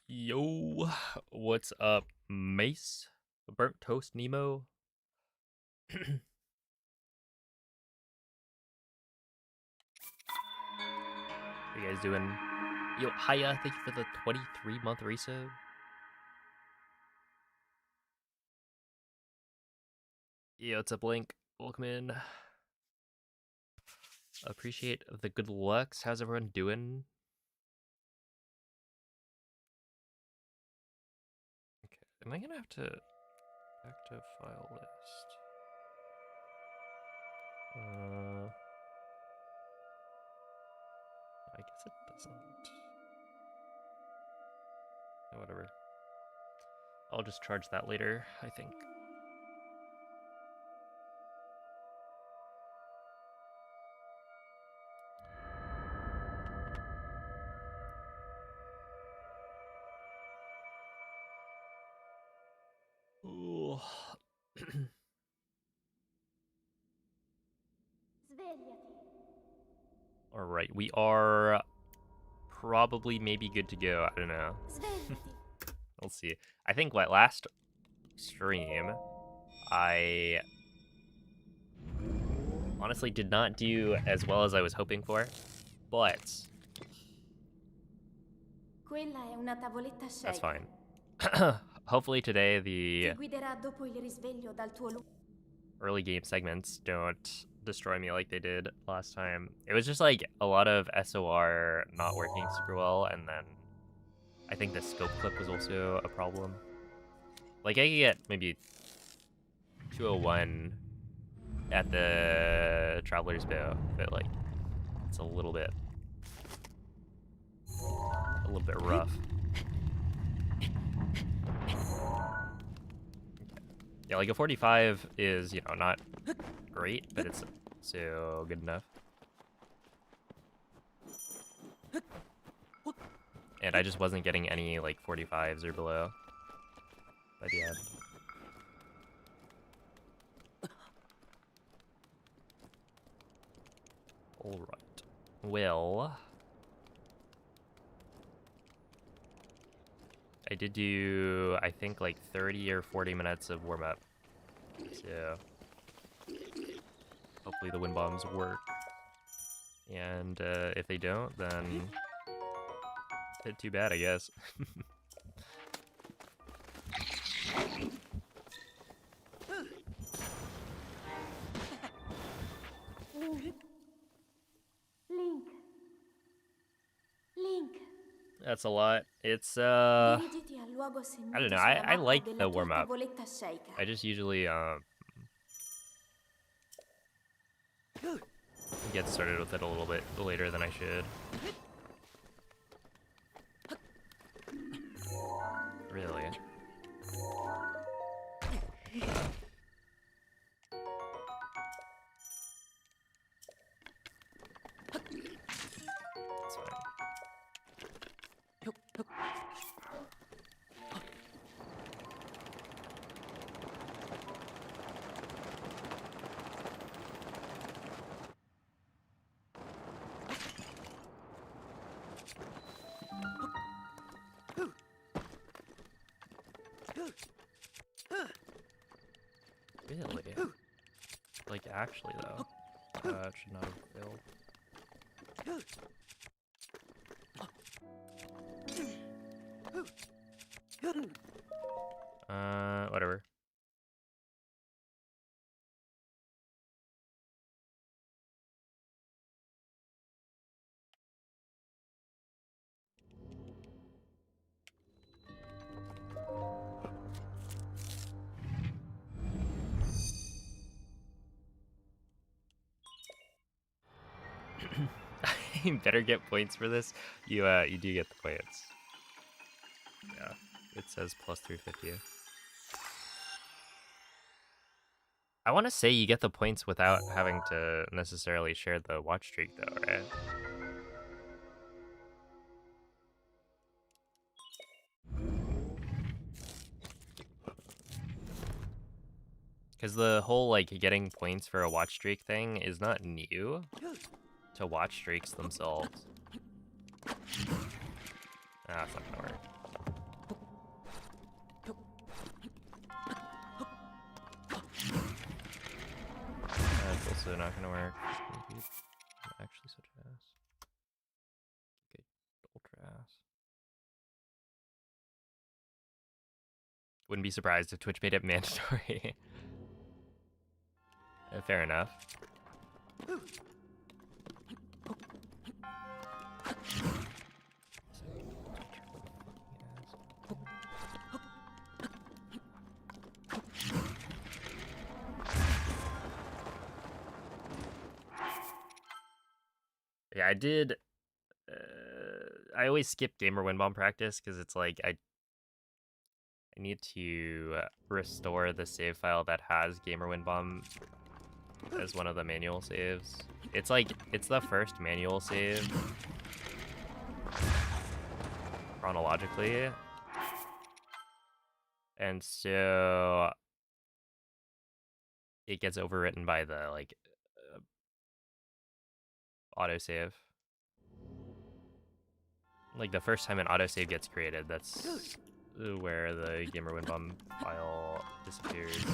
Yo, what's up, Mace? Burnt Toast Nemo? You guys doing? Yo, hiya, thank you for the 23-month resub. Yo, what's up, Link? Welcome in. Appreciate the good looks. How's everyone doing? Okay, am I gonna have to active file list? I guess it doesn't. Oh, whatever. I'll just charge that later, I think. Ooh. All right, we are probably maybe good to go. I don't know. We'll see. I think last stream, I honestly did not do as well as I was hoping for, but that's fine. Hopefully today the early game segments don't destroy me like they did last time. It was just like a lot of SOR not working super well, and then I think the scope clip was also a problem. Like I could get maybe 201 at the Traveler's Bow, but like it's a little bit rough. Yeah, like a 45 is, you know, not great, but it's so good enough. And I just wasn't getting any like 45s or below by the end. All right. Well, I did do, I think, like 30 or 40 minutes of warm-up. So hopefully the wind bombs work. And if they don't, then it's too bad, I guess. Link. That's a lot. It's I don't know. I like the warm up. I just usually get started with it a little bit later than I should. Really? That's fine. Really? Like, actually, though. It should not have failed. Whatever. You better get points for this. You do get the points. Yeah, it says plus 350. I want to say you get the points without having to necessarily share the watch streak, though, right? Because the whole, like, getting points for a watch streak thing is not new to watch streaks themselves. Nah, that's not gonna work. That's also not gonna work. Maybe actually such ass. Okay, ultra ass. Wouldn't be surprised if Twitch made it mandatory. Fair enough. Yeah, I did. I always skip gamer win bomb practice because it's like I need to restore the save file that has gamer win bomb as one of the manual saves. It's like it's the first manual save chronologically, and so it gets overwritten by the like autosave. Like the first time an autosave gets created, that's where the gamer win bomb file disappears.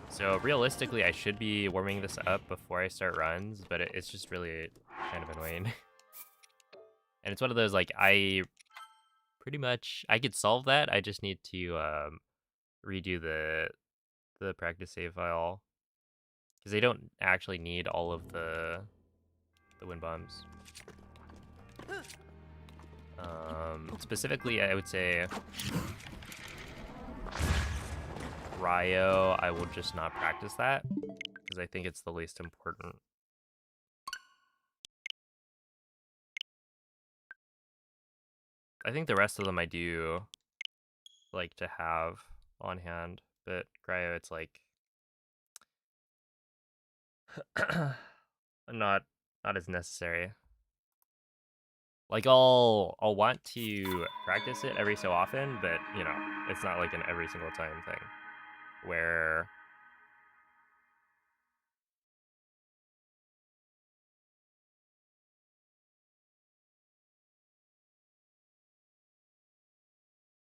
So realistically, I should be warming this up before I start runs, but it's just really kind of annoying. And it's one of those like I could solve that. I just need to redo the practice save file because they don't actually need all of the win bombs. Specifically, I would say Ryo, I will just not practice that because I think it's the least important. I think the rest of them I do like to have on hand, but Cryo, it's like not as necessary. Like I'll want to practice it every so often, but you know, it's not like an every single time thing where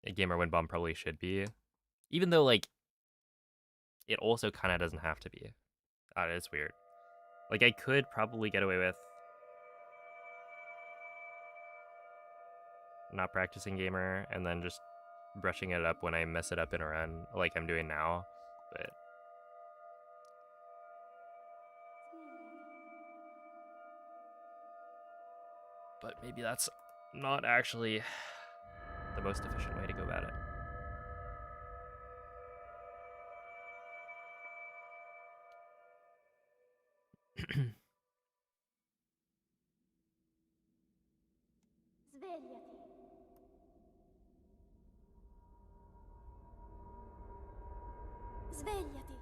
a gamer win bomb probably should be, even though like it also kind of doesn't have to be. It's weird. Like I could probably get away with not practicing gamer and then just brushing it up when I mess it up in a run, like I'm doing now, but maybe that's not actually the most efficient way to go about it. Svegliati.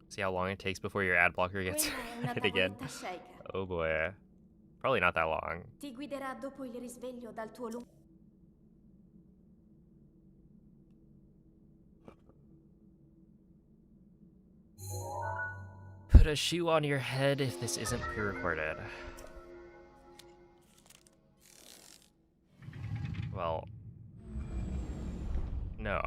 See how long it takes before your ad blocker gets hit again. Oh boy. Probably not that long. Ti guiderà dopo il risveglio dal tuo lungo. Put a shoe on your head if this isn't pre-recorded. Well, no.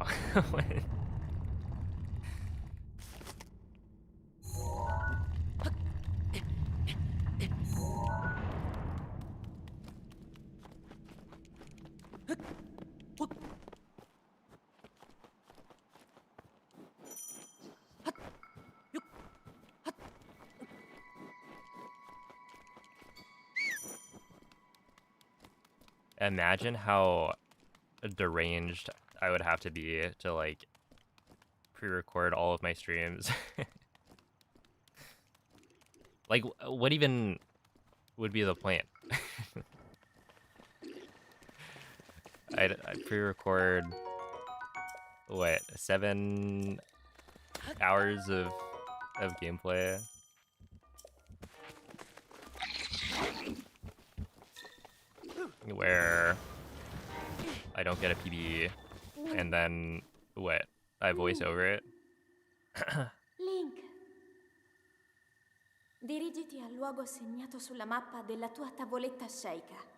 Imagine how deranged I would have to be to like pre-record all of my streams. Like, what even would be the point? I'd pre-record what, 7 hours of gameplay. Where I don't get a PB and then what? I voice over it. Link. Dirigiti al luogo segnato sulla mappa della tua tavoletta sceicca.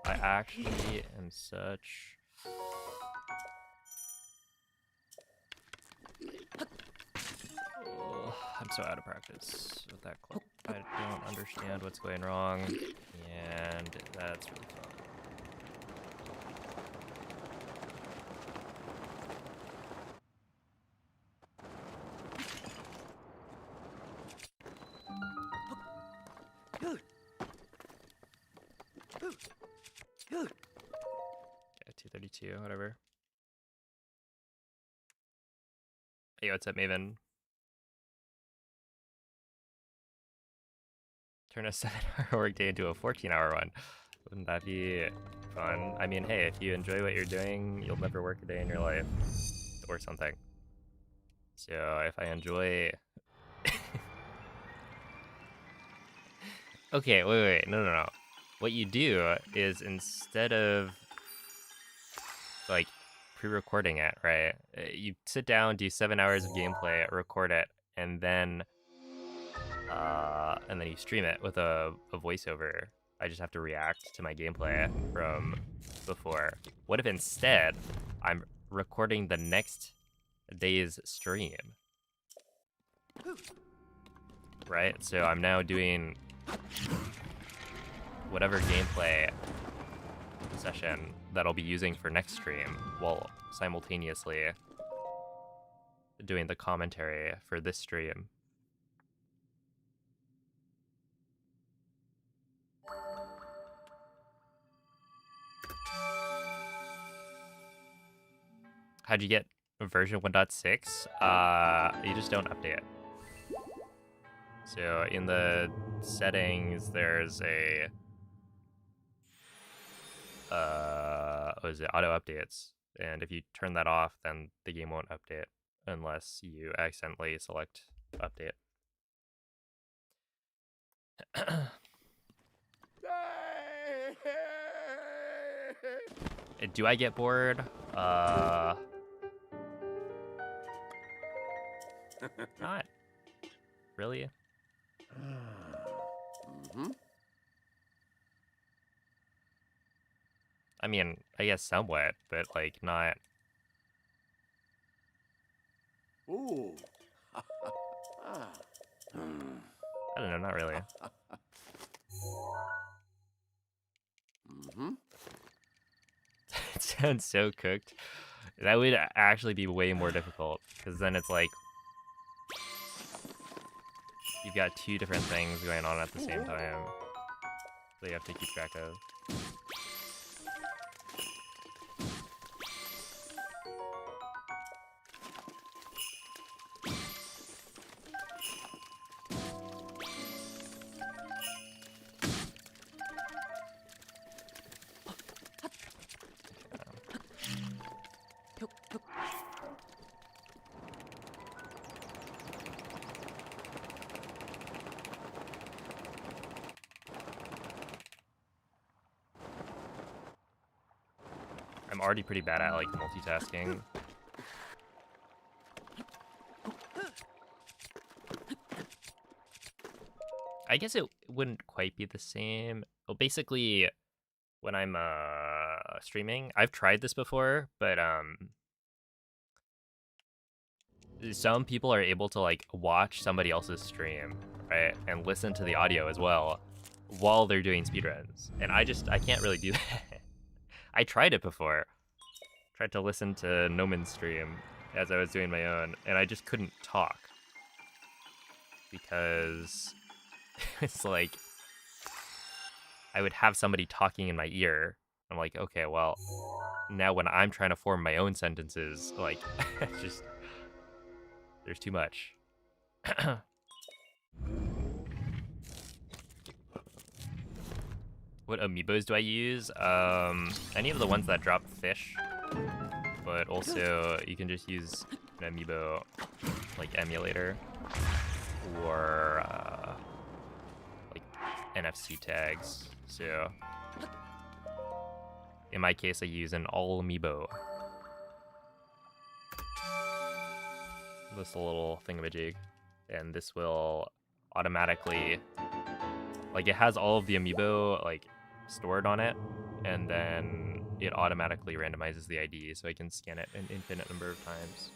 I actually am such... Oh, I'm so out of practice with that clip. I don't understand what's going wrong, and that's really fun. Yeah, 232, whatever. Hey, what's up, Maven? Turn a 7-hour workday into a 14-hour one. Wouldn't that be fun? I mean, hey, if you enjoy what you're doing, you'll never work a day in your life. Or something. So, if I enjoy... Okay, wait, no. What you do is instead of, like, pre-recording it, right? You sit down, do 7 hours of gameplay, record it, and then you stream it with a voiceover. I just have to react to my gameplay from before. What if instead I'm recording the next day's stream? Right? So I'm now doing whatever gameplay session that I'll be using for next stream while simultaneously doing the commentary for this stream. How'd you get version 1.6? You just don't update it. So in the settings, there's a what is it? Auto updates, and if you turn that off, then the game won't update unless you accidentally select update. Do I get bored? Not really. I mean, I guess somewhat, but like not. Ooh. I don't know, not really. It sounds so cooked. That would actually be way more difficult, because then it's like you've got two different things going on at the same time that you have to keep track of. I'm already pretty bad at like multitasking. I guess it wouldn't quite be the same. Well, basically, when I'm streaming, I've tried this before, but some people are able to like watch somebody else's stream, right, and listen to the audio as well while they're doing speedruns, and I can't really do that. I tried it before. Tried to listen to Noman's stream as I was doing my own, and I just couldn't talk. Because it's like, I would have somebody talking in my ear. I'm like, okay, well, now when I'm trying to form my own sentences, like, just, there's too much. What amiibos do I use? Any of the ones that drop fish, but but also you can just use an amiibo like emulator or like NFC tags. So in my case, I use an all amiibo. This little thingamajig, and this will automatically, like, it has all of the amiibo like stored on it, and then it automatically randomizes the ID, so I can scan it an infinite number of times.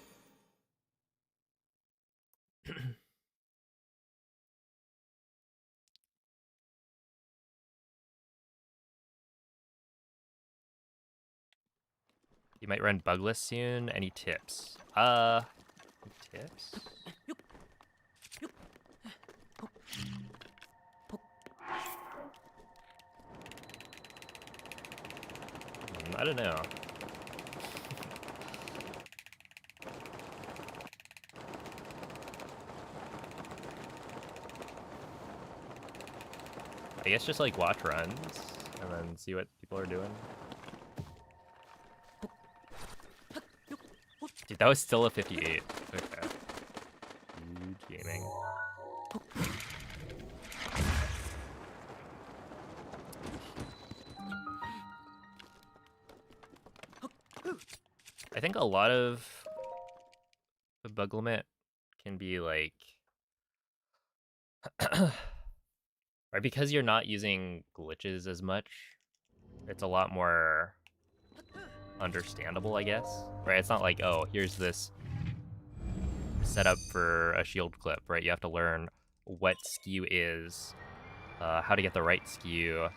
You might run bugless soon. Any tips? Tips? I don't know. I guess just like watch runs and then see what people are doing. Dude, that was still a 58. Okay. Huge gaming. I think a lot of the bug limit can be like right, because you're not using glitches as much, it's a lot more understandable, I guess. Right? It's not like, oh, here's this setup for a shield clip, right? You have to learn what skew is, how to get the right skew,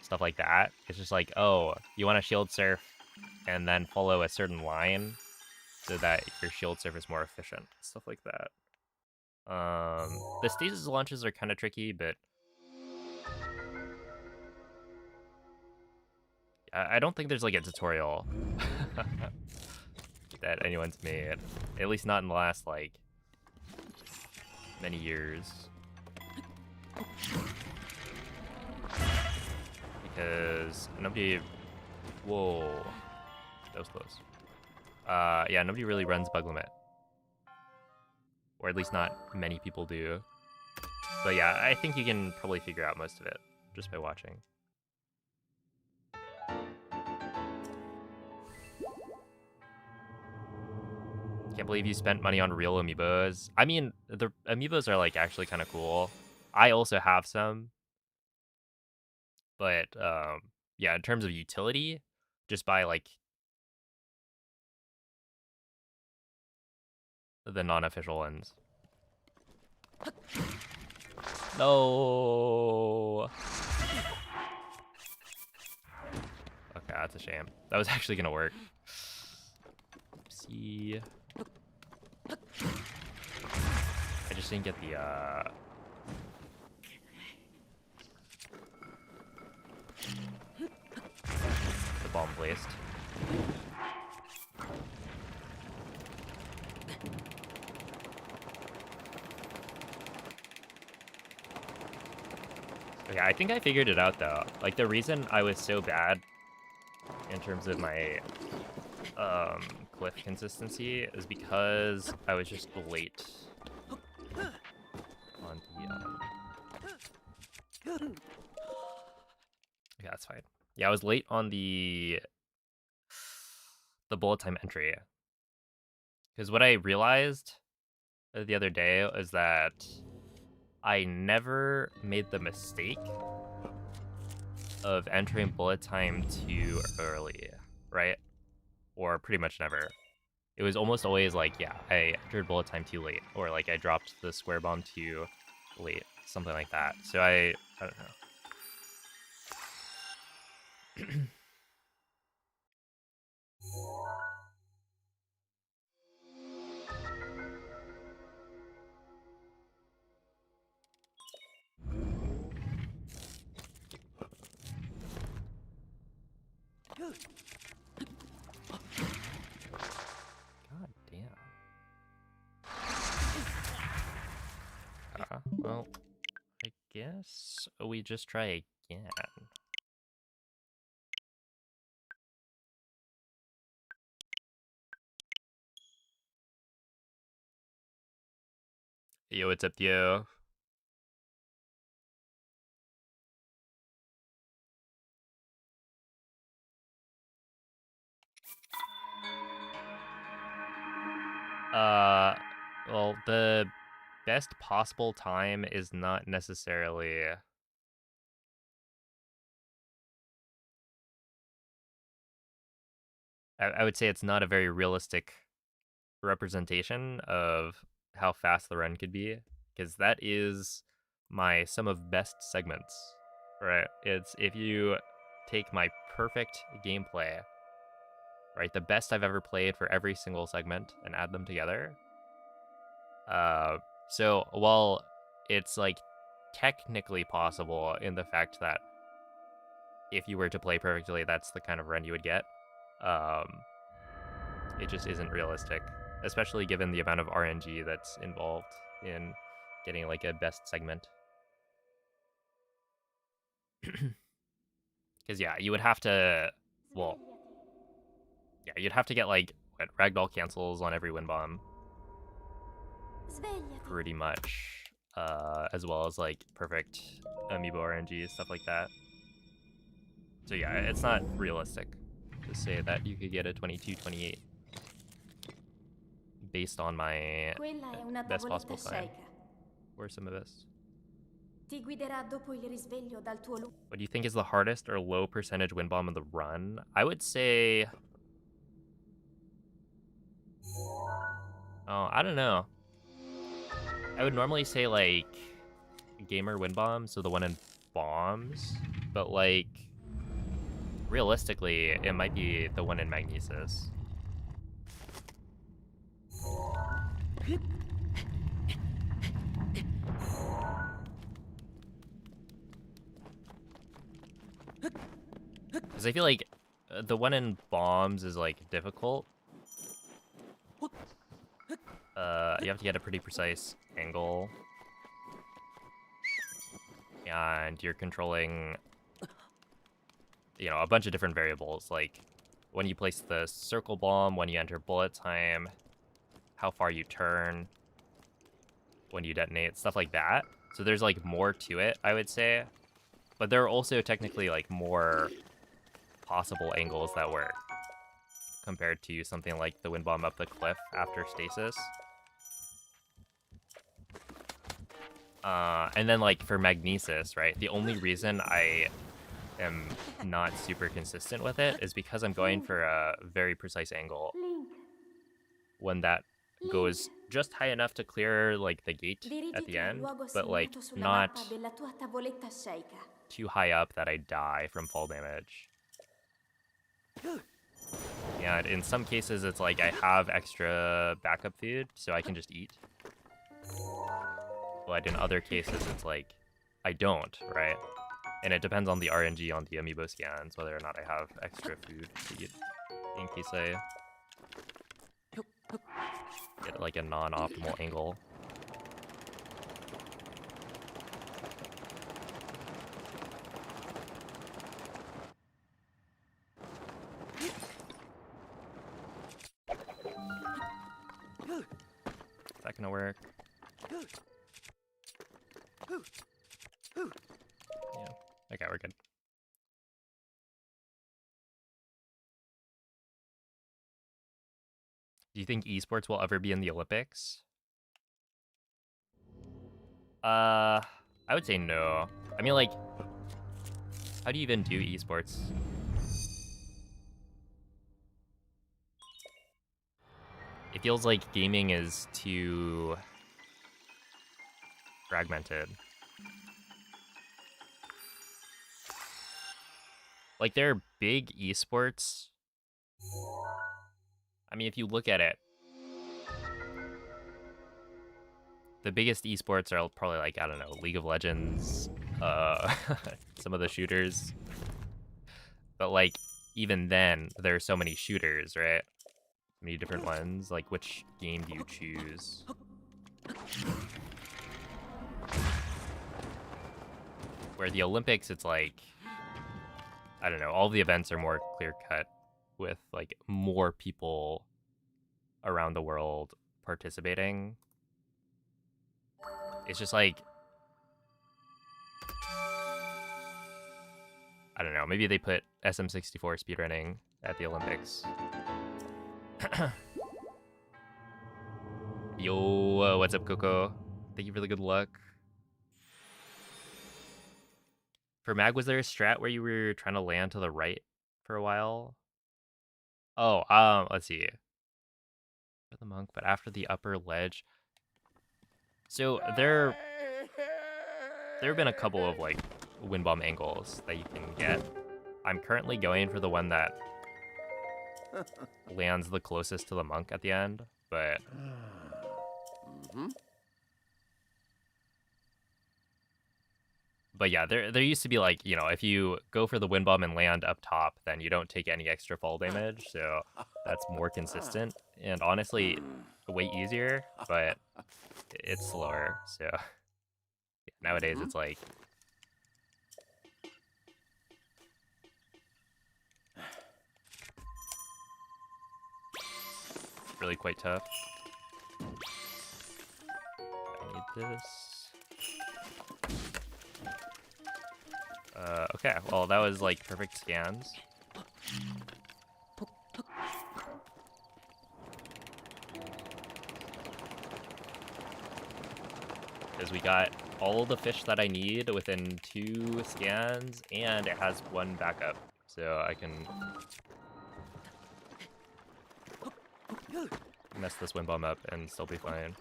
stuff like that. It's just like, oh, you want to shield surf and then follow a certain line so that your shield surf is more efficient, stuff like that. The stasis launches are kind of tricky, but I don't think there's like a tutorial that anyone's made, at least not in the last like many years, because nobody. Whoa, that was close. Yeah, nobody really runs bug limit, or at least not many people do. But yeah, I think you can probably figure out most of it just by watching. Can't believe you spent money on real amiibos. I mean, the amiibos are like actually kind of cool. I also have some, but yeah, in terms of utility, just buy like the non-official ones. No. Okay, that's a shame. That was actually gonna work. Oopsie. I just didn't get the bomb placed. Okay, I think I figured it out though. Like the reason I was so bad in terms of my cliff consistency is because I was just late on the okay, that's fine. Yeah, I was late on the bullet time entry. Because what I realized the other day is that I never made the mistake of entering bullet time too early, right? Or pretty much never. It was almost always like, yeah, I entered bullet time too late, or like I dropped the square bomb too late, something like that. So I don't know. God damn. Well, I guess we just try again. Yo, what's up, yo? Well, the best possible time is not necessarily... I would say it's not a very realistic representation of how fast the run could be, because that is my sum of best segments, right? It's if you take my perfect gameplay, right, the best I've ever played for every single segment and add them together. So while it's like technically possible in the fact that if you were to play perfectly, that's the kind of run you would get, it just isn't realistic, especially given the amount of RNG that's involved in getting like a best segment. Because yeah, you would have to, well, yeah, you'd have to get like what, ragdoll cancels on every wind bomb, pretty much, as well as like perfect amiibo RNG, stuff like that. So yeah, it's not realistic to say that you could get a 22-28 based on my best possible time or some of this. Ti guiderà dopo il risveglio dal tuo What do you think is the hardest or low percentage wind bomb in the run? I would say... Oh, I don't know. I would normally say, like, gamer wind bomb, so the one in bombs. But, like, realistically, it might be the one in magnesis. Because I feel like the one in bombs is, like, difficult. You have to get a pretty precise angle. And you're controlling, you know, a bunch of different variables, like when you place the circle bomb, when you enter bullet time, how far you turn, when you detonate, stuff like that. So there's, like, more to it, I would say. But there are also technically, like, more possible angles that work compared to something like the wind bomb up the cliff after stasis. And then, like, for magnesis, right, the only reason I am not super consistent with it is because I'm going for a very precise angle. When that goes just high enough to clear, like, the gate at the end, but, like, not too high up that I die from fall damage. And in some cases, it's like I have extra backup food, so I can just eat. But in other cases, it's like I don't, right? And it depends on the RNG on the amiibo scans, whether or not I have extra food to eat in case I get, like, a non-optimal angle. Is that gonna work? Yeah. Okay, we're good. Do you think esports will ever be in the Olympics? I would say no. I mean, like, how do you even do esports? It feels like gaming is too fragmented. Like, there are big esports. I mean, if you look at it, the biggest esports are probably, like, I don't know, League of Legends, some of the shooters. But, like, even then, there are so many shooters, right? Many different ones. Like, which game do you choose? Where the Olympics, it's like, I don't know, all the events are more clear-cut with, like, more people around the world participating. it's just like, I don't know, maybe they put SM64 speedrunning at the Olympics. Yo, what's up, Coco? Thank you for the good luck. For Mag, was there a strat where you were trying to land to the right for a while? Oh, let's see. For the monk, but after the upper ledge. So there have been a couple of like wind bomb angles that you can get. I'm currently going for the one that lands the closest to the monk at the end, but but yeah, there used to be like, you know, if you go for the wind bomb and land up top, then you don't take any extra fall damage, so that's more consistent and honestly way easier, but it's slower. So nowadays it's like really quite tough. I need this. Okay, well that was like perfect scans. Because we got all the fish that I need within 2 scans, and it has 1 backup, so I can mess this wind bomb up and still be fine.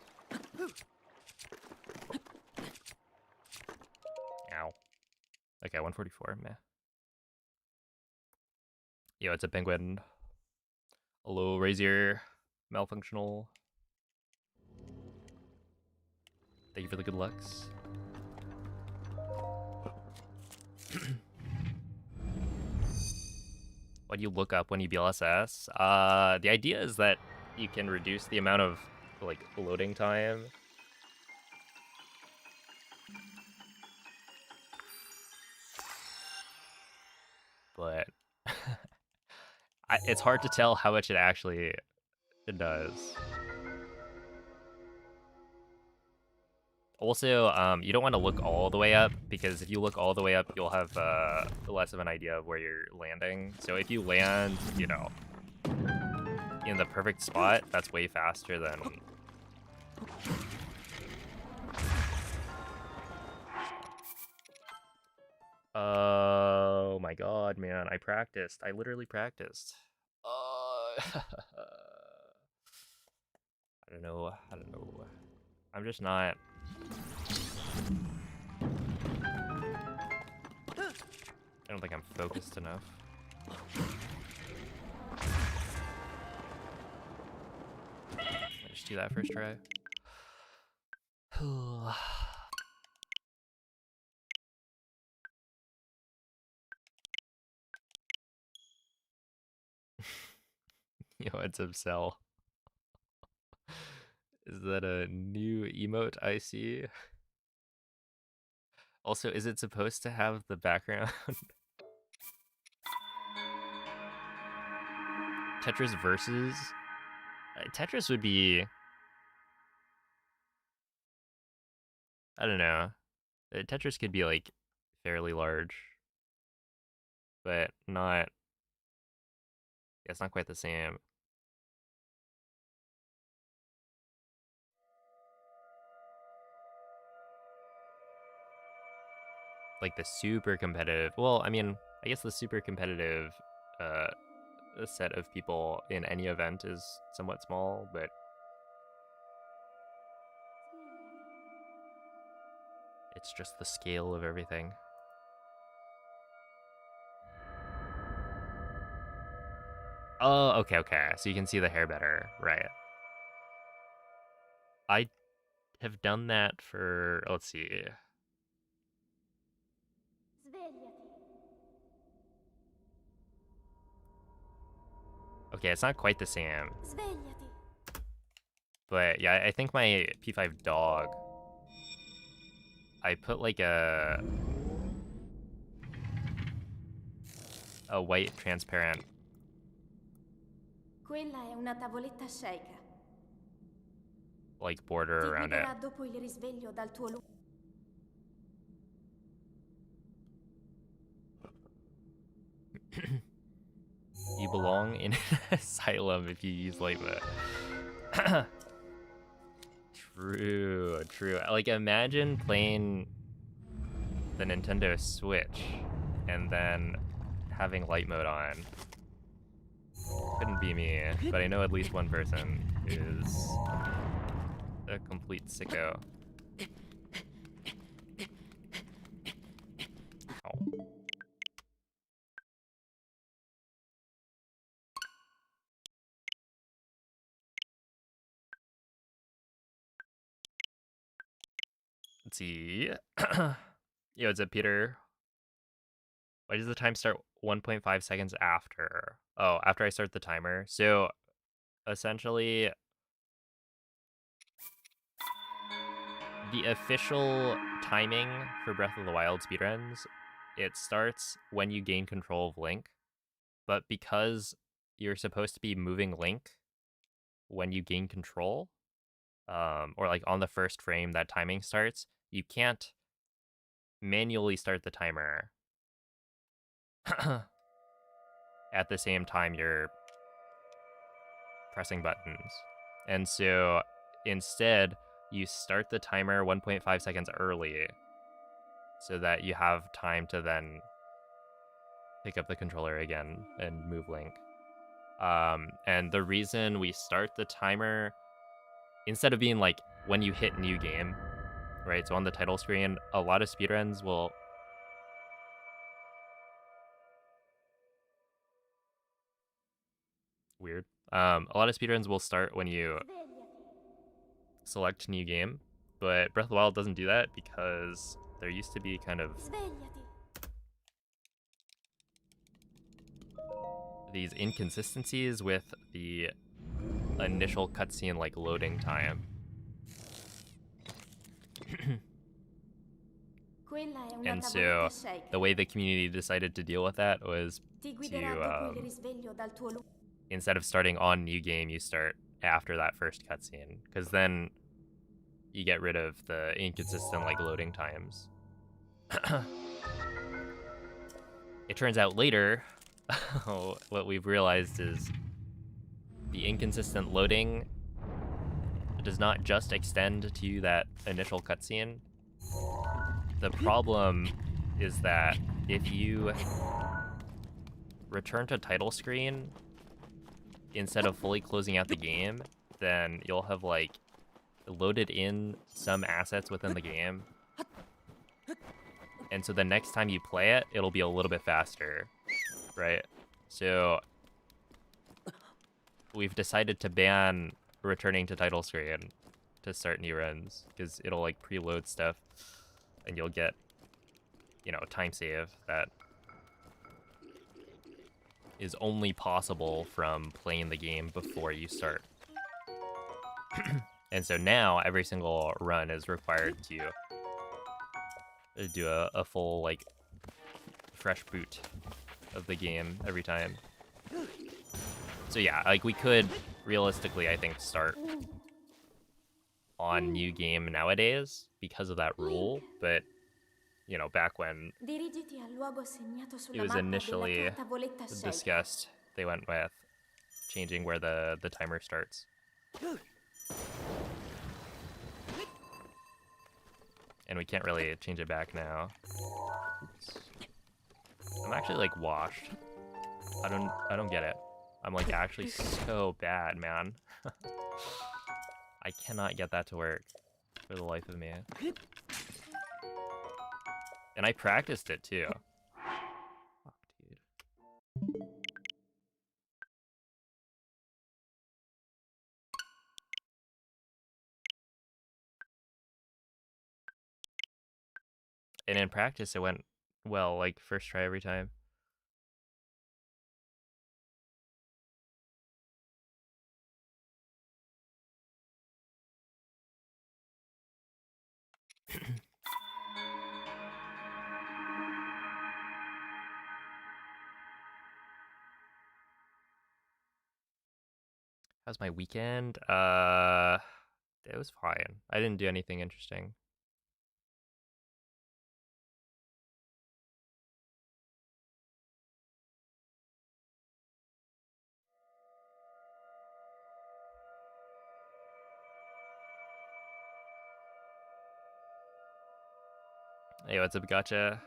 Ow. Okay, 144, meh. Yo, it's a penguin. Hello, Razier. Malfunctional. Thank you for the good lucks. What do you look up when you BLSS? The idea is that you can reduce the amount of like loading time. But it's hard to tell how much it actually does. Also, you don't want to look all the way up, because if you look all the way up, you'll have less of an idea of where you're landing. So if you land, you know, in the perfect spot, that's way faster than... Oh my god, man, I practiced. I literally practiced. I don't know. I'm just not... I don't think I'm focused enough. I'll just do that first try. Yo, it's Cell. Is that a new emote I see? Also, is it supposed to have the background? Tetris versus? Tetris would be... I don't know. Tetris could be like fairly large, but not... Yeah, it's not quite the same. Like the super competitive... Well, I mean, I guess the super competitive set of people in any event is somewhat small, but it's just the scale of everything. Oh, okay. So you can see the hair better, right? I have done that for, let's see. Okay, it's not quite the same. But yeah, I think my P5 dog, I put like a white transparent. Quella è una tavoletta sceicca. like border Ti around it. guiderà dopo il risveglio dal tuo luogo. You belong in an asylum if you use light mode. True. Like, imagine playing the Nintendo Switch and then having light mode on. Couldn't be me, but I know at least one person is a complete sicko. Oh. Let's see. Yo, it's a Peter. Why does the time start 1.5 seconds after? Oh, after I start the timer. So essentially, the official timing for Breath of the Wild speedruns, it starts when you gain control of Link, but because you're supposed to be moving Link when you gain control, or like on the first frame that timing starts, you can't manually start the timer at the same time you're pressing buttons. And so instead, you start the timer 1.5 seconds early so that you have time to then pick up the controller again and move Link. And the reason we start the timer instead of being like when you hit new game, right? So on the title screen, a lot of speedruns will weird. A lot of speedruns will start when you select new game, but Breath of the Wild doesn't do that because there used to be kind of Svegliati. these inconsistencies with the initial cutscene like loading time. Quella è una And tavoletta so shake. the way the community decided to deal with that was Ti guiderà dopo il risveglio dal tuo luogo. instead of starting on new game, you start after that first cutscene, because then you get rid of the inconsistent like loading times. It turns out later, what we've realized is the inconsistent loading does not just extend to that initial cutscene. The problem is that if you return to title screen instead of fully closing out the game, then you'll have like loaded in some assets within the game. And so the next time you play it, it'll be a little bit faster, right? So we've decided to ban returning to title screen to start new runs because it'll like preload stuff and you'll get, you know, time save that is only possible from playing the game before you start. And so now every single run is required to do a full like fresh boot of the game every time. So yeah, like we could realistically, I think, start on new game nowadays because of that rule, but you know, back when Dirigiti al luogo segnato it sulla was mappa della initially tua tavoletta shake. discussed, they went with changing where the timer starts. And we can't really change it back now. Oops. I'm actually like washed. I don't get it. I'm like actually so bad, man. I cannot get that to work for the life of me. And I practiced it too. Fuck, dude. And in practice, it went well, like first try every time. How's my weekend? It was fine. I didn't do anything interesting. Hey, what's up, gotcha?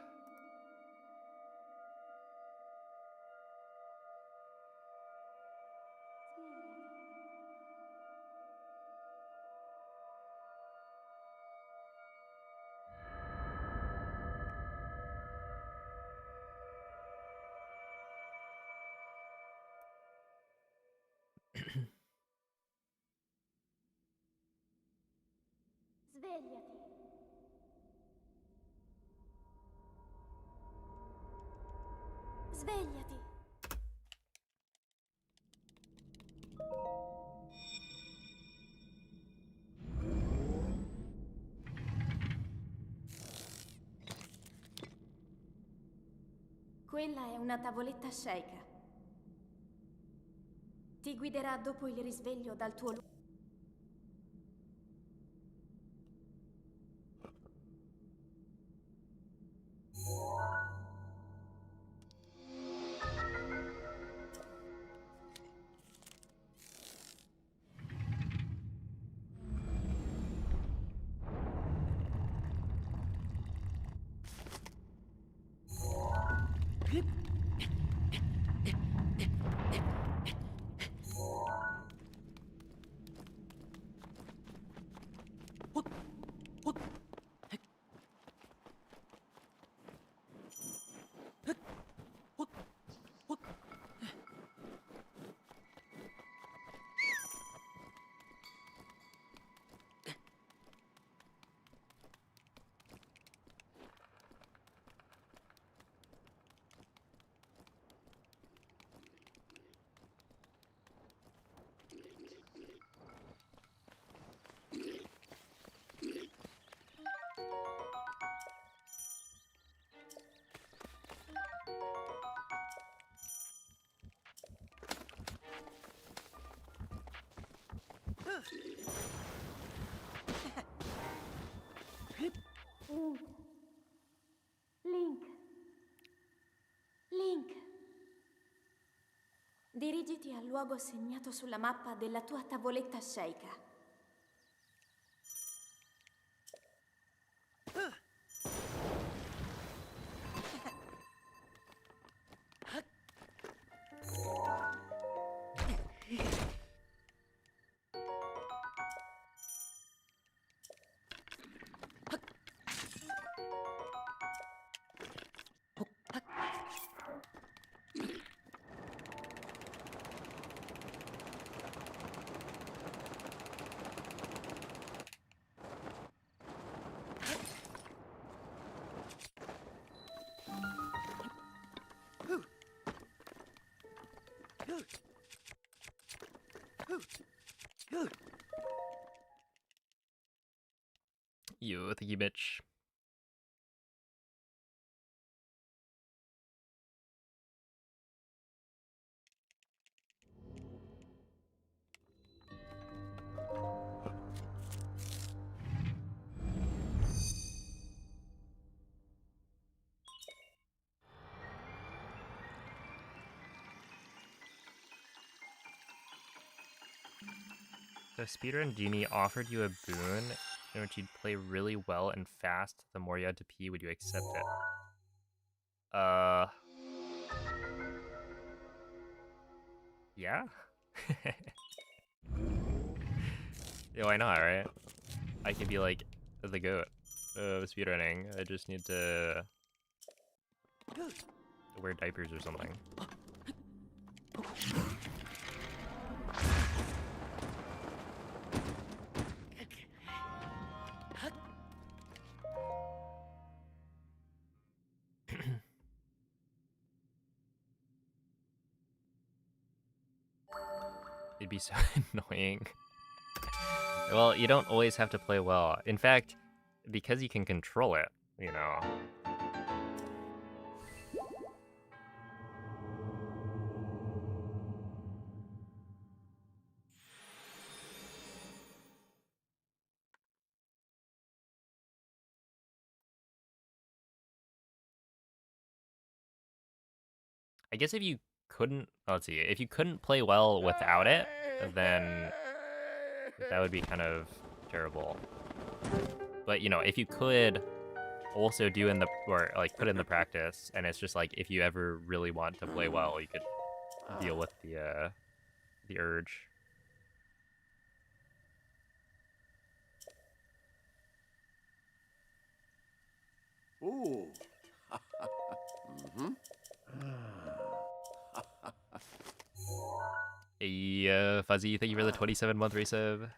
Svegliati. Svegliati. Quella è una tavoletta Sheikah. Ti guiderà dopo il risveglio dal tuo luogo. Link. Link. Dirigiti al luogo segnato sulla mappa della tua tavoletta Sheikah. You, thank you, bitch. The Speedrun Genie offered you a boon in which you'd play really well and fast. The more you had to pee, would you accept it? Yeah? Yeah, why not, right? I can be like the goat of speedrunning. I just need to wear diapers or something. It'd be so annoying. Well, you don't always have to play well. In fact, because you can control it, you know. I guess if you couldn't, let's see, if you couldn't play well without it, then that would be kind of terrible. But you know, if you could also do in the, or like put in the practice, and it's just like if you ever really want to play well, you could deal with the urge. Ooh. Mm-hmm. Hey, Fuzzy, thank you for the 27-month resub.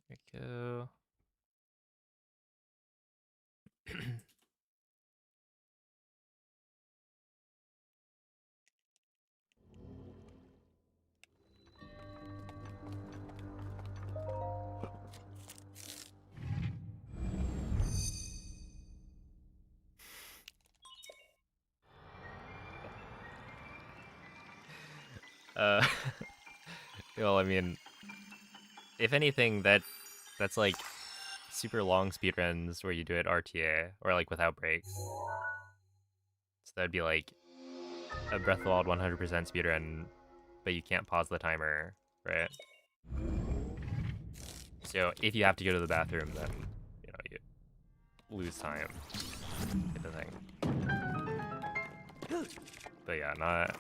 There we go. Well, I mean, if anything, that's like super long speedruns where you do it RTA or like without breaks. So that'd be like a Breath of the Wild 100% speedrun, but you can't pause the timer, right? So if you have to go to the bathroom, then you know you lose time. Kind of thing. But yeah, not.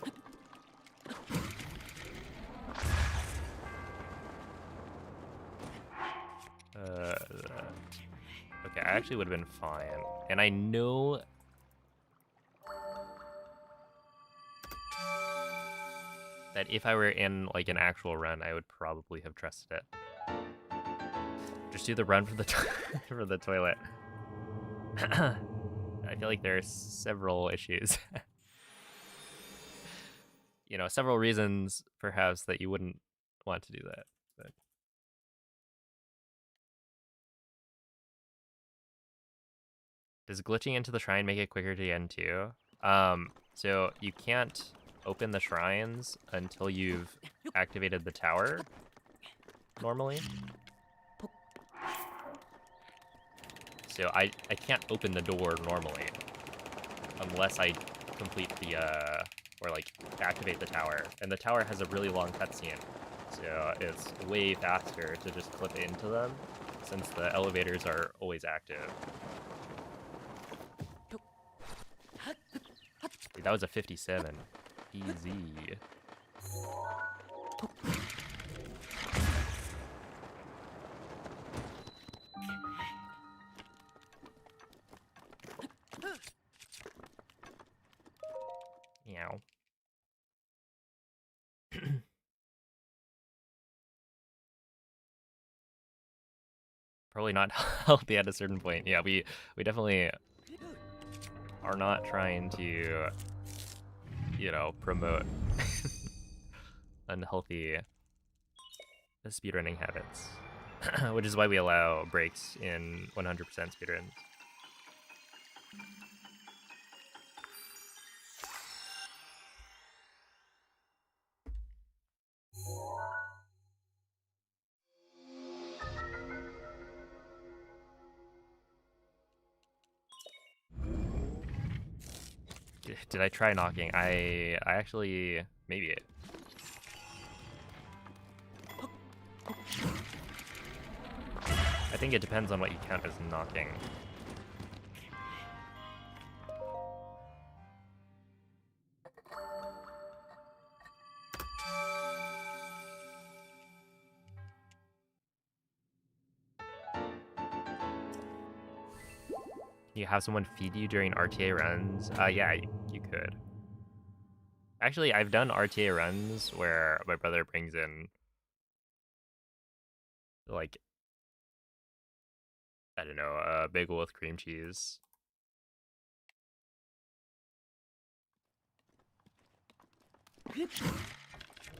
Okay, I actually would have been fine. And I know that if I were in like an actual run, I would probably have trusted it. Just do the run for the for the toilet. I feel like there are several issues. You know, several reasons perhaps that you wouldn't want to do that. But does glitching into the shrine make it quicker to end too? So you can't open the shrines until you've activated the tower, normally. So I can't open the door normally unless I complete the, or like activate the tower. And the tower has a really long cutscene, so it's way faster to just clip into them since the elevators are always active. Dude, that was a 57. Easy. Meow. Probably not healthy at a certain point. Yeah, we definitely are not trying to, you know, promote unhealthy speedrunning habits, which is why we allow breaks in 100% speedruns. Did I try knocking? I actually, maybe. I think it depends on what you count as knocking. You have someone feed you during RTA runs? Yeah, you could. Actually, I've done RTA runs where my brother brings in, like, I don't know, a bagel with cream cheese. Yeah,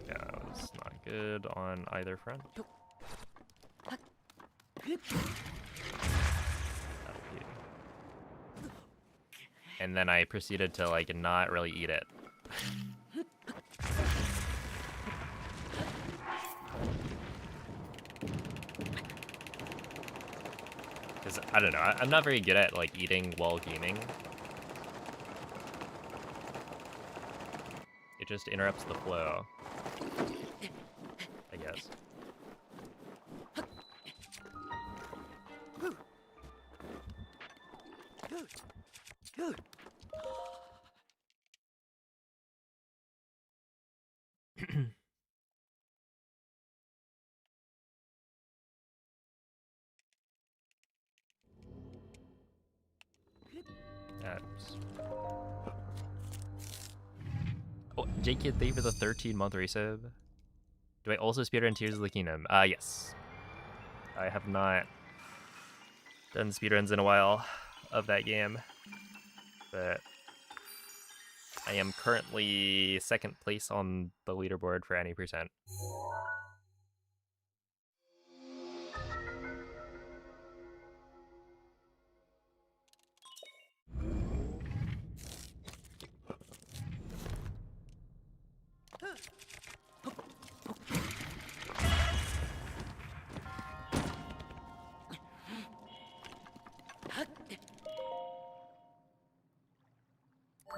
that was not good on either front. And then I proceeded to, like, not really eat it. Because, I don't know, I'm not very good at, like, eating while gaming. It just interrupts the flow, I guess. Oops. Oh, J-Kid, thank you for the 13-month resub. Do I also speedrun Tears of the Kingdom? Yes. I have not done speedruns in a while of that game, but I am currently 2nd place on the leaderboard for any percent.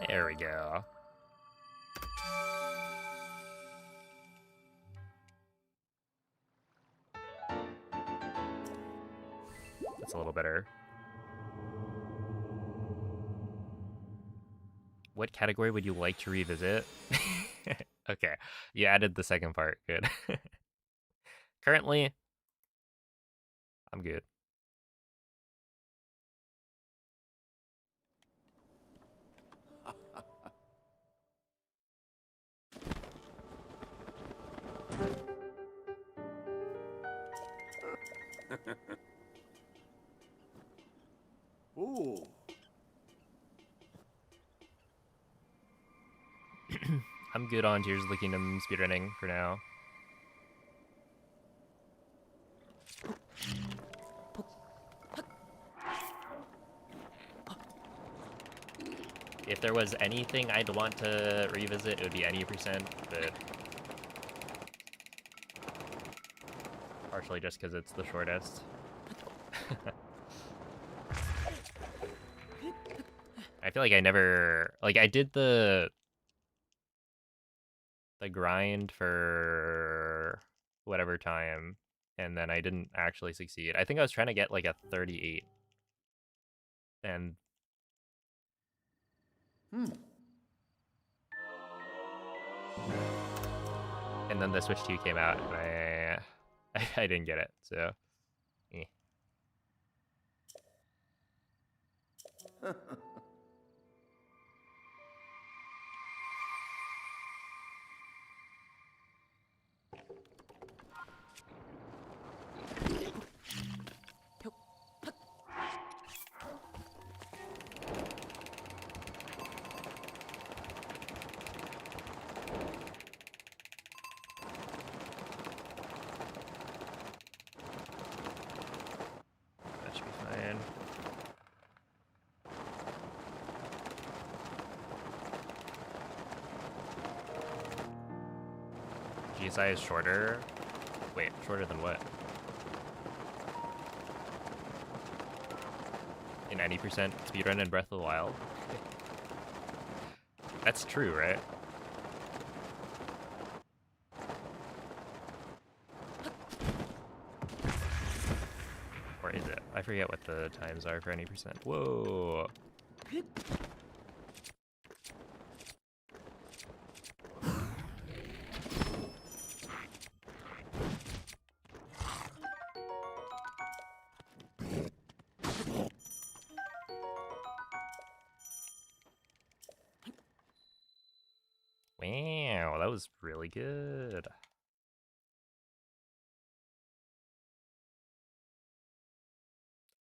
There we go. That's a little better. What category would you like to revisit? Okay, you added the second part. Good. Currently, I'm good. Ooh. I'm good on Tears of the Kingdom speedrunning for now. If there was anything I'd want to revisit, it would be any percent, but partially just because it's the shortest. I feel like I never, like, I did the grind for whatever time, and then I didn't actually succeed. I think I was trying to get like a 38, and and then the Switch 2 came out, and I didn't get it, so eh. That should be fine. GSI is shorter. Wait, shorter than what? In 90% speedrun in Breath of the Wild? That's true, right? Or is it? I forget what the times are for any percent. Whoa! Wow, that was really good.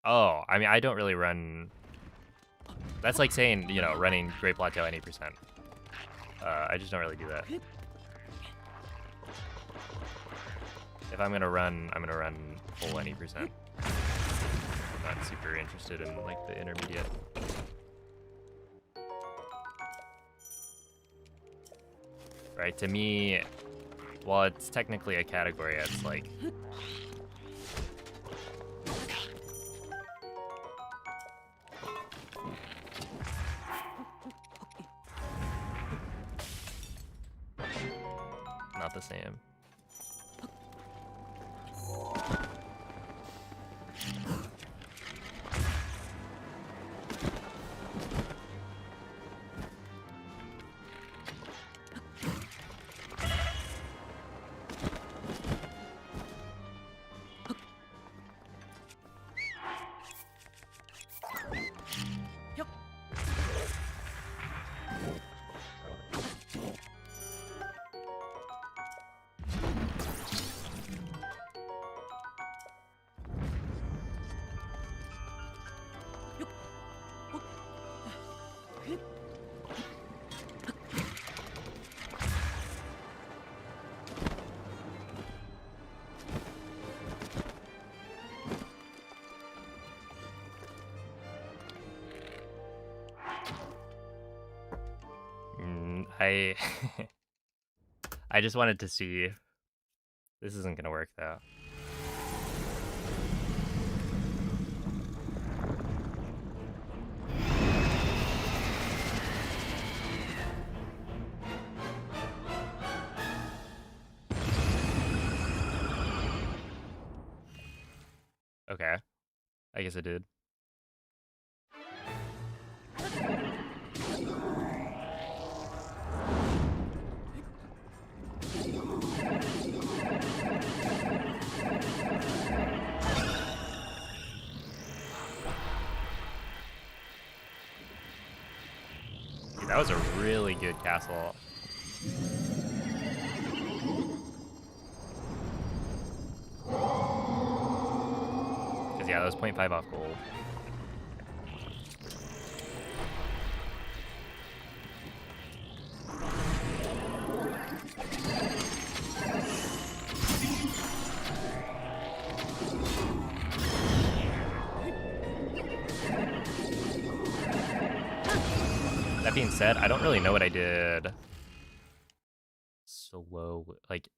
Oh, I mean, I don't really run... That's like saying, you know, running Great Plateau any percent. I just don't really do that. If I'm gonna run full any percent. I'm not super interested in like the intermediate. Right, to me, while it's technically a category, it's like... not the same. I just wanted to see. This isn't gonna work though. Okay, I guess it did. That was a really good castle. Because yeah, that was 0.5 off gold. That being said, I don't really know what I did. Slow, like...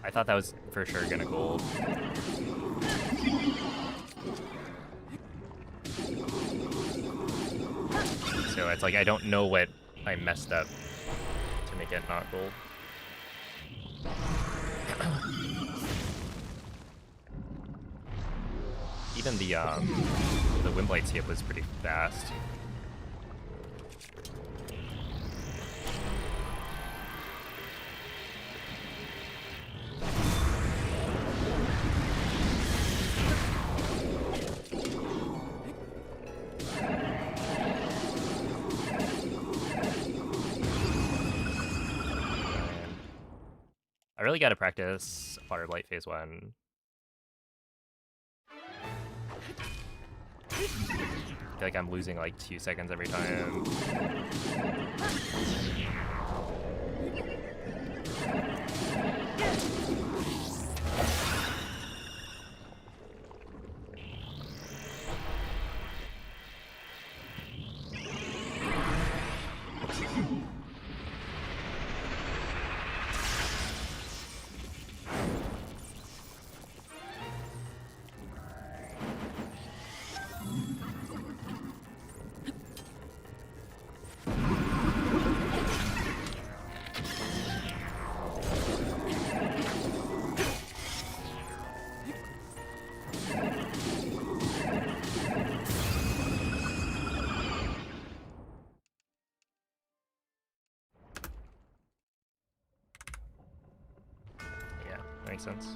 I thought that was for sure gonna gold. So it's like I don't know what I messed up to make it not gold. Even the wind blade skip was pretty fast. I really gotta practice Water Blight Phase 1. I feel like I'm losing like 2 seconds every time. Makes sense.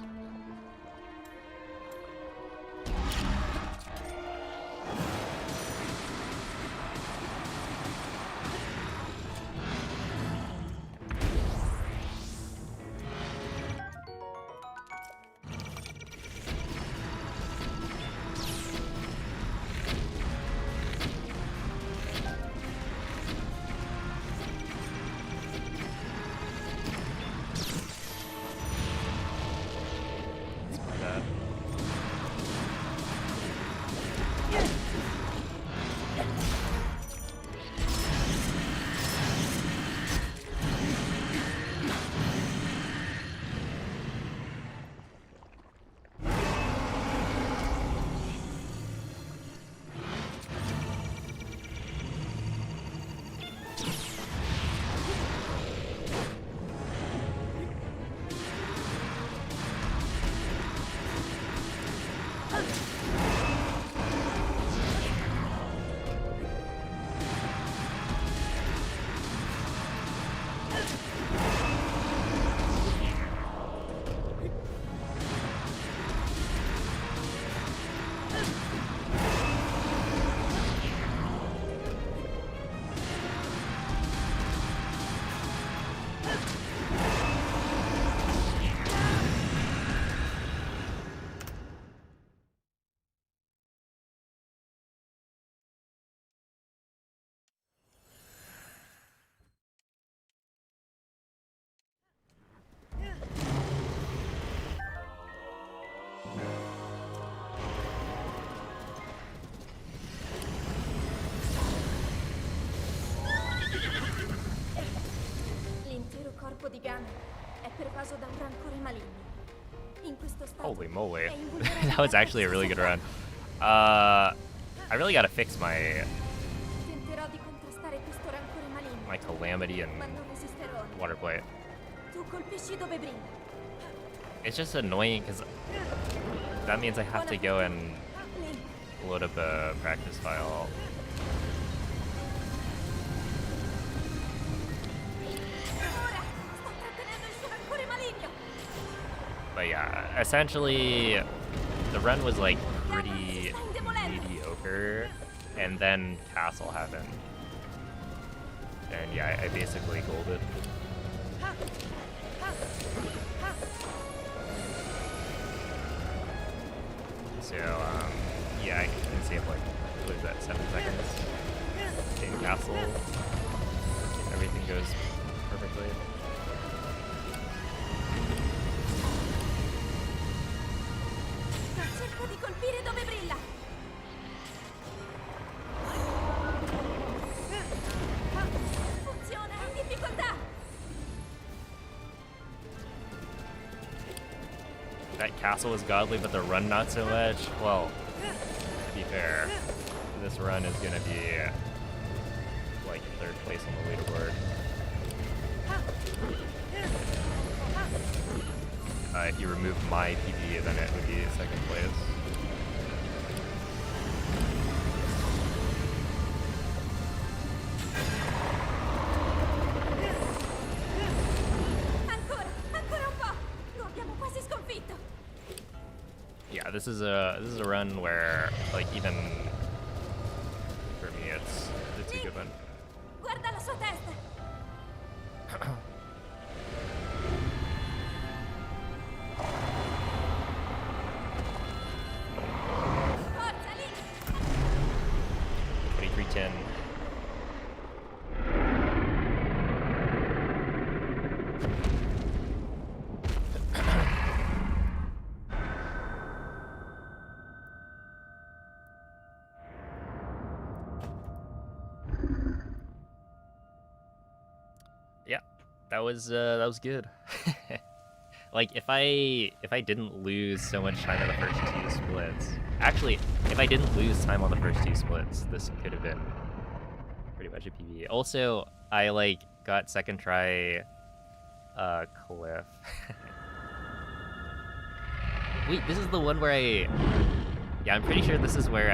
Ganon è pervaso da un rancore maligno. In questo stato Holy moly. è invulnerabile That was a actually a really good qualsiasi run. I really gotta fix my attacco. Tenterò di contrastare questo rancore maligno, calamity and ma non resisterò. water plate. Tu colpisci dove brilla. It's just annoying because that means I have to go and Link, load up a practice file. ora sto trattenendo il suo rancore maligno. But yeah, essentially the run was like pretty mediocre, and then Castle happened. And yeah, I basically golded. So, yeah, I can save like, what is that, 7 seconds in Castle. Everything goes perfectly. Cerca di colpire dove brilla. Funziona, in difficoltà. That Castle was godly, but the run not so much. Well, to be fair, this run is gonna be like 3rd place on the leaderboard. If you remove my PB, then it would be 2nd place. Ancora, ancora un po'. Lo abbiamo quasi sconfitto. Yeah, this is a run where like even for me it's a good one. Guarda la sua testa. Forza, Link. 23:10. Yeah, that was good. Like if I didn't lose so much time on the first 2 splits. Actually, if I didn't lose time on the first 2 splits, this could have been pretty much a PB. Also, I like got 2nd try Cliff. Wait, this is the one where yeah, I'm pretty sure this is where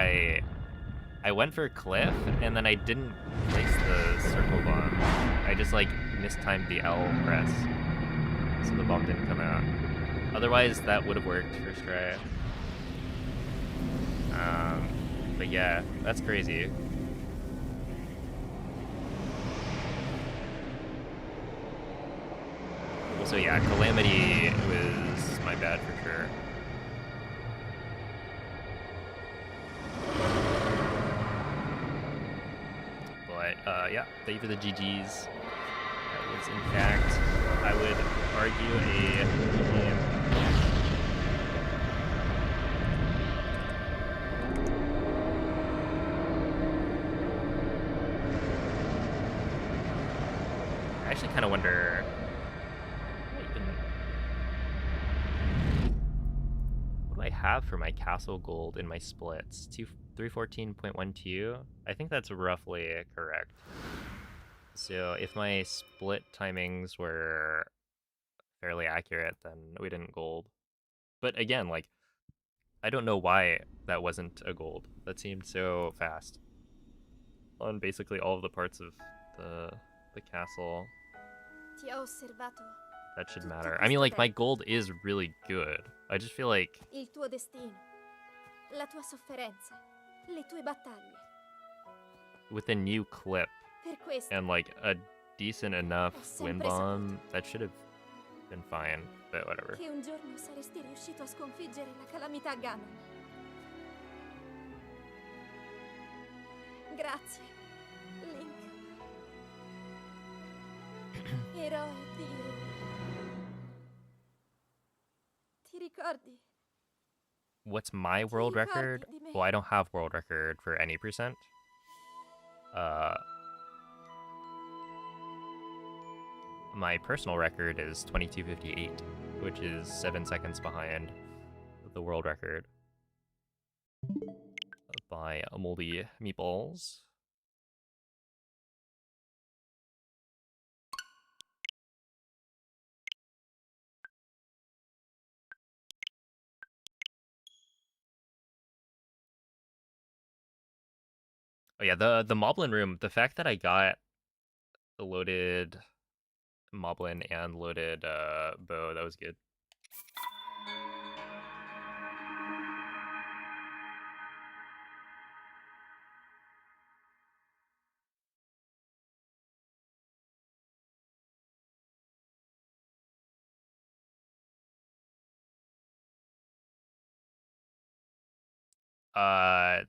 I went for Cliff and then I didn't place the circle bomb. I just like mistimed the L press, so the bomb didn't come out. Otherwise, that would have worked first try. But yeah, that's crazy. So yeah, Calamity was my bad for sure. But yeah, thank you for the GGs. That was in fact, I would argue, a GG. I actually kind of wonder. What do I have for my castle gold in my splits? 314.12. I think that's roughly correct. So if my split timings were fairly accurate, then we didn't gold. But again, like, I don't know why that wasn't a gold. That seemed so fast on basically all of the parts of the castle. Ti ho osservato. That should matter. I mean, like, my gold is really good. I just feel like Il tuo destino, la tua sofferenza, le tue battaglie. with a new clip Per questo and like a decent enough wind bomb, that should have been fine, but whatever. che un giorno saresti riuscito a sconfiggere la calamità Ganon. Grazie, Link. Eroe di... Ti ricordi? What's my world record? Well, I don't have world record for any percent. my personal record is 22:58, which is 7 seconds behind the world record by moldy meatballs. Oh yeah, the Moblin room, the fact that I got loaded Moblin and loaded bow, that was good.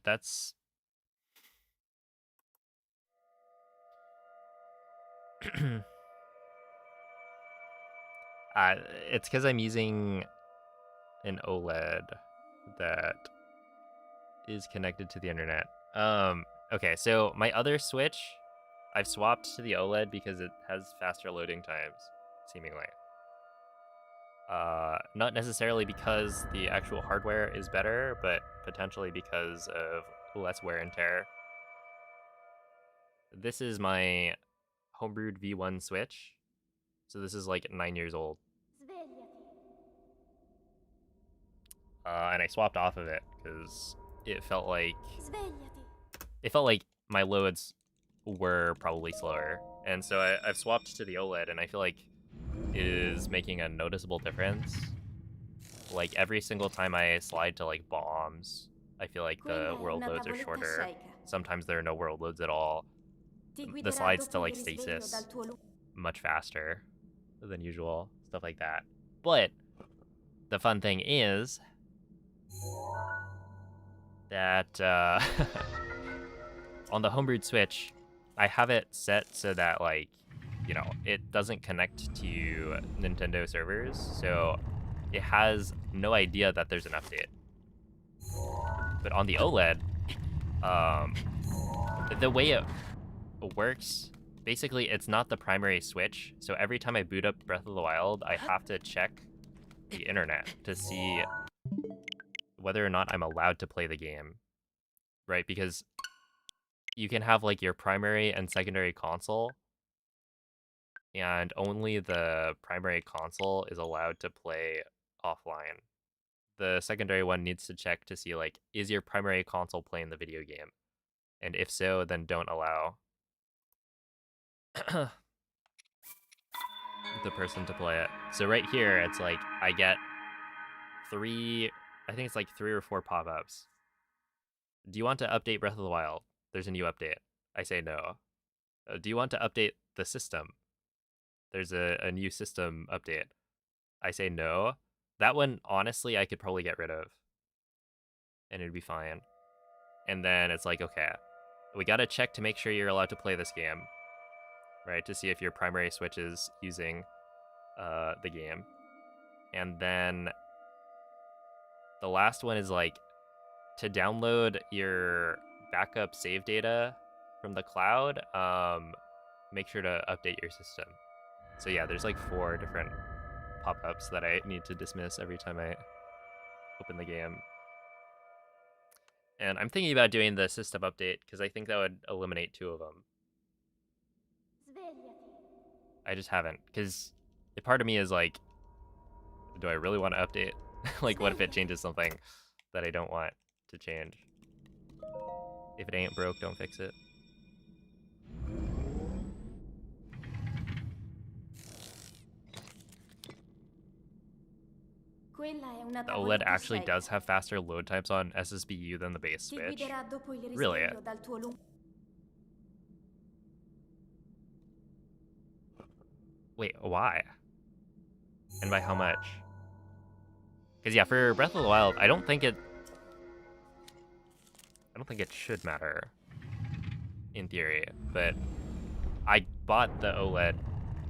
That's it's because I'm using an OLED that is connected to the internet. Okay, so my other Switch, I've swapped to the OLED because it has faster loading times, seemingly. Not necessarily because the actual hardware is better, but potentially because of less wear and tear. This is my homebrewed V1 Switch. So this is like 9 years old. And I swapped off of it because it felt like my loads were probably slower. And so I've swapped to the OLED, and I feel like it is making a noticeable difference. Like every single time I slide to like bombs, I feel like the world loads are shorter. Sometimes there are no world loads at all. The slides to like stasis much faster than usual, stuff like that. But the fun thing is that on the homebrewed Switch, I have it set so that like, you know, it doesn't connect to Nintendo servers, so it has no idea that there's an update. But on the OLED, the way it works, basically it's not the primary Switch, so every time I boot up Breath of the Wild, I have to check the internet to see whether or not I'm allowed to play the game, right? Because you can have like your primary and secondary console, and only the primary console is allowed to play offline. The secondary one needs to check to see like, is your primary console playing the video game? And if so, then don't allow the person to play it. So right here, it's like I get I think it's like 3 or 4 pop-ups. Do you want to update Breath of the Wild? There's a new update. I say no. Do you want to update the system? There's a new system update. I say no. That one, honestly, I could probably get rid of. And it'd be fine. And then it's like, okay, we gotta check to make sure you're allowed to play this game. Right? To see if your primary Switch is using the game. And then the last one is like, to download your backup save data from the cloud, make sure to update your system. So yeah, there's like 4 different pop-ups that I need to dismiss every time I open the game. And I'm thinking about doing the system update because I think that would eliminate 2 of them. I just haven't, because a part of me is like, do I really want to update? Like, what if it changes something that I don't want to change? If it ain't broke, don't fix it. The OLED actually does have faster load times on SSBU than the base Switch. Really? Wait, why? And by how much? Because yeah, for Breath of the Wild, I don't think it should matter in theory, but I bought the OLED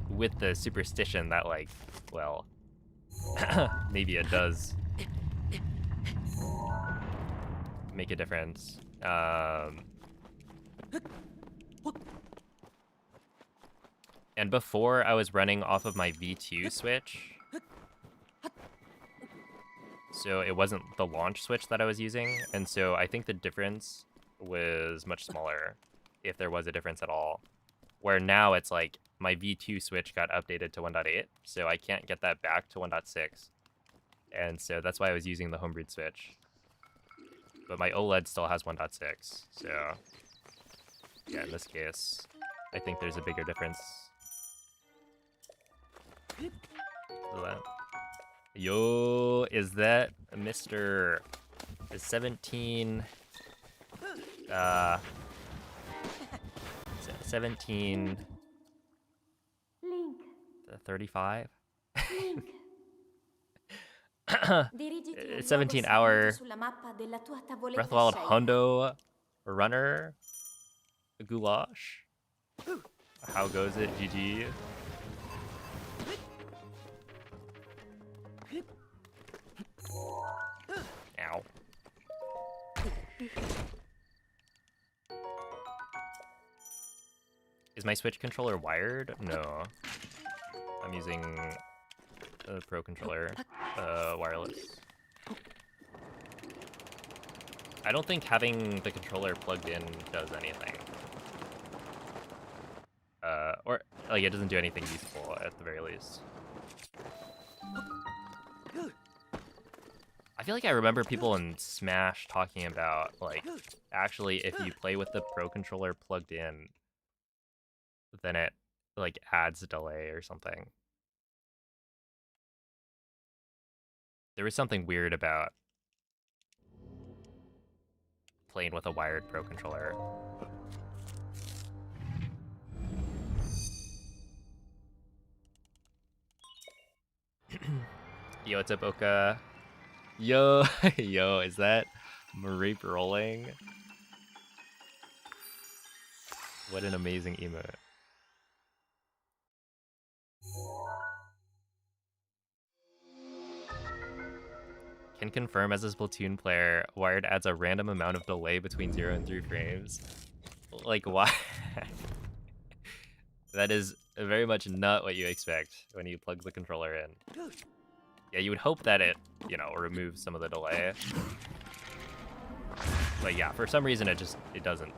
with the superstition that like, well, maybe it does make a difference. And And before I was running off of my V2 switch. So it wasn't the launch switch that I was using. And so I think the difference was much smaller, if there was a difference at all. Where now it's like my V2 switch got updated to 1.8, so I can't get that back to 1.6. And so that's why I was using the homebrewed switch. But my OLED still has 1.6, so yeah, in this case, I think there's a bigger difference. Yo, is that Mr. 17? 17. Link, 35? Link. Dirigiti al luogo 17 segnato hour sulla mappa della tua Breath of tavoletta the Wild scelta. Hondo runner goulash. How goes it, GG? Ow. Is my Switch controller wired? No. I'm using a Pro controller, wireless. I don't think having the controller plugged in does anything. Or, like, it doesn't do anything useful, at the very least. I feel like I remember people in Smash talking about, like, actually, if you play with the Pro controller plugged in, then it, like, adds a delay or something. There was something weird about playing with a wired Pro controller. Yo, what's up, Oka? Yo, yo, is that Mareep rolling? What an amazing emote. Can confirm as a Splatoon player, wired adds a random amount of delay between 0 and 3 frames. Like, why? That is very much not what you expect when you plug the controller in. Yeah, you would hope that it, you know, removes some of the delay. But yeah, for some reason it doesn't.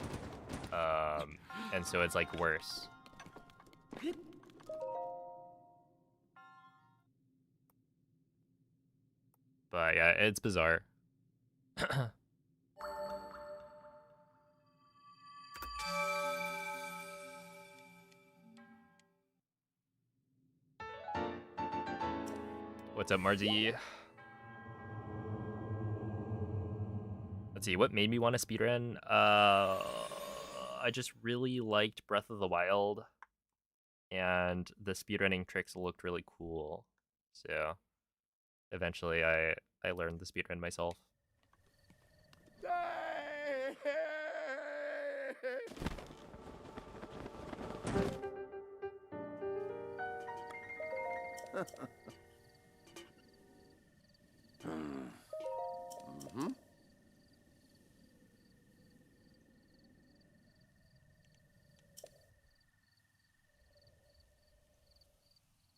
And so it's like worse. But yeah, it's bizarre. What's up, Marzi? Let's see, what made me want to speedrun? I just really liked Breath of the Wild, and the speedrunning tricks looked really cool. So eventually I learned the speedrun myself.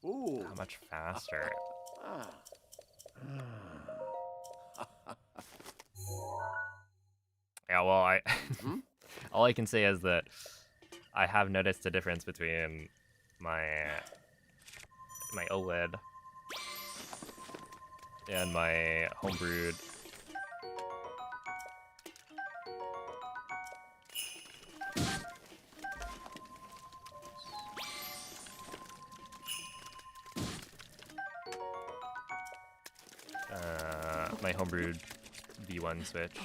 Ooh. How much faster? Yeah, well, all I can say is that I have noticed a difference between my OLED and my homebrewed. My homebrewed V1 switch.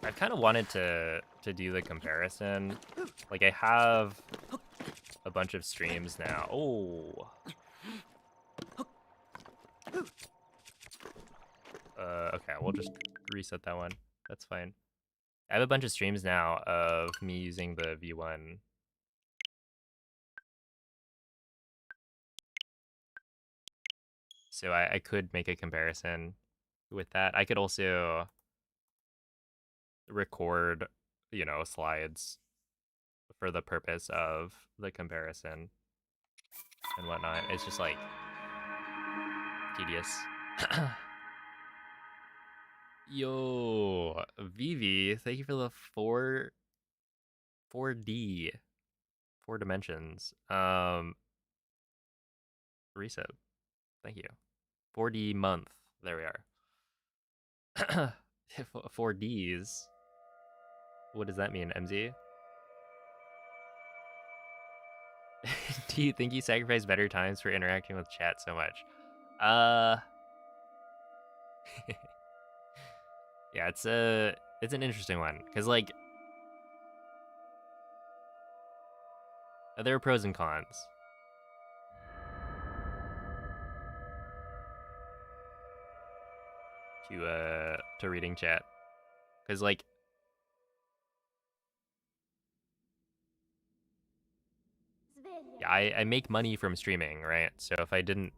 I've kind of wanted to do the comparison. Like, I have a bunch of streams now. Oh. Okay, we'll just reset that one. That's fine. I have a bunch of streams now of me using the V1 So I could make a comparison with that. I could also record, you know, slides for the purpose of the comparison and whatnot. It's just like tedious. Yo, Vivi, thank you for the 4D, 4 dimensions. Resub, thank you. 4D month, there we are. 4Ds. What does that mean, MZ? Do you think you sacrifice better times for interacting with chat so much? Yeah, it's an interesting one because like there are pros and cons to reading chat because like yeah, I make money from streaming, right? So if I didn't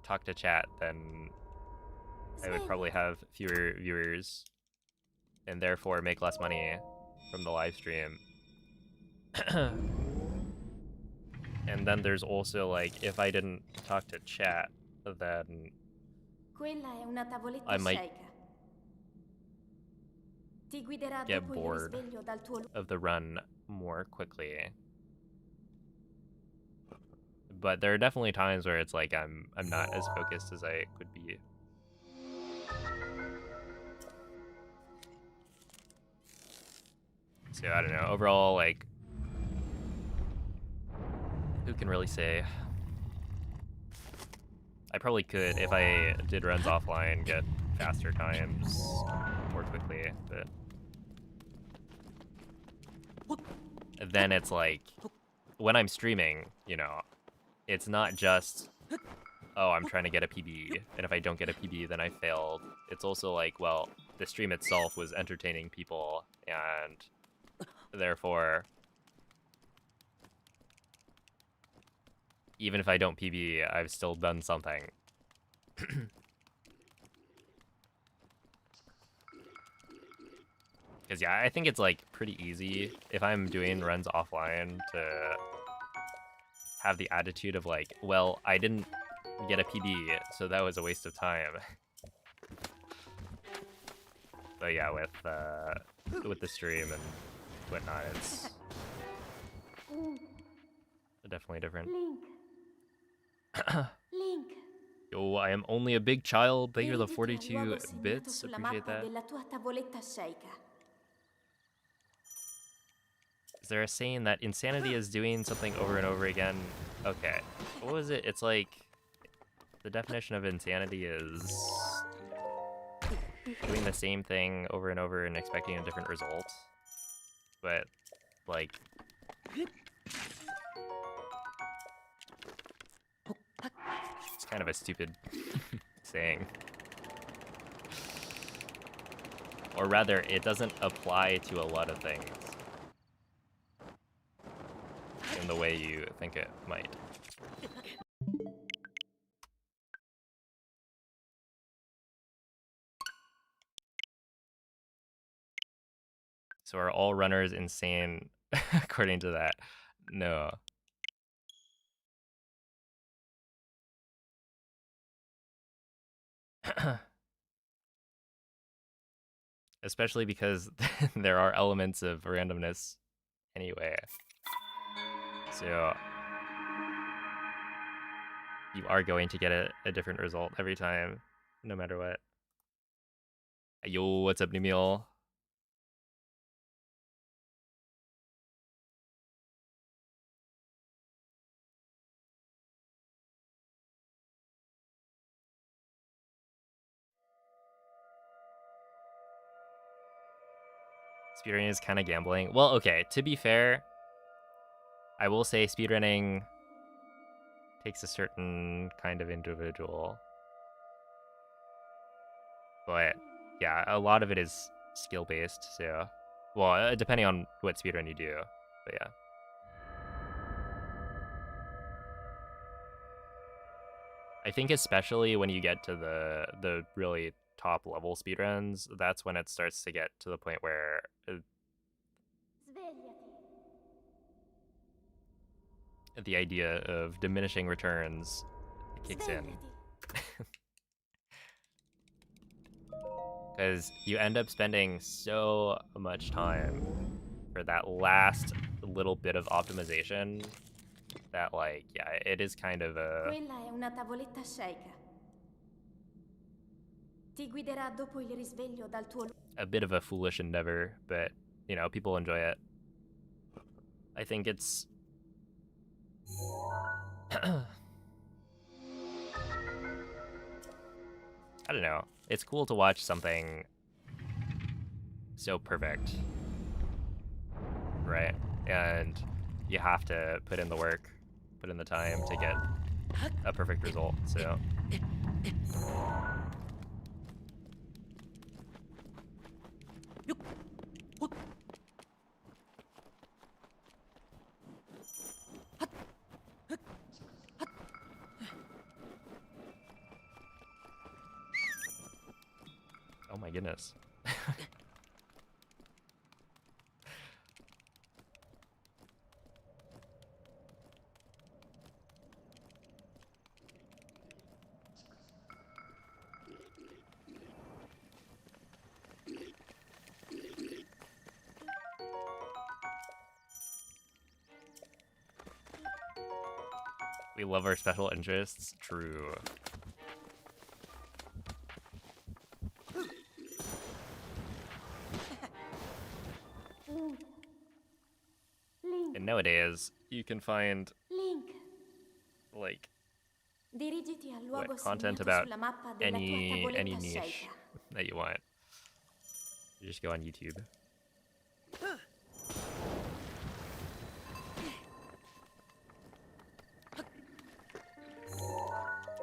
talk to chat, then I would probably have fewer viewers and therefore make less money from the live stream. And then there's also like if I didn't talk to chat, then Quella è una tavoletta I might sceicca. Ti guiderà get dopo il bored risveglio dal tuo of the run more quickly. But there are definitely times where it's like I'm not as focused as I could be. So I don't know. Overall, like, who can really say? I probably could, if I did runs offline, get faster times more quickly, but then it's like, when I'm streaming, you know, it's not just, oh, I'm trying to get a PB, and if I don't get a PB, then I failed. It's also like, well, the stream itself was entertaining people, and therefore, even if I don't PB, I've still done something. Because yeah, I think it's like pretty easy if I'm doing runs offline to have the attitude of like, well, I didn't get a PB, so that was a waste of time. But yeah, with the stream and whatnot, it's definitely different. Link. Link. Yo, I am only a big child. Thank you for the Dirigiti al 42 luogo segnato bits. sulla Appreciate mappa that. della tua tavoletta sceicca. Is there a saying that insanity is doing something over and over again? Okay. What was it? It's like the definition of insanity is doing the same thing over and over and expecting a different result. But like it's kind of a stupid saying. Or rather, it doesn't apply to a lot of things in the way you think it might. So are all runners insane according to that? No. Especially because there are elements of randomness anyway. So you are going to get a different result every time, no matter what. Yo, what's up, Nimil? Speedrunning is kind of gambling. Well, okay, to be fair, I will say speedrunning takes a certain kind of individual. But yeah, a lot of it is skill-based, so... Well, depending on what speedrun you do, but yeah. I think especially when you get to the really top level speedruns, that's when it starts to get to the point where the idea of diminishing returns kicks in. Because you end up spending so much time for that last little bit of optimization that, like, yeah, it is kind of Quella è una tavoletta Sheikah. Ti guiderà dopo il risveglio dal tuo... a bit of a foolish endeavor, but, you know, people enjoy it. I think it's... I don't know. It's cool to watch something so perfect, right? And you have to put in the work, put in the time to get a perfect result, so... Oh my goodness. We love our special interests. True. Link. And nowadays, you can find, Link. like, Dirigiti al luogo what, content segnato about sulla mappa della tua any tavoletta niche Sheikah. that you want. You just go on YouTube.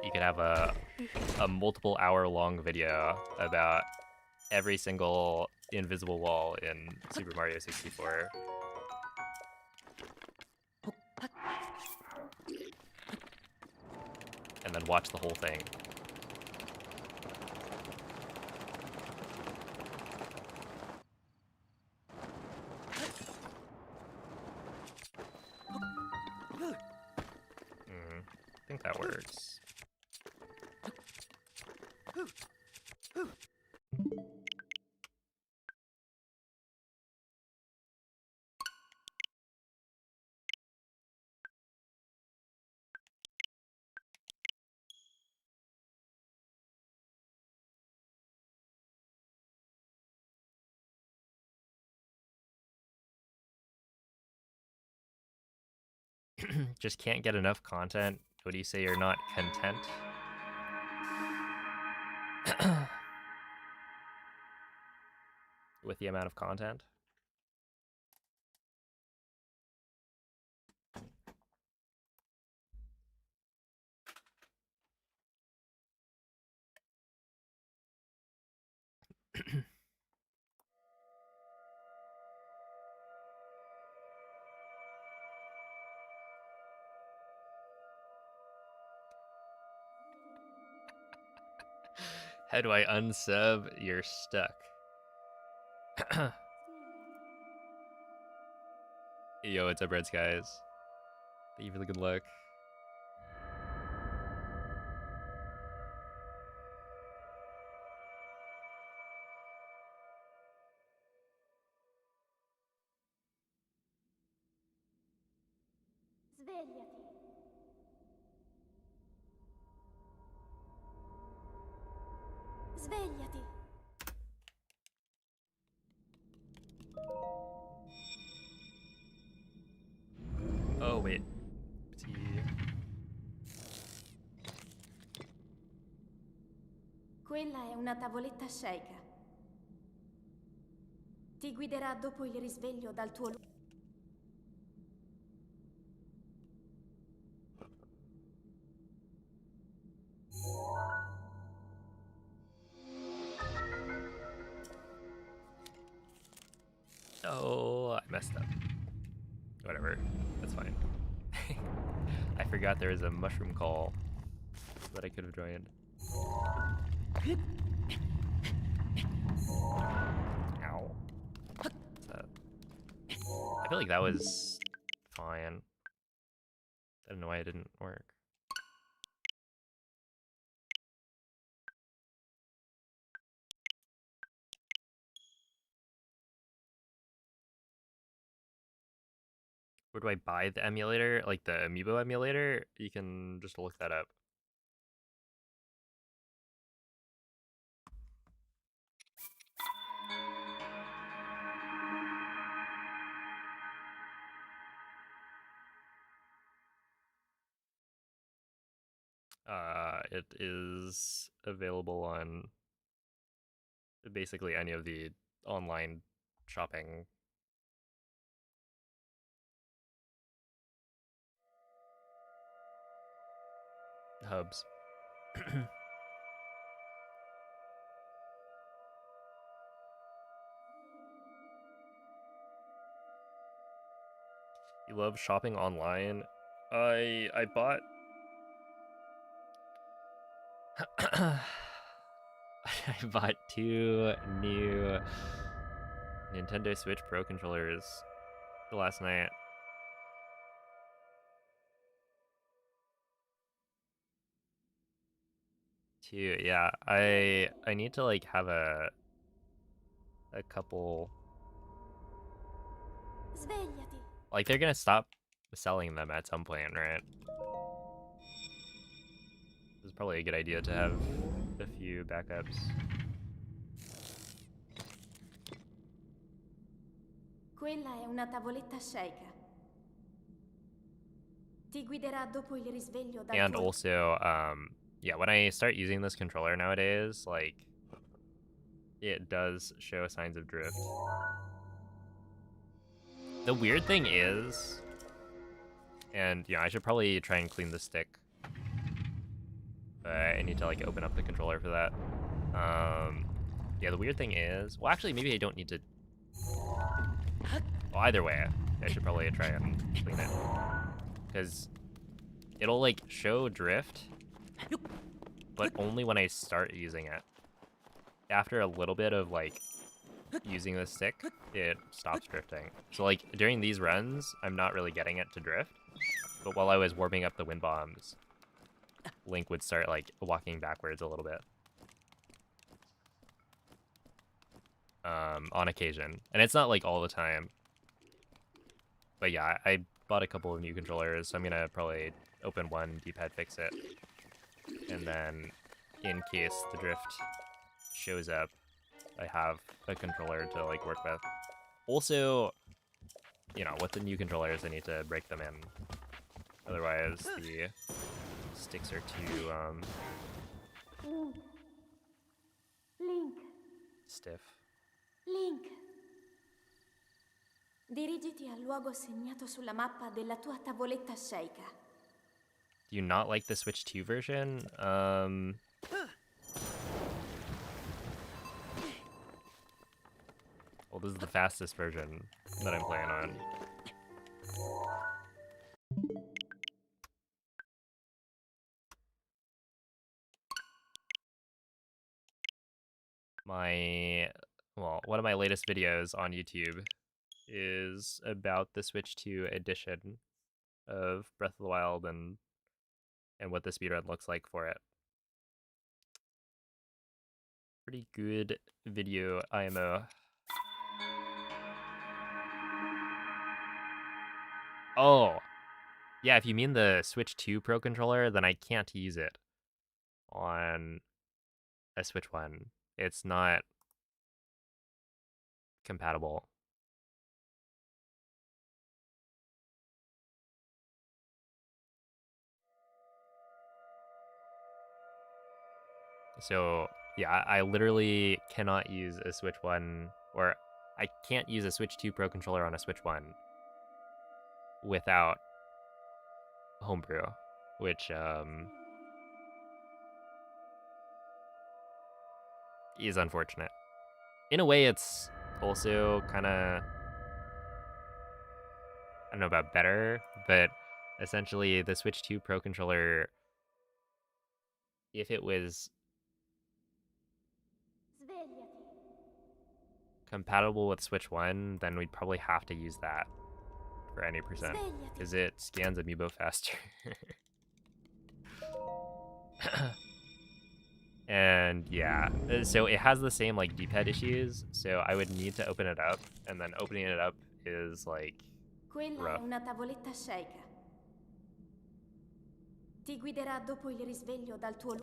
You could have a multiple hour long video about every single invisible wall in Super Mario 64. And then watch the whole thing. I think that works. Just can't get enough content. What do you say, you're not content? With the amount of content? How do I unsub? You're stuck. Yo, what's up, Red Skies? Thank you for the good luck. Svegliati. Svegliati. Oh, wait. Oopsie. Quella è una tavoletta Sheikah. Ti guiderà dopo il risveglio dal tuo... Oh, I messed up. Whatever. That's fine. I forgot there was a mushroom call. that I could have joined. Ow. What's that? I feel like that was fine. I don't know why it didn't work. Where do I buy the emulator? Like the amiibo emulator? You can just look that up. It is available on basically any of the online shopping hubs. You love shopping online? I bought I bought 2 new Nintendo Switch Pro controllers last night. Yeah. I need to like have a couple. Svegliati. Like they're gonna stop selling them at some point, right? It's probably a good idea to have a few backups. Quella è una tavoletta sceicca. Ti guiderà dopo il risveglio dal And tuo... also, yeah, when I start using this controller nowadays, like, it does show signs of drift. The weird thing is, and I should probably try and clean the stick, but I need to like open up the controller for that. Yeah, the weird thing is, well, actually, maybe I don't need to. Well, either way, I should probably try and clean it, because it'll like show drift, but only when I start using it. After a little bit of like using the stick, it stops drifting. So like during these runs, I'm not really getting it to drift, but while I was warming up the wind bombs, Link would start like walking backwards a little bit. On occasion. And it's not like all the time. But yeah, I bought a couple of new controllers, so I'm gonna probably open one, D-pad fix it. And then in case the drift shows up, I have a controller to like work with. Also, with the new controllers, I need to break them in. Otherwise, the sticks are too Link. stiff. Link. Dirigiti al luogo segnato sulla mappa della tua tavoletta sceicca. Do you not like the Switch 2 version? Well, this is the fastest version that I'm playing on. One of my latest videos on YouTube is about the Switch 2 edition of Breath of the Wild and what the speedrun looks like for it. Pretty good video, IMO. Oh, yeah, if you mean the Switch 2 Pro controller, then I can't use it on a Switch 1. It's not compatible. So, yeah, I literally cannot use a Switch 1, or I can't use a Switch 2 Pro controller on a Switch 1 without homebrew, which is unfortunate. In a way, it's also kind of, I don't know about better, but essentially the Switch 2 Pro controller if it was Svegliati. compatible with Switch 1, then we'd probably have to use that for any percent. Svegliati. Because it scans amiibo faster. And yeah, so it has the same like D-pad issues, so I would need to open it up, and then opening it up is like Quella rough. è una tavoletta sceicca. Ti guiderà dopo il risveglio dal tuo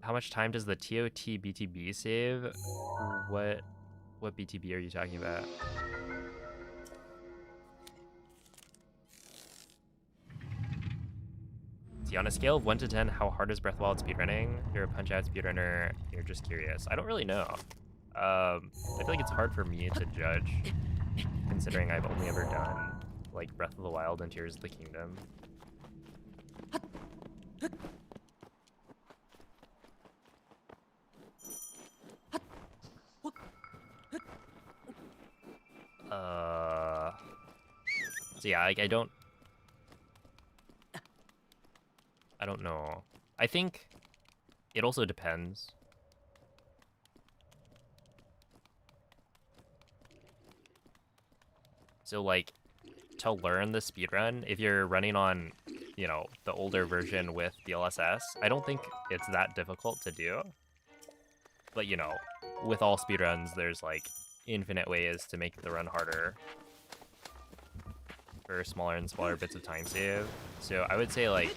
How much time does the TOT BTB save? What BTB are you talking about? See, on a scale of 1 to 10, how hard is Breath of the Wild speedrunning? You're a Punch-Out speedrunner, you're just curious. I don't really know. I feel like it's hard for me to judge, considering I've only ever done like Breath of the Wild and Tears of the Kingdom. So yeah, like I don't know. I think it also depends. So like to learn the speedrun, if you're running on, you know, the older version with DLSS, I don't think it's that difficult to do. But you know, with all speedruns, there's like infinite ways to make the run harder for smaller and smaller bits of time save. So I would say like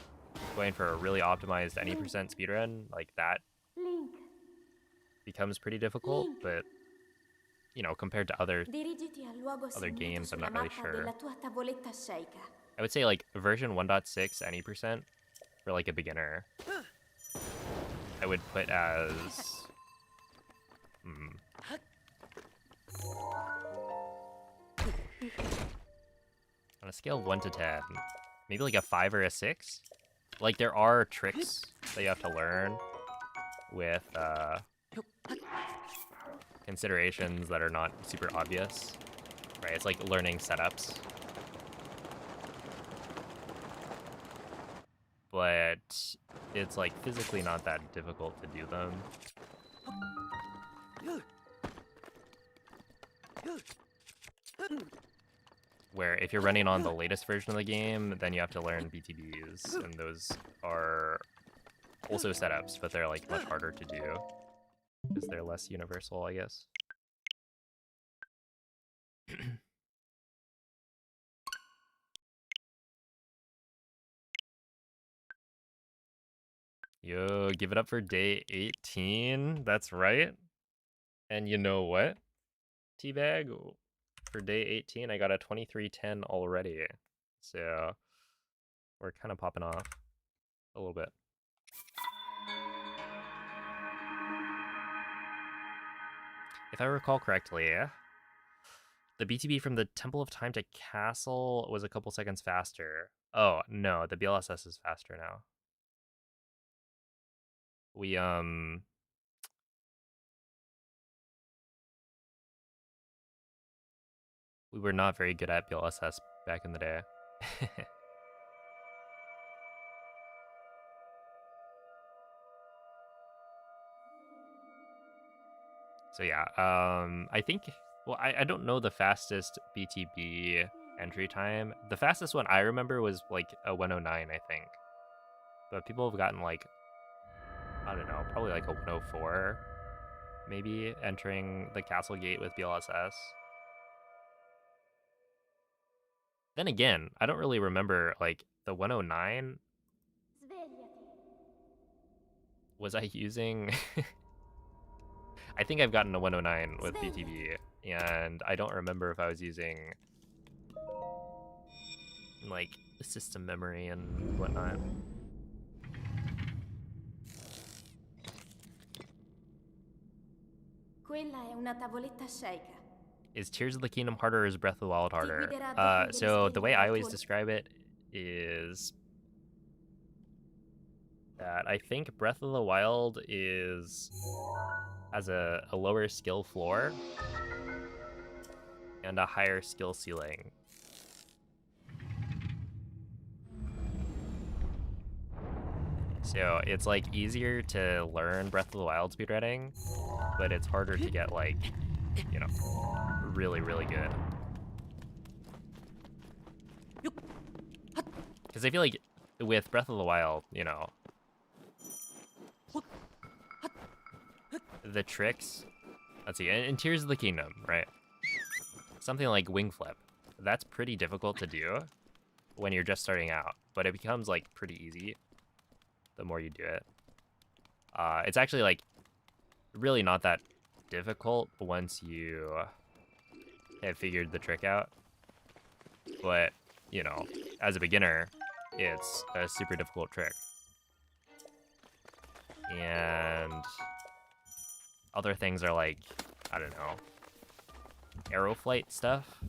going for a really optimized any percent speedrun, like that Link. becomes pretty difficult, but you know, compared to other Dirigiti al luogo segnato games, I'm sulla not really mappa sure. della tua tavoletta sceicca. I would say like version 1.6 any percent for like a beginner. I would put as on a scale of 1 to 10, maybe like a 5 or a 6. Like there are tricks that you have to learn with considerations that are not super obvious, right? It's like learning setups. But it's like physically not that difficult to do them. Where if you're running on the latest version of the game, then you have to learn BTBs, and those are also setups, but they're like much harder to do because they're less universal, I guess. Yo, give it up for day 18. That's right. And you know what? Teabag, for day 18, I got a 2310 already. So we're kind of popping off a little bit. If I recall correctly, the BTB from the Temple of Time to Castle was a couple seconds faster. Oh, no, the BLSS is faster now. We were not very good at BLSS back in the day. So yeah, I think, well, I don't know the fastest BTB entry time. The fastest one I remember was like a 109, I think. But people have gotten like, I don't know, probably like a 104, maybe, entering the castle gate with BLSS. Then again, I don't really remember, like, the 109, Svegliati. was I using... I think I've gotten a 109 with BTB, and I don't remember if I was using, like, system memory and whatnot. Quella è una tavoletta sceicca. Is Tears of the Kingdom harder or is Breath of the Wild harder? So the way I always describe it is that I think Breath of the Wild has a lower skill floor and a higher skill ceiling. So it's like easier to learn Breath of the Wild speedrunning, but it's harder to get like, you know, really, really good. Because I feel like with Breath of the Wild, you know, the tricks, let's see, in Tears of the Kingdom, right? Something like wing flip, that's pretty difficult to do when you're just starting out, but it becomes like pretty easy the more you do it. It's actually like really not that difficult once you have figured the trick out, but you know, as a beginner, it's a super difficult trick. And other things are like, I don't know, arrow flight stuff.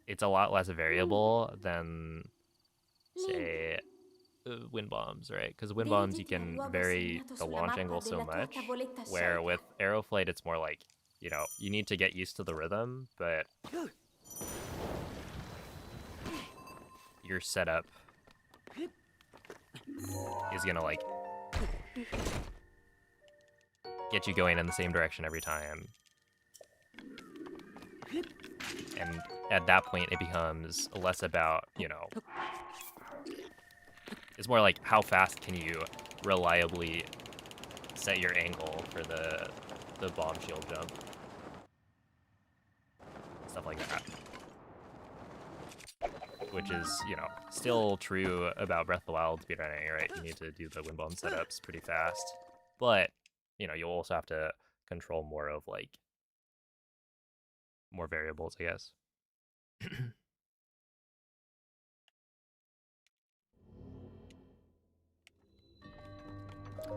It's a lot less variable than, say, wind bombs, right? Because wind bombs, you can vary the launch angle so much, where with arrow flight, it's more like, you know, you need to get used to the rhythm, but your setup is gonna like get you going in the same direction every time. And at that point, it becomes less about, you know, it's more like how fast can you reliably set your angle for the bomb shield jump. Stuff like that. Which is, you know, still true about Breath of the Wild speedrunning, right? You need to do the wind bomb setups pretty fast. But, you know, you'll also have to control more of, like, more variables, I guess.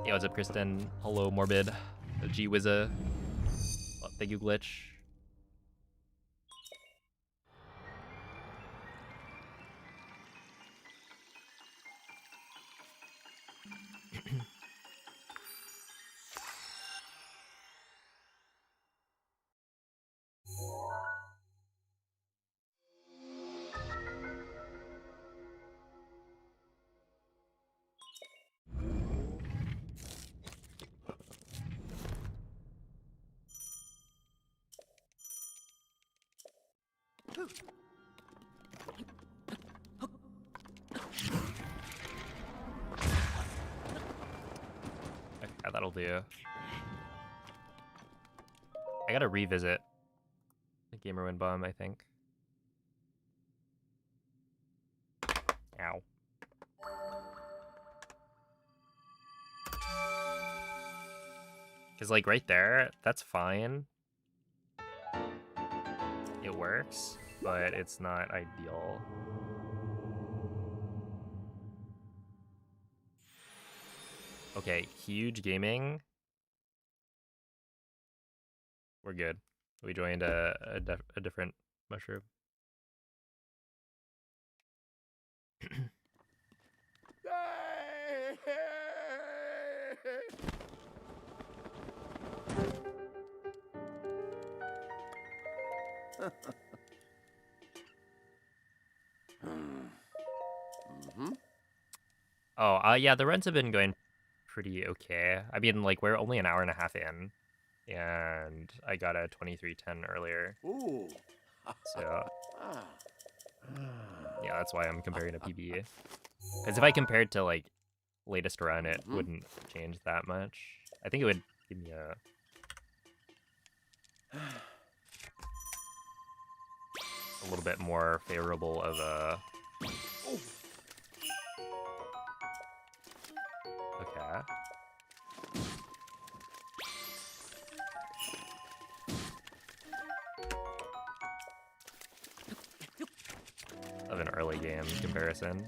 Hey, what's up, Kristen? Hello, Morbid. G-Wizza. Oh, thank you, Glitch. Okay, that'll do. I gotta revisit the Gamer Wind Bomb, I think. Ow. Because, like, right there, that's fine. It works, but it's not ideal. Okay, huge gaming. We're good. We joined a different mushroom. Oh, yeah, the runs have been going pretty okay. I mean, like, we're only an hour and a half in, and I got a 23:10 earlier. Ooh. So, yeah, that's why I'm comparing to PB. Because if I compared to, like, latest run, it wouldn't change that much. I think it would give me a little bit more favorable of a... Okay. Of an early game comparison.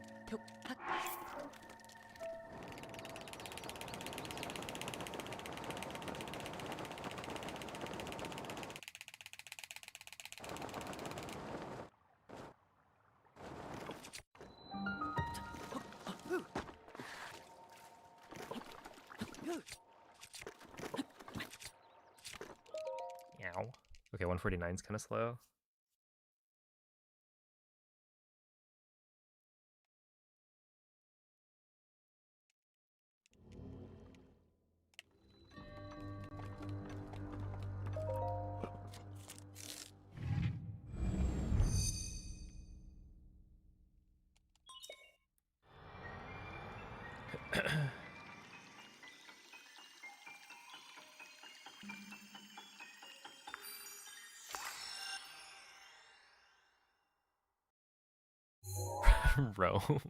Ow. Okay, 149's kind of slow. Rome.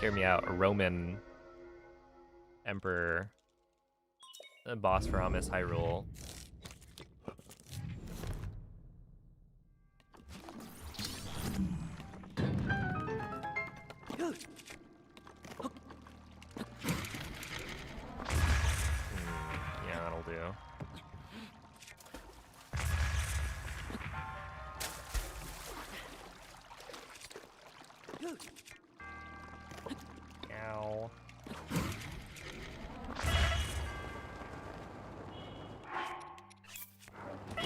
Hear me out. A Roman emperor. A boss for Amiss Hyrule. Yeah, that'll do. Ow. Yeah.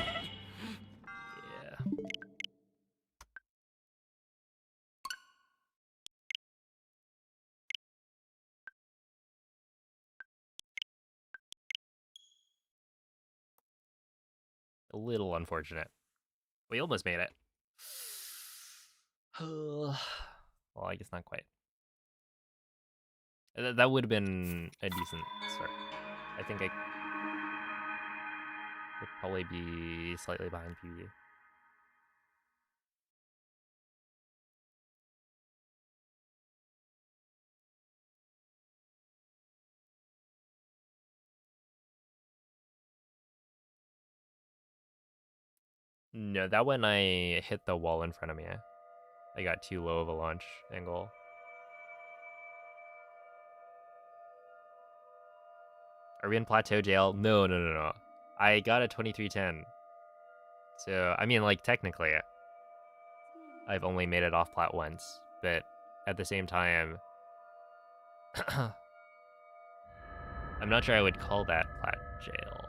A little unfortunate. We almost made it. Well, I guess not quite. That would have been a decent start. I think I would probably be slightly behind PB. No, that when I hit the wall in front of me. I got too low of a launch angle. Are we in plateau jail? No. I got a 2310. So, I mean, like, technically, I've only made it off plat once. But at the same time, I'm not sure I would call that plat jail.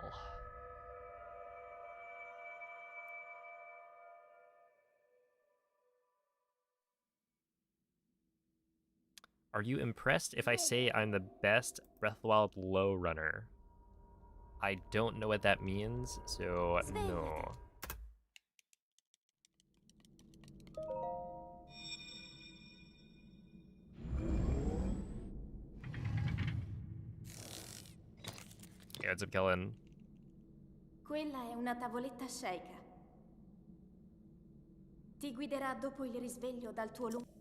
Are you impressed if I say I'm the best Breath of the Wild low runner? I don't know what that means, so no. Yeah, what's up, Kellen? Quella è una tavoletta sceicca. Ti guiderà dopo il risveglio dal tuo lungo...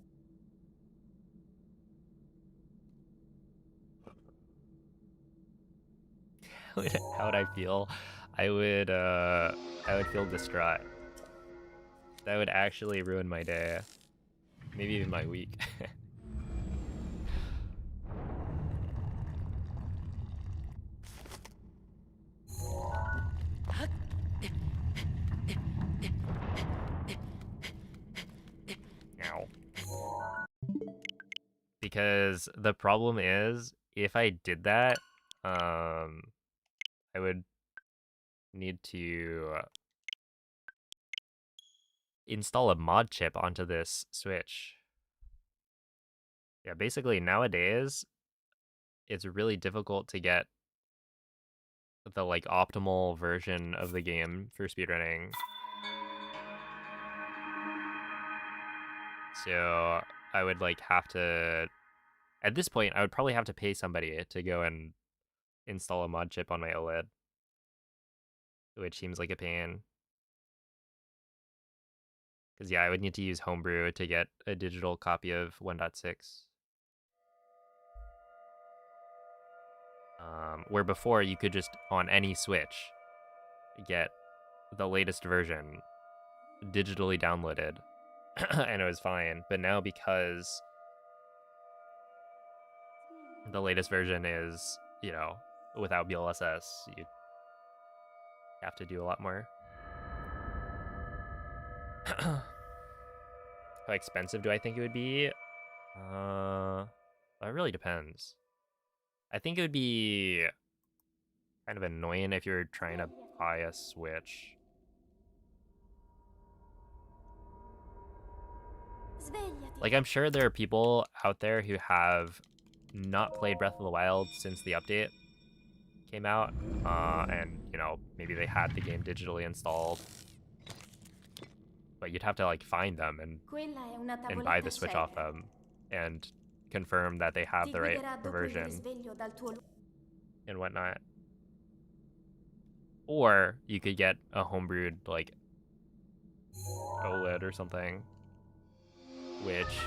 How would I feel? I would feel distraught. That would actually ruin my day. Maybe even my week. Ow. Because the problem is, if I did that, I would need to install a mod chip onto this Switch. Yeah, basically nowadays, it's really difficult to get the like optimal version of the game for speedrunning. So I would like have to, at this point, I would probably have to pay somebody to go and install a mod chip on my OLED, which seems like a pain. Because yeah, I would need to use Homebrew to get a digital copy of 1.6. Where before you could just, on any Switch, get the latest version digitally downloaded, and it was fine. But now because the latest version is, you know, without BLSS, you have to do a lot more. How expensive do I think it would be? That really depends. I think it would be kind of annoying if you're trying to buy a Switch. Like, I'm sure there are people out there who have not played Breath of the Wild since the update came out, and, you know, maybe they had the game digitally installed, but you'd have to, like, find them and buy the Switch off them, and confirm that they have Ti the right guiderà dopo il version risveglio dal tuo and whatnot. Or you could get a homebrewed like OLED or something, which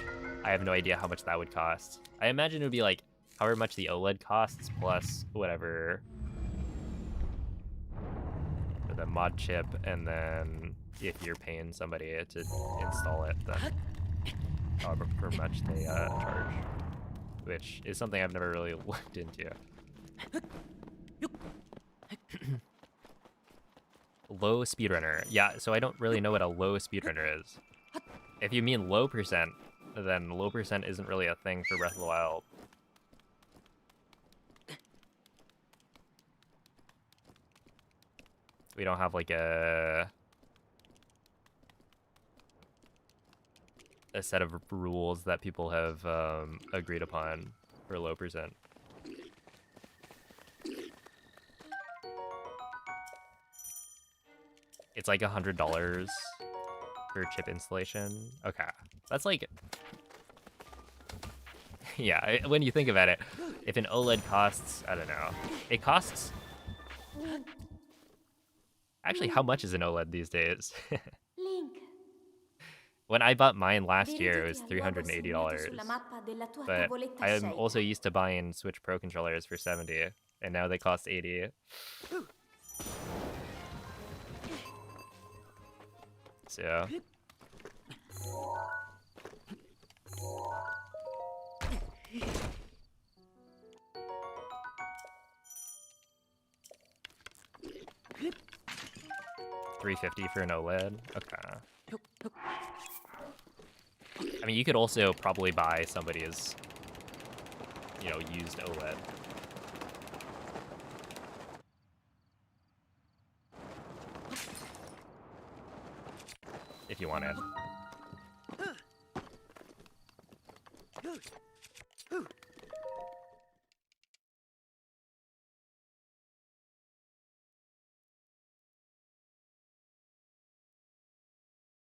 I have no idea how much that would cost. I imagine it would be like however much the OLED costs plus whatever for the mod chip, and then if you're paying somebody to install it, then however much they charge, which is something I've never really looked into. Low speedrunner. Yeah, so I don't really know what a low speedrunner is. If you mean low percent, then low percent isn't really a thing for Breath of the Wild. We don't have like a set of rules that people have agreed upon for low percent. It's like $100 for chip installation. Okay, that's like, yeah, when you think about it, if an OLED costs, I don't know, it costs, actually, how much is an OLED these days? Link. When I bought mine last year, it was Dirigiti al luogo segnato $380, sulla mappa della tua but tavoletta I'm also scelta. used to buying Switch Pro controllers for $70, and now they cost $80. So $350 for an OLED. Okay. I mean, you could also probably buy somebody's, you know, used OLED. If you wanted.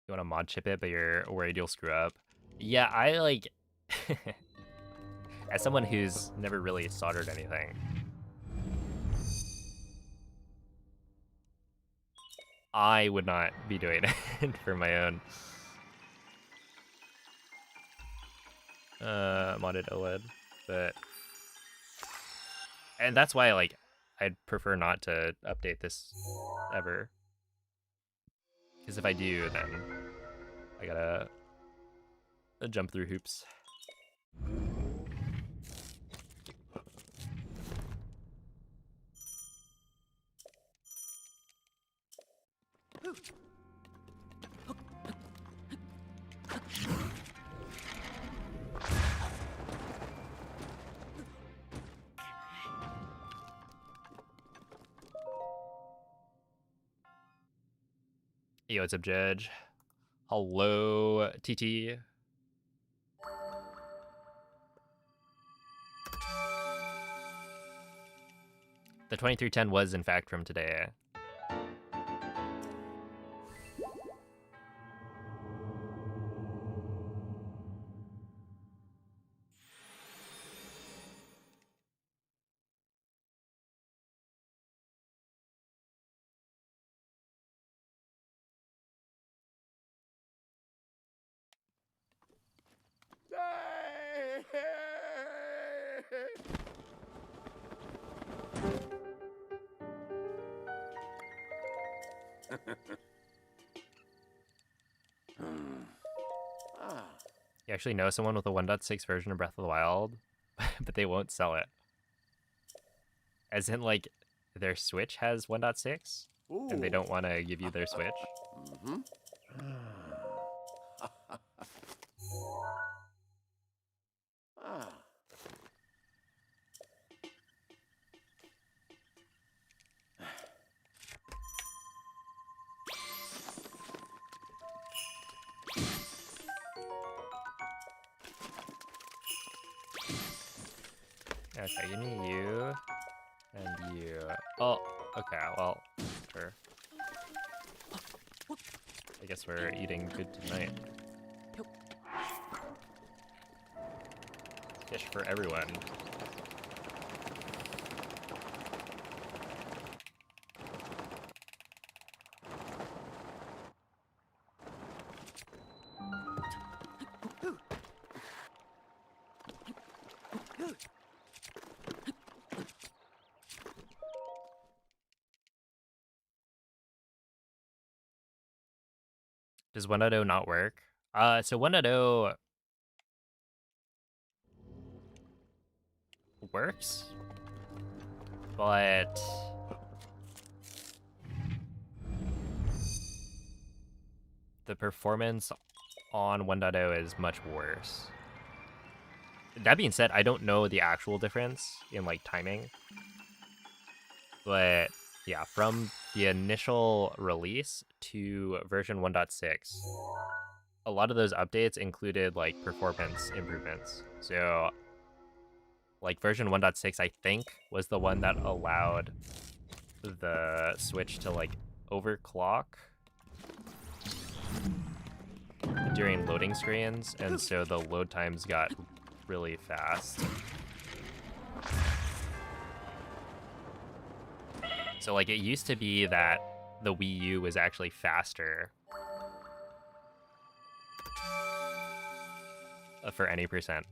You want to mod chip it, but you're worried you'll screw up. Yeah, I like, as someone who's never really soldered anything, I would not be doing it for my own modded OLED, but, and that's why like I'd prefer not to update this ever, because if I do, then I gotta jump through hoops. Yo, what's up, Judge? Hello, TT. The 2310 was, in fact, from today. You actually know someone with a 1.6 version of Breath of the Wild, but they won't sell it. As in, like, their Switch has 1.6, and they don't want to give you their Switch. Okay, give me you, and you. Oh, okay, well, sure. I guess we're eating good tonight. Fish for everyone. Does 1.0 not work? So 1.0 works, but the performance on 1.0 is much worse. That being said, I don't know the actual difference in like timing, but yeah, from the initial release to version 1.6, a lot of those updates included like performance improvements. So like version 1.6, I think, was the one that allowed the Switch to like overclock during loading screens, and so the load times got really fast. So like it used to be that the Wii U was actually faster for any percent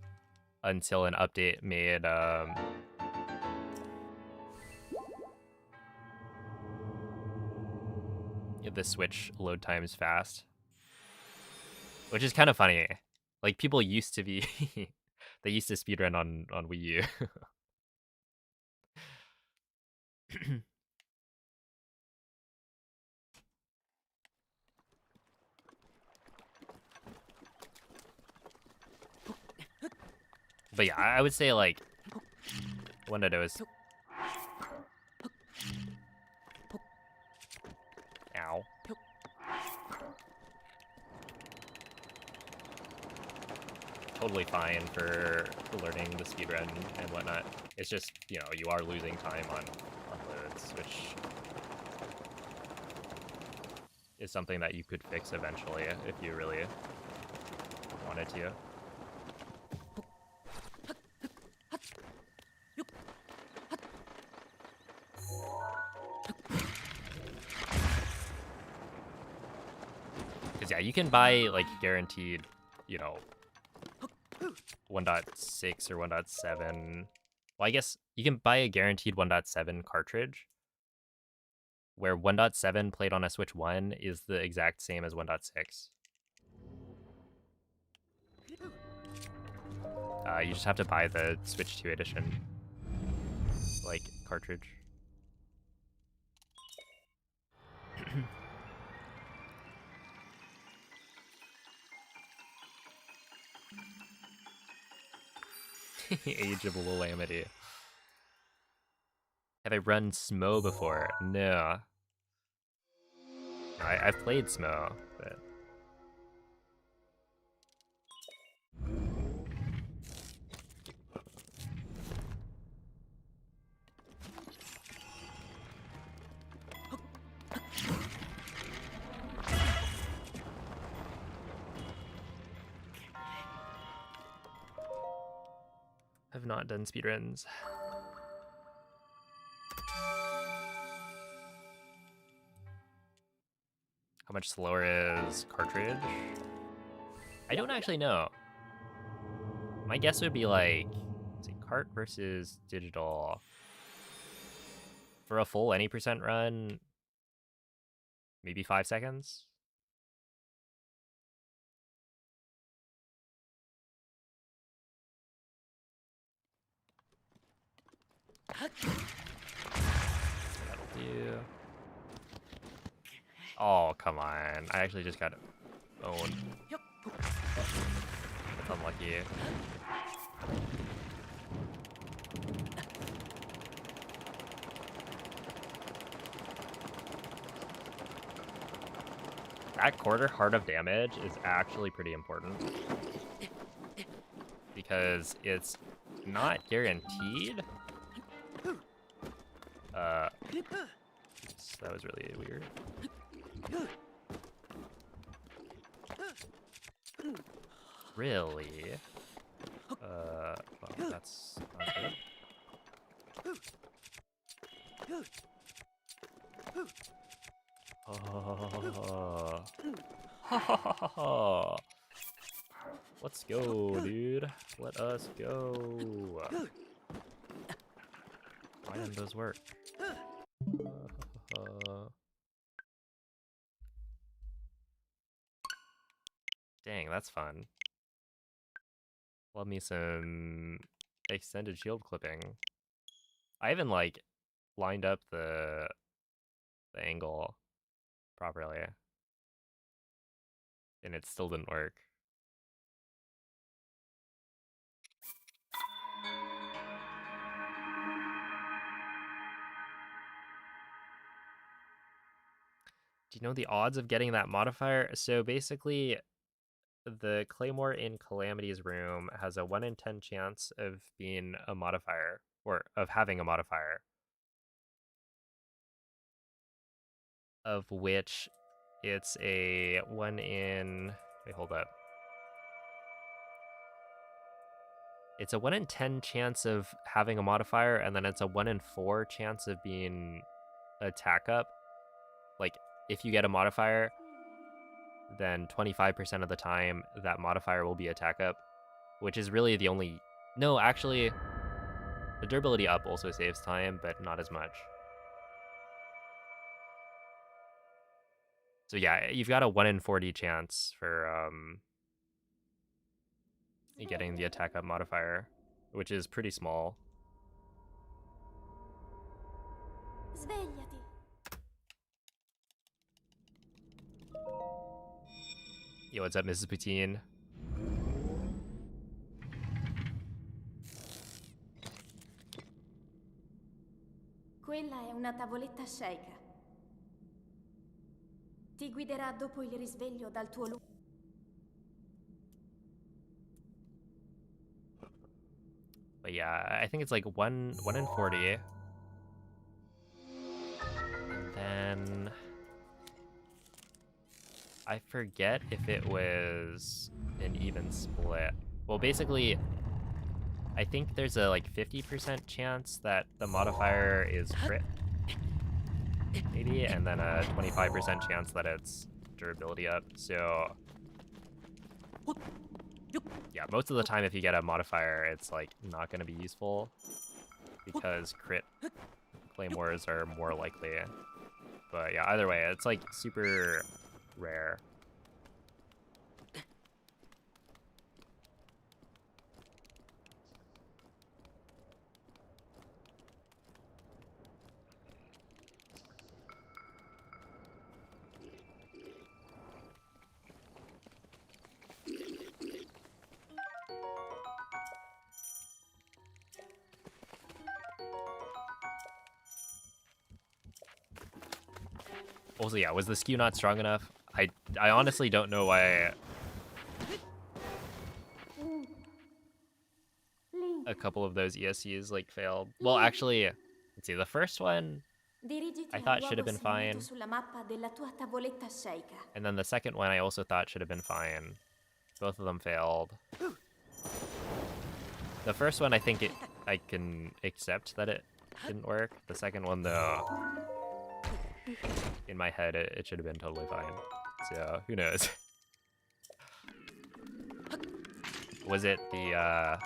until an update made the Switch load times fast, which is kind of funny. Like people used to be they used to speedrun on Wii U. But yeah, I would say like 1.0 is ow. Totally fine for learning the speedrun and whatnot. It's just, you know, you are losing time on loads, which is something that you could fix eventually if you really wanted to. Because yeah, you can buy like guaranteed, you know, 1.6 or 1.7. Well, I guess you can buy a guaranteed 1.7 cartridge, where 1.7 played on a Switch 1 is the exact same as 1.6. You just have to buy the Switch 2 edition, like, cartridge. Age of Calamity. Have I run Smo before? No. I've played Smo, but... I've not done speedruns. How much slower is cartridge? I don't actually know. My guess would be like, is it cart versus digital? For a full any percent run, maybe 5 seconds? That'll do. Oh, come on. I actually just got owned. That's unlucky. That quarter heart of damage is actually pretty important, because it's not guaranteed. That was really weird. Really? Well. that's not good. Oh. Let's go, dude. Let us go. Why didn't those work? Dang, that's fun. Love me some extended shield clipping. I even like lined up the angle properly, and it still didn't work. Do you know the odds of getting that modifier? So basically, the Claymore in Calamity's room has a 1 in 10 chance of being a modifier, or of having a modifier, of which it's a 1 in... Wait, hold up. It's a 1 in 10 chance of having a modifier, and then it's a 1 in 4 chance of being a tack up. Like, if you get a modifier, then 25% of the time that modifier will be a tack up, which is really the only... No, actually, the durability up also saves time, but not as much. So yeah, you've got a 1 in 40 chance for getting the attack up modifier, which is pretty small. Svegliati. Yo, what's up, Mrs. Poutine? Quella è una tavoletta sceicca. Ti guiderà dopo il risveglio dal tuo luogo. But yeah, I think it's like 1 in 40. And then I forget if it was an even split. Well, basically, I think there's a like 50% chance that the modifier is crit, maybe, and then a 25% chance that it's durability up. So yeah, most of the time if you get a modifier, it's like not going to be useful because crit claymores are more likely. But yeah, either way, it's like super rare. Also, yeah, was the skew not strong enough? I honestly don't know why a couple of those ESCs like failed. Well, actually, let's see. The first one Dirigiti I al thought should luogo have been segnato fine, sulla mappa della tua tavoletta sceicca. and then the second one I also thought should have been fine. Both of them failed. The first one, I think I can accept that it didn't work. The second one, though, in my head, it should have been totally fine. So, who knows? Was it the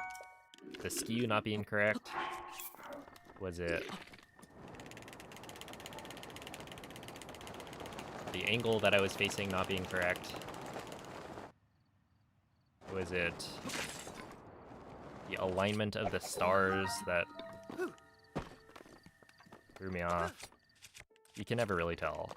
skew not being correct? Was it the angle that I was facing not being correct? Was it the alignment of the stars that threw me off? You can never really tell.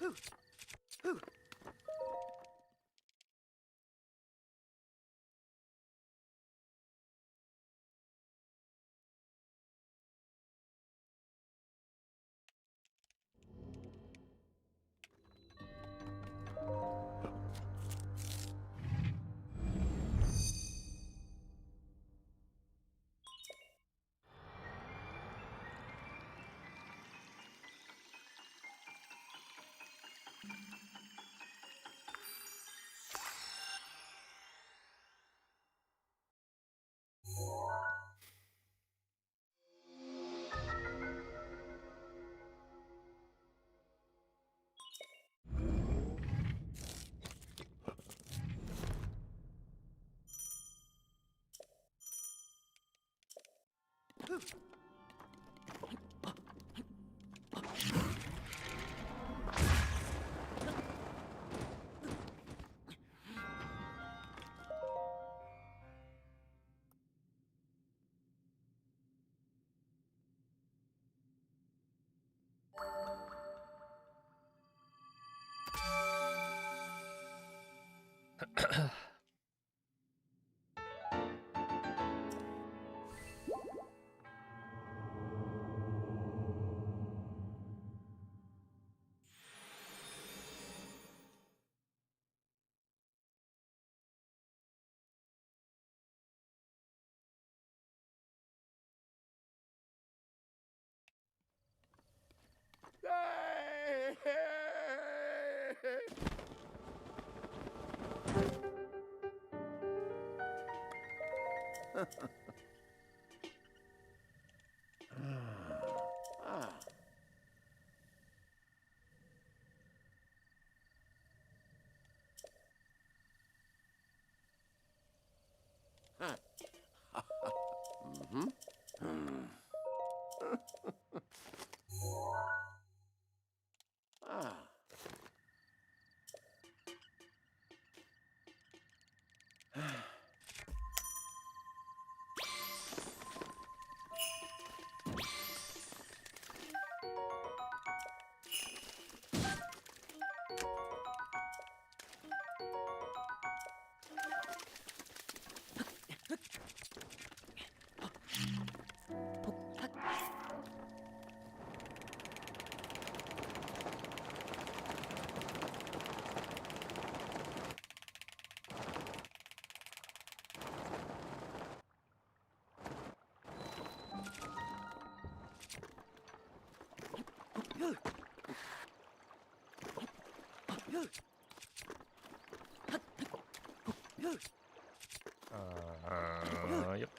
Yep.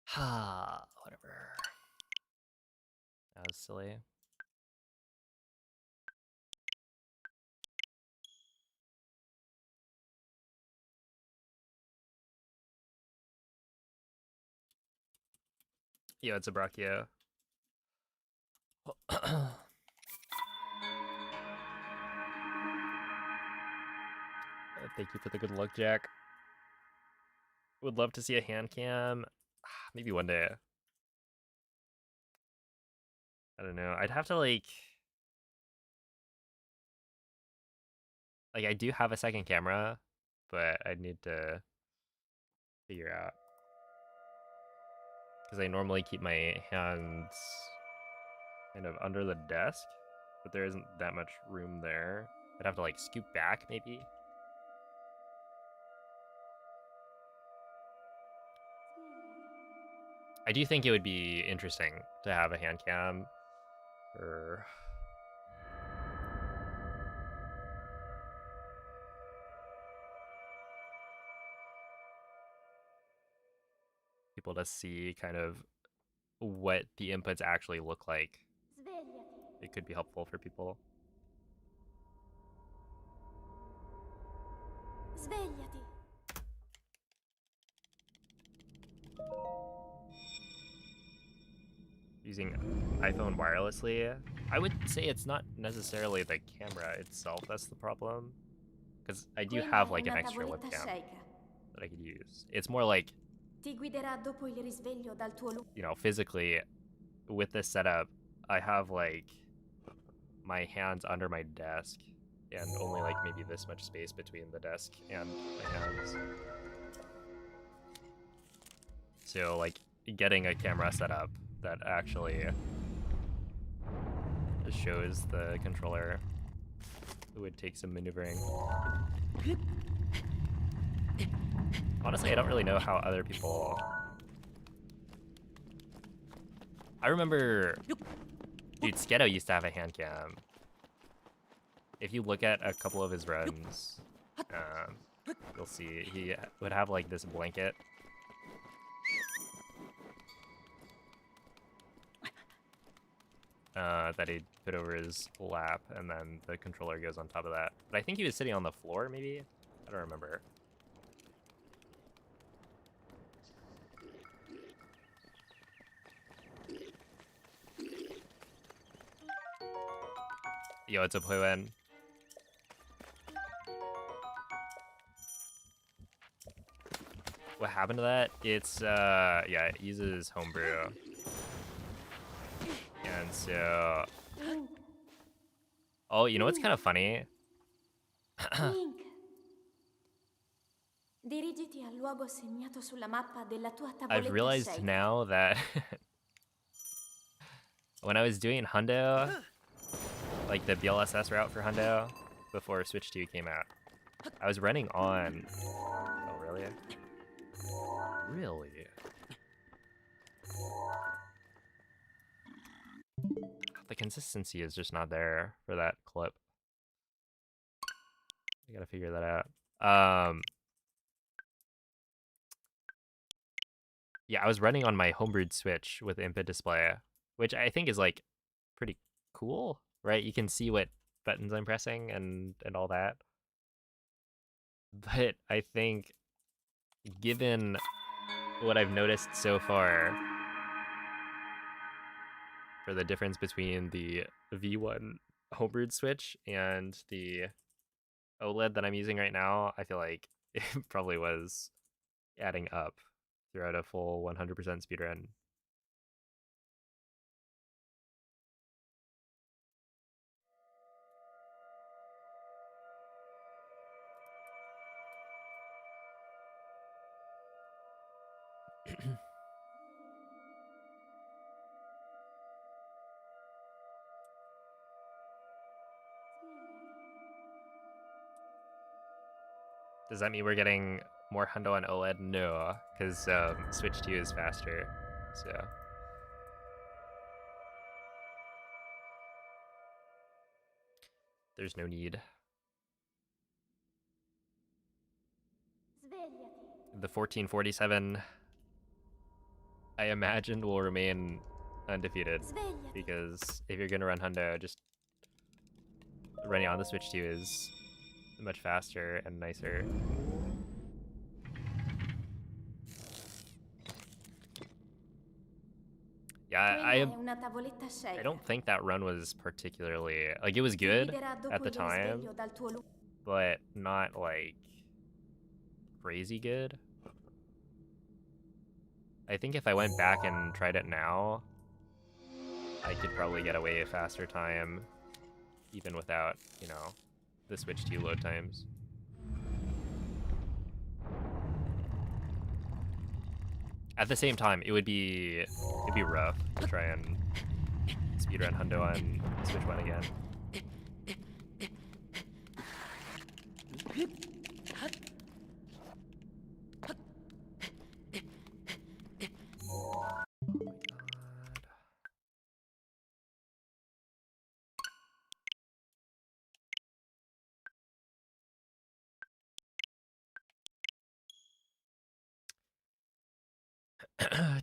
Ha, whatever. That was silly. Yo, it's a brachio. Thank you for the good luck, Jack. Would love to see a hand cam. Maybe one day. I don't know. I'd have to like I do have a second camera, but I'd need to figure out. Because I normally keep my hands kind of under the desk, but there isn't that much room there. I'd have to like scoop back maybe. I do think it would be interesting to have a hand cam for people to see kind of what the inputs actually look like. It could be helpful for people. Svegliati. Using iPhone wirelessly, I would say it's not necessarily the camera itself that's the problem, because I do have like an extra webcam that I could use. It's more like, Ti guiderà dopo il risveglio dal tuo you know, physically with this setup, I have like my hands under my desk and only like maybe this much space between the desk and my hands. So like getting a camera setup that actually shows the controller, it would take some maneuvering. Honestly, I don't really know how other people... I remember... Dude, Sketo used to have a hand cam. If you look at a couple of his runs, you'll see he would have like this blanket. That he'd put over his lap, and then the controller goes on top of that. But I think he was sitting on the floor, maybe? I don't remember. Yo, it's a Puan. What happened to that? It's, yeah, it uses homebrew. And so Oh, you know what's kind of funny? Link, dirigiti al luogo segnato sulla mappa della tua I've tavoletta realized scelta. now that when I was doing Hundo, like the BLSS route for Hundo, before Switch 2 came out, I was running on... Oh, really? Really? The consistency is just not there for that clip. I gotta figure that out. Yeah, I was running on my homebrewed Switch with input display, which I think is like pretty cool, right? You can see what buttons I'm pressing and all that. But I think given what I've noticed so far for the difference between the V1 homebrewed Switch and the OLED that I'm using right now, I feel like it probably was adding up throughout a full 100% speedrun. Does that mean we're getting more Hundo on OLED? No, because Switch 2 is faster, so... There's no need. The 1447, I imagine, will remain undefeated, because if you're gonna run Hundo, just running on the Switch 2 is much faster and nicer. Yeah, I don't think that run was particularly... Like, it was good at the time, but not, like, crazy good. I think if I went back and tried it now, I could probably get away a faster time, even without, you know, the Switch 2 load times. At the same time, it'd be rough to try and speedrun Hundo on Switch 1 again.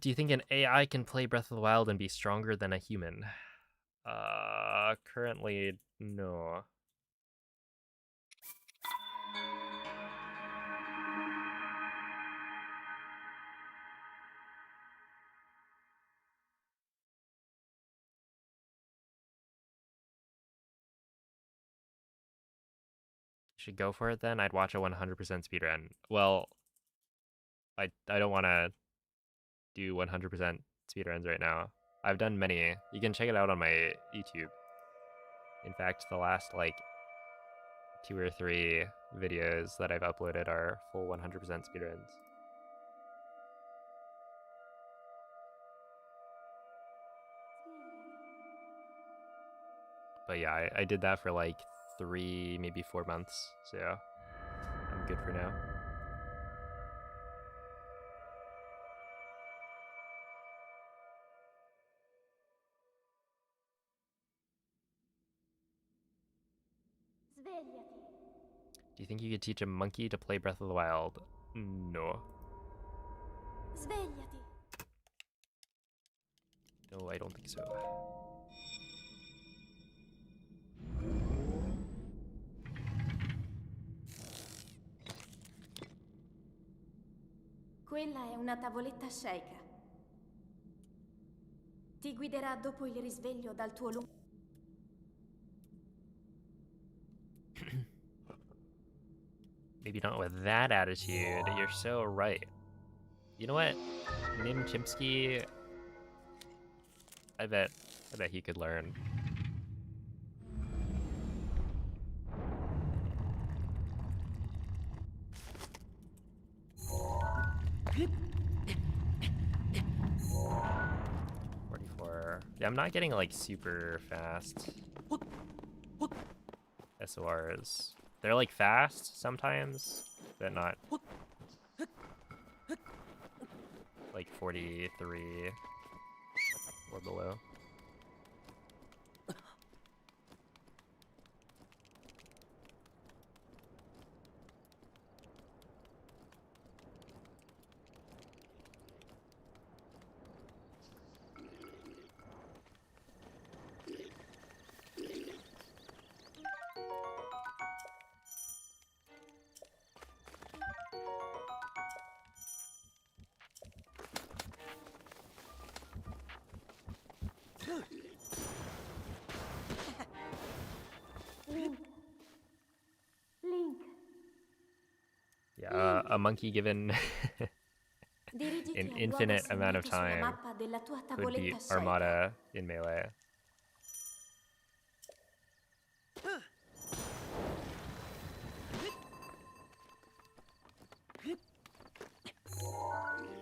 Do you think an AI can play Breath of the Wild and be stronger than a human? Currently, no. Should go for it then? I'd watch a 100% speedrun. Well, I don't want to do 100% speedruns right now. I've done many. You can check it out on my YouTube. In fact, the last, like, 2 or 3 videos that I've uploaded are full 100% speedruns. But yeah, I did that for like 3, maybe 4 months, so I'm good for now. Do you think you could teach a monkey to play Breath of the Wild? No. No, I don't think so. Quella è una tavoletta sceicca. Ti guiderà dopo il risveglio dal tuo lungo... Maybe not with that attitude. You're so right. You know what? Nim Chimpsky, I bet he could learn. Yeah, I'm not getting like super fast SORs. They're like fast sometimes, but not like 43 or below. Link. Link. Yeah, a monkey given Dirigiti an al luogo infinite amount of segnato sulla time mappa della tua could beat tavoletta scelta. Armada in Melee.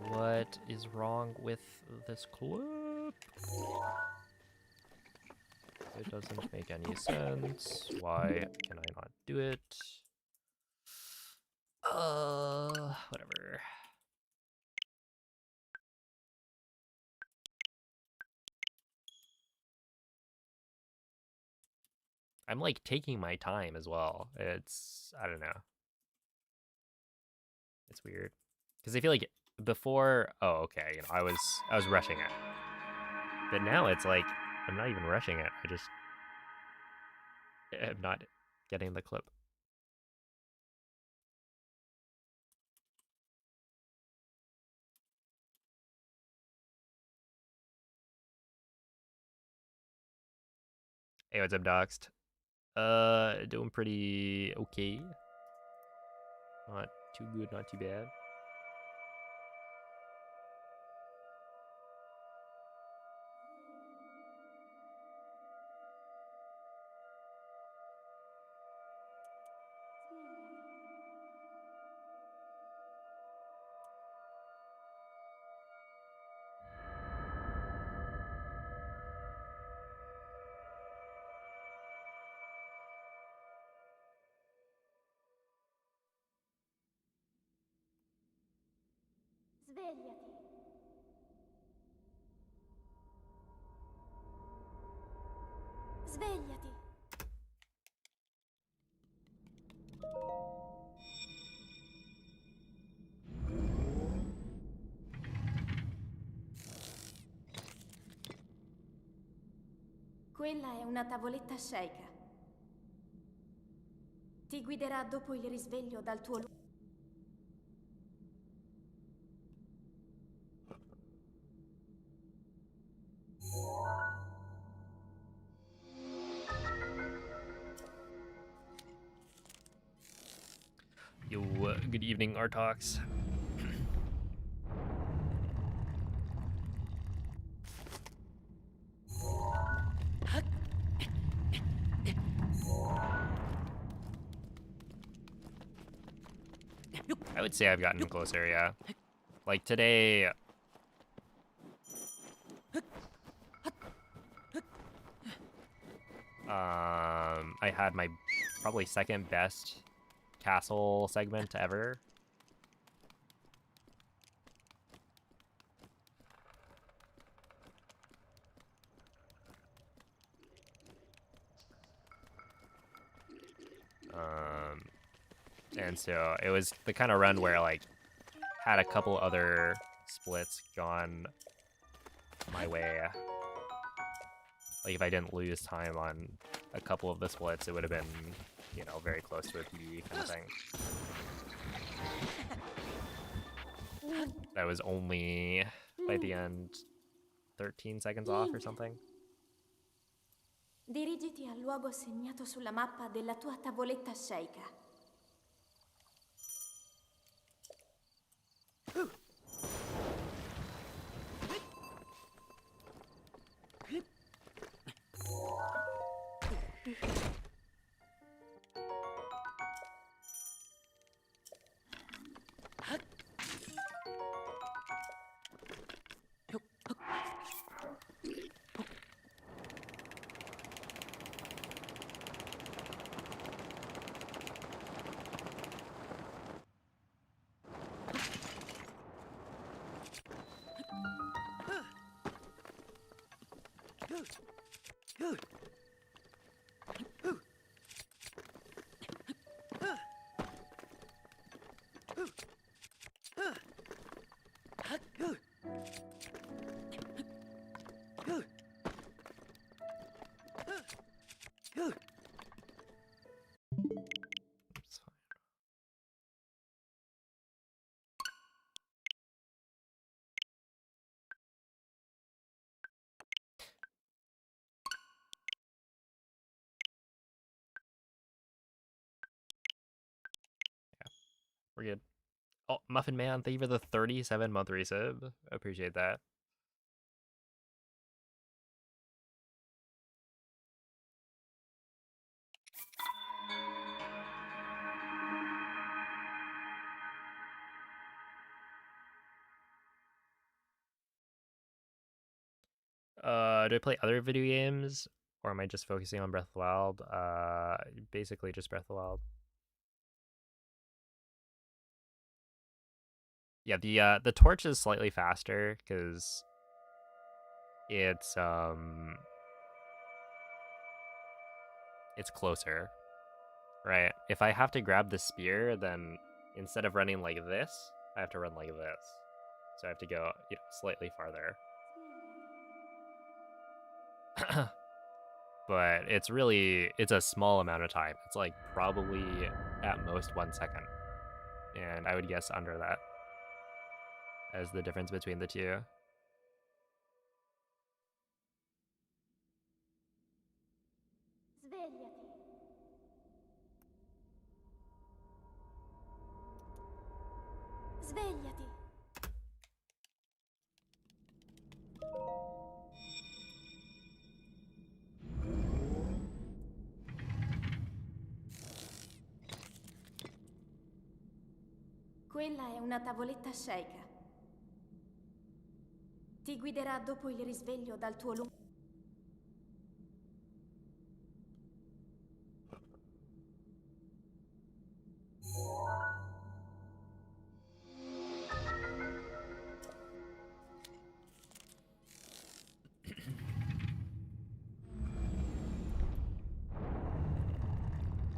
What is wrong with this clip? It doesn't make any sense. Why can I not do it? Whatever. I'm like taking my time as well. I don't know. It's weird. Because I feel like before, oh, okay, I was rushing it. But now it's like, I'm not even rushing it. I just am not getting the clip. Hey, what's up, Doxed? Doing pretty okay. Not too good, not too bad. Svegliati. Svegliati. Quella è una tavoletta sceicca. Ti guiderà dopo il risveglio dal tuo luogo. Yo, good evening, Artox. I would say I've gotten closer, yeah. Like today, I had my probably second best castle segment ever. And so it was the kind of run where like had a couple other splits gone my way. Like if I didn't lose time on a couple of the splits, it would have been, very close to a PB kind of thing. That was only by the end 13 seconds off or something. Dirigiti al luogo segnato sulla mappa della tua tavoletta sceicca. We're good. Oh, Muffin Man, thank you for the 37-month resub. Appreciate that. Do I play other video games, or am I just focusing on Breath of the Wild? Basically just Breath of the Wild. Yeah, the torch is slightly faster because it's closer, right? If I have to grab the spear, then instead of running like this, I have to run like this. So I have to go, slightly farther. But it's a small amount of time. It's like probably at most 1 second. And I would guess under that as the difference between the two. Svegliati. Svegliati. Quella è una tavoletta sceicca. Ti guiderà dopo il risveglio dal tuo lungo...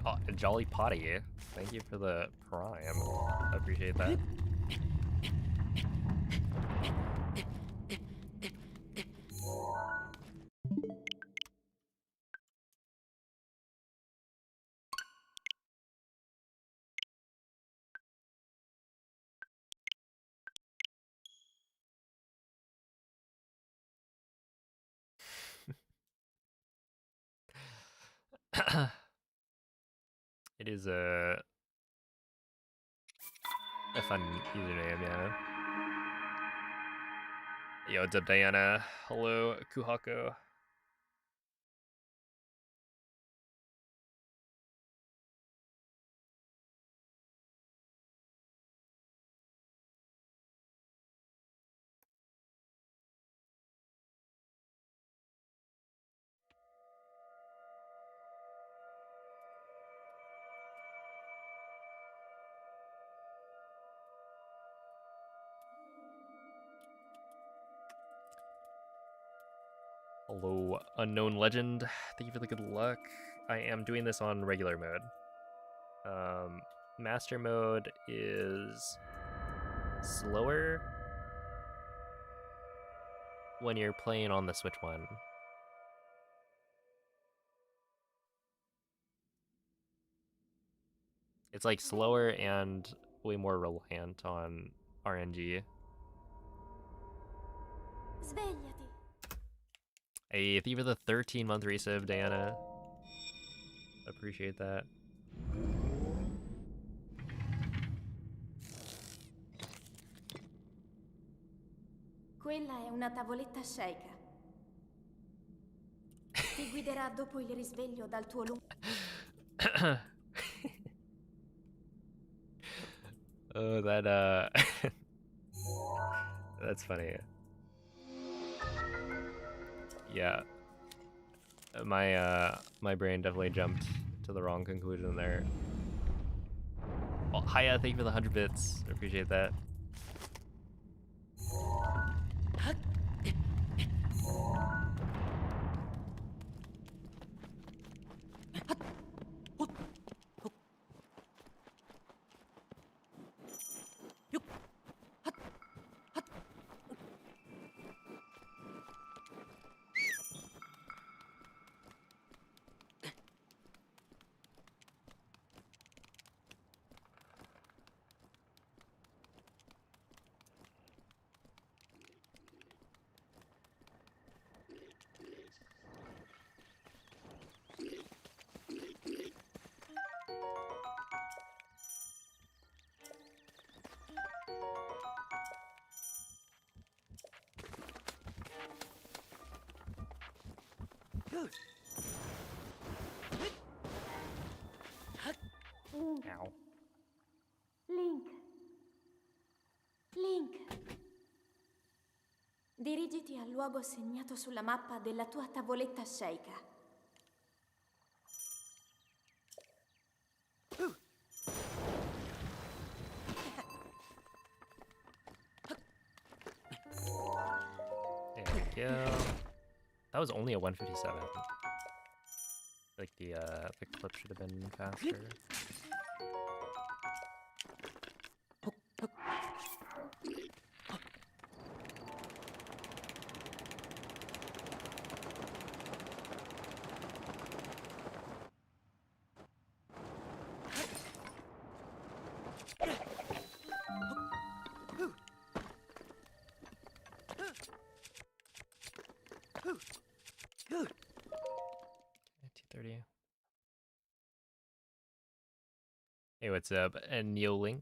Oh, Jolly Potty, thank you for the prime. I appreciate that. It is a fun username, yeah. Yo, what's up, Diana? Hello, Kuhako. Hello, Unknown Legend. Thank you for the good luck. I am doing this on regular mode. Master mode is slower when you're playing on the Switch One. It's like slower and way more reliant on RNG. Svegliati. Hey, thank you for the 13-month resub, Diana. Appreciate that. Quella è una tavoletta sceicca. Ti guiderà dopo il risveglio dal tuo lungo... Oh, that that's funny. Yeah. My brain definitely jumped to the wrong conclusion there. Oh, hiya, thank you for the 100 bits. I appreciate that. Ow. Link. Link. Dirigiti al luogo segnato sulla mappa della tua tavoletta sceicca. There we go. That was only a 157. Like the clip should have been faster. T30. Hey, what's up? And Neolink.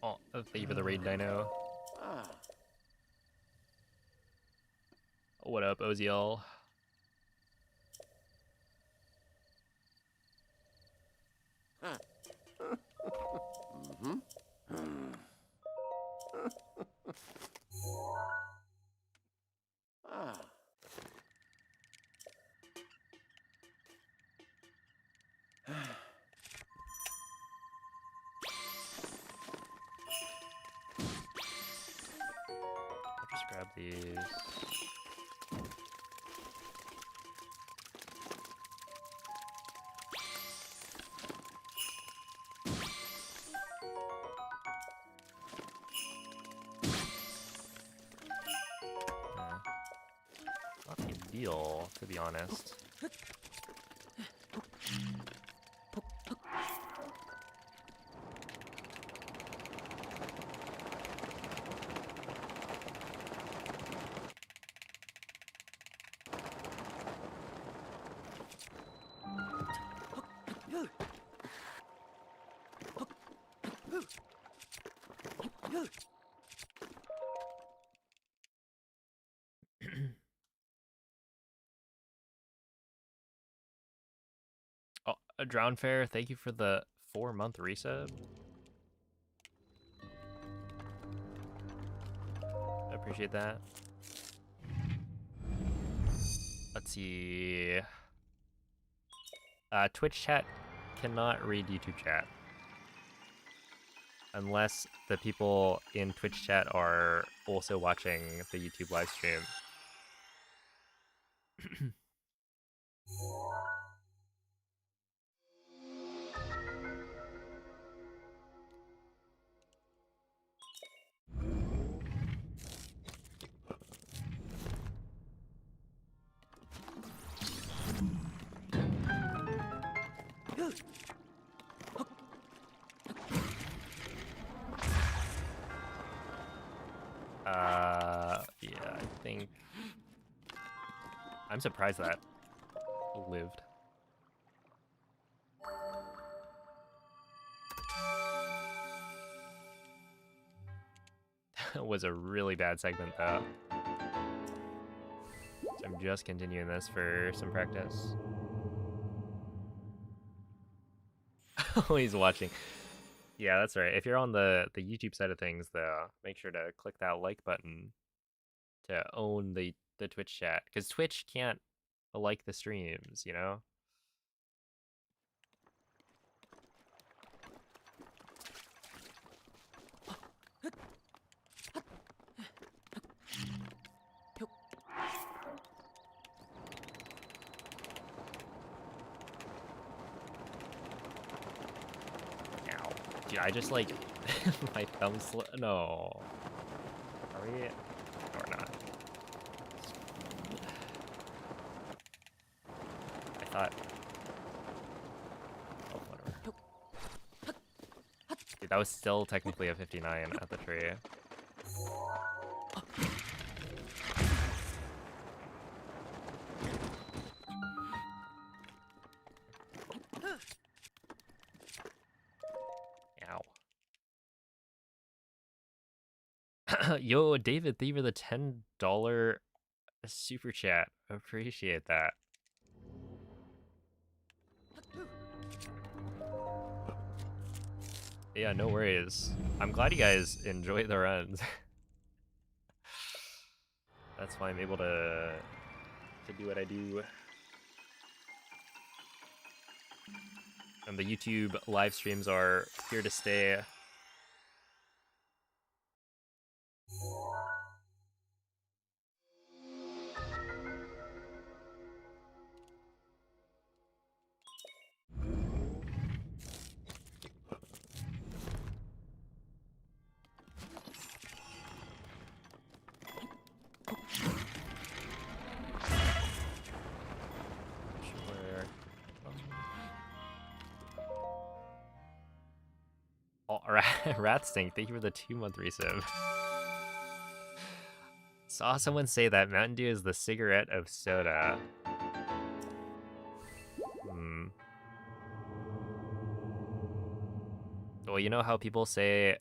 Oh, thank you for the raid, Dino. What up, OZL? I'll just grab these. Not ideal, to be honest. Oh, a Drown Fair, thank you for the 4-month resub. Appreciate that. Let's see. Twitch chat cannot read YouTube chat. Unless the people in Twitch chat are also watching the YouTube live stream. Yeah, I think... I'm surprised that lived. That was a really bad segment, though. So I'm just continuing this for some practice. Oh, he's watching. Yeah, that's right. If you're on the YouTube side of things, though, make sure to click that like button to own the Twitch chat, because Twitch can't like the streams, you know? Ow. Dude, I just like my thumb no. Are we? No, we're not. I thought. Oh, whatever. Dude, that was still technically a 59 at the tree. Ow. Yo, David, thank you for the $10 super chat. Appreciate that. Yeah, no worries. I'm glad you guys enjoy the runs. That's why I'm able to do what I do. And the YouTube live streams are here to stay. Rat Stink, thank you for the 2-month resub. Saw someone say that Mountain Dew is the cigarette of soda. Well, you know how people say...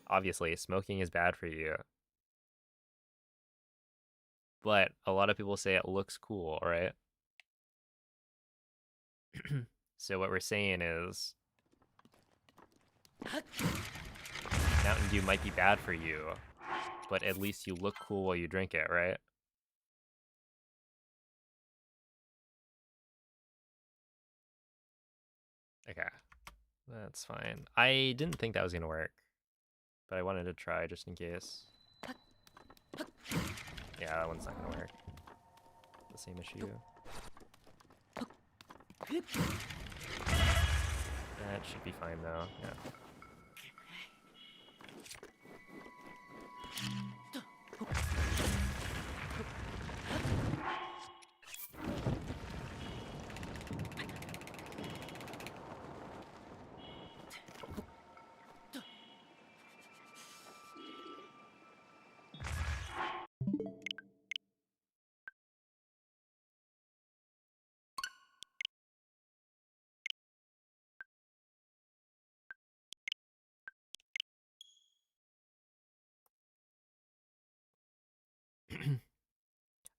Obviously, smoking is bad for you. But a lot of people say it looks cool, right? So what we're saying is... Mountain Dew might be bad for you, but at least you look cool while you drink it, right? Okay, that's fine. I didn't think that was gonna work, but I wanted to try just in case. Yeah, that one's not gonna work. The same issue. That should be fine though, yeah.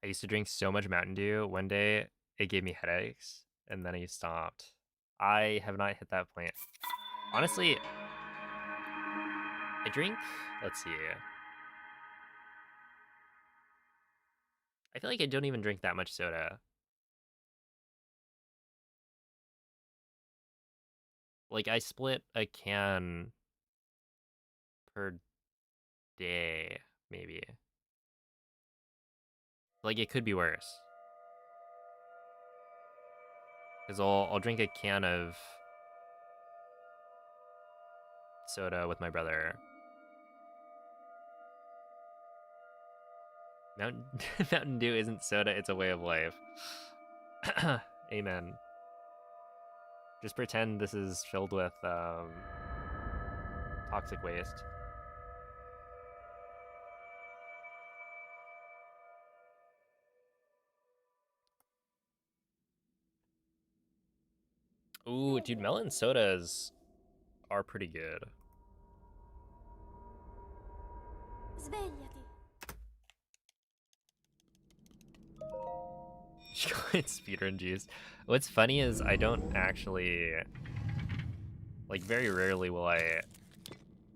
I used to drink so much Mountain Dew. One day, it gave me headaches, and then I stopped. I have not hit that point. Honestly, I drink... Let's see. I feel like I don't even drink that much soda. Like, I split a can per day, maybe. Like, it could be worse. Because I'll drink a can of soda with my brother. Mountain Dew isn't soda, it's a way of life. Amen. Just pretend this is filled with toxic waste. Ooh, dude, melon sodas are pretty good. Svegliati. Chocolate speedrun juice. What's funny is I don't actually, like, very rarely will I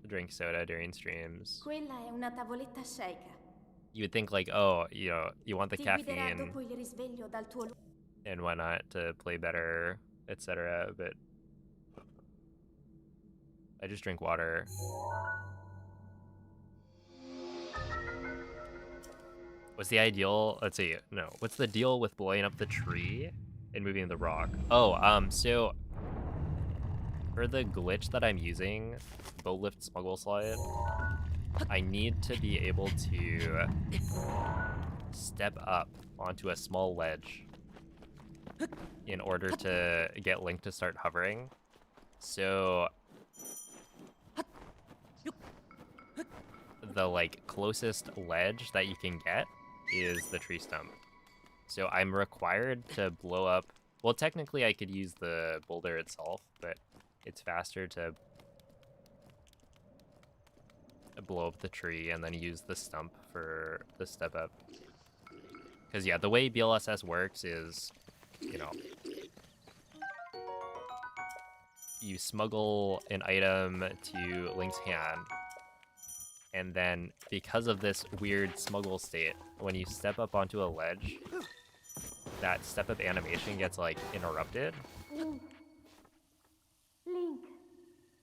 drink soda during streams. Quella è una tavoletta shaker. You would think like, oh, you know, you want the Ti guiderà caffeine dopo il risveglio dal tuo and whatnot to play better, etc. But I just drink water. What's the ideal? Let's see. No. What's the deal with blowing up the tree and moving the rock? Oh, so for the glitch that I'm using, bow lift smuggle slide, I need to be able to step up onto a small ledge in order to get Link to start hovering. So the like closest ledge that you can get is the tree stump. So I'm required to blow up. Well, technically I could use the boulder itself, but it's faster to blow up the tree and then use the stump for the step up. Because yeah, the way BLSS works is, you know, you smuggle an item to Link's hand, and then because of this weird smuggle state, when you step up onto a ledge, that step up animation gets like interrupted. Link. Link.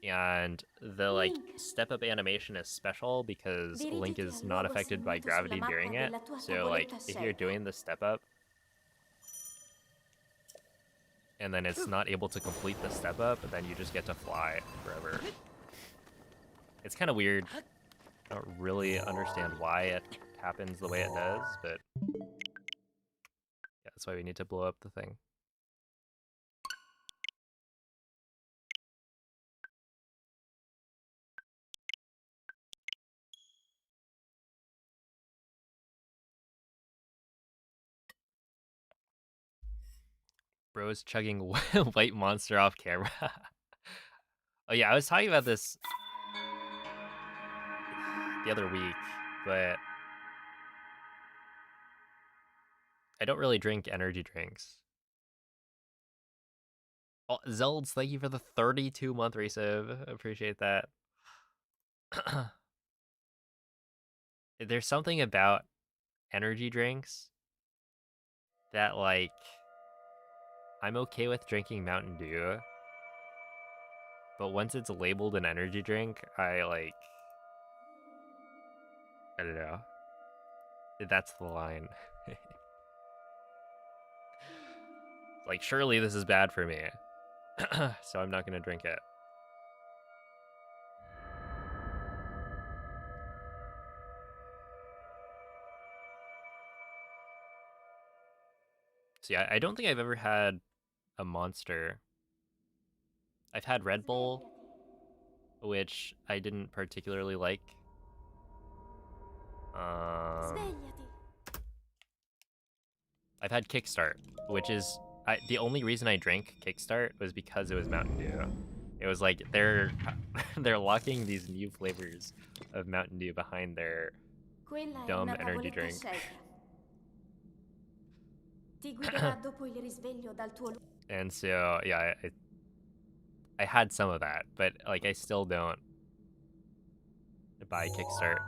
And the like step up animation is special because Link is not affected by gravity during it. So like if you're doing the step up and then it's not able to complete the step up, then you just get to fly forever. It's kind of weird. I don't really understand why it happens the way it does, but yeah, that's why we need to blow up the thing. Bro's chugging white monster off camera. Oh yeah, I was talking about this the other week, but I don't really drink energy drinks. Oh, Zelds, thank you for the 32-month resub. Appreciate that. There's something about energy drinks that, like, I'm okay with drinking Mountain Dew, but once it's labeled an energy drink, I don't know. That's the line. Like, surely this is bad for me, so I'm not gonna drink it. So yeah, I don't think I've ever had a Monster. I've had Red Bull, which I didn't particularly like. I've had Kickstart, which is the only reason I drank Kickstart was because it was Mountain Dew. It was like they're locking these new flavors of Mountain Dew behind their dumb energy drink. And so yeah, I had some of that, but like I still don't buy Kickstart.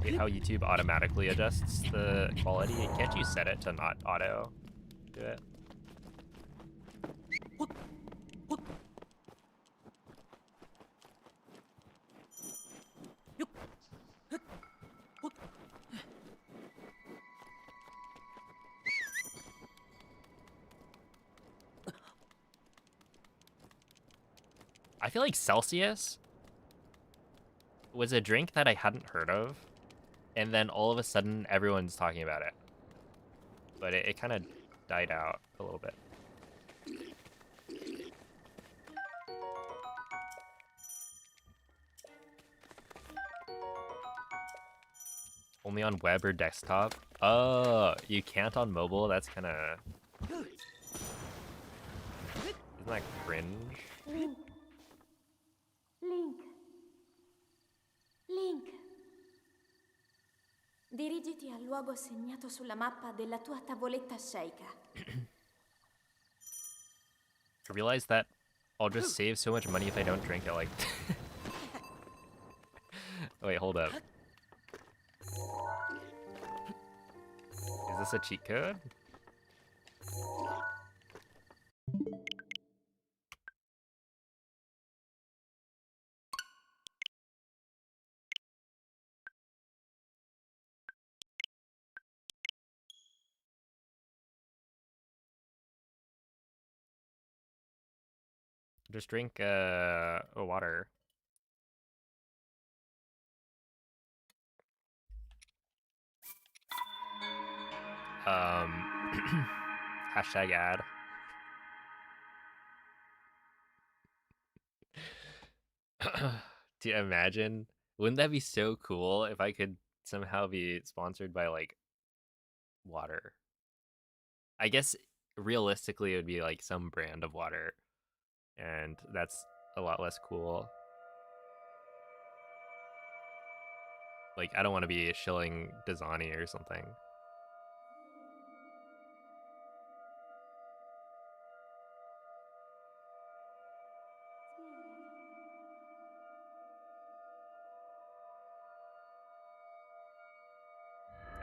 Hate how YouTube automatically adjusts the quality. Can't you set it to not auto do it? I feel like Celsius was a drink that I hadn't heard of, and then all of a sudden everyone's talking about it. But it kind of died out a little bit. Only on web or desktop? Oh, you can't on mobile? That's kind of... Isn't that cringe? Link. Link. Link. Dirigiti al luogo segnato sulla mappa della tua tavoletta sceicca. I realize that I'll just save so much money if I don't drink it, like... Wait, hold up. Is this a cheat code? Just drink water. Hashtag ad. Do you imagine? Wouldn't that be so cool if I could somehow be sponsored by like water? I guess realistically it would be like some brand of water, and that's a lot less cool. Like I don't want to be shilling Dasani or something.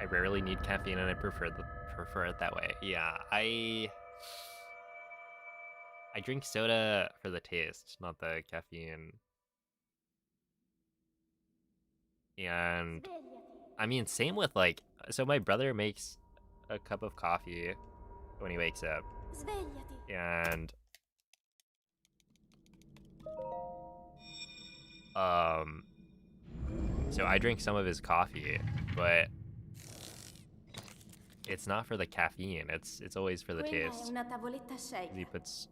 I rarely need caffeine, and I prefer it that way. Yeah, I drink soda for the taste, not the caffeine. And I mean, same with like, so my brother makes a cup of coffee when he wakes up, and so I drink some of his coffee, but it's not for the caffeine. It's always for the taste. He puts,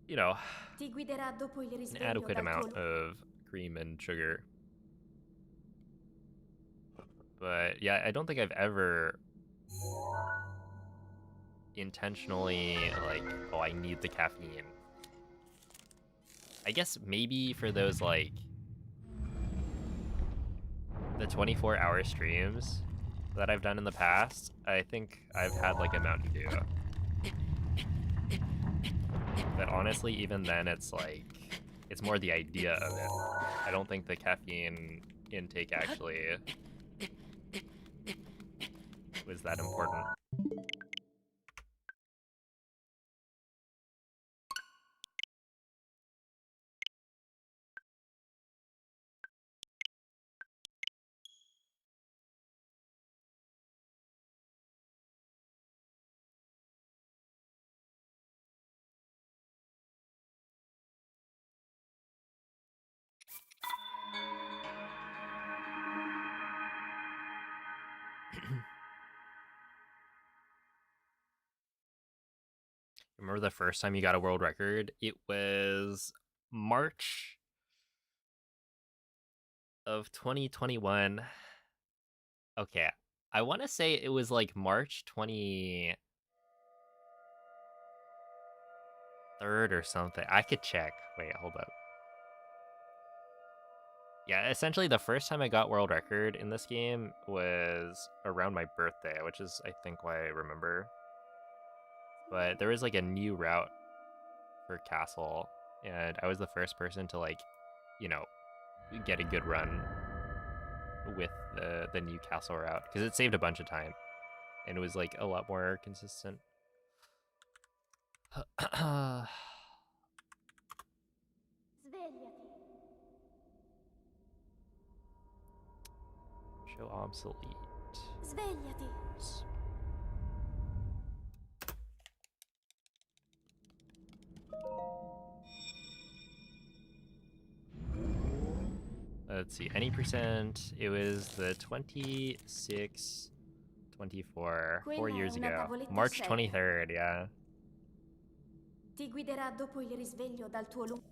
you know, an adequate amount of cream and sugar. But yeah, I don't think I've ever intentionally like, oh, I need the caffeine. I guess maybe for those like the 24-hour streams that I've done in the past, I think I've had like a Mountain Dew. But honestly, even then, it's like, it's more the idea of it. I don't think the caffeine intake actually was that important. Remember the first time you got a world record? It was March of 2021. Okay, I want to say it was like March 23rd or something. I could check. Wait, hold up. Yeah, essentially the first time I got world record in this game was around my birthday, which is I think why I remember. But there was like a new route for Castle, and I was the first person to like, you know, get a good run with the new Castle route because it saved a bunch of time and it was like a lot more consistent. Show obsolete. Svegliati. Let's see, any percent. It was the 26, 24, 4 Quella è years una ago. tavoletta March scelta. 23rd, yeah. Ti guiderà dopo il risveglio dal tuo lungo...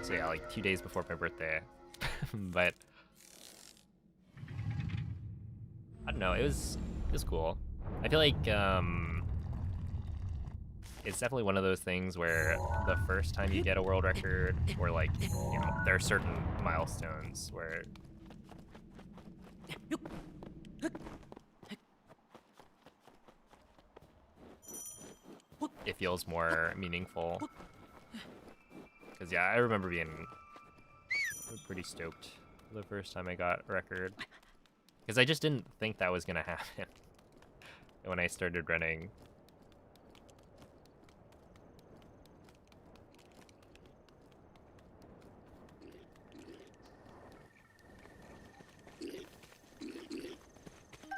So yeah, like 2 days before my birthday. But I don't know, it was cool. I feel like it's definitely one of those things where the first time you get a world record, or like, you know, there are certain milestones where it feels more meaningful. Because yeah, I remember being pretty stoked the first time I got a record. Because I just didn't think that was gonna happen when I started running.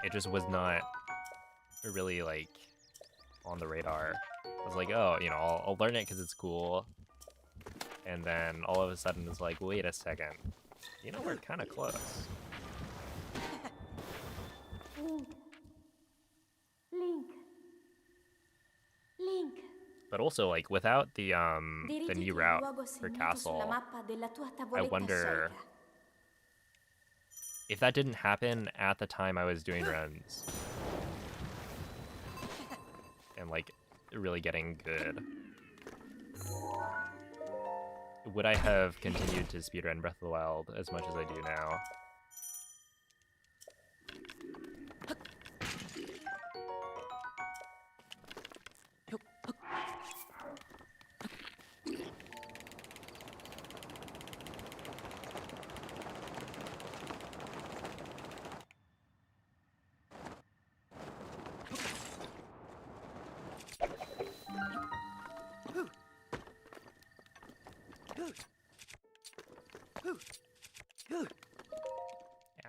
It just was not really like on the radar. I was like, oh, you know, I'll learn it because it's cool. And then all of a sudden it's like, wait a second. You know, we're kind of close. Link. Link. But also, like, without the Dirigiti new al route luogo for segnato sulla Castle, mappa della tua I tavoletta wonder scelta. if that didn't happen at the time I was doing runs and like really getting good, would I have continued to speedrun Breath of the Wild as much as I do now?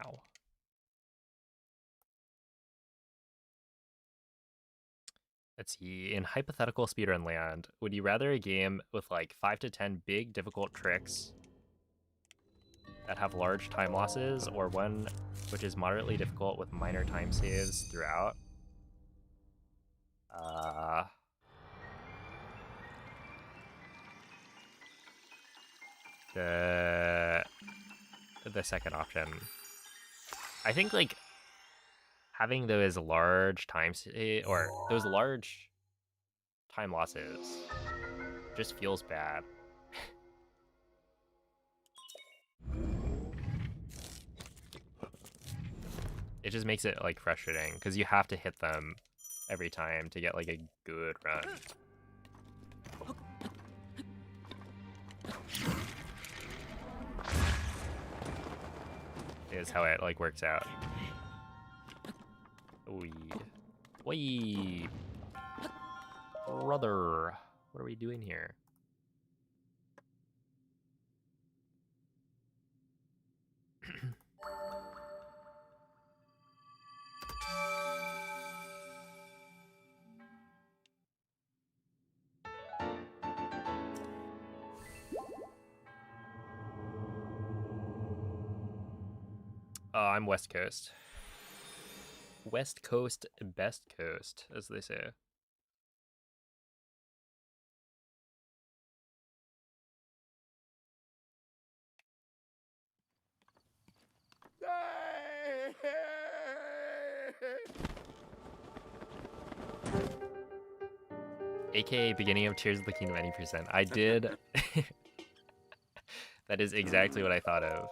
Ow. Let's see, in hypothetical speedrun land, would you rather a game with like 5 to 10 big difficult tricks that have large time losses, or one which is moderately difficult with minor time saves throughout? The second option. I think like having those large or those large time losses just feels bad. It just makes it like frustrating because you have to hit them every time to get like a good run. Is how it like works out. Wee. Brother, what are we doing here? I'm West Coast. West Coast, best coast, as they say. AKA beginning of Tears of the Kingdom any percent. I did. That is exactly what I thought of.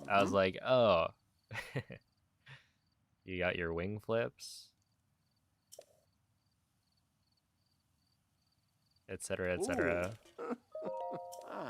I was like, oh. You got your wing flips. Etc. etc. Ow.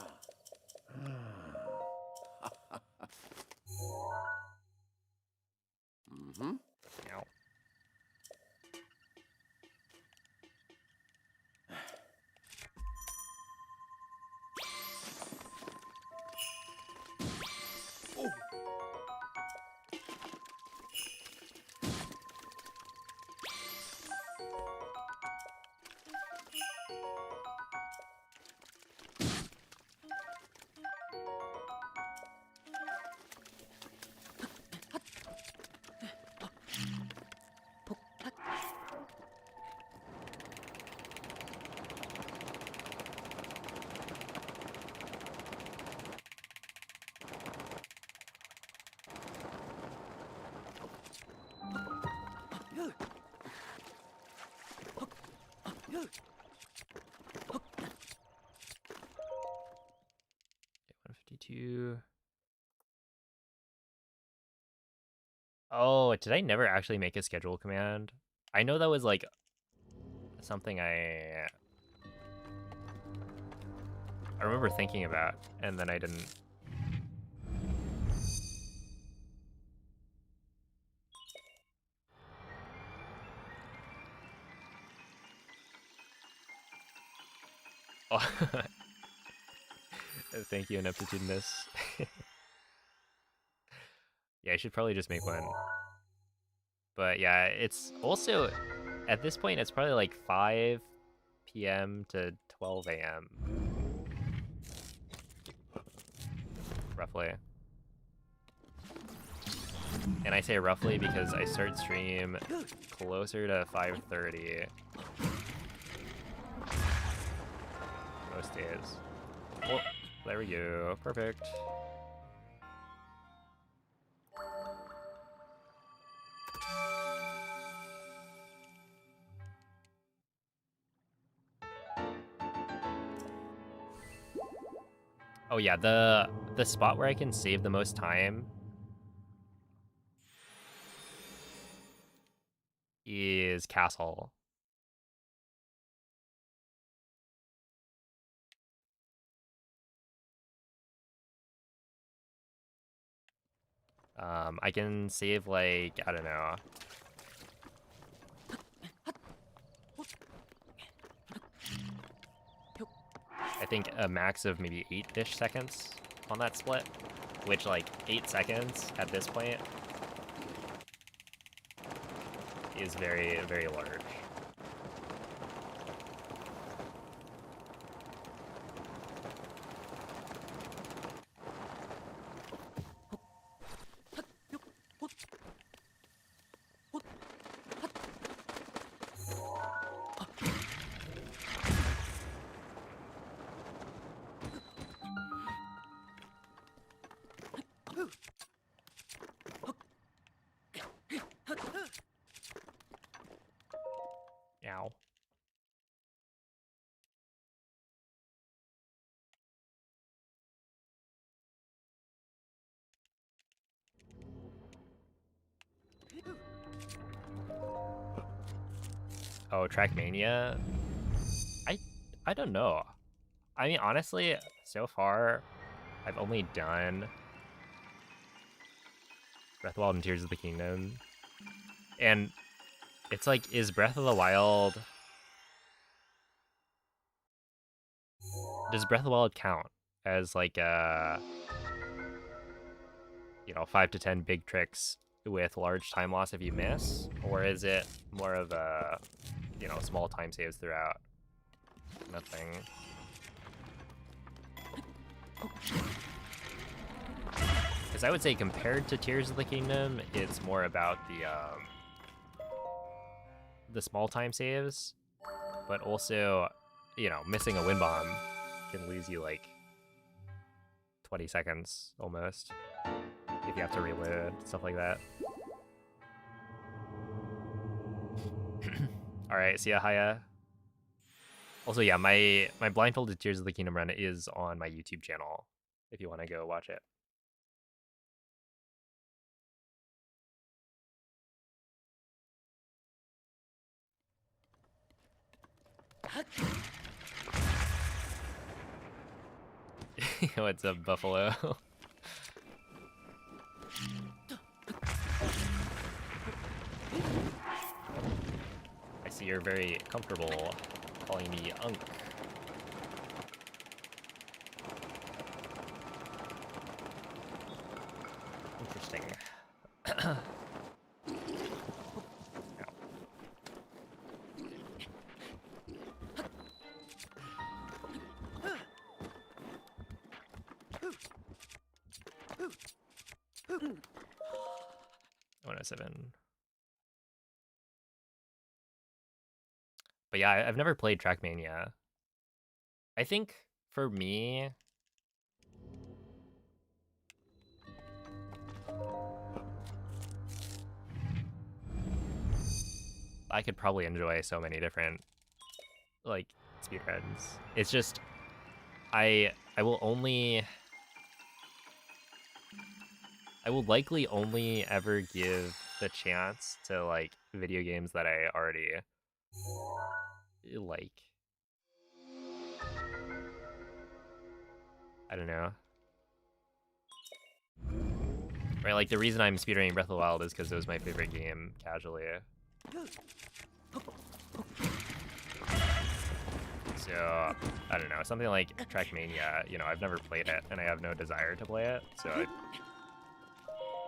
2. Oh, did I never actually make a schedule command? I know that was like something I remember thinking about, and then I didn't. Oh. Thank you, Ineptitudinous. Yeah, I should probably just make one. But yeah, it's also, at this point, it's probably like 5 p.m. to 12 a.m. roughly. And I say roughly because I start stream closer to 5:30 most days. Oh, there we go. Perfect. Oh yeah, the spot where I can save the most time is Castle. I can save like, I don't know. I think a max of maybe 8-ish seconds on that split, which like 8 seconds at this point is very, very large. Ow. Oh, Trackmania? I don't know. I mean, honestly, so far, I've only done Breath of the Wild and Tears of the Kingdom. And it's like, is Breath of the Wild... Does Breath of the Wild count as like a, 5 to 10 big tricks with large time loss if you miss? Or is it more of a, small time saves throughout? Nothing. Because I would say compared to Tears of the Kingdom, it's more about the small time saves, but also, missing a wind bomb can lose you like 20 seconds almost if you have to reload, stuff like that. All right, see ya, Haya. Also, yeah, my blindfolded Tears of the Kingdom run is on my YouTube channel if you want to go watch it. What's up, Buffalo? I see you're very comfortable calling me Unk. Interesting. But yeah, I've never played Trackmania. I think for me, I could probably enjoy so many different like speedruns. It's just I will only I will likely only ever give the chance to like video games that I already like. I don't know. Right, like the reason I'm speedrunning Breath of the Wild is because it was my favorite game casually. So, I don't know, something like Trackmania, you know, I've never played it, and I have no desire to play it, so, you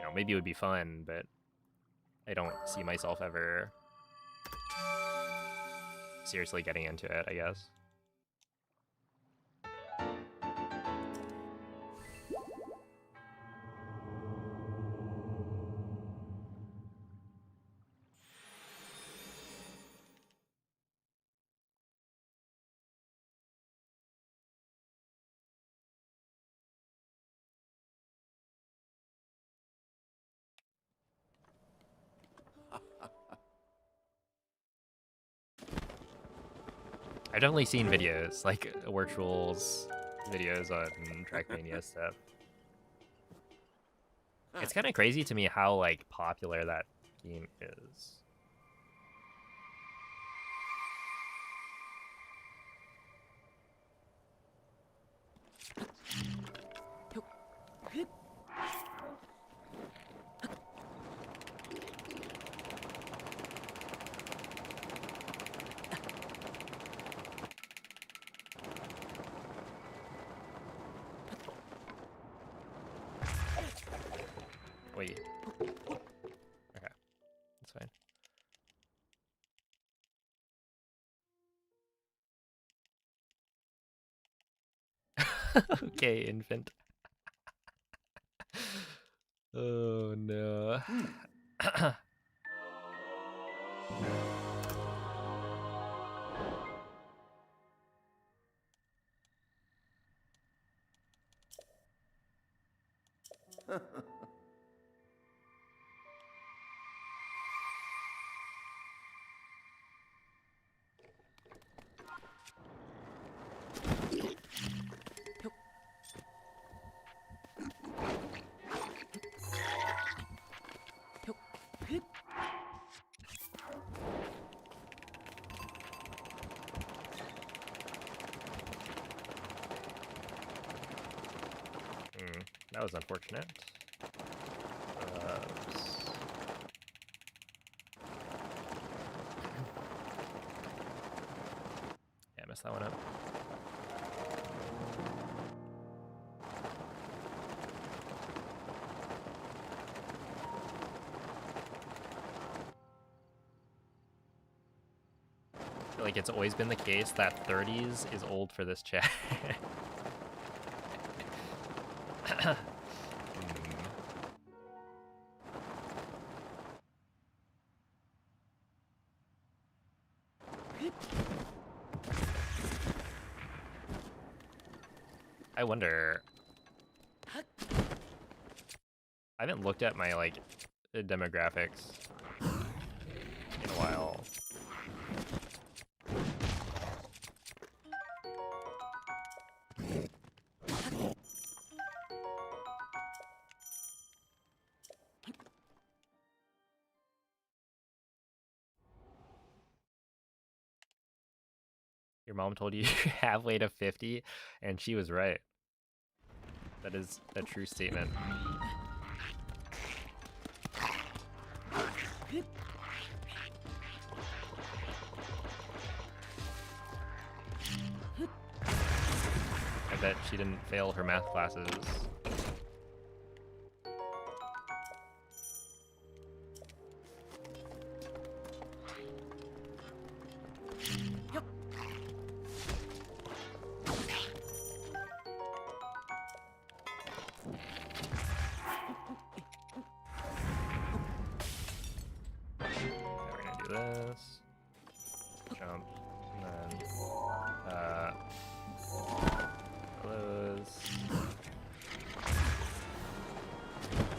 know, maybe it would be fun, but I don't see myself ever seriously getting into it, I guess. I've definitely seen videos, like Virtual's videos on Trackmania stuff. It's kind of crazy to me how, like, popular that game is. Wait. Okay. That's fine. Okay, infant. Oh no. That was unfortunate. Yeah, I messed that one up. I feel like it's always been the case that 30s is old for this chat. I wonder. I haven't looked at my, like, demographics in a while. Your mom told you you're halfway to 50, and she was right. That is a true statement. I bet she didn't fail her math classes. This jump and then close.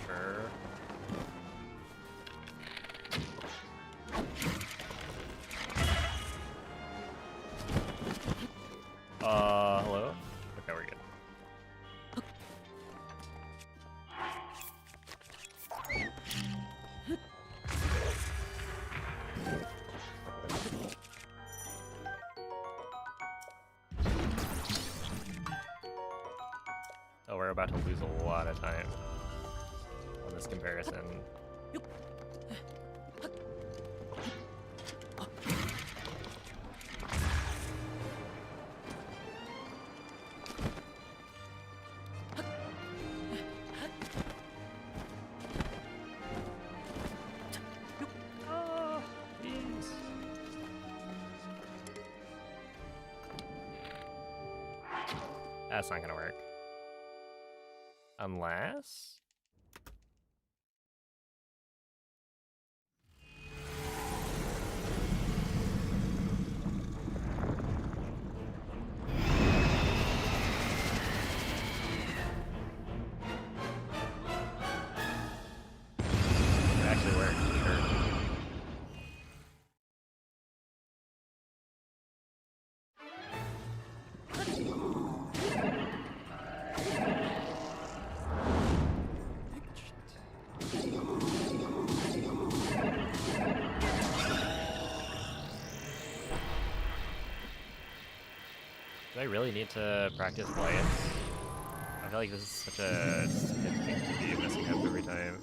Sure. Hello? Okay, we're good. about to lose a lot of time on this comparison. That's not gonna work. Unless... It actually worked, sure. Do I really need to practice Lions? I feel like this is such a stupid thing to be messing up every time.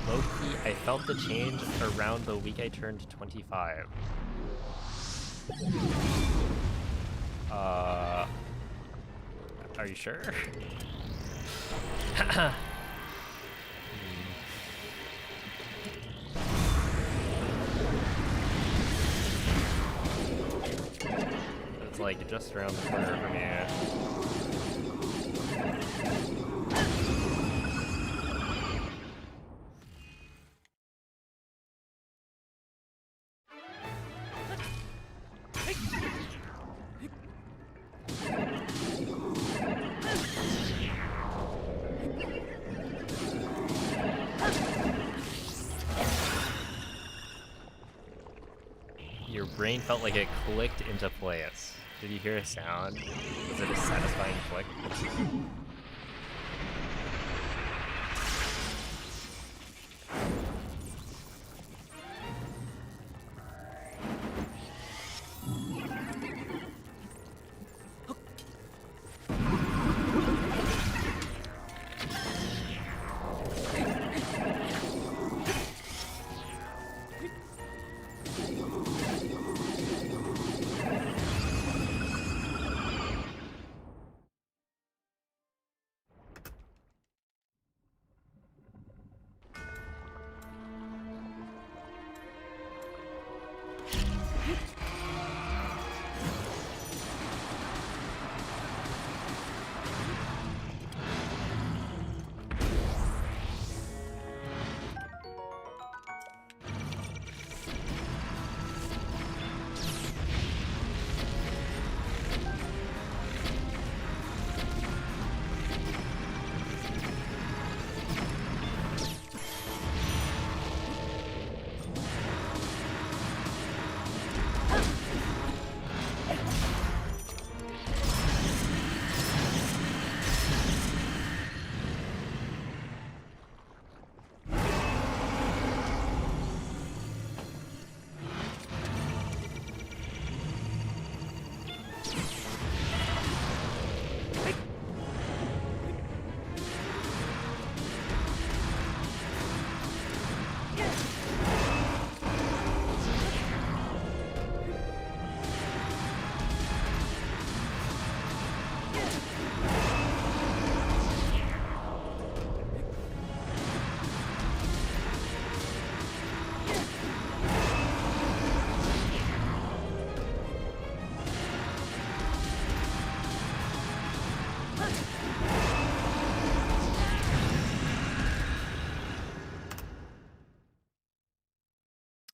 Low-key, I felt the change around the week I turned 25. Are you sure? It's like just around the corner for me. Your brain felt like it clicked into place. Did you hear a sound? Was it a satisfying click?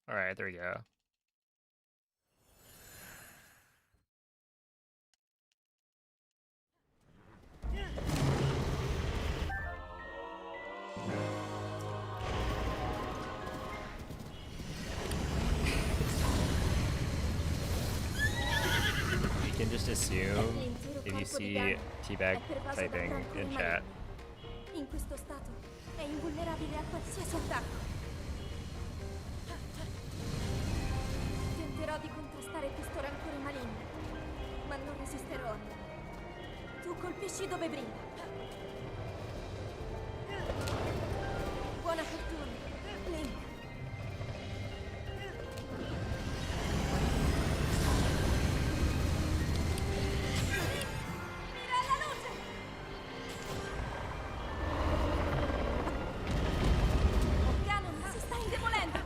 All right, there we go. You can just assume if you see Teabag typing in chat. In questo stato è invulnerabile a qualsiasi attacco. Tenterò di contrastare questo rancore maligno, ma non resisterò. Tu colpisci dove brilla. Buona fortuna, Link. Mira alla luce! Ganon si sta indebolendo.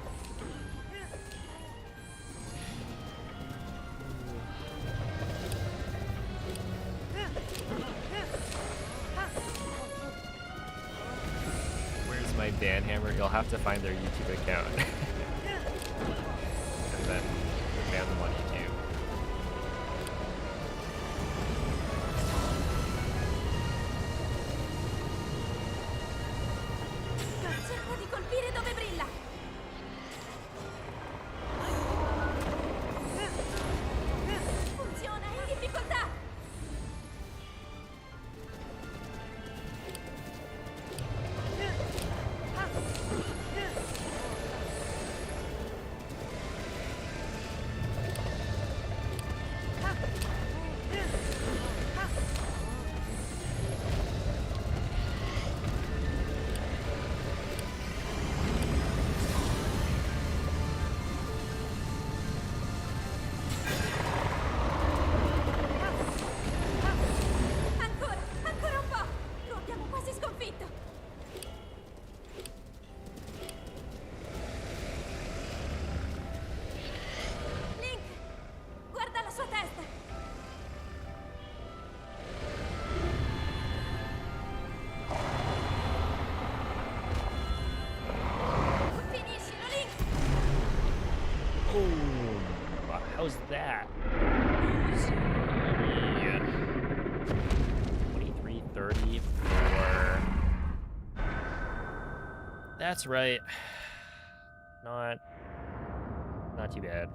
Where's my Dan Hammer? You'll have to find their YouTube account. And then ban them on YouTube. Cerca di colpire dove brilla. Funziona, è in difficoltà. Ancora un po'. Lo abbiamo quasi sconfitto. Link, guarda la sua testa. Finiscilo, Link. Oh, how's that? Easy. 23:34. That's right. Not too bad.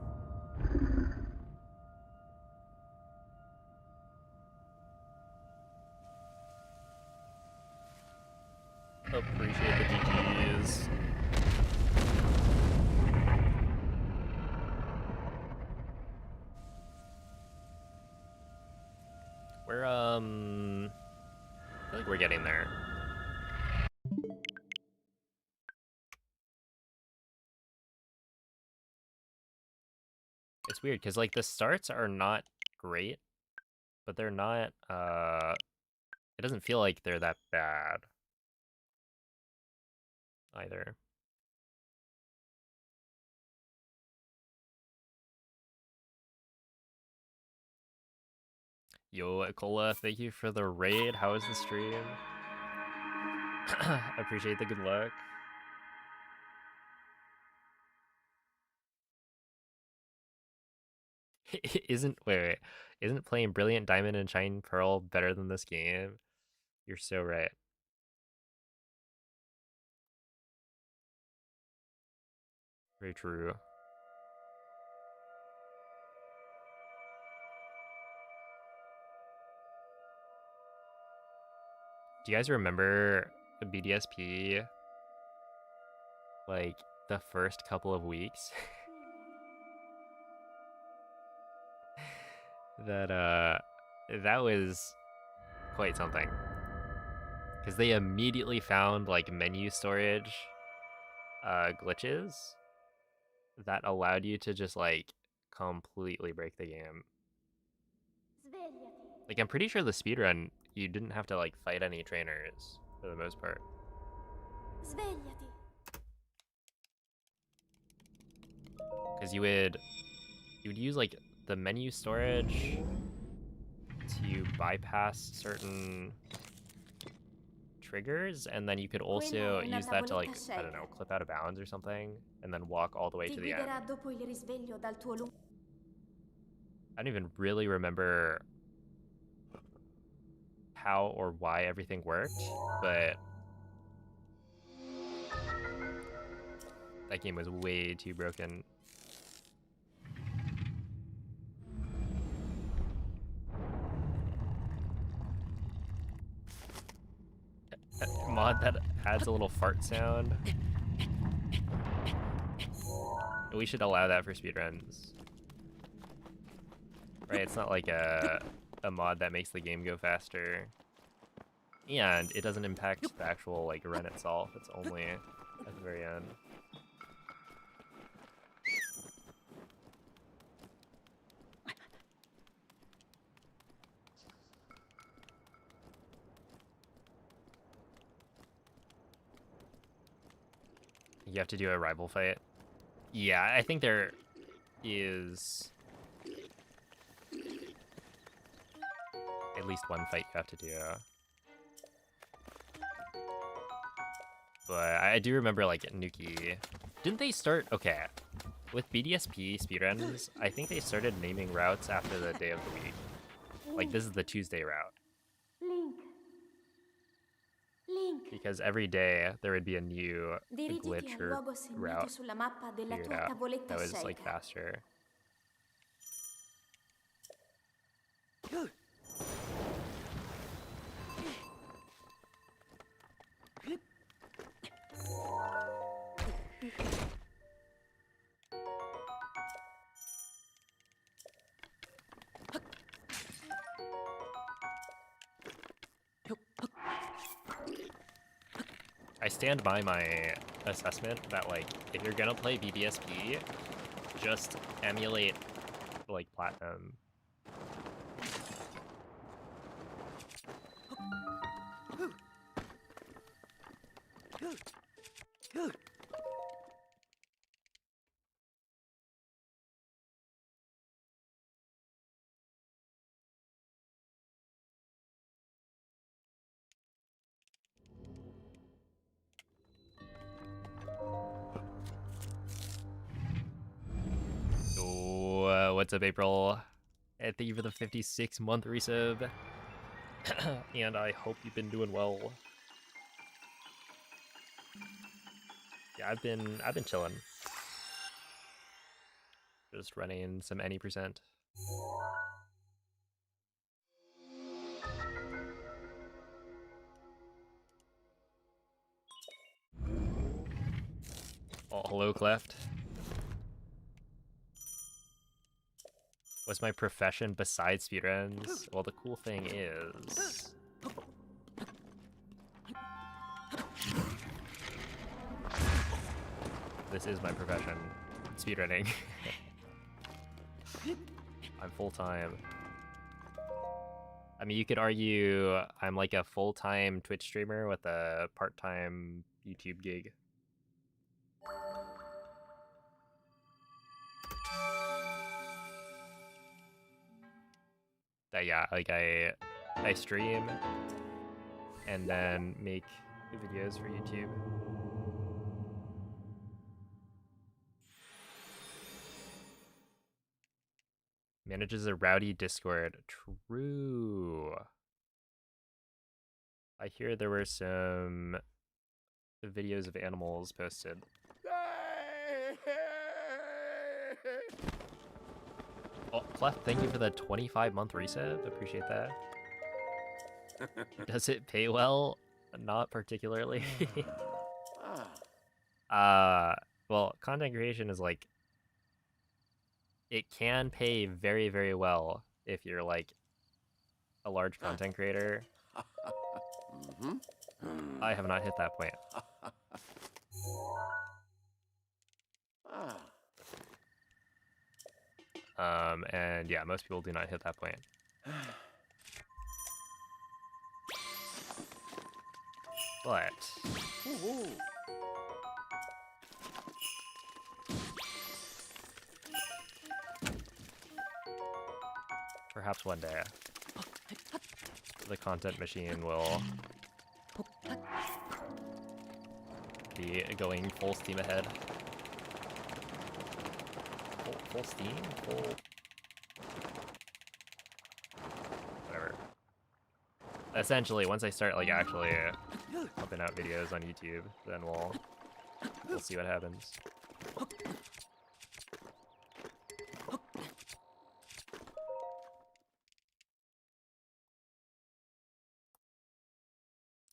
Appreciate the GGs. We're I feel like we're getting there. It's weird because like the starts are not great, but they're not it doesn't feel like they're that bad either. Yo, Cola, thank you for the raid. How was the stream? Appreciate the good luck. Isn't playing Brilliant Diamond and Shine Pearl better than this game? You're so right. Very true. Do you guys remember the BDSP? Like the first couple of weeks? That was quite something. Because they immediately found like menu storage glitches that allowed you to just like completely break the game. Like I'm pretty sure the speedrun you didn't have to like fight any trainers for the most part. Svegliati. Because you would use like the menu storage to bypass certain triggers, and then you could also use that to, like, I don't know, clip out of bounds or something, and then walk all the way Ti to the end. guiderà dopo il risveglio dal tuo I don't even really remember how or why everything worked, but that game was way too broken. Mod that adds a little fart sound. We should allow that for speedruns. Right, it's not like a mod that makes the game go faster. And it doesn't impact the actual, like, run itself. It's only at the very end. You have to do a rival fight. Yeah, I think there is at least one fight you have to do. But I do remember, like, Nuki. Didn't they start? Okay. With BDSP speedruns, I think they started naming routes after the day of the week. Like, this is the Tuesday route. Link. Because every day there would be a new Dirigiti glitch al or luogo segnato route sulla mappa della figured tua out tavoletta that was, like, scelta. faster. I stand by my assessment that, like, if you're gonna play BDSP, just emulate, like, Platinum. What's up, April? And thank you for the 56-month resub. And I hope you've been doing well. Yeah, I've been chilling. Just running some any percent. Oh, hello, Cleft. What's my profession besides speedruns? Well, the cool thing is... this is my profession. Speedrunning. I'm full-time. I mean, you could argue I'm like a full-time Twitch streamer with a part-time YouTube gig. Yeah, like I stream and then make videos for YouTube. Manages a rowdy Discord. True. I hear there were some videos of animals posted. Oh, Clef, thank you for the 25-month resub. Appreciate that. Does it pay well? Not particularly. Well, content creation is like... it can pay very, very well if you're like a large content creator. I have not hit that point. And yeah, most people do not hit that point. But perhaps one day the content machine will Be going full steam ahead. Full steam? Full... Whatever. Essentially, once I start like actually pumping out videos on YouTube, then we'll see what happens.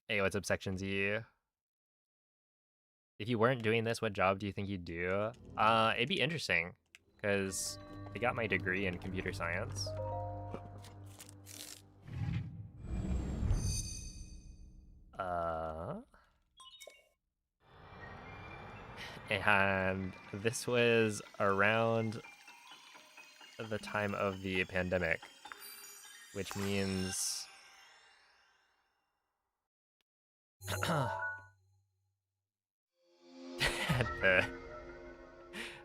Hey, what's up, Section Z? If you weren't doing this, what job do you think you'd do? It'd be interesting, because I got my degree in computer science. And this was around the time of the pandemic, which means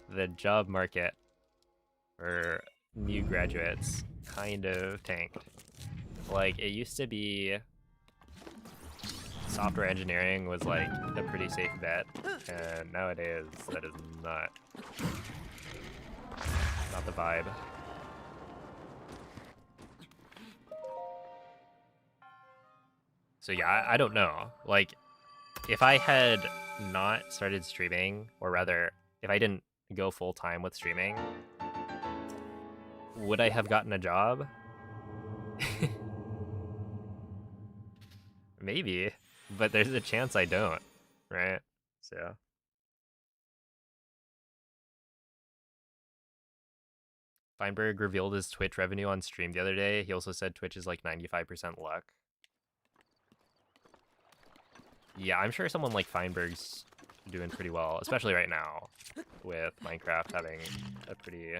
the job market for new graduates kind of tanked. Like, it used to be software engineering was like a pretty safe bet, and nowadays that is not the vibe. So yeah, I don't know. Like, if I had not started streaming, or rather, if I didn't go full-time with streaming, would I have gotten a job? Maybe, but there's a chance I don't, right? So... Feinberg revealed his Twitch revenue on stream the other day. He also said Twitch is like 95% luck. Yeah, I'm sure someone like Feinberg's doing pretty well, especially right now, with Minecraft having a pretty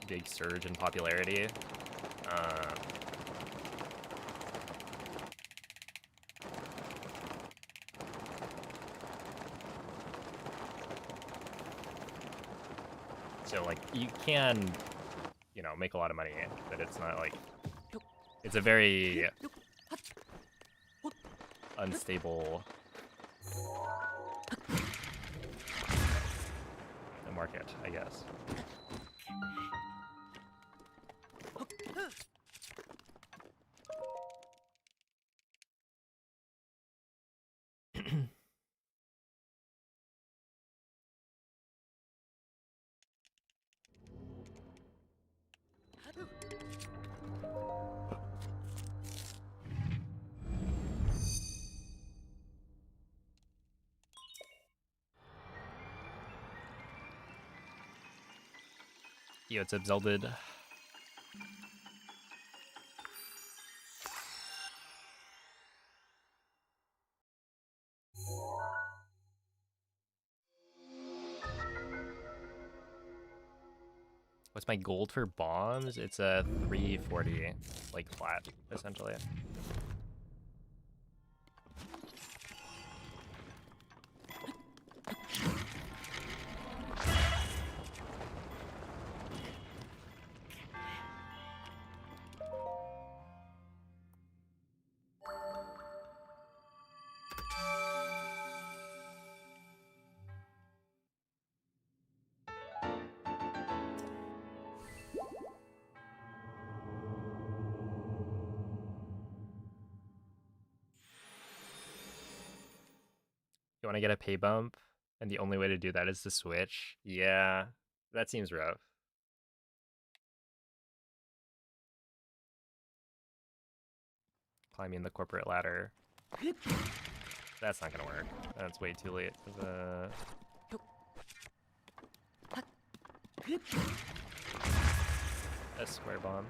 big surge in popularity. So, like, you can, you know, make a lot of money, but it's not like... It's a very unstable market, I guess. Yo, what's up, Zeldid? What's my gold for bombs? It's a 340, like flat, essentially. You want to get a pay bump, and the only way to do that is to switch? Yeah, that seems rough. Climbing the corporate ladder. That's not gonna work. That's way too late for the... A square bomb.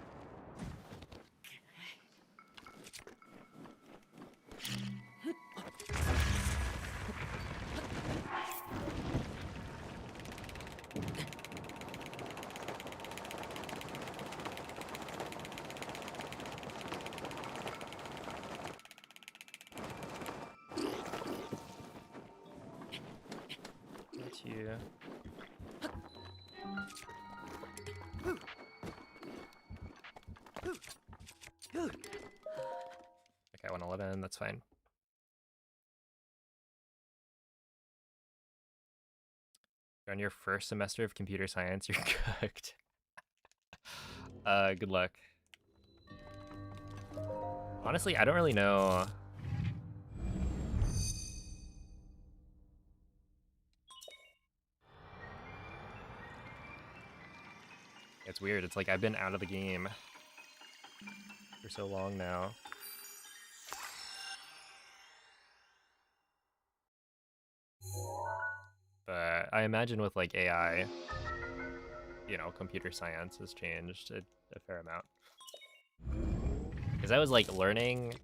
You. Okay, 111, that's fine. On your first semester of computer science, you're cooked. Good luck. Honestly, I don't really know. It's weird. It's like I've been out of the game for so long now. But I imagine with like AI, you know, computer science has changed a fair amount. Because I was like learning,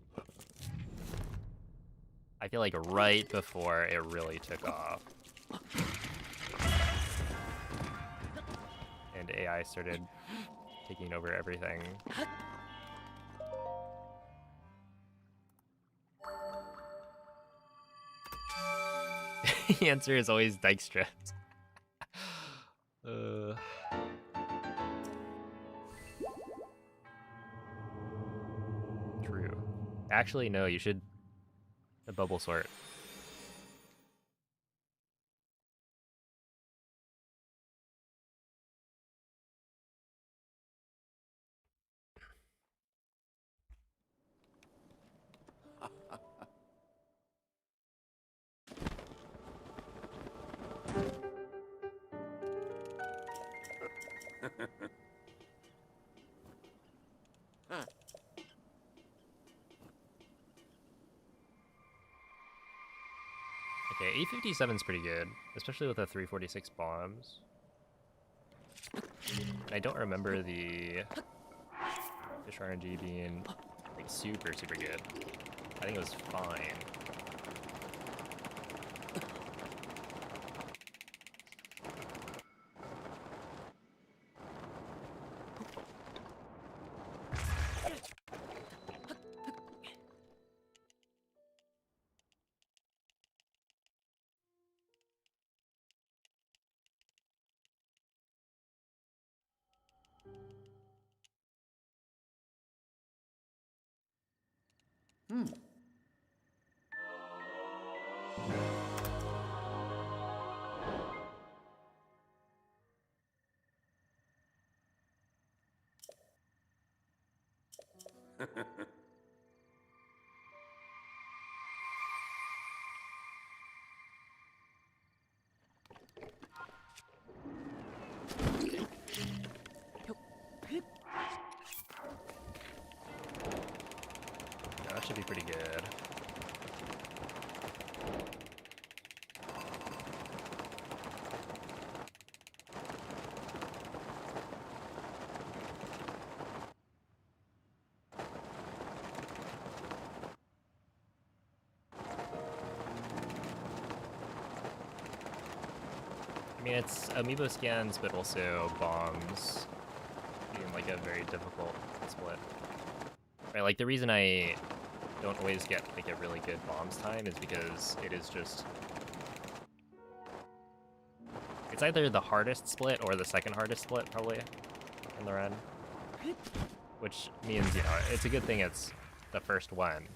I feel like right before it really took off. And AI started taking over everything. The answer is always Dijkstra. True. Actually, no, you should a bubble sort. Okay, 857's pretty good, especially with the 346 bombs. And I don't remember the fish RNG being like super good. I think it was fine. That should be pretty good. I mean, it's amiibo scans, but also bombs being like a very difficult split. Right, like the reason I don't always get like a really good bombs time is because it is just... It's either the hardest split or the second hardest split, probably, in the run. Which means, you know, it's a good thing it's the first one,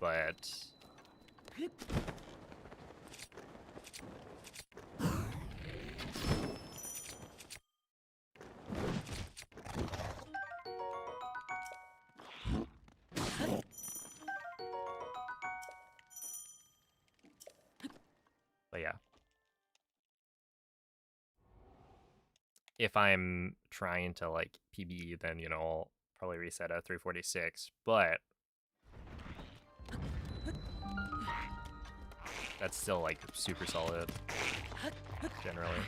but... But yeah. If I'm trying to like PB, then, you know, I'll probably reset at 346, but that's still like super solid, generally.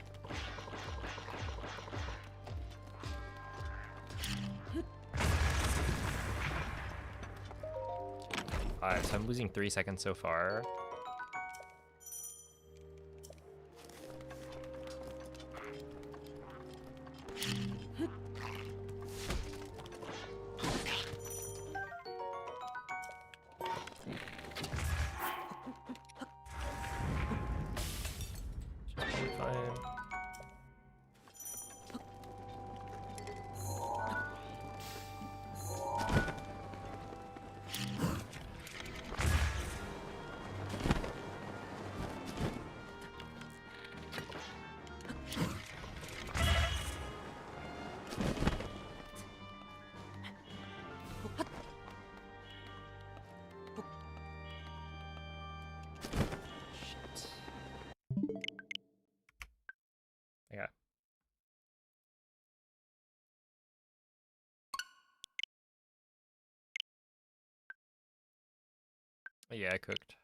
So I'm losing 3 seconds so far. Shit. Okay. Yeah, I cooked.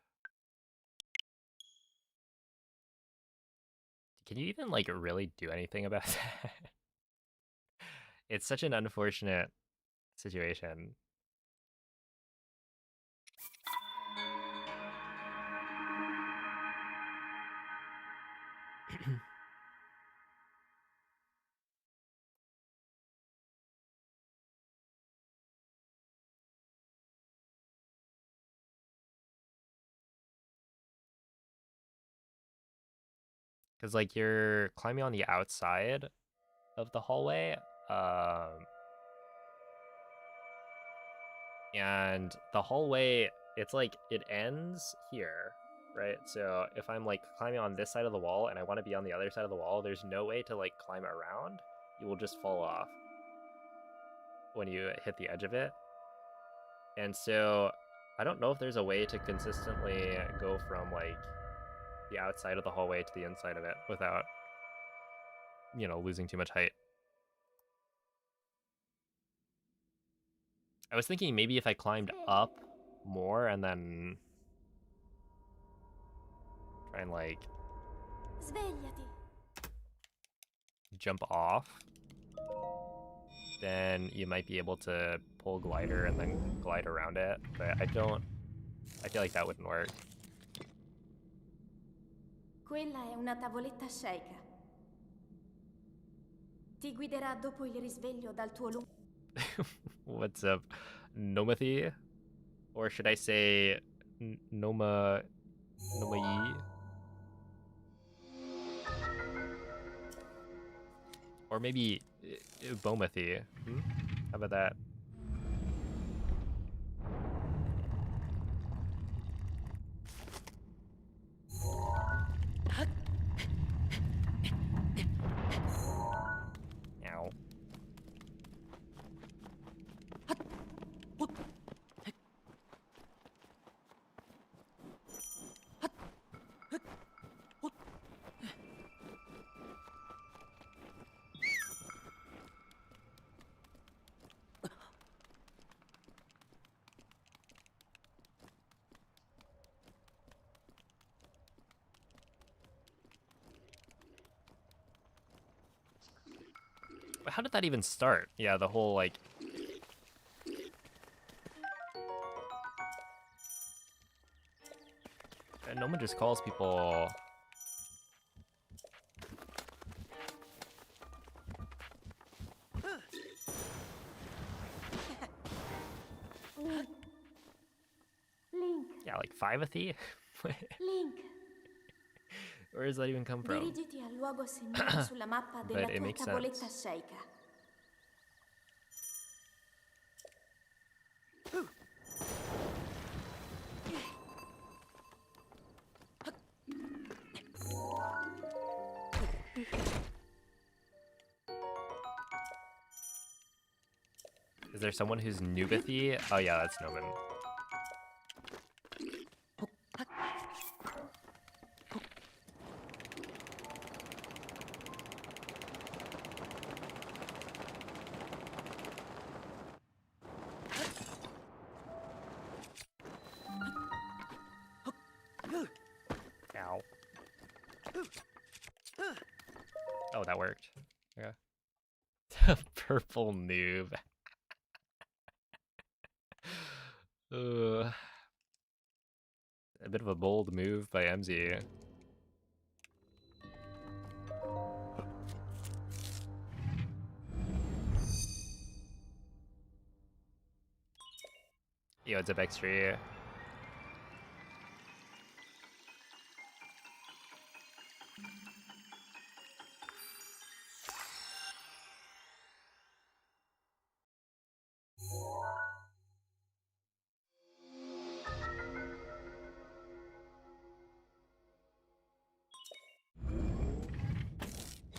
Can you even, like, really do anything about that? It's such an unfortunate situation. Because, like, you're climbing on the outside of the hallway, and the hallway, it's like, it ends here, right? So if I'm, like, climbing on this side of the wall and I want to be on the other side of the wall, there's no way to, like, climb around. You will just fall off when you hit the edge of it. And so I don't know if there's a way to consistently go from, like, the outside of the hallway to the inside of it without, you know, losing too much height. I was thinking maybe if I climbed up more and then try and, like, Svegliati. jump off, then you might be able to pull glider and then glide around it. But I feel like that wouldn't work. Quella è una tavoletta sceicca. Ti guiderà dopo il risveglio dal tuo lungo... What's up, Nomathy? Or should I say Nomai? Or maybe Bomathy. How about that? Ow. How did that even start? Yeah, the whole, like... Noma just calls people... Link. Yeah, like Five-a-thie? Link. Where does that even come from? Dirigiti al luogo segnato sulla mappa della But it tua makes tavoletta sense. sceicca. Is there someone who's Nubathy? Oh yeah, that's Noman. Ow. Oh, that worked. Okay. Purple noob. A bit of a bold move by MZ. Yo, it's up X3.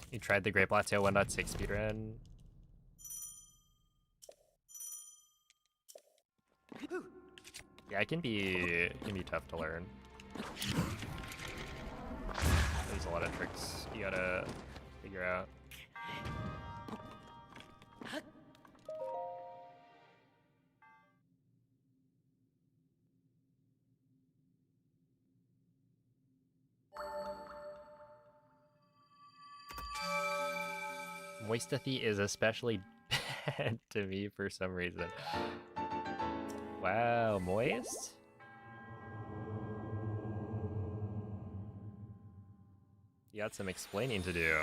You tried the Great Plateau 1.6 speedrun? Yeah, it can be tough to learn. There's a lot of tricks you gotta figure out. Moistithy is especially bad to me for some reason. Wow, Moist? You got some explaining to do.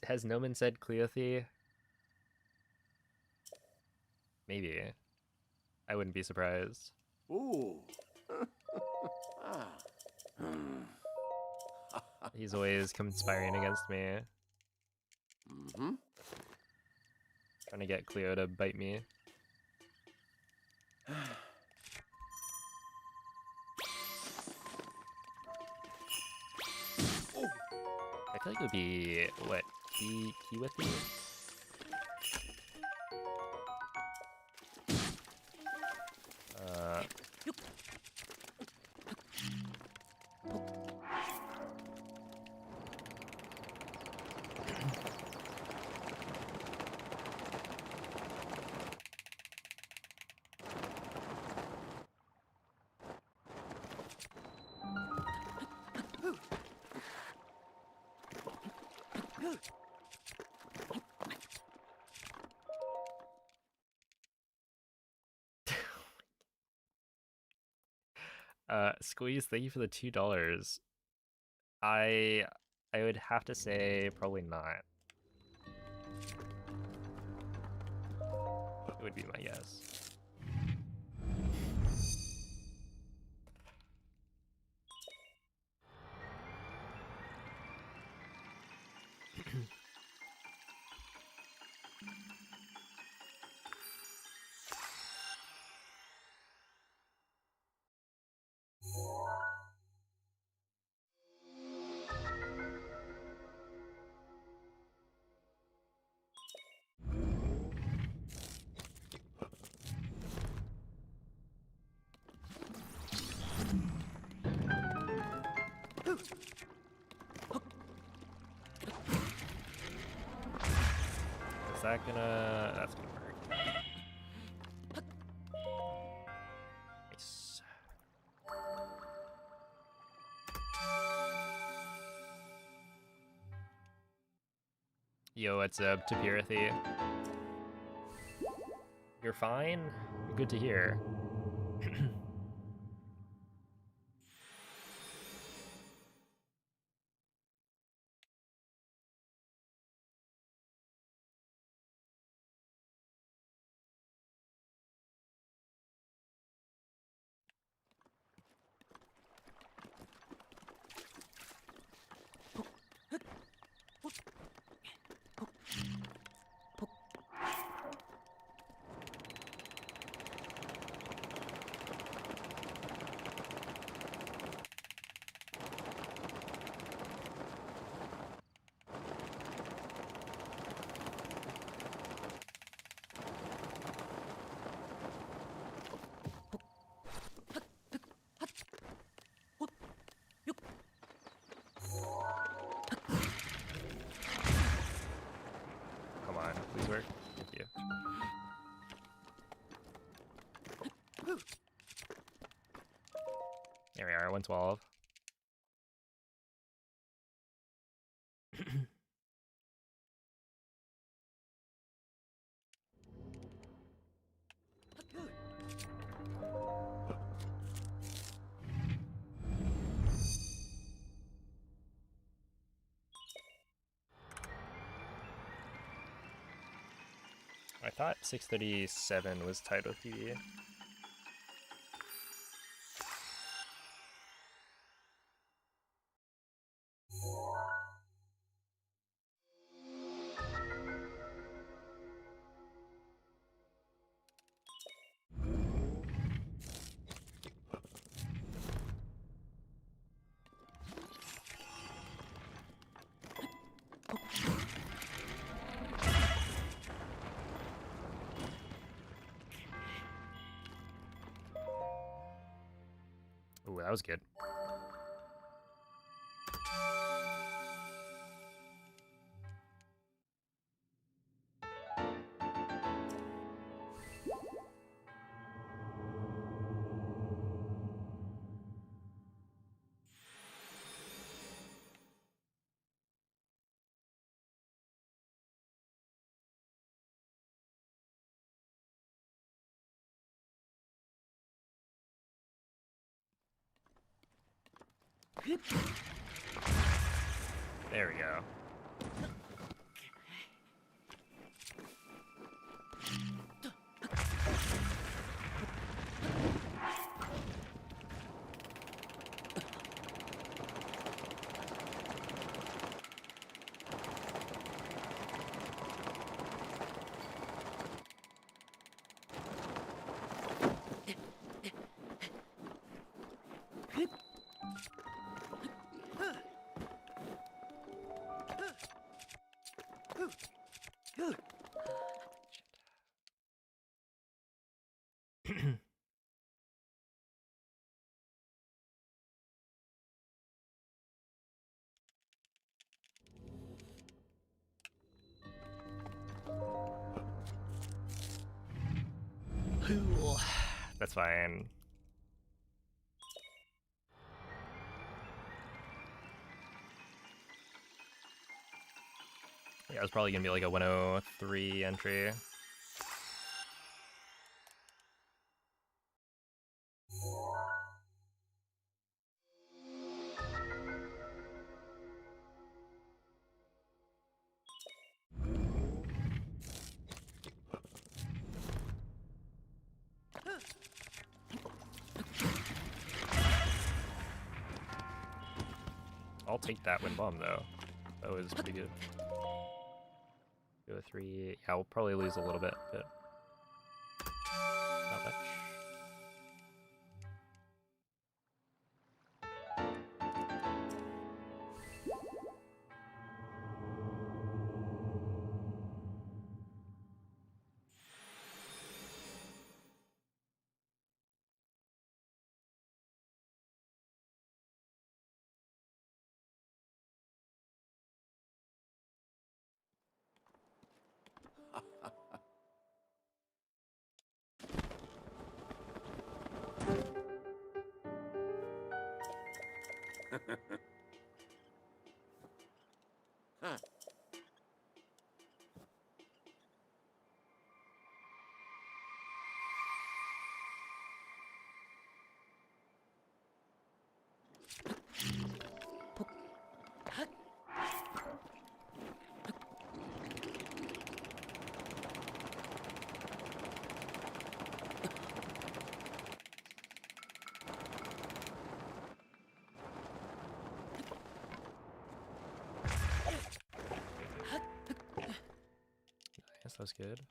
Has Noman said Cleothe? Maybe. I wouldn't be surprised. Ooh. He's always conspiring against me. Trying to get Cleo to bite me. I feel like it would be, what, Kiwithy? Squeeze, thank you for the $2. I would have to say probably not. It would be my guess. Is that gonna... that's gonna work. Nice. Yo, what's up, Tapirothy? You're fine? Good to hear. Come on, please work. Thank you. There we are, 112. I thought 637 was tied with TV. that was good. There we go. That's fine. Yeah, it was probably gonna be like a 103 entry. I'll take that win bomb though. That was pretty good. 203. Yeah, we'll probably lose a little bit, but not much. That was good.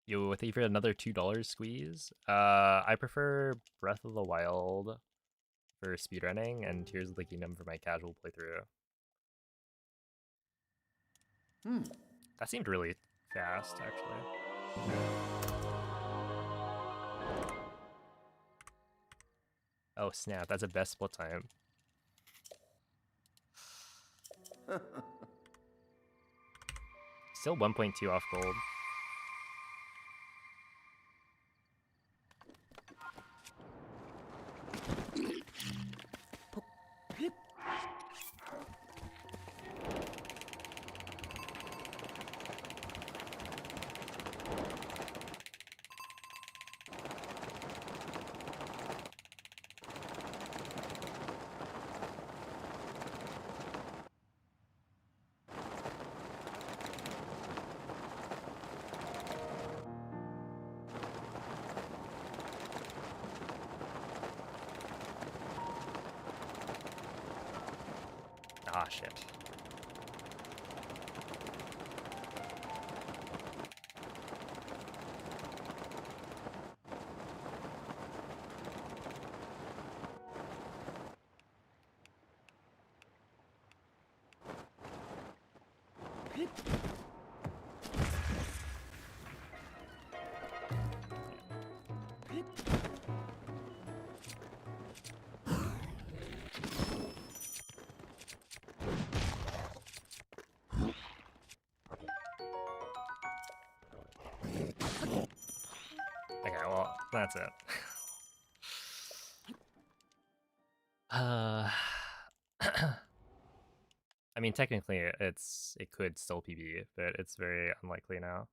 Yo, thank you for another $2 squeeze. I prefer Breath of the Wild for speedrunning, and Tears of the Kingdom for my casual playthrough. That seemed really fast, actually. Oh snap, that's a best split time. Still 1.2 off gold. Ah, shit. That's it. I mean, technically, it could still PB, but it's very unlikely now.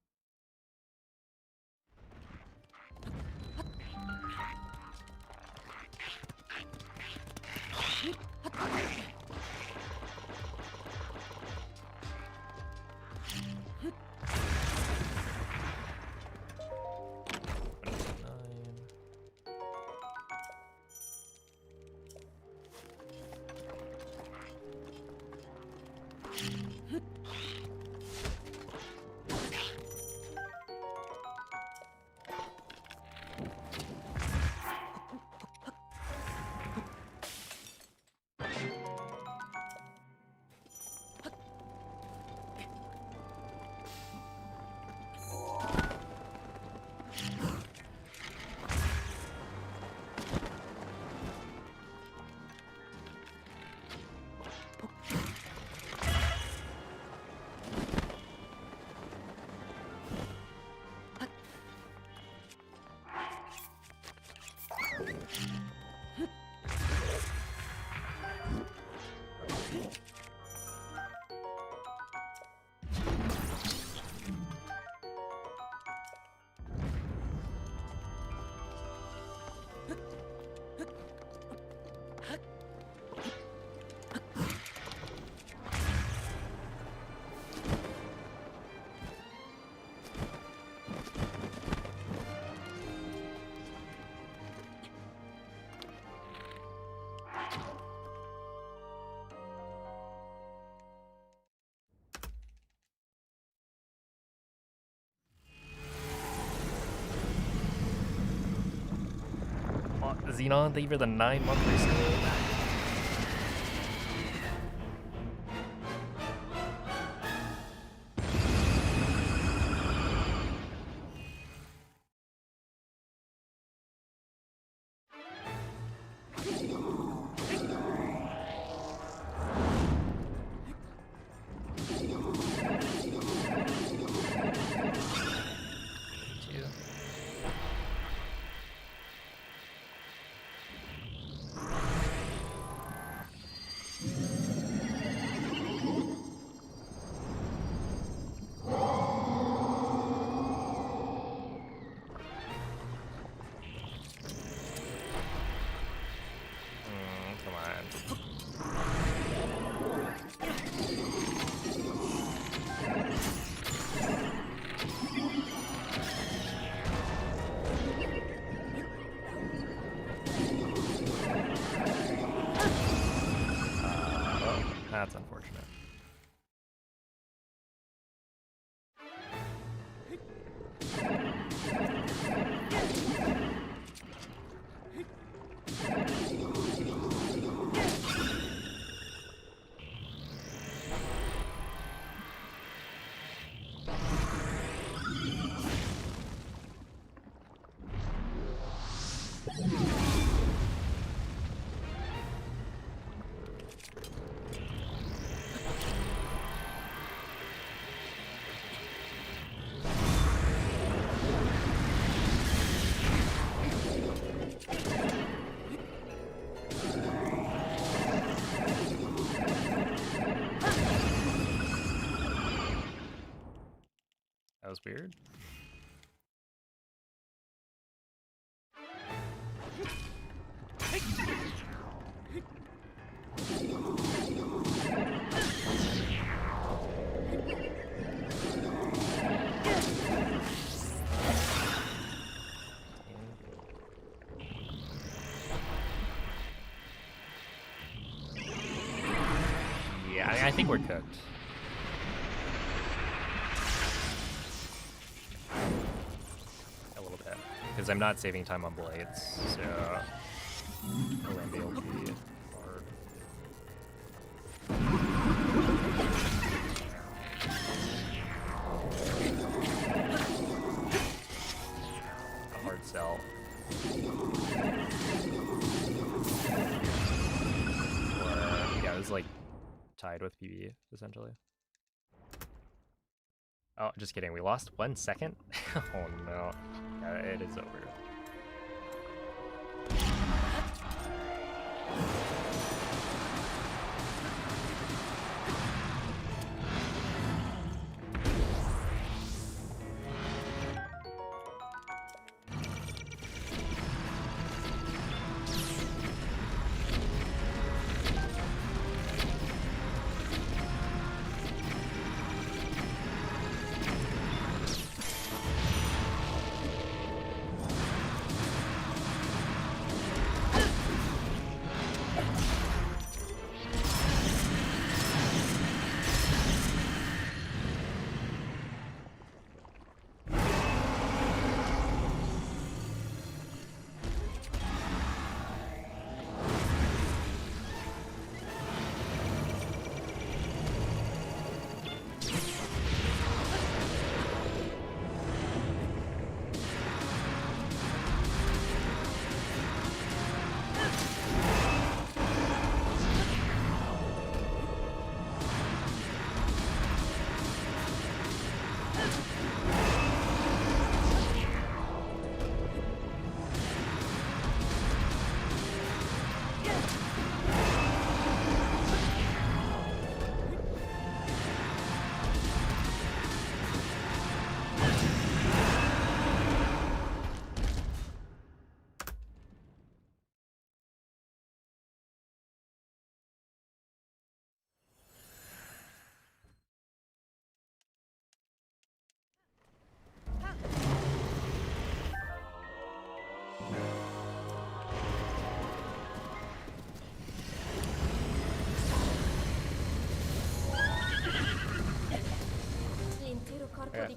Xenon, thank you for the 9-month resub. Come on. That's unfortunate. That was weird. Yeah, I think we're cooked. A little bit. Because I'm not saving time on blades, so Randy will be hard. A hard sell. Or, yeah, it was like tied with PB, essentially. Oh, just kidding. We lost 1 second? Oh no. Yeah, it is over.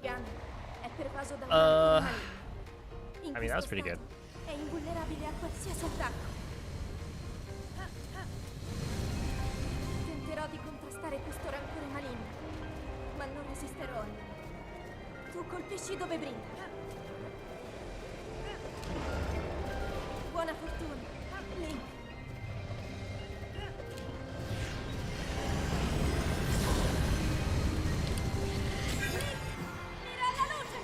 Ganon è pervaso da un Uh, maligno. In I mean, that was questo pretty good. stato è invulnerabile a qualsiasi attacco. Tenterò di contrastare questo rancore maligno, ma non resisterò a lui. Tu colpisci dove brilla. Buona fortuna, Link. Mira alla luce!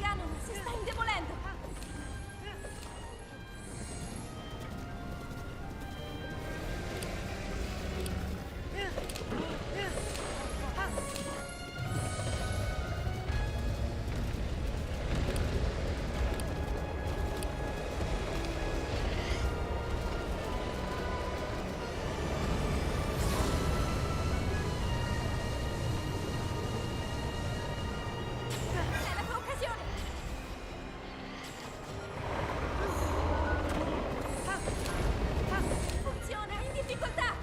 Ganon si sta indebolendo! È la tua occasione! Funziona in difficoltà!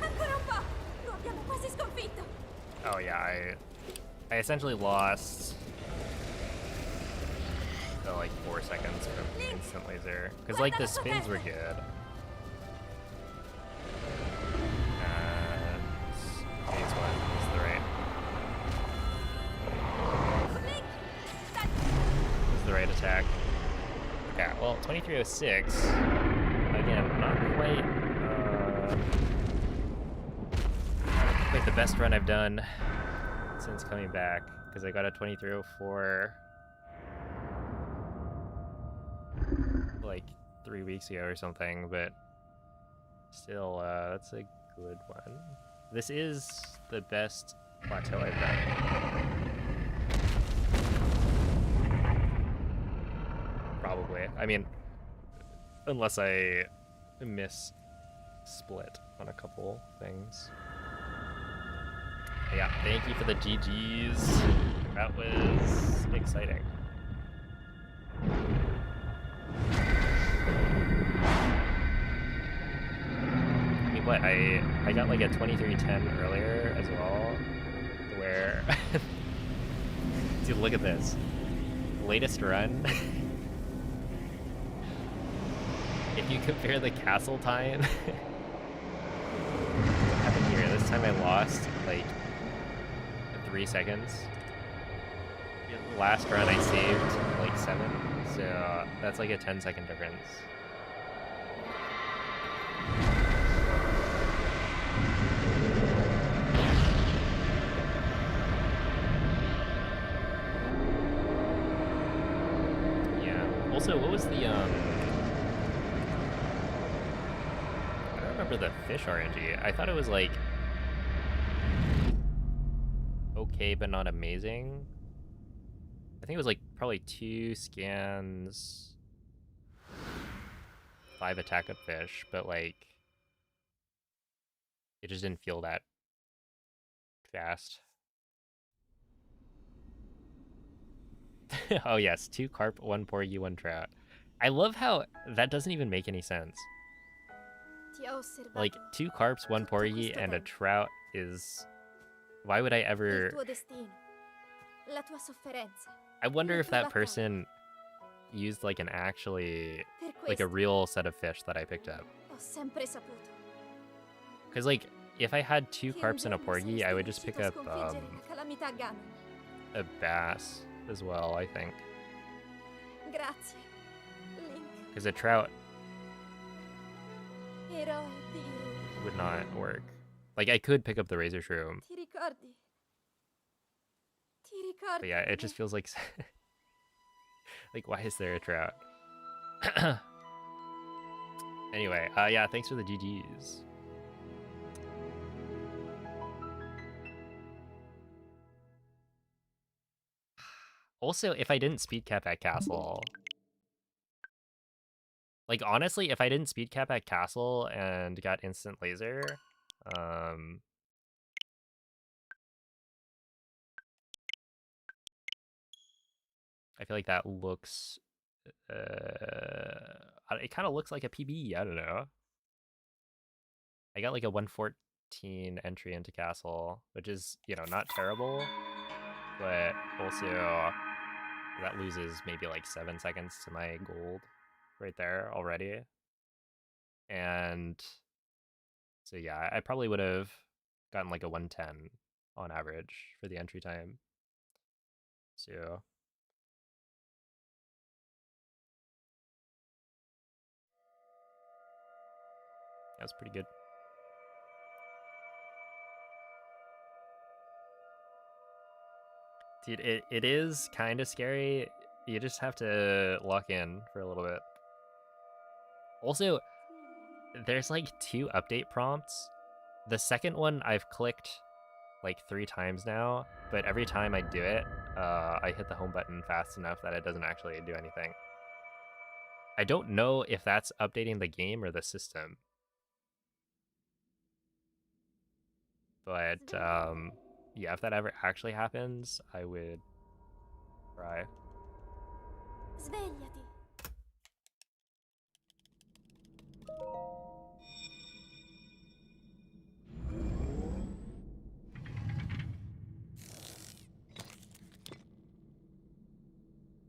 Ancora un po'! Lo abbiamo quasi sconfitto! Oh yeah, I essentially lost the like 4 seconds from instant laser because like the spins were good. And phase 1 is the right. Link! Dai! Is the right attack. Okay, well 2306. Again, not quite like the best run I've done since coming back because I got a 2304 like 3 weeks ago or something, but still that's a good one. This is the best plateau I've done. Probably. I mean, unless I miss split on a couple things. Yeah, thank you for the GGs. That was exciting. I mean, what, I got like a 2310 earlier as well, where... Dude, look at this. Latest run. If you compare the castle time... What happened here? This time I lost, like, 3 seconds. The last run I saved, like, 7. So, that's like a 10-second difference. Yeah. Also, what was the, I don't remember the fish RNG. I thought it was, like, okay, but not amazing. I think it was, like, probably 2 scans, 5 attack up fish, but, like, it just didn't feel that fast. Oh, yes, 2 carp, 1 porgy, 1 trout. I love how that doesn't even make any sense. Ti ho osservato. Like, 2 carps, 1 porgy, and a trout is... Why would I Il ever... tuo destino. La tua sofferenza. I wonder Le if tue that battaglie. person used, like, an actually... Per Like, a questo real set of fish that I picked up. ho sempre saputo Because, like, if I had 2 che un carps and a giorno porgy, saresti I would just pick riuscito up, a sconfiggere la calamità Ganon. a bass as well, I think. Grazie, Link. Because a trout Eroe di... would not work. Like, I could pick up the razor shroom, Ti ricordi? Ti ricordi? but yeah, it di just me? feels like... like, why is there a trout? Anyway, yeah, thanks for the GGs. Also, if I didn't speed cap at Castle... Like, honestly, if I didn't speed cap at Castle and got instant laser... I feel like that looks... it kind of looks like a PB, I don't know. I got like a 114 entry into Castle, which is, you know, not terrible, but also that loses maybe like 7 seconds to my gold right there already. And so yeah, I probably would have gotten like a 110 on average for the entry time. So that's pretty good. Dude, it is kind of scary. You just have to lock in for a little bit. Also, there's like 2 update prompts. The second one I've clicked like 3 times now, but every time I do it, I hit the home button fast enough that it doesn't actually do anything. I don't know if that's updating the game or the system. But yeah, if that ever actually happens, I would cry. Svegliati.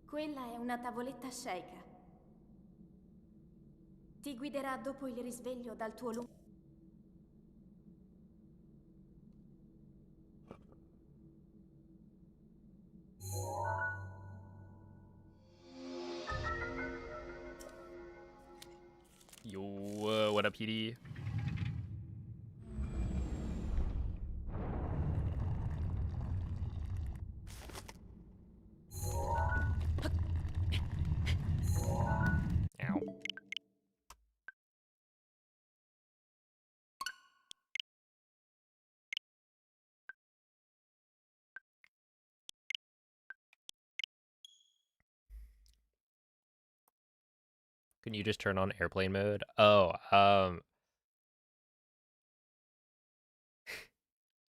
Quella è una tavoletta sceicca. Ti guiderà dopo il risveglio dal tuo lungo... Yo, what up, PD? Ow. Can you just turn on airplane mode? Oh,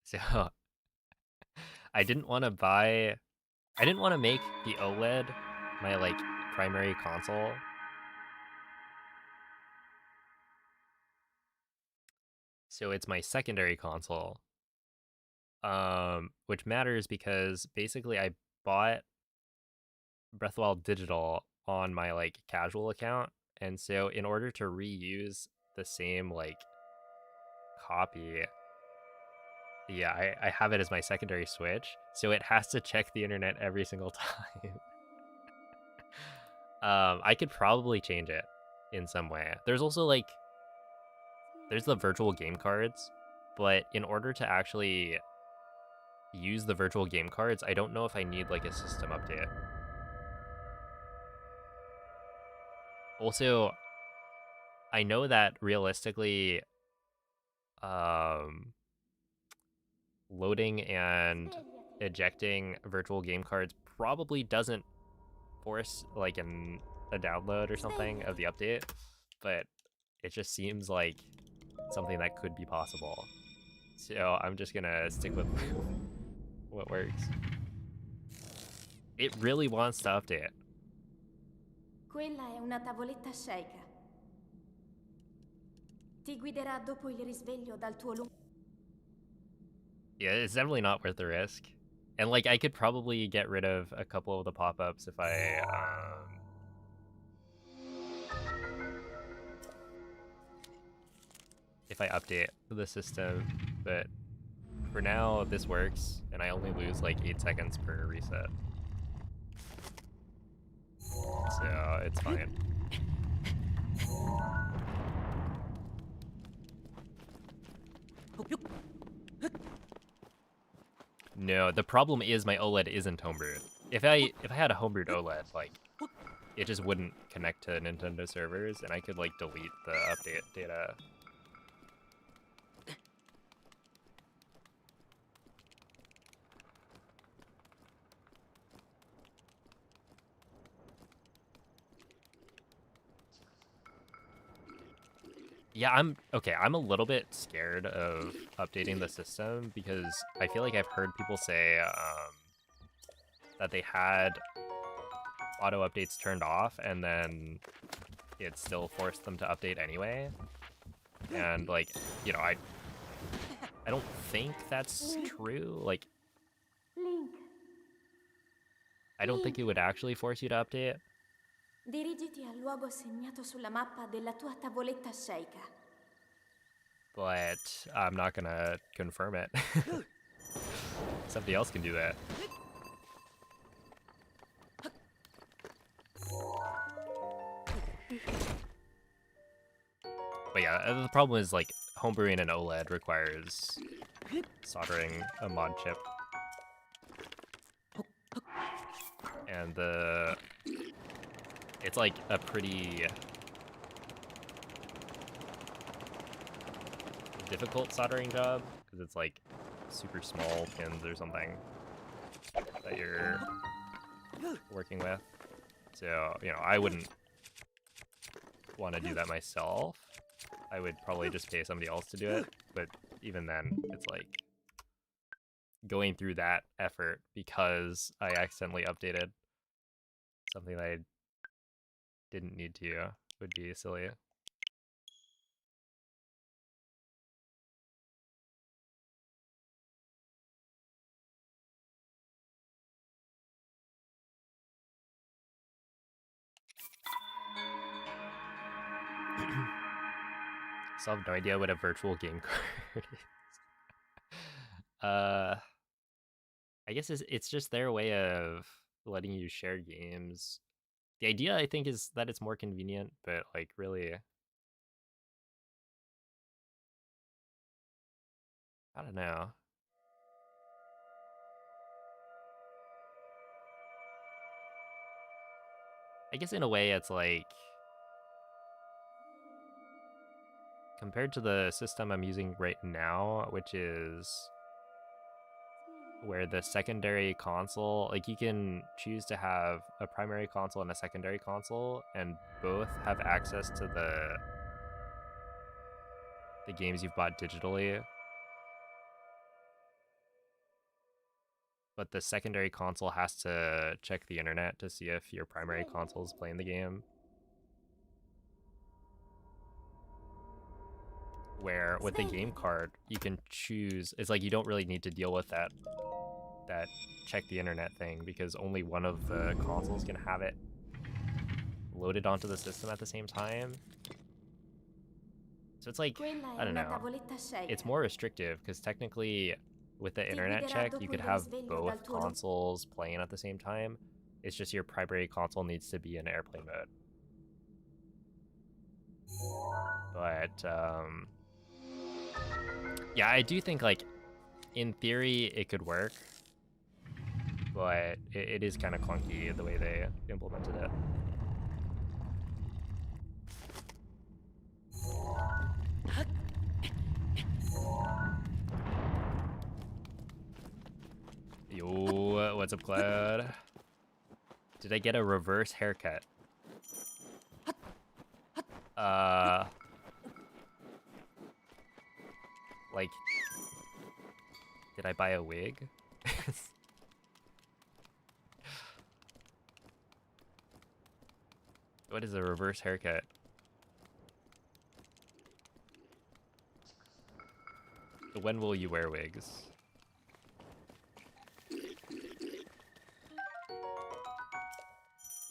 so I didn't want to make the OLED my like primary console. So it's my secondary console. Which matters because basically I bought Breath of the Wild Digital on my like casual account, and so in order to reuse the same like copy, yeah, I have it as my secondary Switch, so it has to check the internet every single time. I could probably change it in some way. There's also like there's the virtual game cards, but in order to actually use the virtual game cards, I don't know if I need like a system update. Also, I know that realistically, loading and ejecting virtual game cards probably doesn't force like a download or something of the update, but it just seems like something that could be possible. So I'm just gonna stick with what works. It really wants to update. Quella è una tavoletta sceicca. Ti guiderà dopo il risveglio dal tuo lungo... Yeah, it's definitely not worth the risk. And like I could probably get rid of a couple of the pop-ups if I update the system, but for now this works and I only lose like 8 seconds per reset. So it's fine. No, the problem is my OLED isn't homebrewed. If I had a homebrewed OLED, like it just wouldn't connect to Nintendo servers and I could like delete the update data. Yeah, I'm a little bit scared of updating the system because I feel like I've heard people say that they had auto updates turned off and then it still forced them to update anyway. And like, you know, I don't think that's true. Like, Link, I don't think it would actually force you to update. dirigiti al luogo segnato sulla mappa della tua tavoletta sceicca. But I'm not gonna confirm it. Somebody else can do that. But yeah, the problem is like homebrewing an OLED requires soldering a mod chip. And it's like a pretty difficult soldering job because it's like super small pins or something that you're working with. So, you know, I wouldn't want to do that myself. I would probably just pay somebody else to do it, but even then, it's like going through that effort because I accidentally updated something that I didn't need to would be silly. Still have no idea what a virtual game card is. I guess it's just their way of letting you share games. The idea, I think, is that it's more convenient, but like really, I don't know. I guess in a way, it's like compared to the system I'm using right now, which is where the secondary console, like you can choose to have a primary console and a secondary console, and both have access to the games you've bought digitally. But the secondary console has to check the internet to see if your primary console is playing the game. Where with the game card, you can choose. It's like you don't really need to deal with that check the internet thing because only one of the consoles can have it loaded onto the system at the same time. So it's like, I don't know. It's more restrictive because technically with the internet check, you could have both consoles playing at the same time. It's just your primary console needs to be in airplane mode. But yeah, I do think like in theory it could work, but it is kind of clunky the way they implemented it. Yo, what's up, Cloud? Did I get a reverse haircut? Like, did I buy a wig? What is a reverse haircut? When will you wear wigs?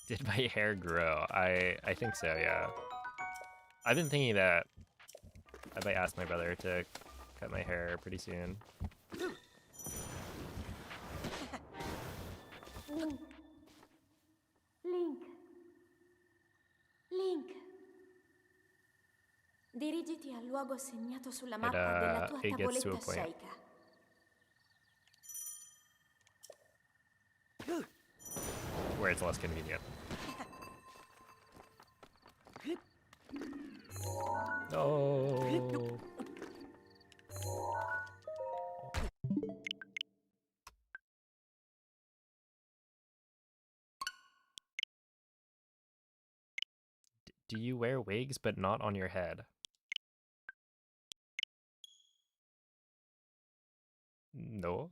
Did my hair grow? I think so, yeah. I've been thinking that I might ask my brother to cut my hair pretty soon. Link. Link. Link. Dirigiti al luogo segnato sulla mappa della tua It gets to a tavoletta point sceicca. where it's less convenient. No. Do you wear wigs but not on your head? No.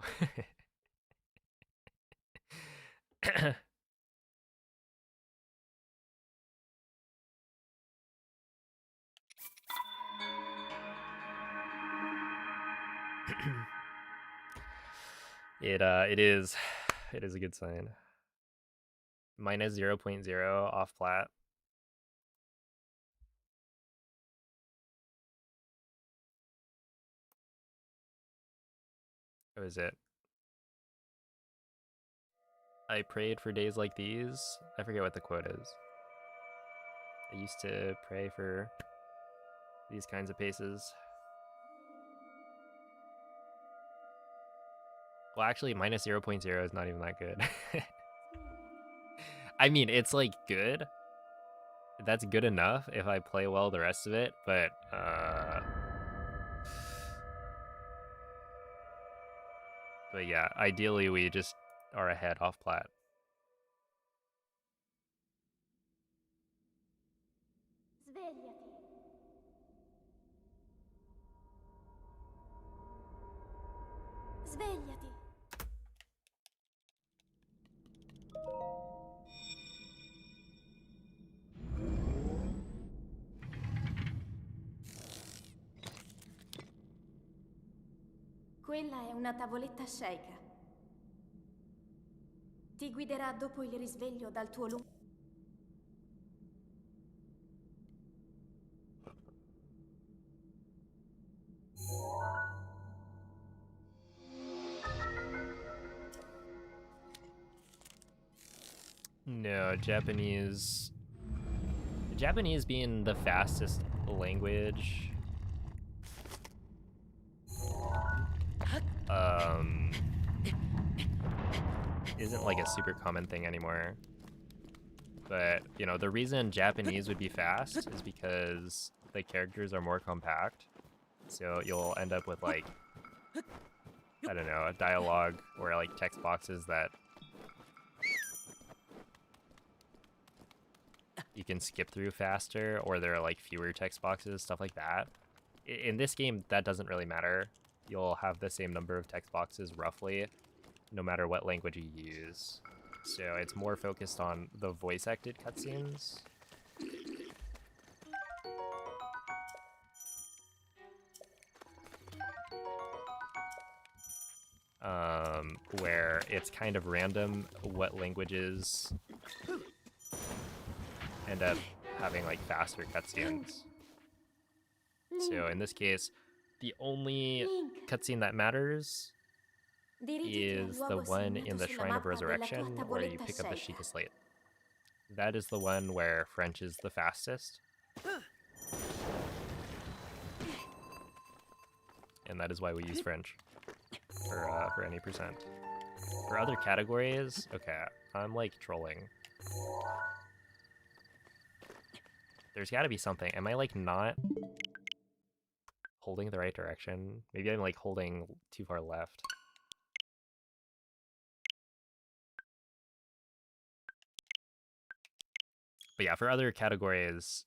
It is a good sign. Minus 0.0 off plat. What is it? I prayed for days like these. I forget what the quote is. I used to pray for these kinds of paces. Well, actually, minus 0.0 is not even that good. I mean, it's like good. That's good enough if I play well the rest of it, but yeah, ideally we just are ahead off plat. Svegliati. Svegliati. Quella è una tavoletta sceicca. Ti guiderà dopo il risveglio dal tuo lungo... No, Japanese being the fastest language isn't like a super common thing anymore. But, you know, the reason Japanese would be fast is because the characters are more compact. So you'll end up with like, I don't know, a dialogue or like text boxes that you can skip through faster, or there are like fewer text boxes, stuff like that. In this game, that doesn't really matter. You'll have the same number of text boxes roughly, no matter what language you use. So it's more focused on the voice-acted cutscenes. Where it's kind of random what languages end up having like faster cutscenes. So in this case, the only cutscene that matters is the one in the Shrine of Resurrection where you pick up the Sheikah Slate. That is the one where French is the fastest. And that is why we use French for any percent. For other categories, okay, I'm like trolling. There's gotta be something. Am I like not holding the right direction? Maybe I'm like holding too far left. But yeah, for other categories,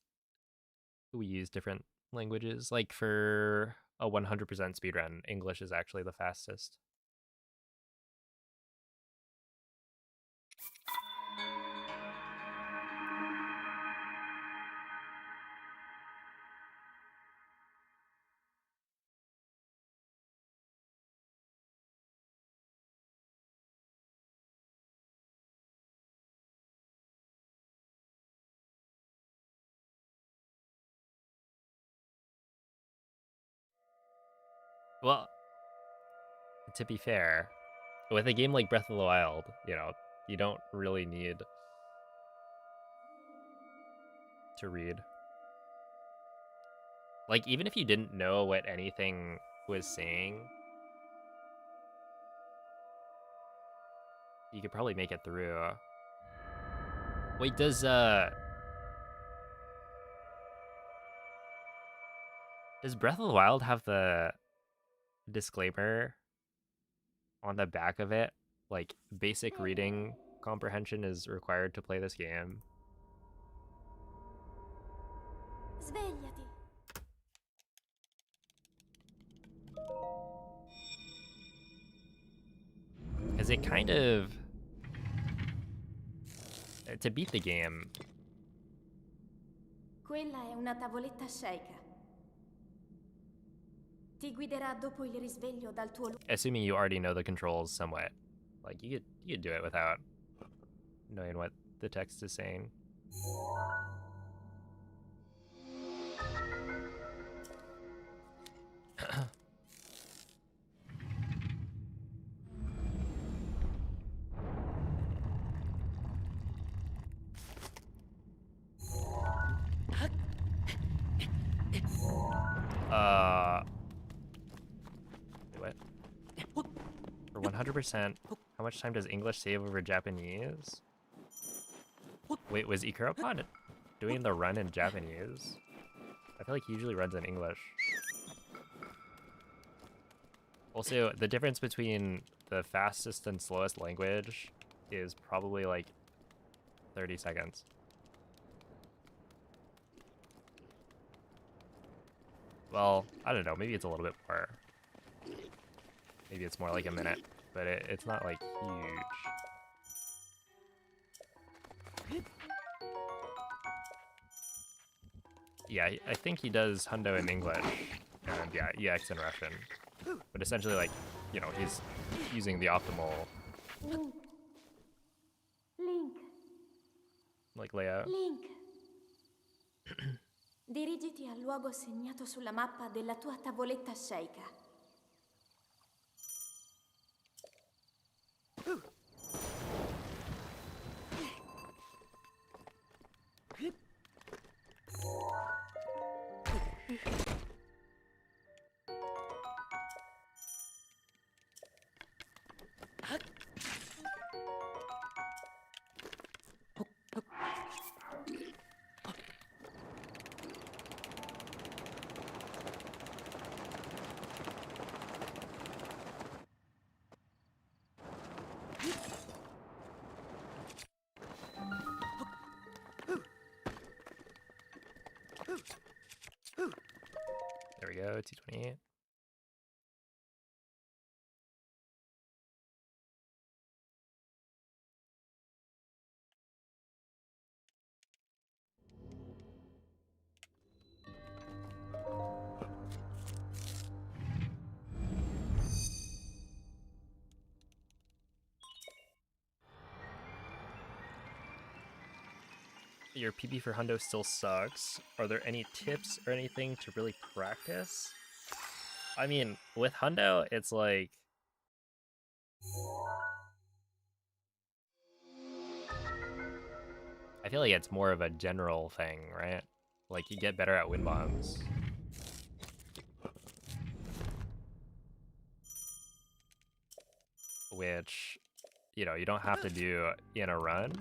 we use different languages. Like for a 100% speedrun, English is actually the fastest. Well, to be fair, with a game like Breath of the Wild, you know, you don't really need to read. Like, even if you didn't know what anything was saying, you could probably make it through. Wait, does Breath of the Wild have the disclaimer on the back of it? Like, basic reading comprehension is required to play this game. Svegliati. Because it kind of... To beat the game... Quella è una tavoletta Sheikah. Ti guiderà dopo il risveglio dal tuo Assuming you already know the controls somewhat. Like, you could do it without knowing what the text is saying. Wait, what? For 100%, how much time does English save over Japanese? Wait, was Ikuropod doing the run in Japanese? I feel like he usually runs in English. Also, the difference between the fastest and slowest language is probably like 30 seconds. Well, I don't know, maybe it's a little bit more. Maybe it's more like a minute, but it's not like huge. Yeah, I think he does Hundo in English, and yeah, EX in Russian. But essentially, like, you know, he's using the optimal Link. like layout. Link. Dirigiti al luogo segnato sulla mappa della tua tavoletta Sheikah. There we go, T28. Your PB for Hundo still sucks. Are there any tips or anything to really practice? I mean, with Hundo, it's like... I feel like it's more of a general thing, right? Like, you get better at wind bombs. Which, you know, you don't have to do in a run.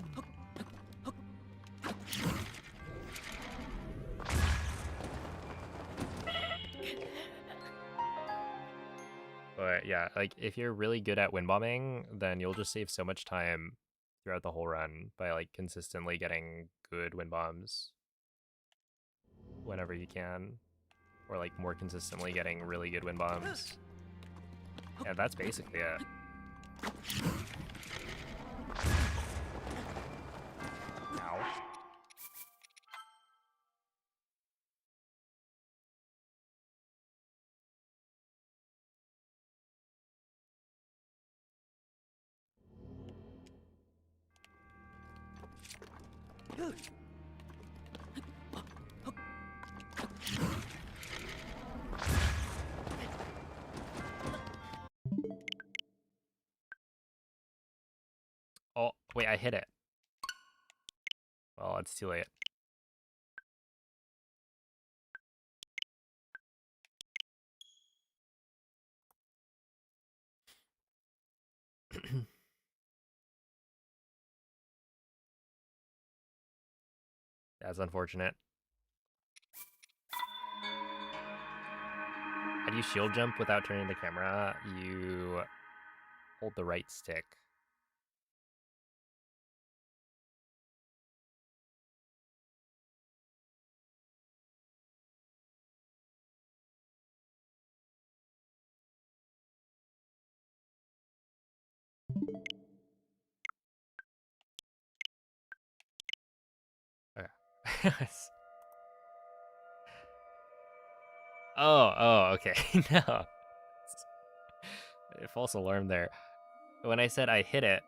But yeah, like, if you're really good at wind bombing, then you'll just save so much time throughout the whole run by, like, consistently getting good wind bombs whenever you can. Or, like, more consistently getting really good wind bombs. Yeah, that's basically it. Ow. Oh, wait, I hit it. Well, it's too late. That's unfortunate. How do you shield jump without turning the camera? You hold the right stick. Okay. Oh, okay. No. False alarm there. When I said I hit it,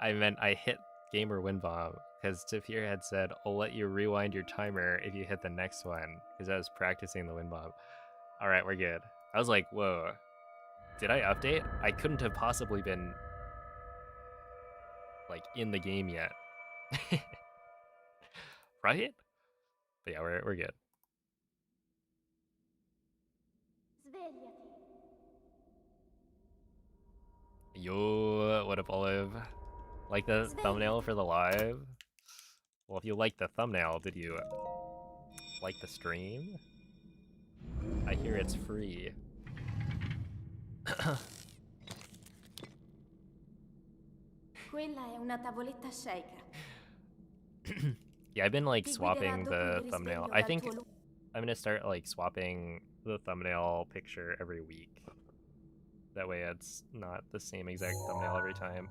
I meant I hit gamer win bomb, because Tafir had said, I'll let you rewind your timer if you hit the next one, because I was practicing the win bomb. Alright, we're good. I was like, whoa. Did I update? I couldn't have possibly been, like, in the game yet. Right? But yeah, we're good. Svegliati. Yo, what up, Olive? Like the thumbnail for the live? Well, if you like the thumbnail, did you like the stream? I hear it's free. Quella è una tavoletta shaker. Yeah, I've been like Ti swapping guiderà dopo the il thumbnail. risveglio I dal think tuo I'm gonna start like swapping the thumbnail picture every week. That way it's not the same exact thumbnail every time.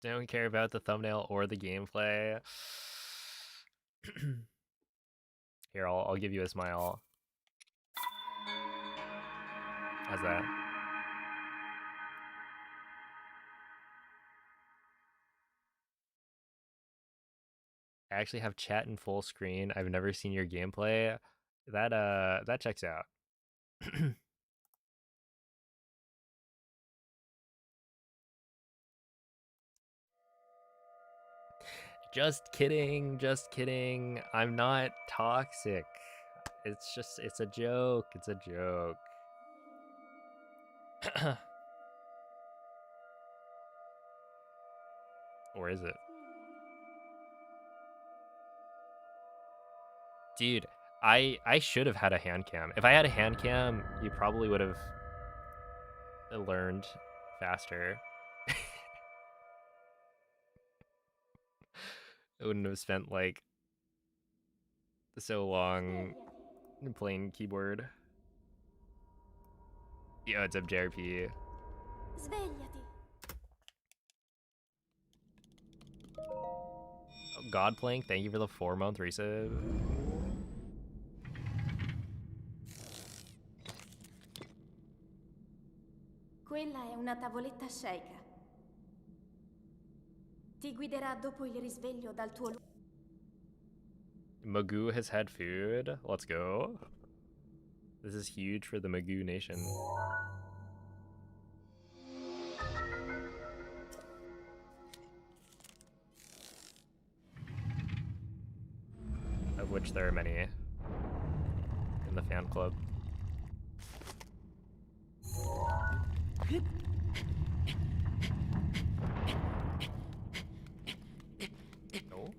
Don't care about the thumbnail or the gameplay. Here, I'll give you a smile. How's that? I actually have chat in full screen. I've never seen your gameplay. That checks out. Just kidding, just kidding. I'm not toxic. It's a joke. It's a joke. Or is it? Dude, I should have had a hand cam. If I had a hand cam, you probably would have learned faster. I wouldn't have spent like so long playing keyboard. Yeah, it's up JRP. Svegliati. Godplank, thank you for the 4-month resub. Quella è una tavoletta shaker. Ti guiderà dopo il risveglio dal tuo Magoo has had food. Let's go. This is huge for the Magoo Nation. Of which there are many in the fan club. No?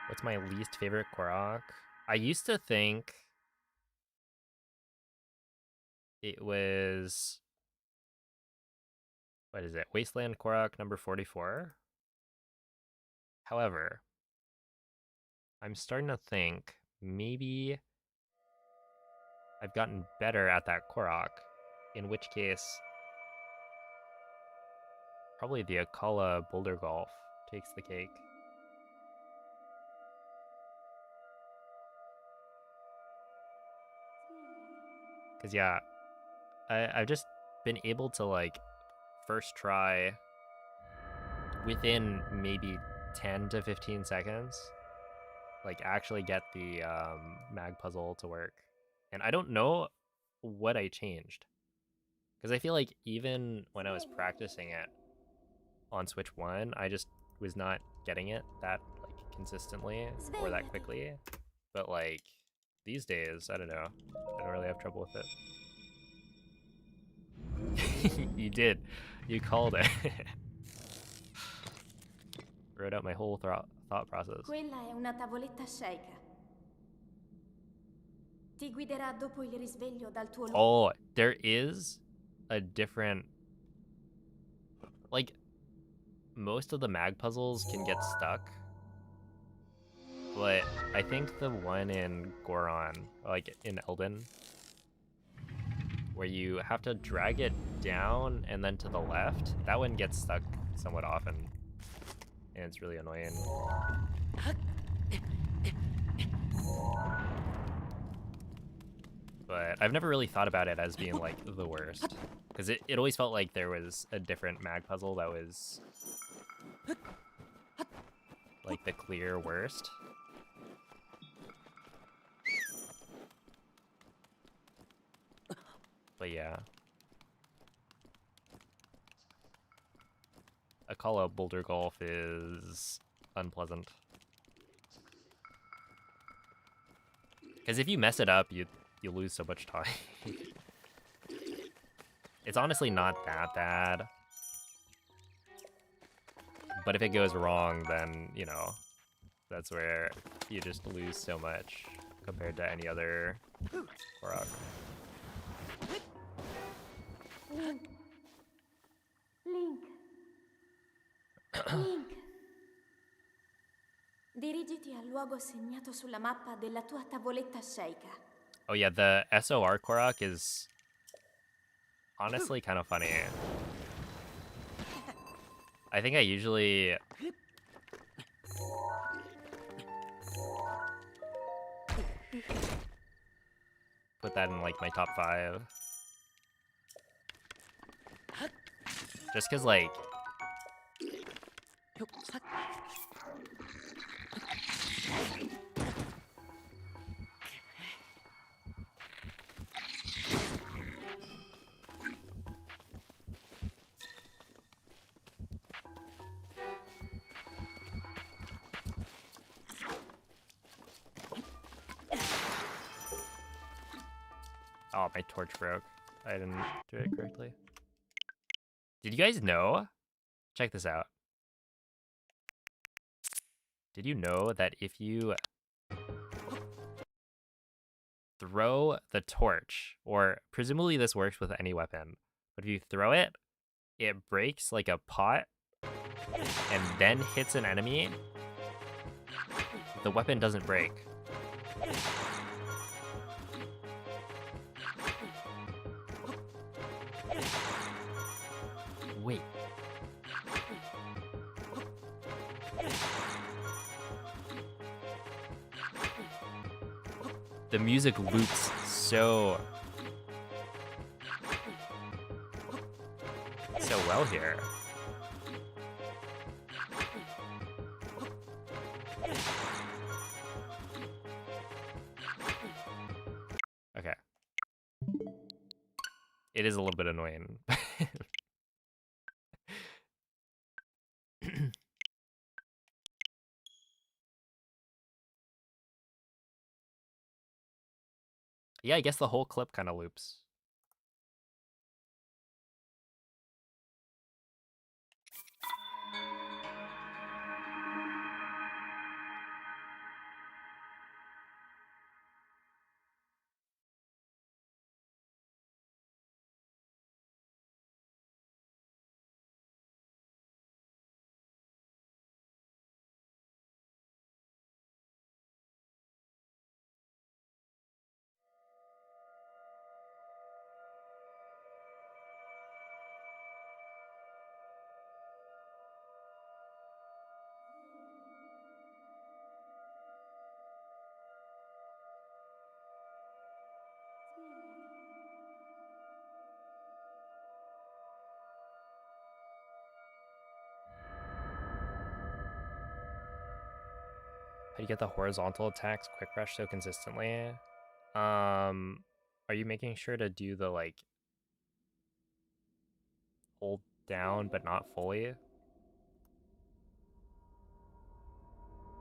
What's my least favorite Korok? I used to think it was, what is it? Wasteland Korok number 44. However, I'm starting to think maybe I've gotten better at that Korok, in which case probably the Akala Boulder Golf takes the cake. Cause yeah, I've just been able to like first try within maybe 10 to 15 seconds, like actually get the mag puzzle to work. And I don't know what I changed. Because I feel like even when I was practicing it on Switch 1, I just was not getting it that like consistently or that quickly. But like these days, I don't know. I don't really have trouble with it. You did. You called it. Wrote out my whole thought process. Quella è una tavoletta Sheikah. Ti guiderà dopo il risveglio dal tuo luogo. Oh, there is a different, like, most of the mag puzzles can get stuck, but I think the one in Goron, like in Elden, where you have to drag it down and then to the left, that one gets stuck somewhat often, and it's really annoying. But I've never really thought about it as being like the worst, because it always felt like there was a different mag puzzle that was like the clear worst. But yeah, a call out boulder golf is unpleasant, because if you mess it up, you lose so much time. It's honestly not that bad, but if it goes wrong, then you know that's where you just lose so much compared to any other rock. Link. Link. Link. Dirigiti al luogo segnato sulla mappa della tua tavoletta Sheikah. Oh yeah, the SOR Korok is honestly kind of funny. I think I usually put that in like my top 5. Just cause like oh, my torch broke. I didn't do it correctly. Did you guys know? Check this out. Did you know that if you throw the torch, or presumably this works with any weapon, but if you throw it, it breaks like a pot and then hits an enemy, the weapon doesn't break. Wait. The music loops so well here. Okay. It is a little bit annoying. Yeah, I guess the whole clip kind of loops. How do you get the horizontal attacks quick rush so consistently? Are you making sure to do the like hold down but not fully?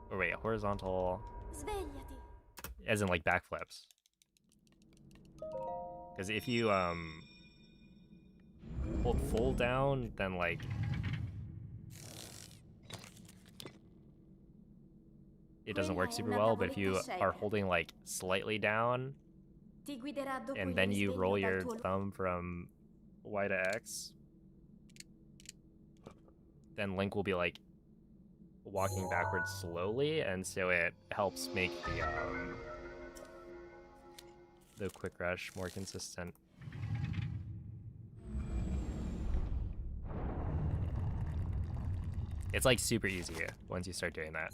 Or wait, horizontal Svegliati. as in like backflips. Because if you hold full down, then like it doesn't work super well, but if you are holding like slightly down Ti guiderà dopo and il then you risveglio roll dal your tuo thumb from Y to X, then Link will be like walking backwards slowly, and so it helps make the quick rush more consistent. It's like super easy once you start doing that.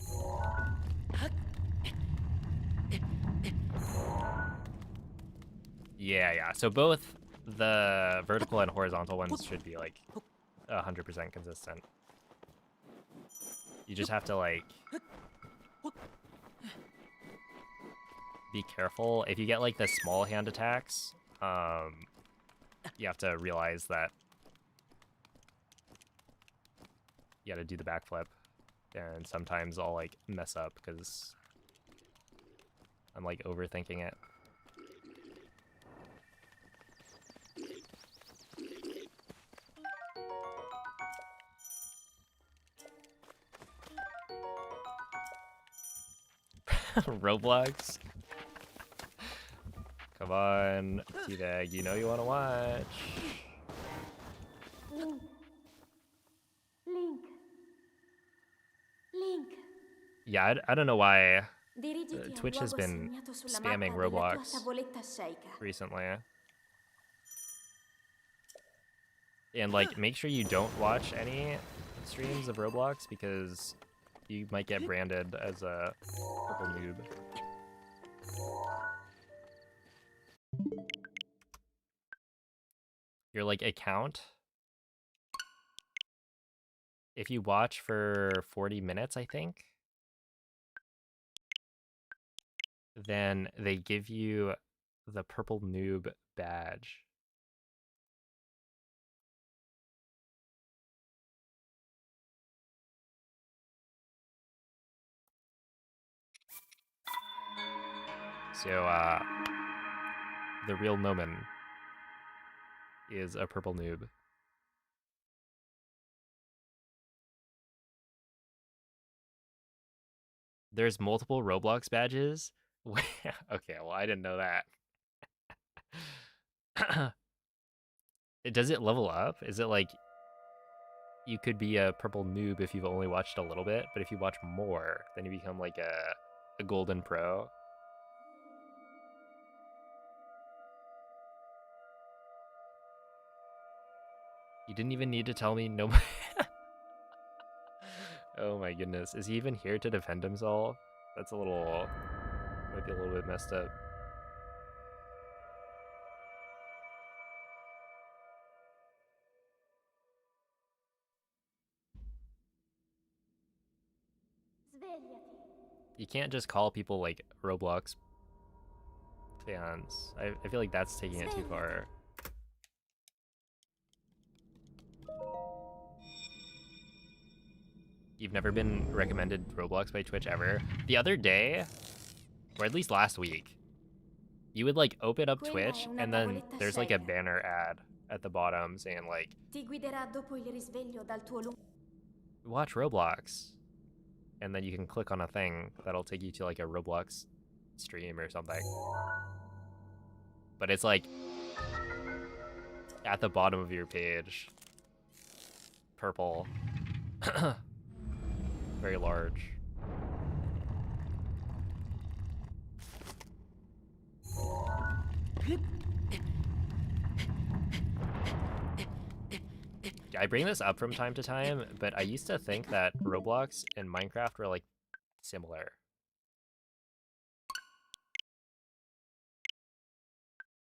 Yeah. So both the vertical and horizontal ones should be like 100% consistent. You just have to like be careful. If you get like the small hand attacks, you have to realize that you gotta do the backflip. And sometimes I'll like mess up because I'm like overthinking it. Roblox. Come on, Teabag, you know you want to watch. Link. Link. Link. Yeah, I don't know why Dirigiti al Twitch has luogo been segnato sulla spamming mappa della tua Roblox tavoletta sceicca. recently. And like, make sure you don't watch any streams of Roblox because you might get branded as a purple noob. Your like account, if you watch for 40 minutes, I think, then they give you the purple noob badge. So the real Momin is a purple noob. There's multiple Roblox badges. Okay, well, I didn't know that. Does it level up? Is it like you could be a purple noob if you've only watched a little bit, but if you watch more, then you become like a golden pro? You didn't even need to tell me no. Oh my goodness. Is he even here to defend himself? That's a little, might be a little bit messed up. Svegliati. You can't just call people like Roblox fans. I feel like that's taking it too far. You've never been recommended Roblox by Twitch ever? The other day, or at least last week, you would like open up Twitch and then there's like a banner ad at the bottom saying like, Ti guiderà dopo il risveglio dal tuo watch Roblox. And then you can click on a thing that'll take you to like a Roblox stream or something. But it's like at the bottom of your page, purple, very large. I bring this up from time to time, but I used to think that Roblox and Minecraft were like similar.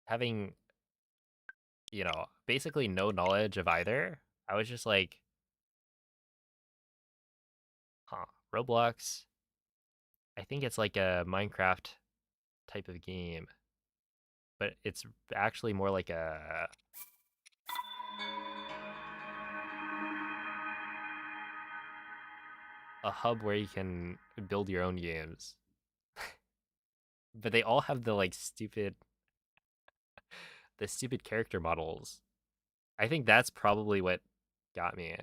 Having, you know, basically no knowledge of either, I was just like, huh, Roblox I think it's like a Minecraft type of game, but it's actually more like a hub where you can build your own games. But they all have the like stupid character models. I think that's probably what got me.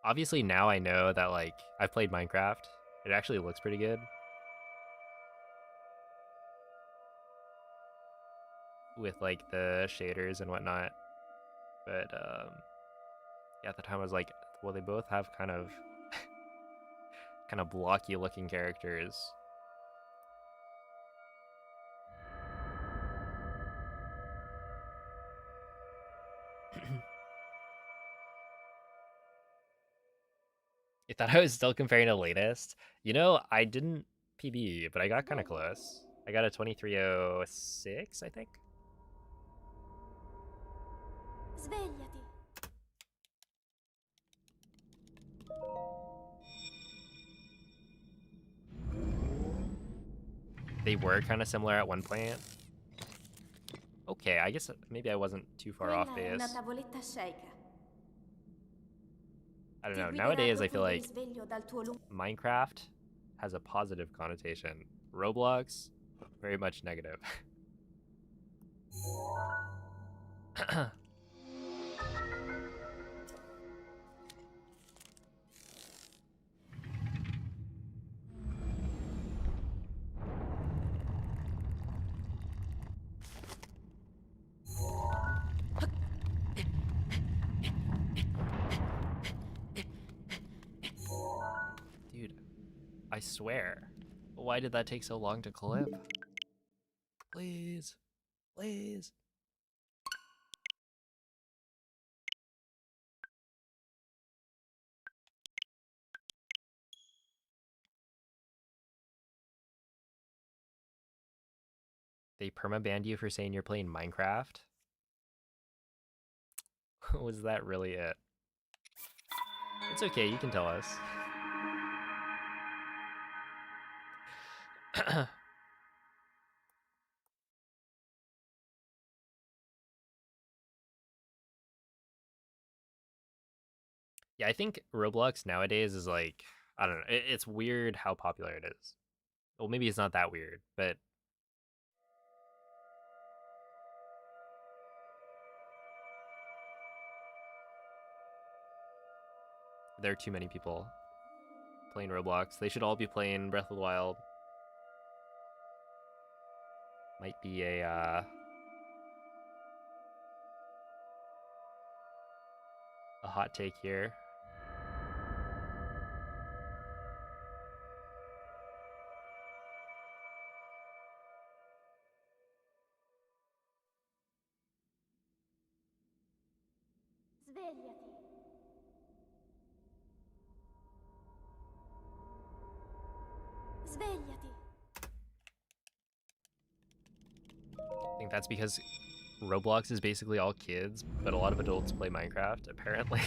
Obviously now I know that like I've played Minecraft. It actually looks pretty good. With like the shaders and whatnot. But yeah, at the time I was like, well, they both have kind of blocky looking characters. You thought I was still comparing the latest? You know, I didn't PB, but I got kind of close. I got a 2306, I think. Svegliati. They were kind of similar at one point. Okay, I guess maybe I wasn't too far Quella off è base. una tavoletta shake. I don't Ti know. guiderà Nowadays, I dopo feel il like risveglio dal tuo Minecraft has a positive connotation. Roblox, very much negative. Dude, I swear. Why did that take so long to clip? Please. Please. They permabanned you for saying you're playing Minecraft? Was that really it? It's okay, you can tell us. Yeah, I think Roblox nowadays is like, I don't know, it's weird how popular it is. Well, maybe it's not that weird, but there are too many people playing Roblox. They should all be playing Breath of the Wild. Might be a hot take here. Svegliati. Svegliati. I think that's because Roblox is basically all kids, but a lot of adults play Minecraft, apparently.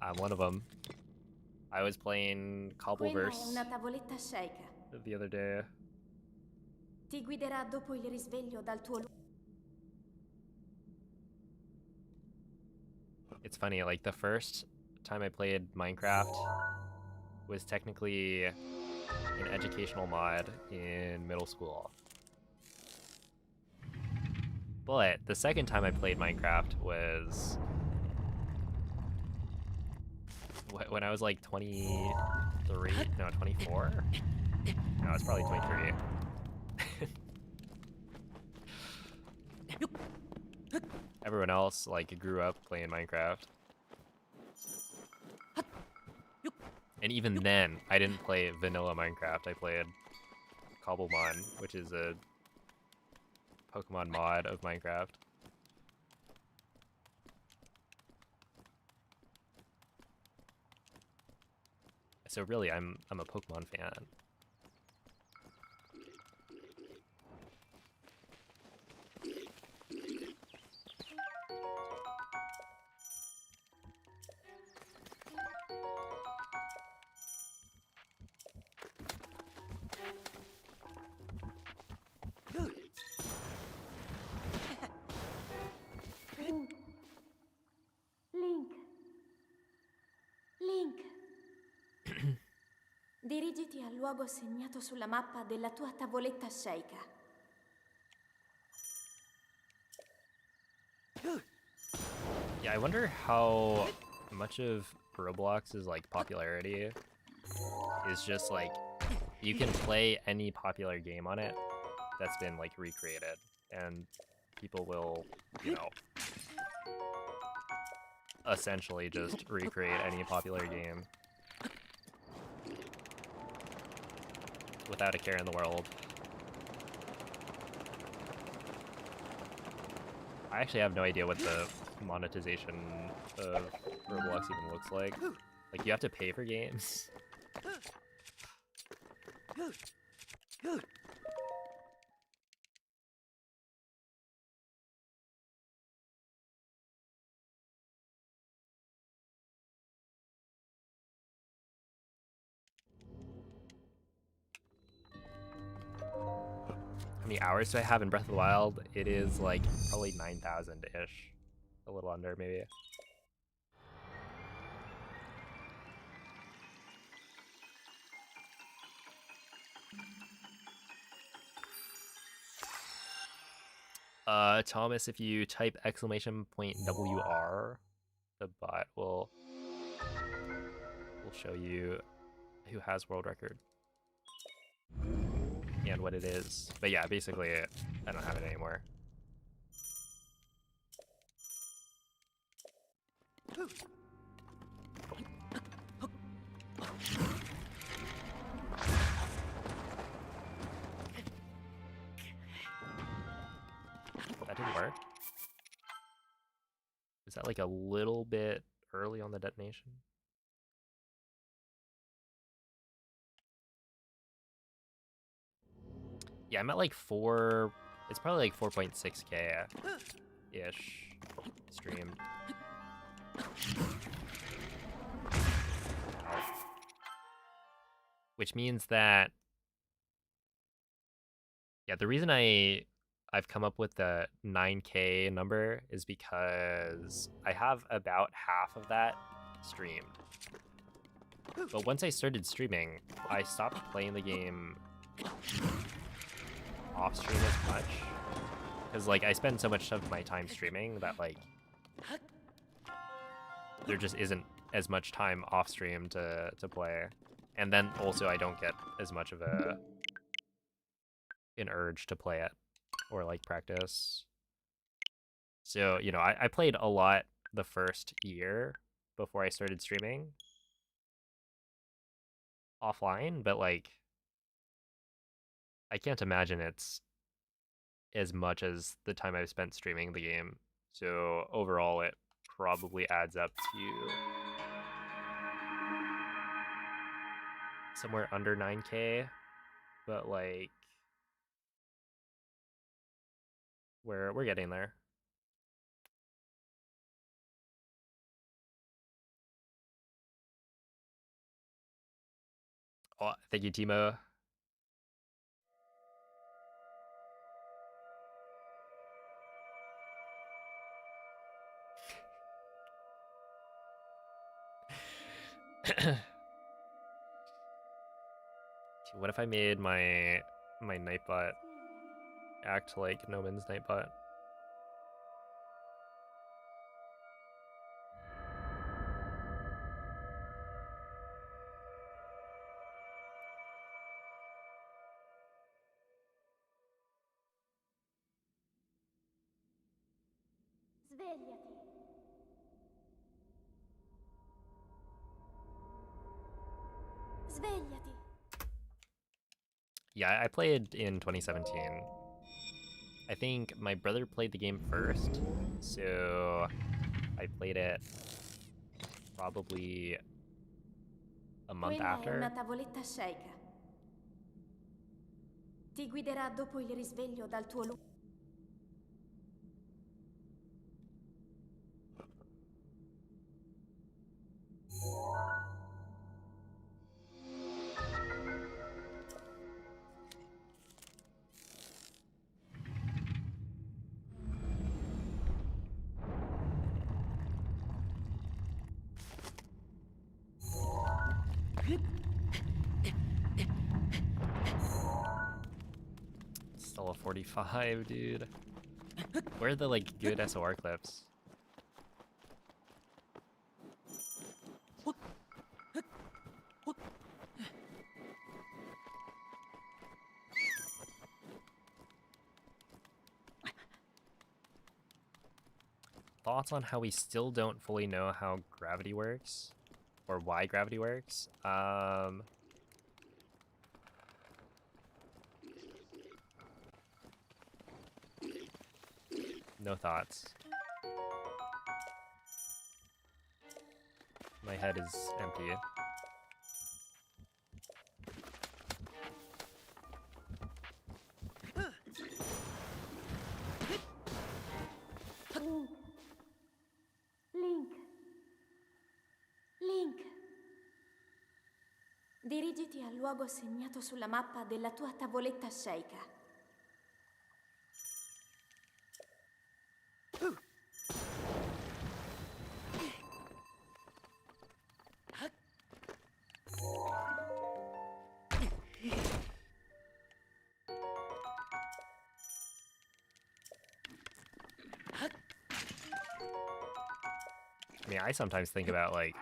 I'm one of them. I was playing Quella è Cobbleverse una tavoletta shake. the other day. Ti guiderà dopo il risveglio dal tuo It's funny, like the first time I played Minecraft was technically an educational mod in middle school. But the second time I played Minecraft was when I was like 23, no, 24? No, it's probably 23. Everyone else like grew up playing Minecraft. And even then, I didn't play vanilla Minecraft. I played Cobblemon, which is a Pokemon mod of Minecraft. So really, I'm a Pokemon fan. Dirigiti al luogo segnato sulla mappa della tua tavoletta sceicca. Yeah, I wonder how much of Roblox's like popularity is just like you can play any popular game on it that's been like recreated, and people will, you know, essentially just recreate any popular game without a care in the world. I actually have no idea what the monetization of Roblox even looks like. Like, you have to pay for games? How many hours do I have in Breath of the Wild? It is like probably 9,000-ish. A little under, maybe. Thomas, if you type !WR, the bot will show you who has world record and what it is. But yeah, basically, I don't have it anymore. That didn't work. Is that like a little bit early on the detonation? Yeah, I'm at like 4. It's probably like 4.6K ish streamed. Which means that, yeah, the reason I've come up with the 9K number is because I have about half of that streamed. But once I started streaming, I stopped playing the game off stream as much. Because, like, I spend so much of my time streaming that, like, there just isn't as much time off stream to play. And then also I don't get as much of an urge to play it or like practice. So, you know, I played a lot the first year before I started streaming offline, but like I can't imagine it's as much as the time I've spent streaming the game. So overall it probably adds up to somewhere under 9K, but like we're getting there. Oh, thank you, Timo. What if I made my Nightbot act like Noman's Nightbot? Svegliati. Svegliati. Yeah, I played in 2017. I think my brother played the game first, so I played it probably a month Quella è una after. tavoletta sceicca. Ti guiderà dopo il risveglio dal tuo luogo. Still a 45, dude. Where are the like good SOR clips? Thoughts on how we still don't fully know how gravity works? Or why gravity works? No thoughts. My head is empty. Link. Link. Dirigiti al luogo segnato sulla mappa della tua tavoletta sceicca. I mean, I sometimes think about, like,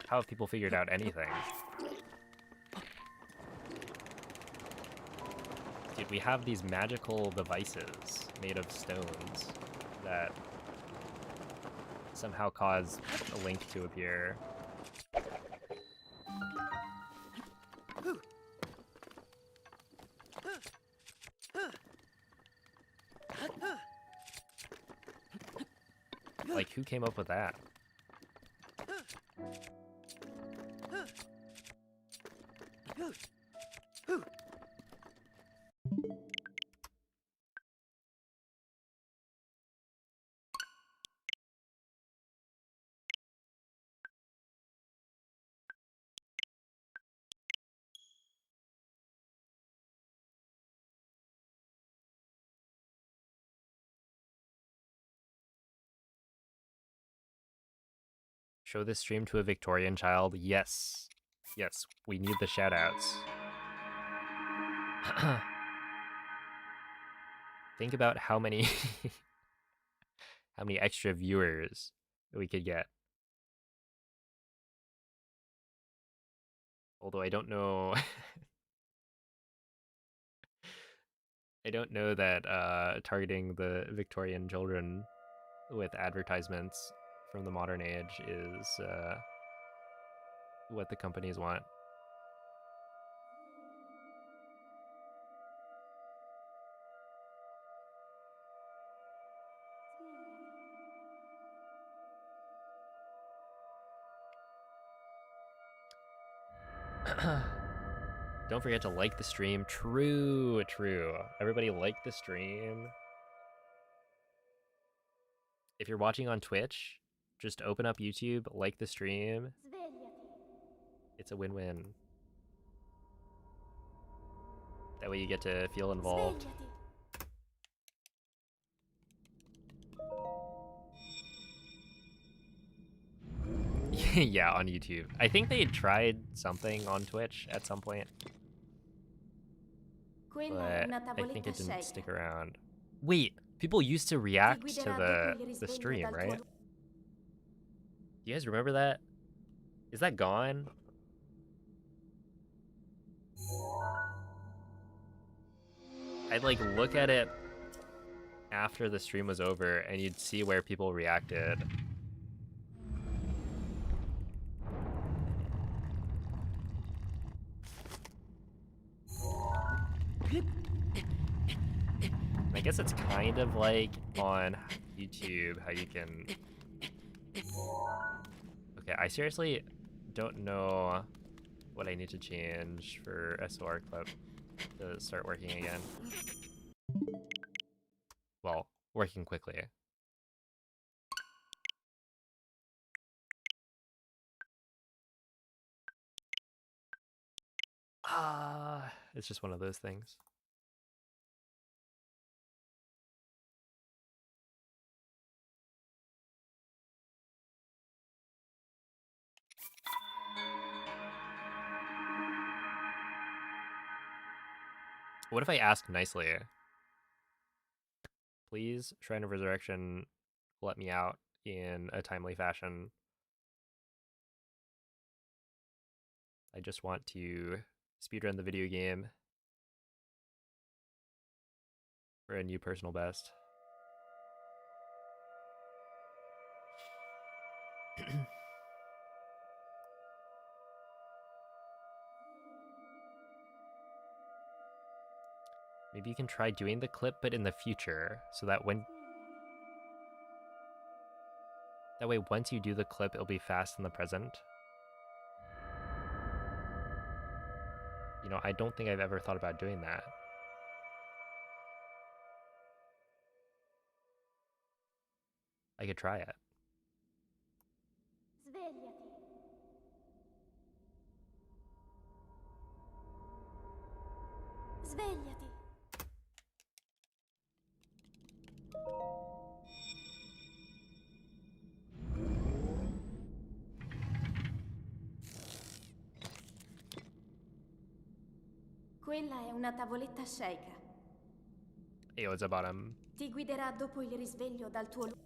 how have people figured out anything? Dude, we have these magical devices made of stones that somehow cause a link to appear. Like, who came up with that? Show this stream to a Victorian child? Yes. Yes, we need the shoutouts. Think about how many how many extra viewers we could get. Although I don't know I don't know that targeting the Victorian children with advertisements from the modern age is what the companies want. Don't forget to like the stream. True, true. Everybody like the stream. If you're watching on Twitch, just open up YouTube, like the stream. It's a win-win. That way you get to feel involved. Yeah, on YouTube. I think they tried something on Twitch at some point, but I think it didn't stick around. Wait, people used to react to the stream, right? Do you guys remember that? Is that gone? I'd like look at it after the stream was over and you'd see where people reacted. I guess it's kind of like on YouTube how you can... Okay, I seriously don't know what I need to change for SOR clip to start working again. Well, working quickly. It's just one of those things. What if I ask nicely? Please, Shrine of Resurrection, let me out in a timely fashion. I just want to speedrun the video game for a new personal best. Maybe you can try doing the clip, but in the future, so that that way once you do the clip, it'll be fast in the present. You know, I don't think I've ever thought about doing that. I could try it. Svegliati. Svegliati. Quella è una tavoletta sceicca. Hey, what's up, bottom? Ti guiderà dopo il risveglio dal tuo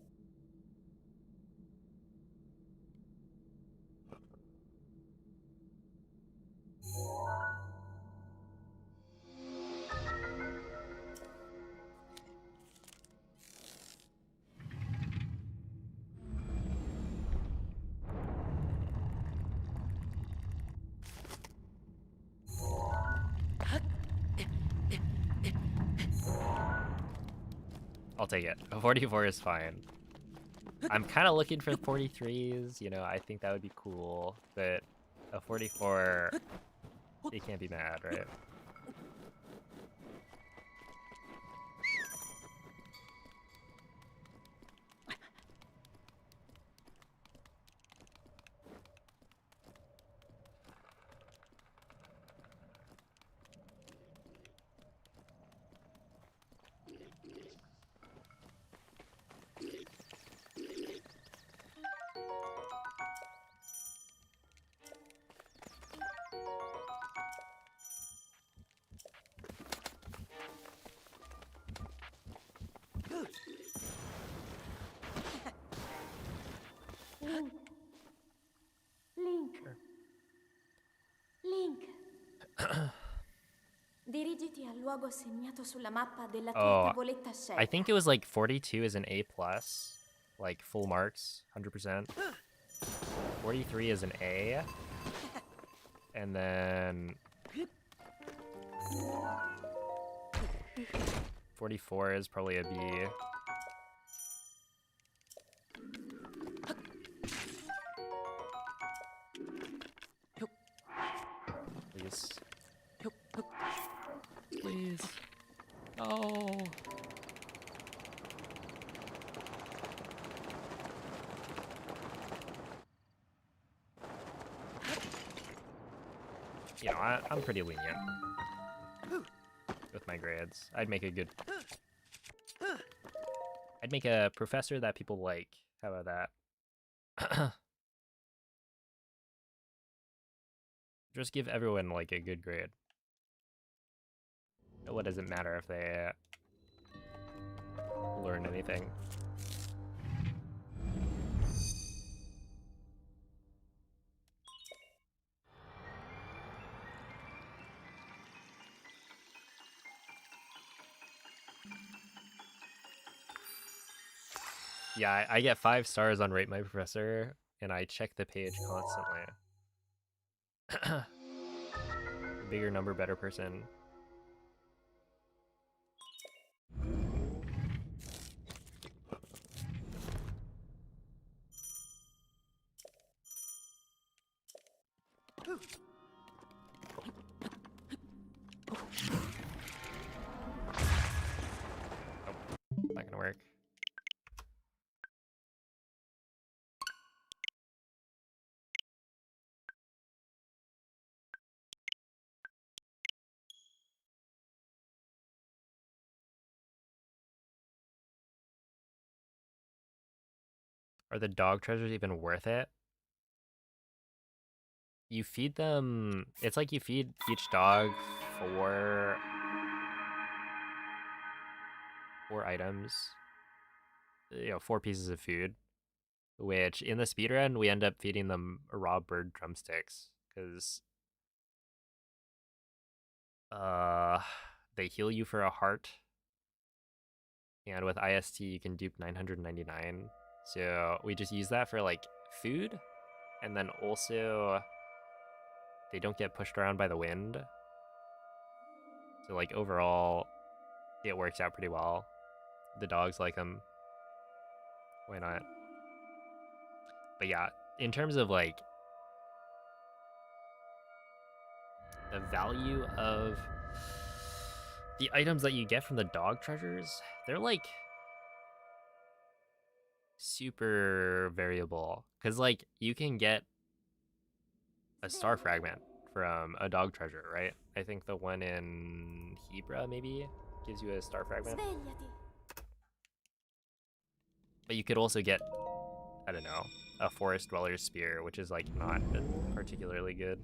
I'll take it. A 44 is fine. I'm kind of looking for 43s, you know, I think that would be cool, but a 44, you can't be mad, right? Link. Link. Dirigiti al luogo segnato sulla mappa della tua tavoletta scelta. I think it was like 42 is an A+, like full marks, 100%. 43 is an A, and then 44 is probably a B. Please. Please. Oh. You know, I'm pretty lenient with my grades. I'd make a professor that people like. How about that? Just give everyone like a good grade. What does it matter if they learn anything? Yeah, I get 5 stars on Rate My Professor, and I check the page constantly. Bigger number, better person. Not gonna work. Are the dog treasures even worth it? You feed them, it's like you feed each dog 4 4 items, 4 pieces of food, which in the speedrun, we end up feeding them raw bird drumsticks, because they heal you for a heart, and with IST, you can dupe 999, so we just use that for, like, food, and then also, they don't get pushed around by the wind, so, like, overall, it works out pretty well. The dogs like them. Why not? But yeah, in terms of, like, the value of the items that you get from the dog treasures, they're, like, super variable. Because, like, you can get a star fragment from a dog treasure, right? I think the one in Hebra, maybe, gives you a star fragment. Svegliati. But you could also get, I don't know, a forest dweller's spear, which is, like, not particularly good.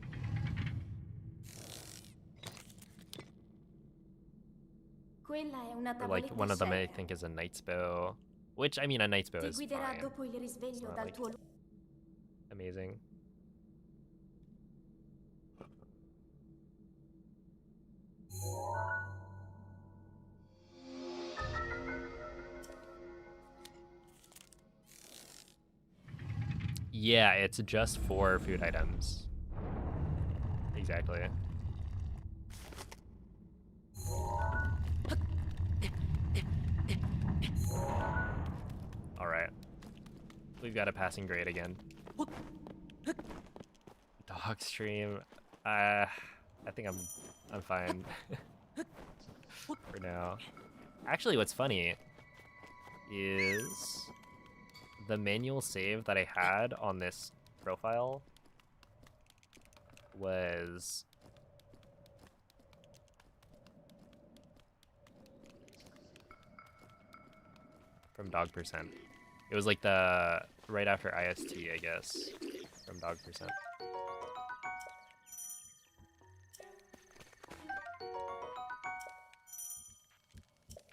Quella è una Or, like, tavoletta one of them I scelta. think is a knight's bow, which, I mean, a knight's bow Ti is guiderà fine. dopo il It's risveglio not, dal like, tuo amazing. Yeah, it's just 4 food items. Exactly. Alright. We've got a passing grade again. Dog stream. I think I'm fine for now. Actually, what's funny is the manual save that I had on this profile was from dog percent. It was like the right after IST, I guess, from dog percent.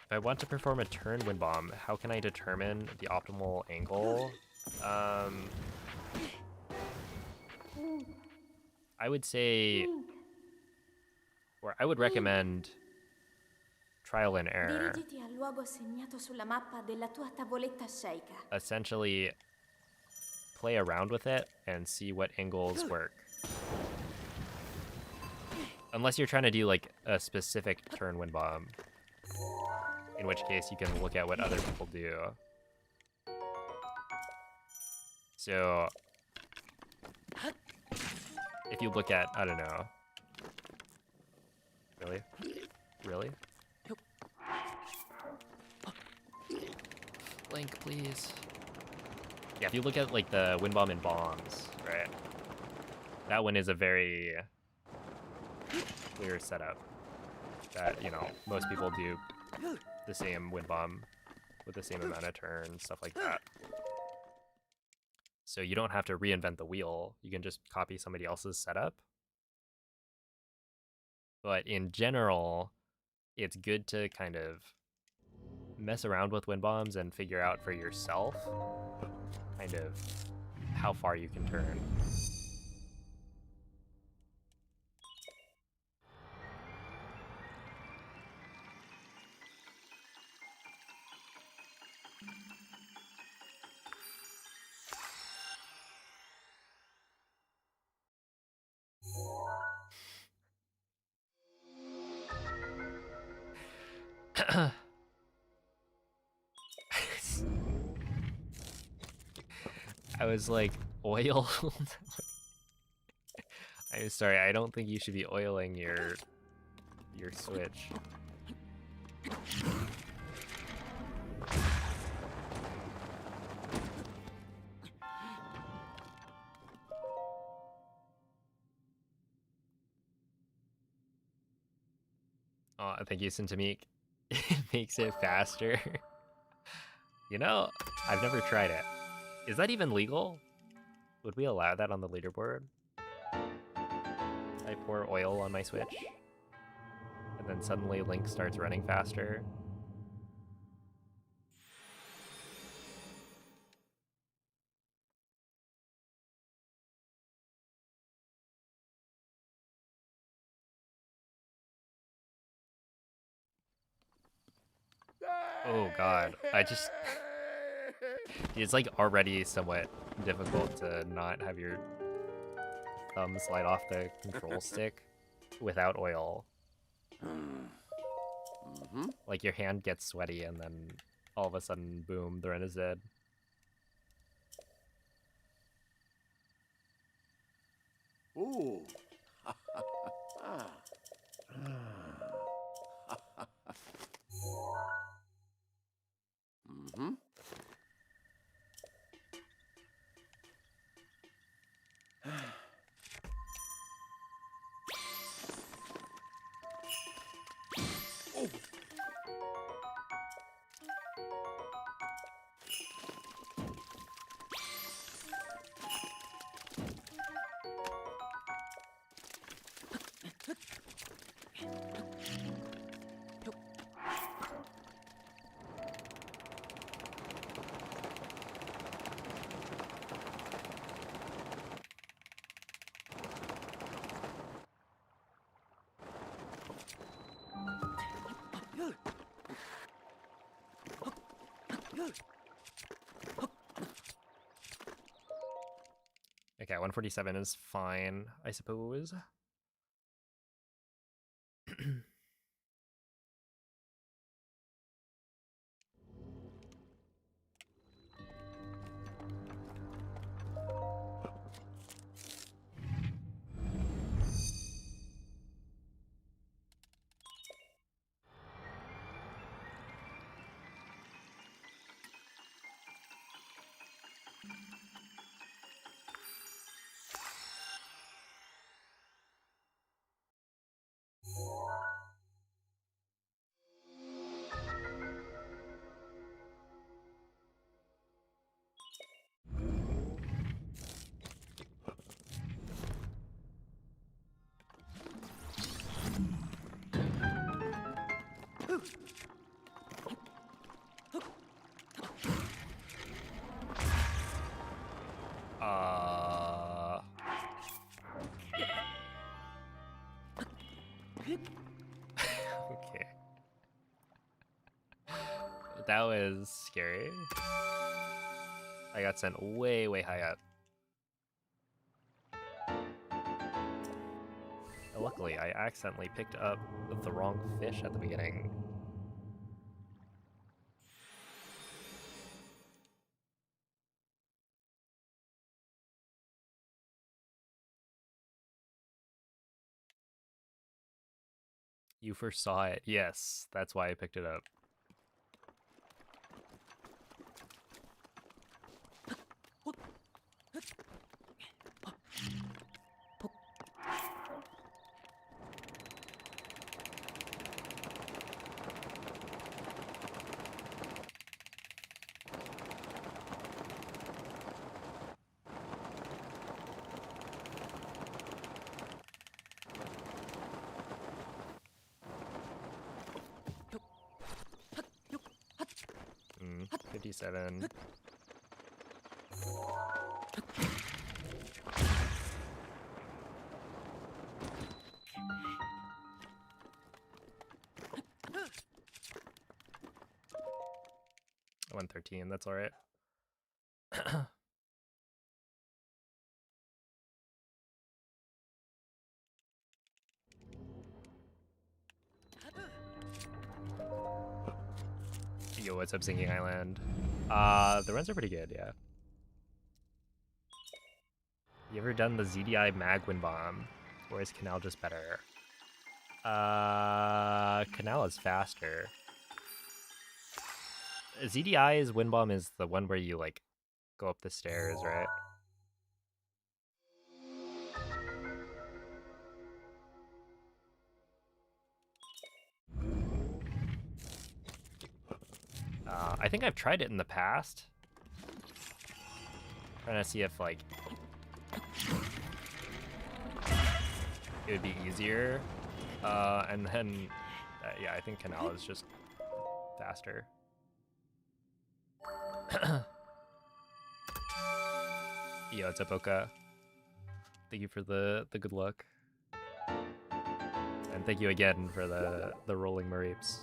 If I want to perform a turn wind bomb, how can I determine the optimal angle? I would say, or I would recommend trial and error. Dirigiti al luogo segnato sulla mappa della tua tavoletta sceicca. Essentially, play around with it and see what angles work. Unless you're trying to do, like, a specific turn wind bomb, in which case you can look at what other people do. So, if you look at, I don't know. Really? Really? Link, please. Yeah, if you look at, like, the wind bomb and bombs, right? That one is a very clear setup that, you know, most people do the same wind bomb with the same amount of turns, stuff like that. So you don't have to reinvent the wheel. You can just copy somebody else's setup. But in general, it's good to kind of mess around with wind bombs and figure out for yourself kind of how far you can turn. I was like, oil? I'm sorry, I don't think you should be oiling your Switch. Oh, thank you, Sintamik. It makes it faster. You know, I've never tried it. Is that even legal? Would we allow that on the leaderboard? I pour oil on my Switch, and then suddenly Link starts running faster. Oh god, it's like already somewhat difficult to not have your thumb slide off the control stick without oil. Like your hand gets sweaty and then all of a sudden, boom, the run is dead. Ooh. Mm-hmm. Okay, 147 is fine, I suppose. Okay. That was scary. I got sent way, way high up. Luckily, I accidentally picked up the wrong fish at the beginning. You first saw it. Yes, that's why I picked it up. Mm, 57. I 113, that's alright. Yo, what's up, Sinking Island? The runs are pretty good, yeah. You ever done the ZDI mag wind bomb? Or is Canal just better? Canal is faster. ZDI's wind bomb is the one where you, like, go up the stairs, right? I think I've tried it in the past. Trying to see if, like, it would be easier. And then, yeah, I think Canal is just faster. Yo, it's up, Oka. Thank you for the good luck. And thank you again for the rolling Mareeps.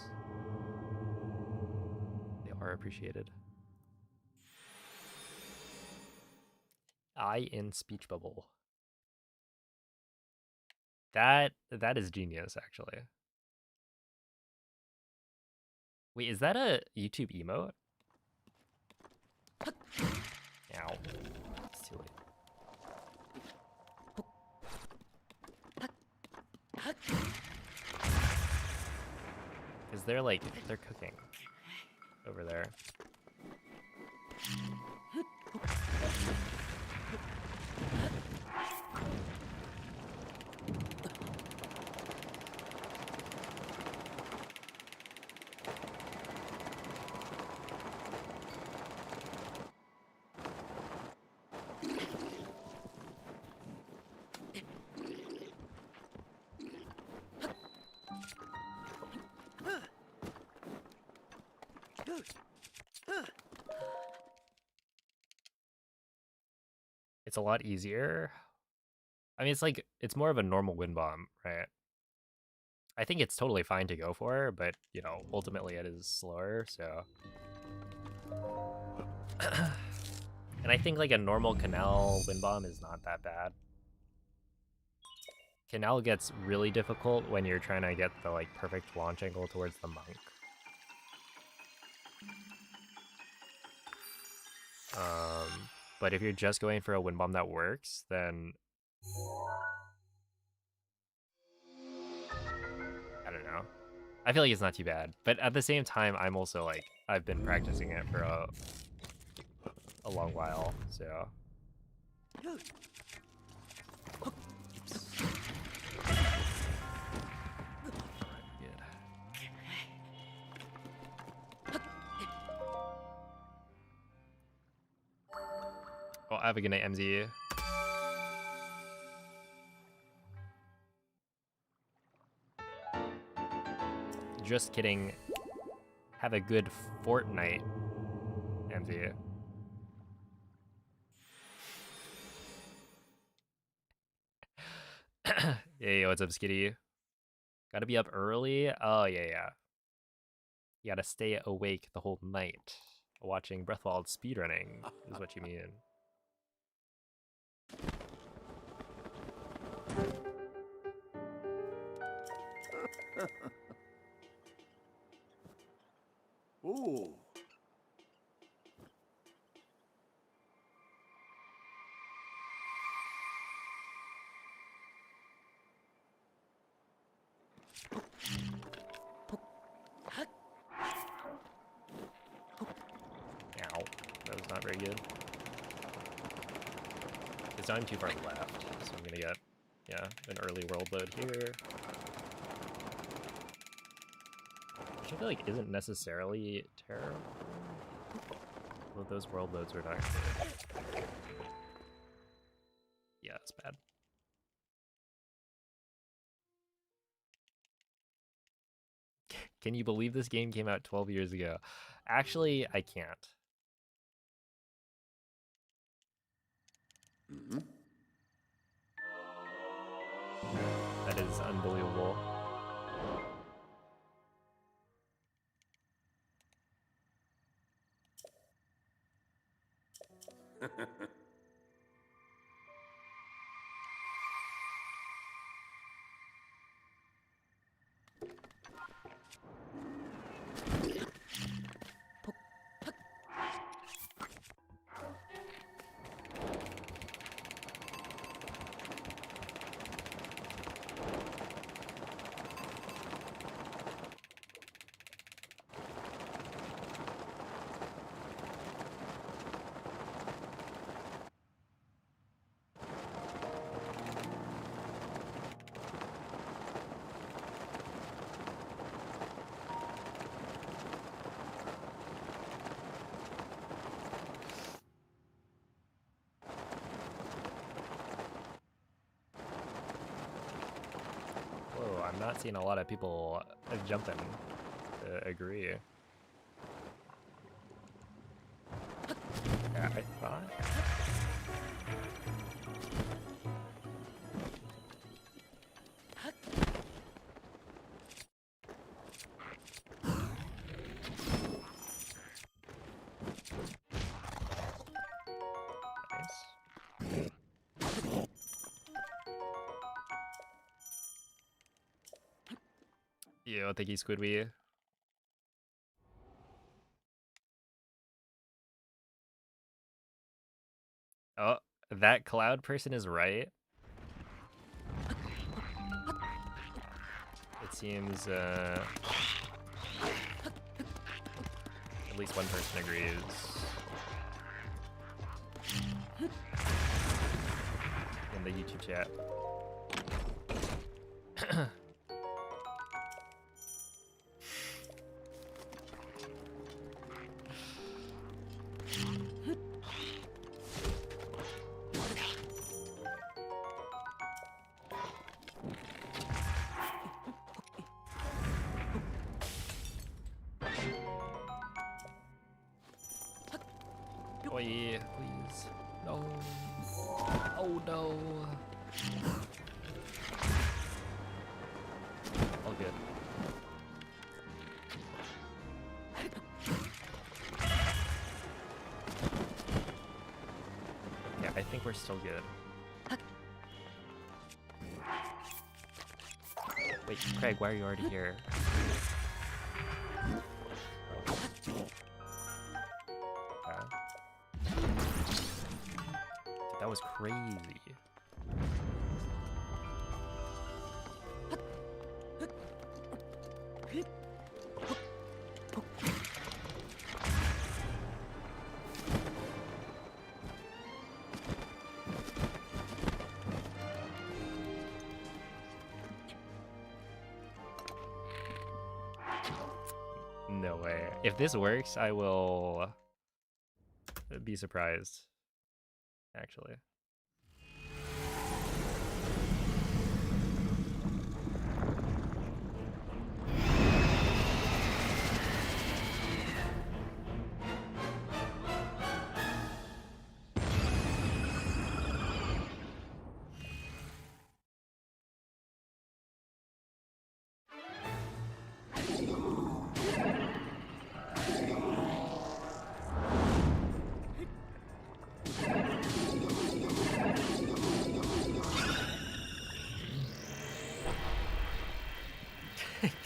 are appreciated. I in speech bubble. That is genius, actually. Wait, is that a YouTube emote? Ow. It's too late. Because they're cooking over there. It's a lot easier. I mean, it's more of a normal wind bomb, right? I think it's totally fine to go for, but, you know, ultimately it is slower, so. And I think like a normal canal wind bomb is not that bad. Canal gets really difficult when you're trying to get the like perfect launch angle towards the monk. But if you're just going for a wind bomb that works, then I don't know. I feel like it's not too bad, but at the same time, I'm also like, I've been practicing it for a long while, so. Oops. Well, have a good night, MZ. Just kidding. Have a good fortnight, MZ. Hey, what's up, Skitty? Gotta be up early? Oh, yeah. You gotta stay awake the whole night. Watching Breathwald speedrunning is what you mean. Ooh. Ow. That was not very good. It's not too far left, so I'm gonna get, yeah, an early world load here. Which I feel like isn't necessarily terrible. Well, those world loads are not good. Yeah, it's bad. Can you believe this game came out 12 years ago? Actually, I can't. Mm-hmm. That is unbelievable. Whoa, I'm not seeing a lot of people jumping to agree. Yeah, I thought. Yo, thank you, Squidwee. Oh, that cloud person is right. It seems at least one person agrees. In the YouTube chat. Oh yeah, please. No. Oh no. All good. Yeah, I think we're still good. Wait, Craig, why are you already here? That was crazy. No way. If this works, I will be surprised, actually.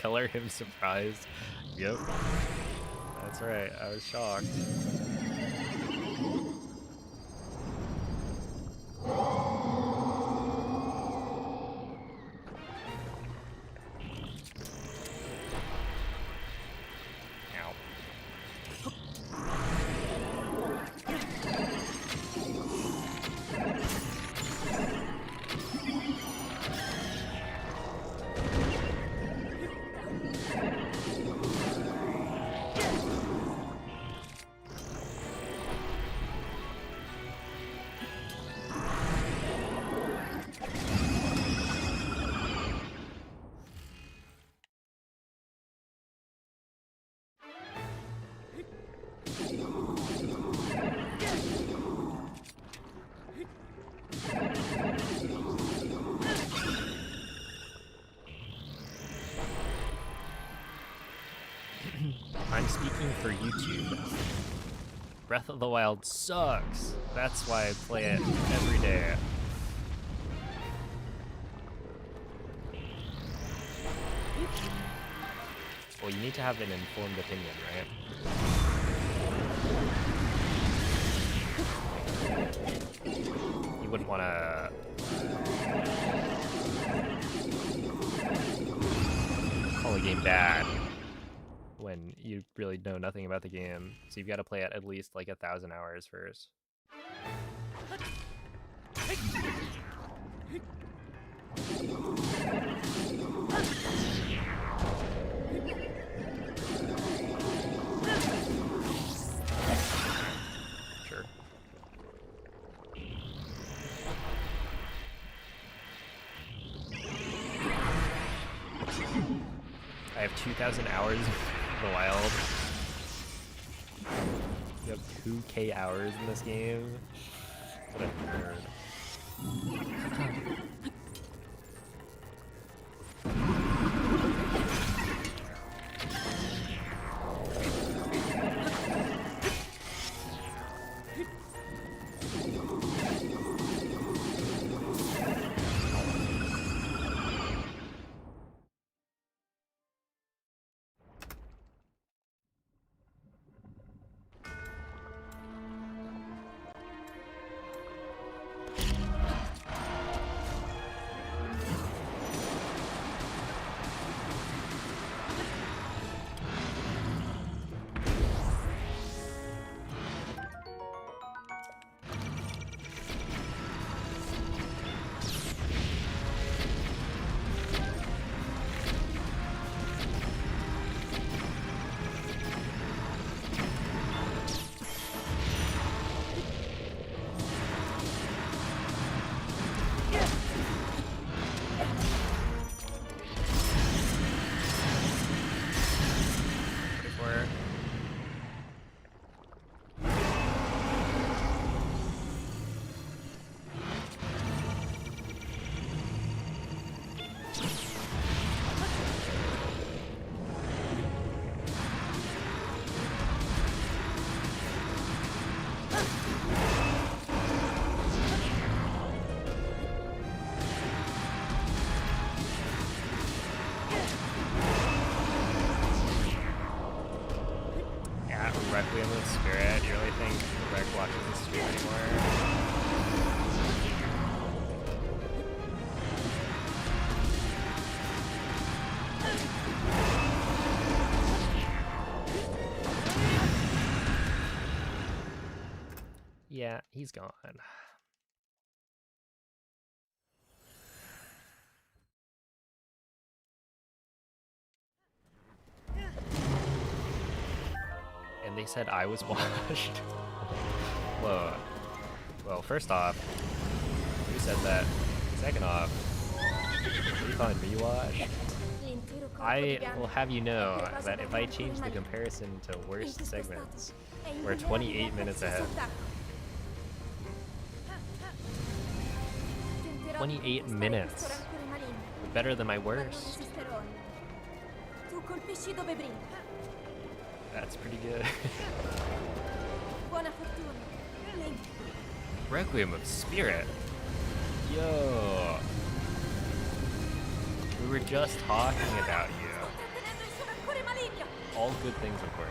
Color him surprised. Yep. That's right. I was shocked. Ow. I'm speaking for YouTube. Breath of the Wild sucks. That's why I play it every day. Well, you need to have an informed opinion, right? You wouldn't want to call a game bad when you really know nothing about the game. So you've got to play it at least like 1,000 hours first. Sure. I have 2,000 hours in the wild. You have 2K hours in this game? What a nerd. Requiem of Spirit. You really think Rec watches the stream anymore? Yeah, he's gone. And they said I was washed. Whoa. Well, first off, who said that? Second off, what are you calling me washed? I will have you know that if I change the comparison to worst segments, we're 28 minutes ahead. 28 minutes. Better than my worst. That's pretty good. Requiem of Spirit. Yo. We were just talking about you. All good things, of course.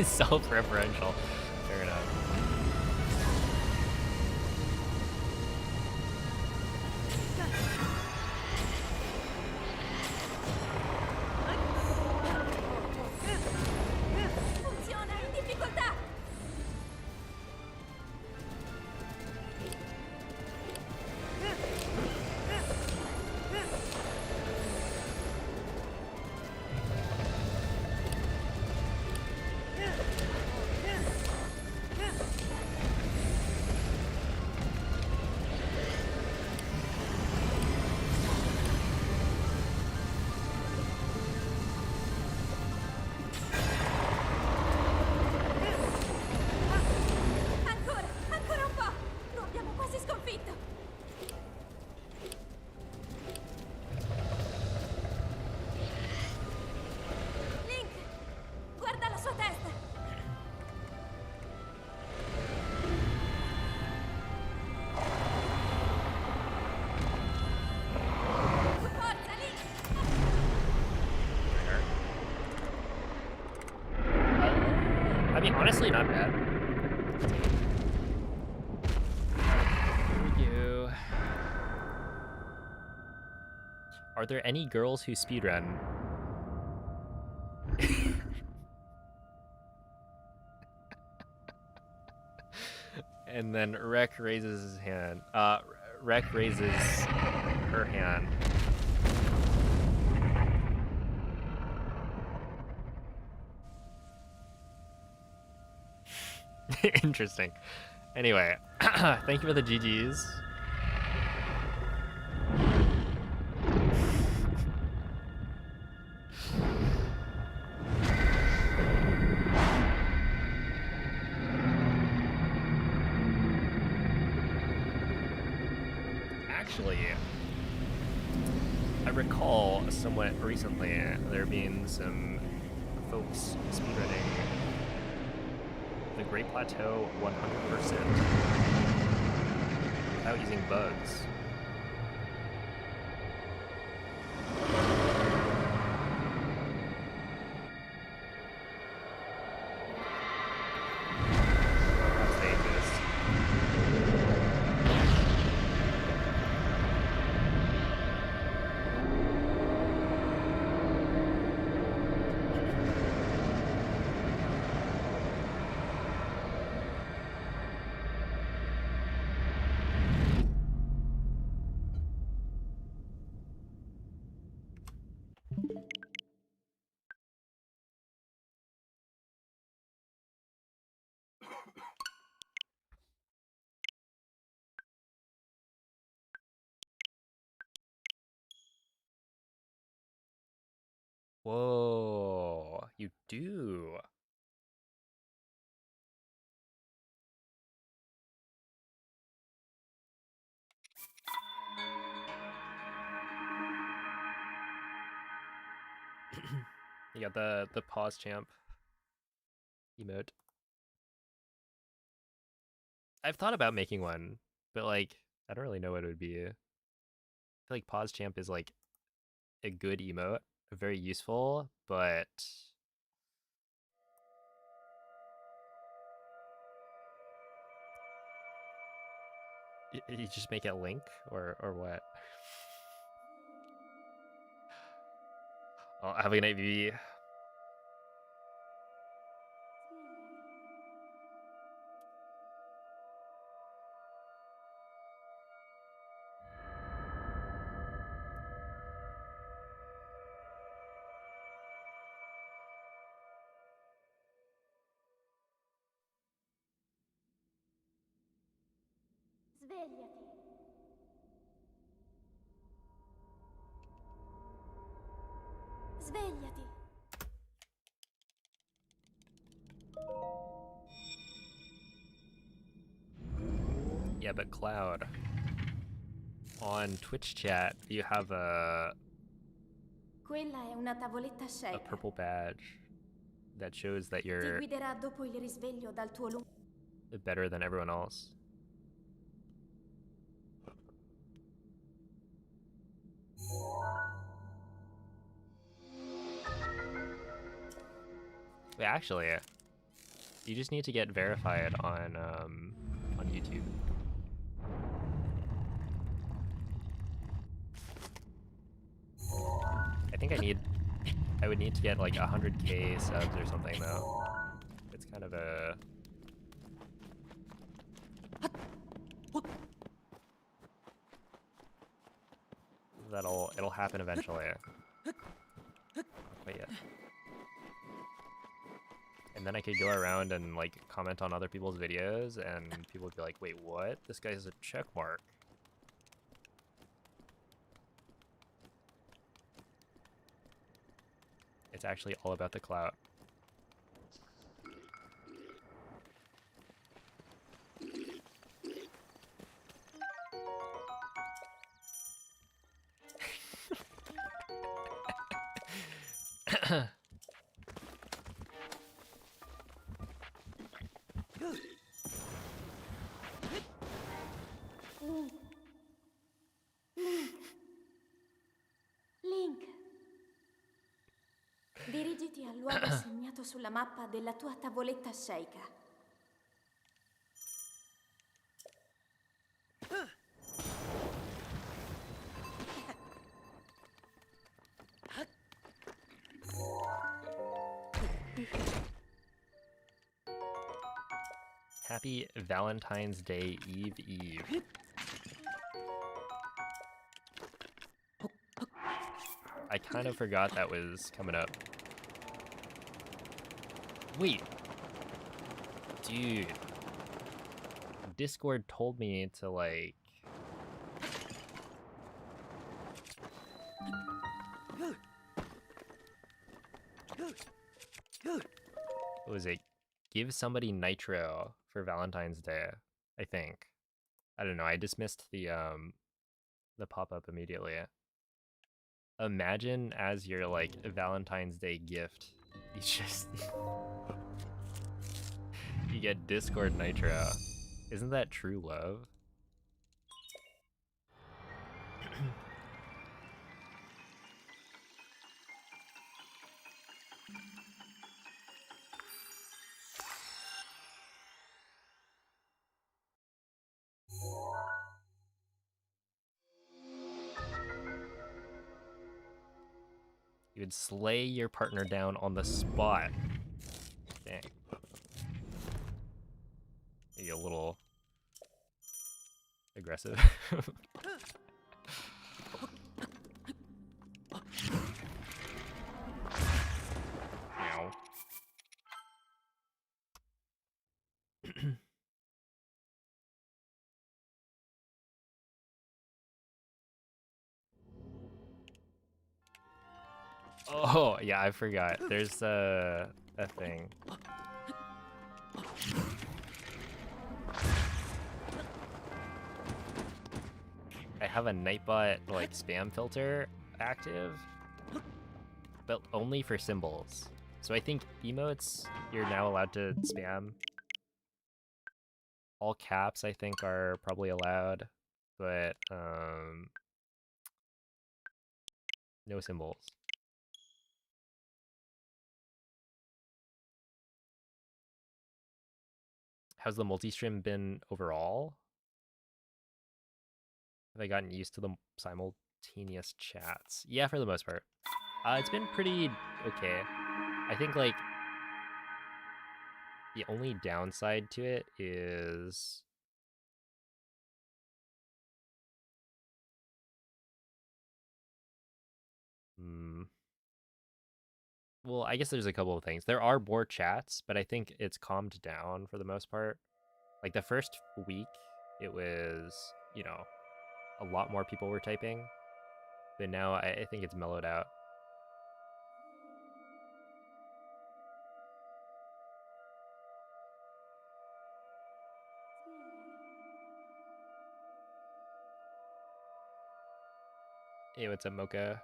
Self-referential. Fair enough. Honestly, not bad. Here we go. Are there any girls who speedrun? And then Rec raises his hand. Rec raises her hand. Interesting. Anyway, thank you for the GGs. Actually, I recall somewhat recently there being some folks speedrunning the Great Plateau 100% without using bugs. Perhaps they exist. You got the pause champ emote. I've thought about making one, but like I don't really know what it would be. I feel like pause champ is like a good emote, very useful, but you just make it Link or what? Oh, have a good night, VV. Svegliati. Svegliati. Yeah, but Cloud, on Twitch chat, you have Quella è una tavoletta a scieca. purple badge that shows that Ti you're guiderà dopo il risveglio dal tuo lungo. better than everyone else. Wait, actually, you just need to get verified on YouTube. I think I would need to get like 100k subs or something though. It's kind of a it'll happen eventually. Not quite yet. And then I could go around and like comment on other people's videos and people would be like, wait, what? This guy has a check mark. It's actually all about the clout. Link. Dirigiti al luogo segnato sulla mappa della tua tavoletta sceicca. Happy Valentine's Day Eve. I kind of forgot that was coming up. Wait. Dude. Discord told me to like... What was it? Give somebody nitro for Valentine's Day, I think. I don't know, I dismissed the pop-up immediately. Imagine as your like Valentine's Day gift, you just you get Discord nitro. Isn't that true love? You would slay your partner down on the spot. Dang. Maybe a little aggressive. Meow. Oh, yeah, I forgot. There's a thing. I have a Nightbot like spam filter active, but only for symbols. So I think emotes, you're now allowed to spam. All caps, I think, are probably allowed, but no symbols. How's the multi-stream been overall? Have I gotten used to the simultaneous chats? Yeah, for the most part. It's been pretty okay. I think, like, the only downside to it is... Well, I guess there's a couple of things. There are more chats, but I think it's calmed down for the most part. Like, the first week, it was, you know, a lot more people were typing. But now I think it's mellowed out. Hey, what's up, Mocha?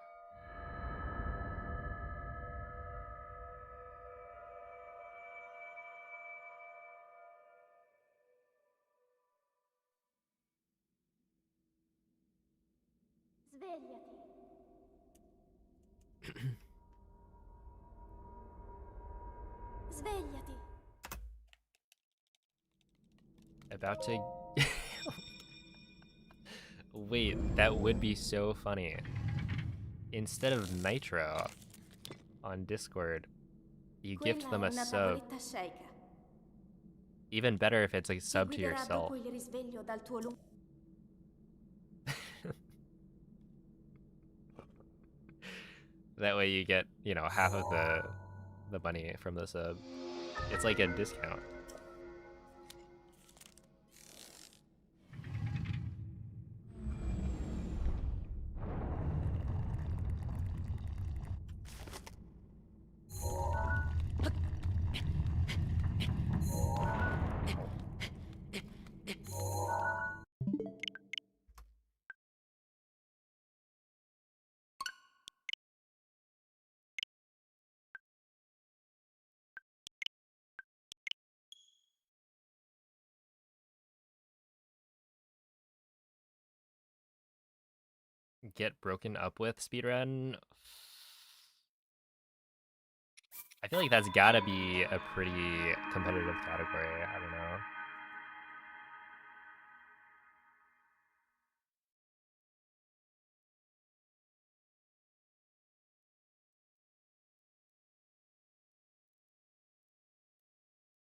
Svegliati. Svegliati. About to... Wait, that would be so funny. Instead of Nitro on Discord, you gift them a sub. Even better if it's a sub to yourself. That way you get, you know, half of the money from the sub. It's like a discount. Get broken up with speedrun. I feel like that's gotta be a pretty competitive category. I don't know.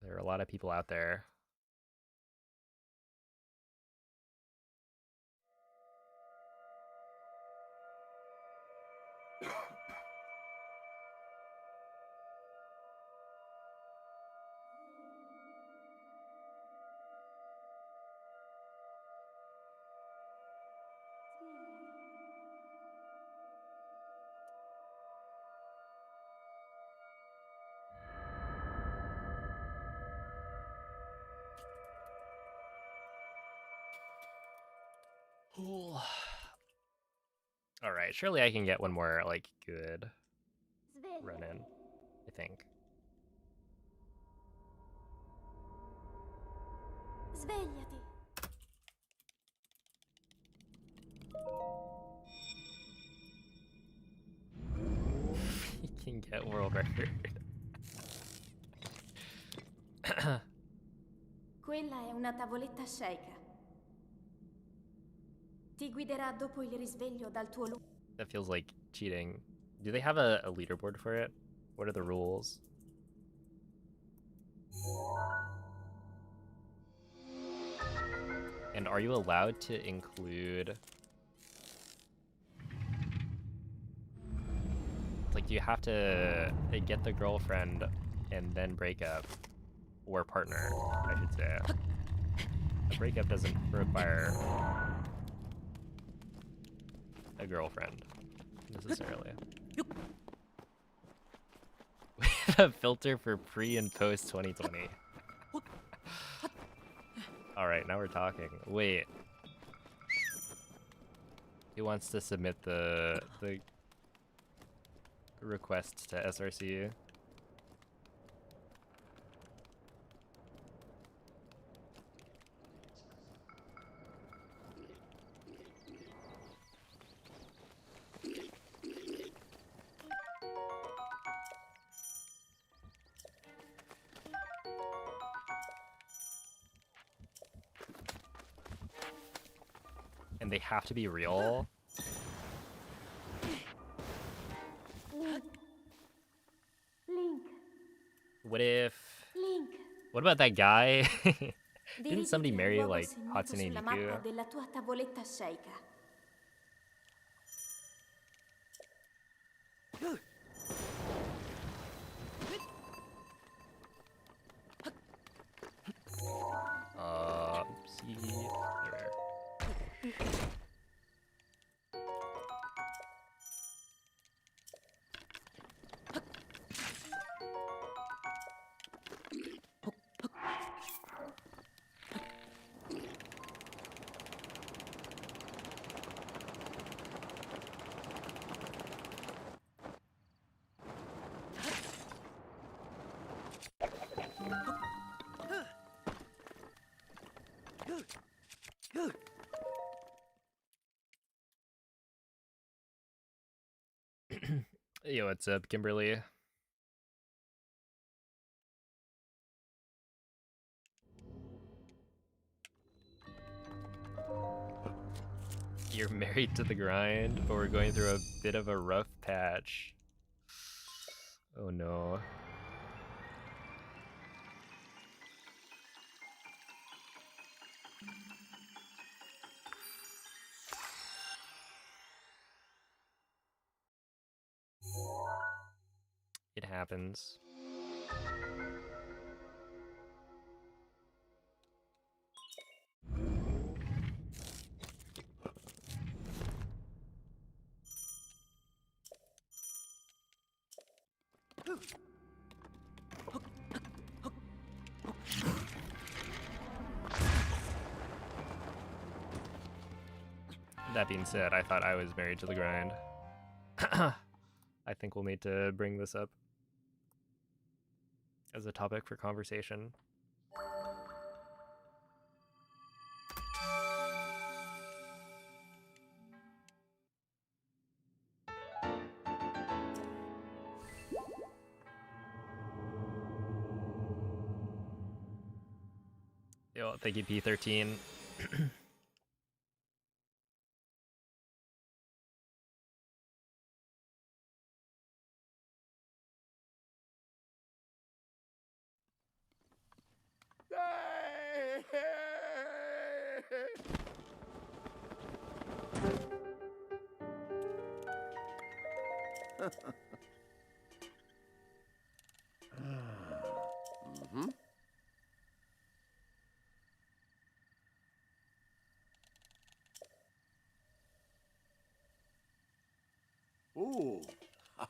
There are a lot of people out there. All right, surely I can get one more like good run in, I think. Svegliati. You can get world record. Quella è una tavoletta shake. Ti guiderà dopo il risveglio dal tuo lungo. That feels like cheating. Do they have a leaderboard for it? What are the rules? And are you allowed to include... Like, do you have to get the girlfriend and then break up? Or partner, I should say. A breakup doesn't require a girlfriend, necessarily. A filter for pre and post 2020. Alright, now we're talking. Wait. Who wants to submit the request to SRC. And they have to be real. Link, What if... Link. What about that guy? Didn't somebody Dirigiti al marry, luogo like, segnato Hatsune sulla mappa Miku? della tua tavoletta sceicca. Oopsie. There. Yo, what's up, Kimberly? You're married to the grind, but we're going through a bit of a rough patch. Oh no. It happens. That being said, I thought I was married to the grind. I think we'll need to bring this up as a topic for conversation. Yo, thank you, P13. Mm-hmm. Ooh. Ah.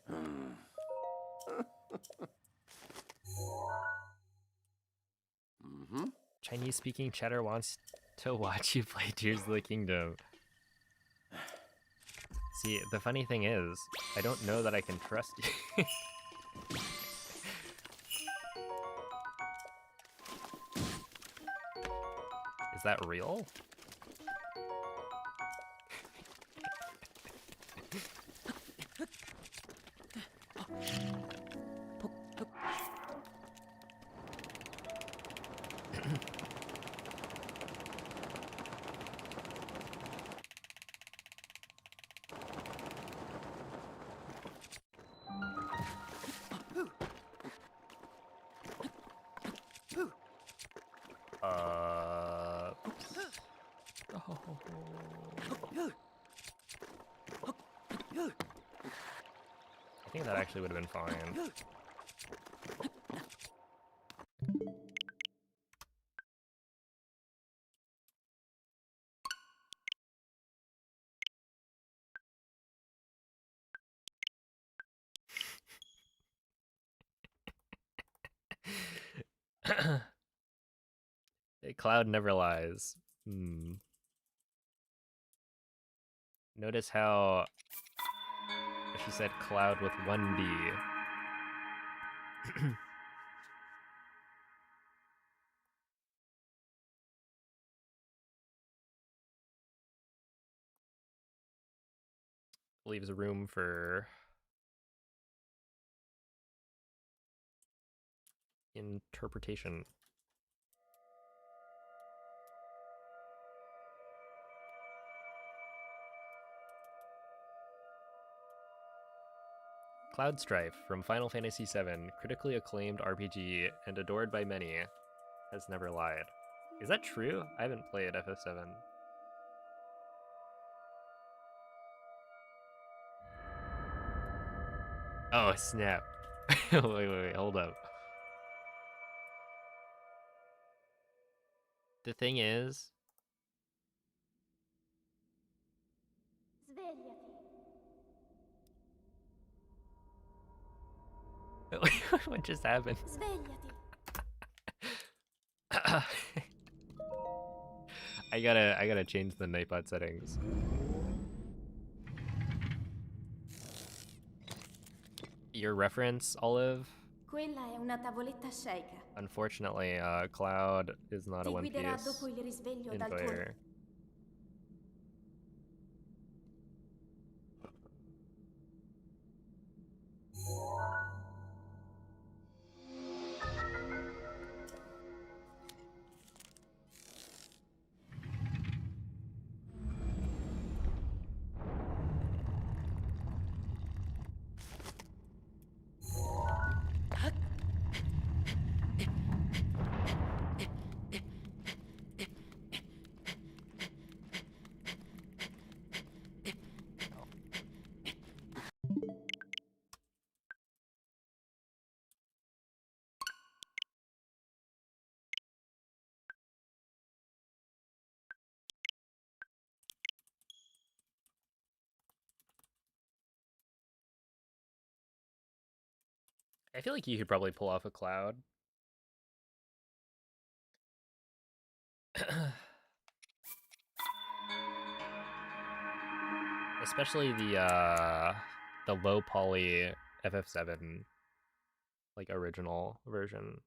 Hmm. Mm-hmm. Chinese-speaking chatter wants to watch you play Tears of the Kingdom. See, the funny thing is, I don't know that I can trust you. Is that real? I think that actually would have been fine. Cloud never lies. Notice how She said Cloud with 1D. Leaves room for interpretation. Cloud Strife from Final Fantasy VII, critically acclaimed RPG and adored by many, has never lied. Is that true? I haven't played FF7. Oh, snap. wait, hold up. The thing is... Svegliati. what just happened? Svegliati. I gotta change the Nightbot settings. Your reference, Olive? Quella è una tavoletta sceicca. Unfortunately, Cloud is not a Ti One guiderà Piece dopo il risveglio dal tuo... enjoyer. I feel like you could probably pull off a Cloud. Especially the low poly FF7 like original version.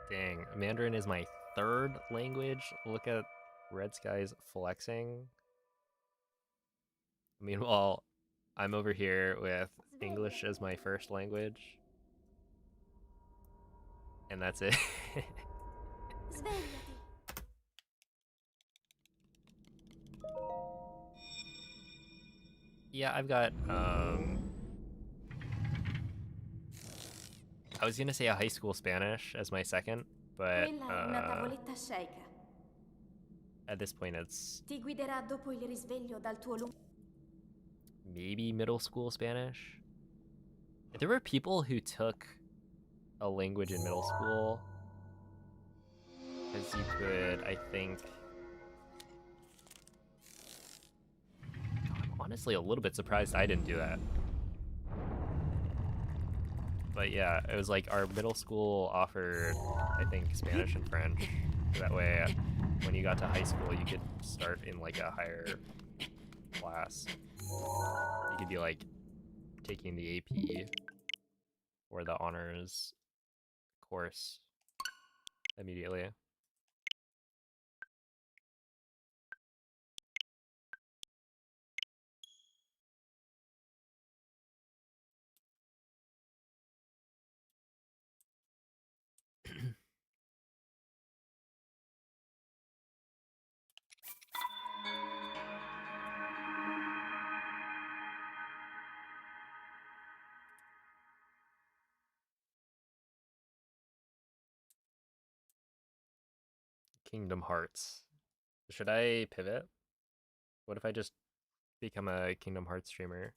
Dang, Mandarin is my third language. Look at Red Skies flexing. Meanwhile, I'm over here with English as my first language. And that's it. Svegliati. Yeah, I've got I was gonna say a high school Spanish as my second, but Quella è una tavoletta sceicca. at this point it's Ti guiderà dopo il risveglio dal tuo lungo... maybe middle school Spanish. There were people who took a language in middle school, as you could, I think... I'm honestly a little bit surprised I didn't do that. But yeah, it was like our middle school offered, I think, Spanish and French. So that way, when you got to high school, you could start in like a higher class. You could be like taking the AP or the honors course immediately. Kingdom Hearts. Should I pivot? What if I just become a Kingdom Hearts streamer?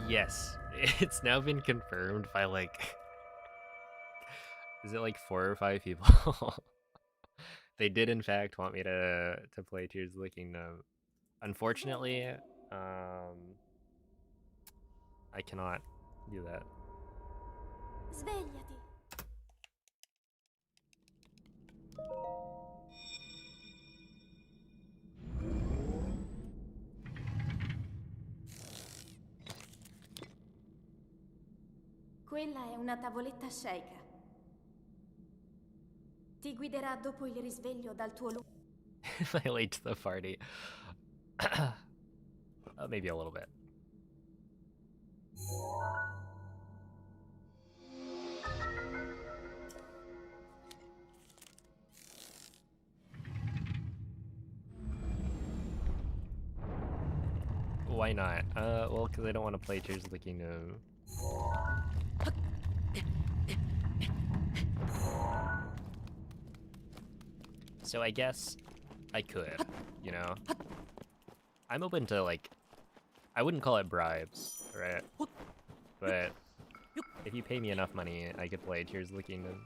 Yes, it's now been confirmed by like, is it like 4 or 5 people? They did in fact want me to play Tears of the Kingdom. Unfortunately, I cannot do that. Svegliati. Quella è una tavoletta sceicca. Ti guiderà dopo il risveglio dal tuo luogo. Am I late to the party? Maybe a little bit. Why not? Well, because I don't want to play Tears of the Kingdom. So I guess I could, you know? I'm open to, like, I wouldn't call it bribes, right? But if you pay me enough money, I could play Tears of the Kingdom.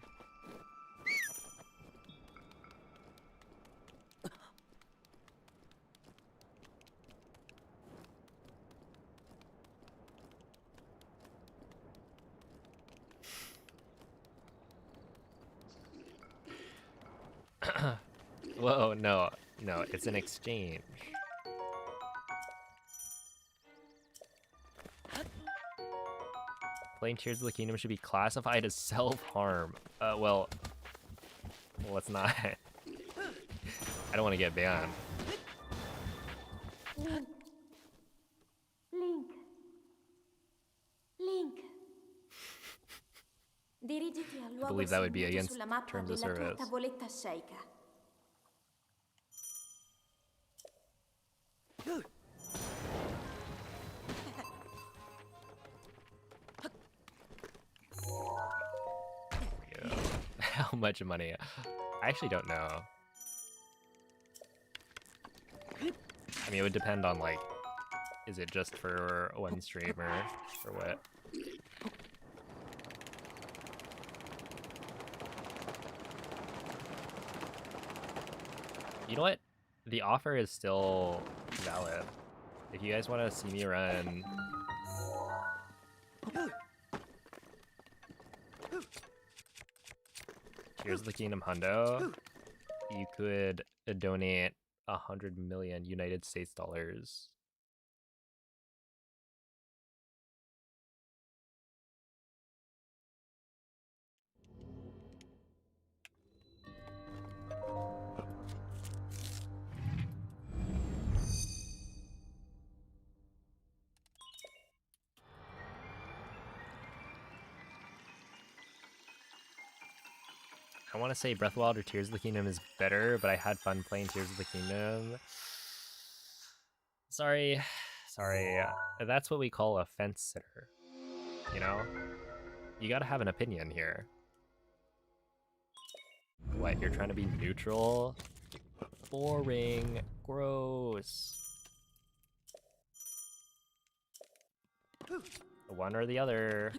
Whoa, no, it's an exchange. Playing Tears of the Kingdom should be classified as self-harm. Well, it's not. I don't want to get banned. Link. Dirigiti al I luogo believe that would be segnato against sulla mappa terms of della tua service. tavoletta sceicca. Yeah. How much money? I actually don't know. I mean, it would depend on, like, is it just for one streamer or what? You know what? The offer is still valid. If you guys want to see me run Tears of the Kingdom Hundo, you could donate 100 million United States dollars. I want to say Breath of the Wild or Tears of the Kingdom is better, but I had fun playing Tears of the Kingdom. Sorry. That's what we call a fence sitter. You know? You gotta have an opinion here. What, you're trying to be neutral? Boring. Gross. One or the other.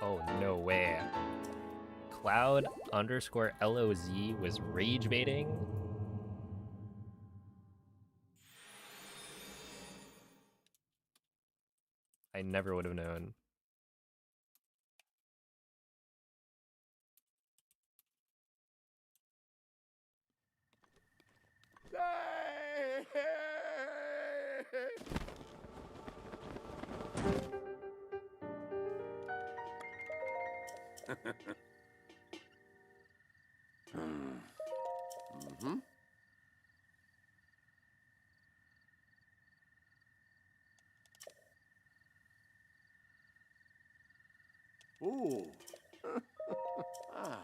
Oh, no way. Cloud_LOZ was rage baiting? I never would have known. Mm-hmm. Ooh. Ah.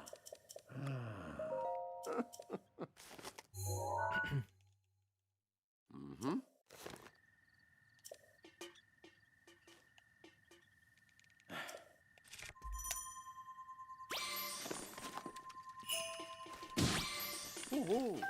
Mm-hmm. Ooh.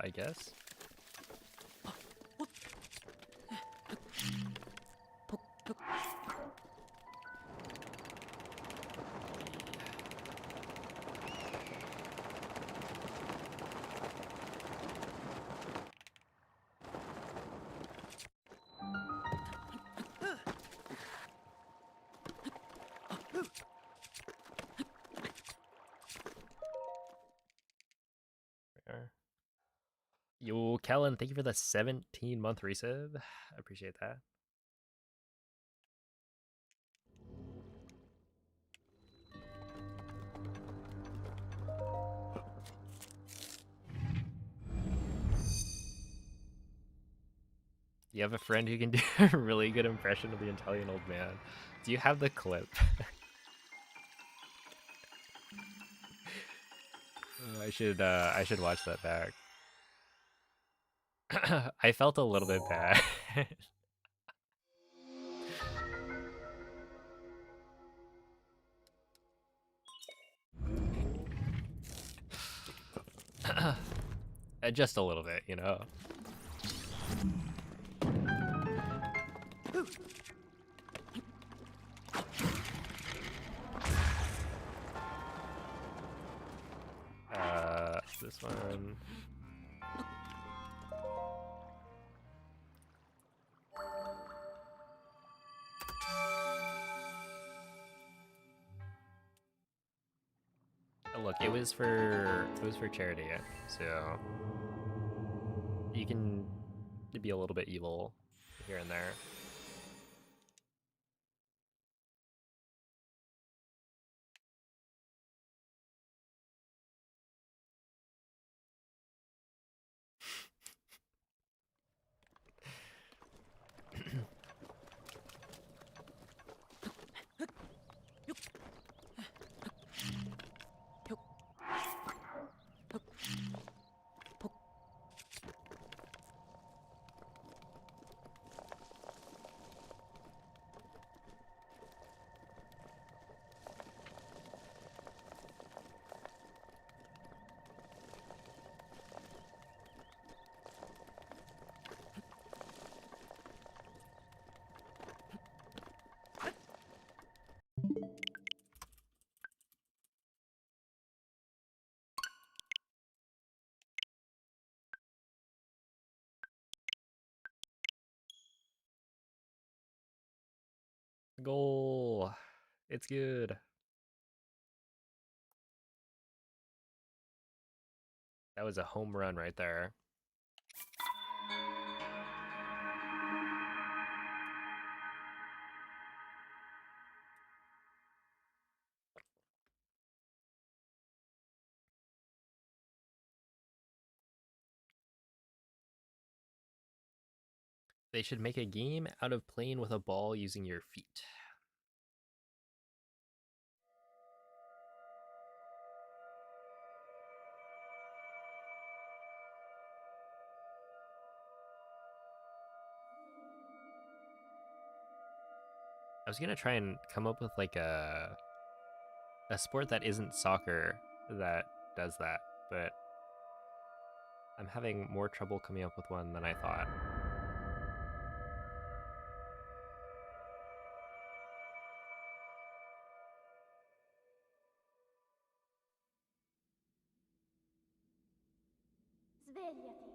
I guess. Yo, Kellen, thank you for the 17-month resub. I appreciate that. You have a friend who can do a really good impression of the Italian old man. Do you have the clip? I should watch that back. I felt a little bit bad. Just a little bit, you know. This one. Look, it was for charity, so you can be a little bit evil here and there. Goal. It's good. That was a home run right there. They should make a game out of playing with a ball using your feet. I was gonna try and come up with like a sport that isn't soccer that does that, but I'm having more trouble coming up with one than I thought. Svegliati.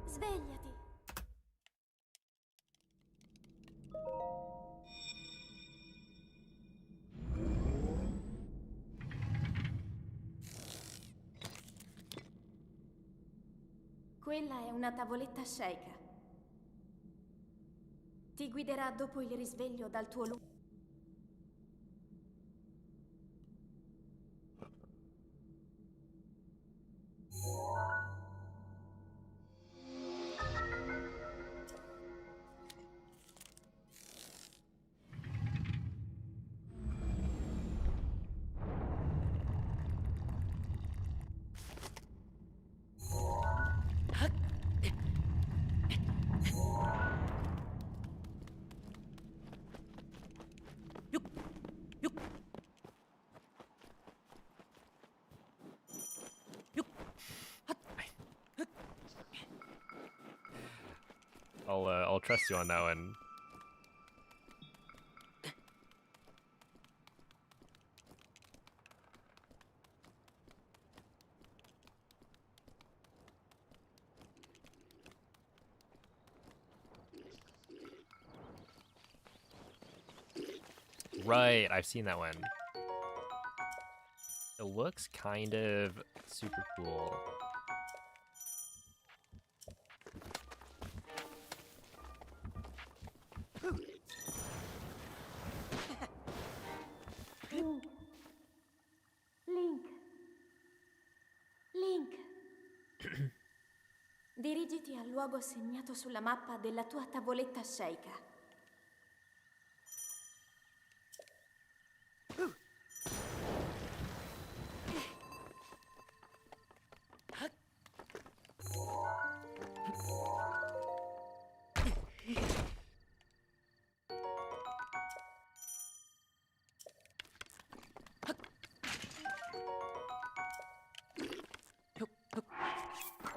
Svegliati. Quella è una tavoletta Sheikah. Ti guiderà dopo il risveglio dal tuo lungo... I'll trust you on that one. Right, I've seen that one. It looks kind of super cool. Link. Dirigiti al luogo segnato sulla mappa della tua tavoletta Sheikah.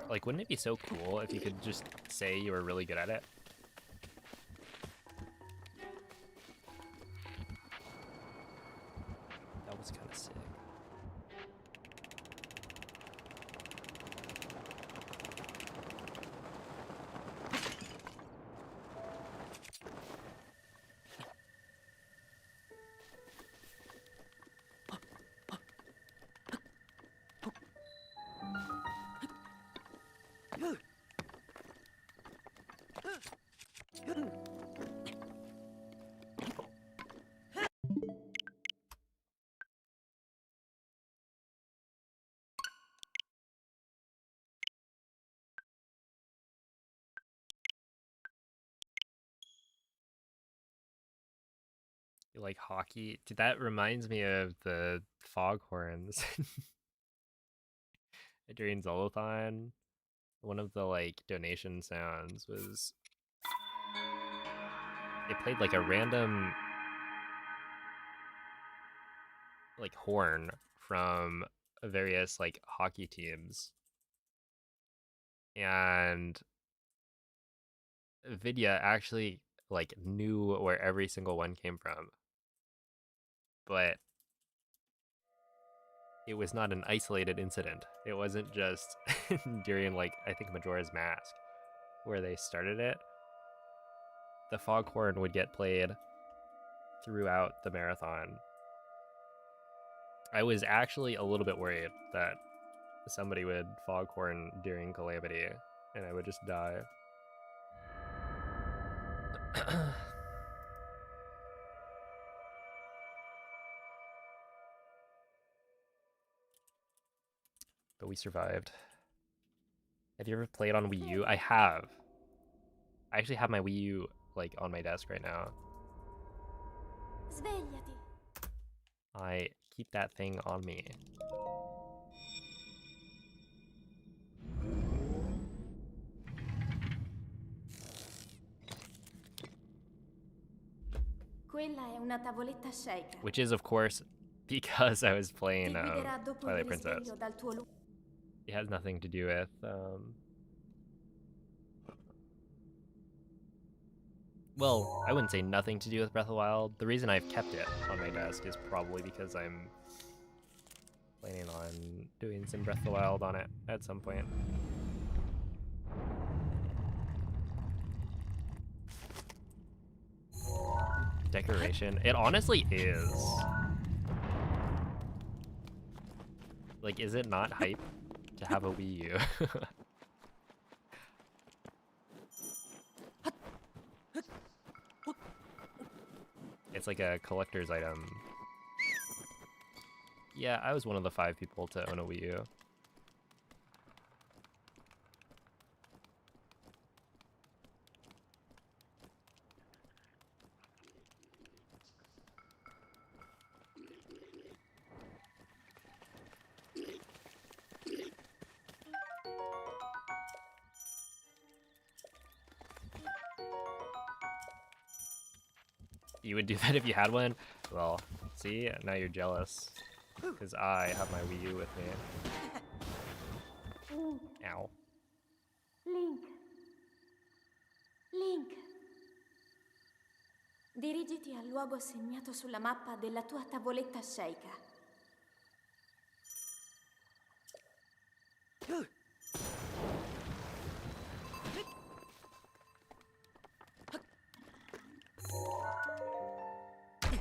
Like, wouldn't it be so cool if you could just say you were really good at it? That was kind of sick. You like hockey? Dude, that reminds me of the foghorns during Zolothon. One of the like donation sounds was they played like a random like horn from various like hockey teams, and Vidya actually like knew where every single one came from, but it was not an isolated incident. It wasn't just during like I think Majora's Mask where they started it. The foghorn would get played throughout the marathon. I was actually a little bit worried that somebody would foghorn during Calamity and I would just die. But we survived. Have you ever played on Wii U? I have. I actually have my Wii U like on my desk right now. Svegliati. I keep that thing on me. Quella è una tavoletta Sheikah. Which is, of course, because I was Ti playing guiderà dopo il Twilight Princess. risveglio dal tuo lungo... It has nothing to do with well, I wouldn't say nothing to do with Breath of the Wild. The reason I've kept it on my desk is probably because I'm planning on doing some Breath of the Wild on it at some point. Decoration. It honestly is. Like, is it not hype to have a Wii U? It's like a collector's item. Yeah, I was one of the 5 people to own a Wii U. You would do that if you had one? Well, see, now you're jealous. Because I have my Wii U with me. Link, Ow. Link. Link. Dirigiti al luogo segnato sulla mappa della tua tavoletta sceicca.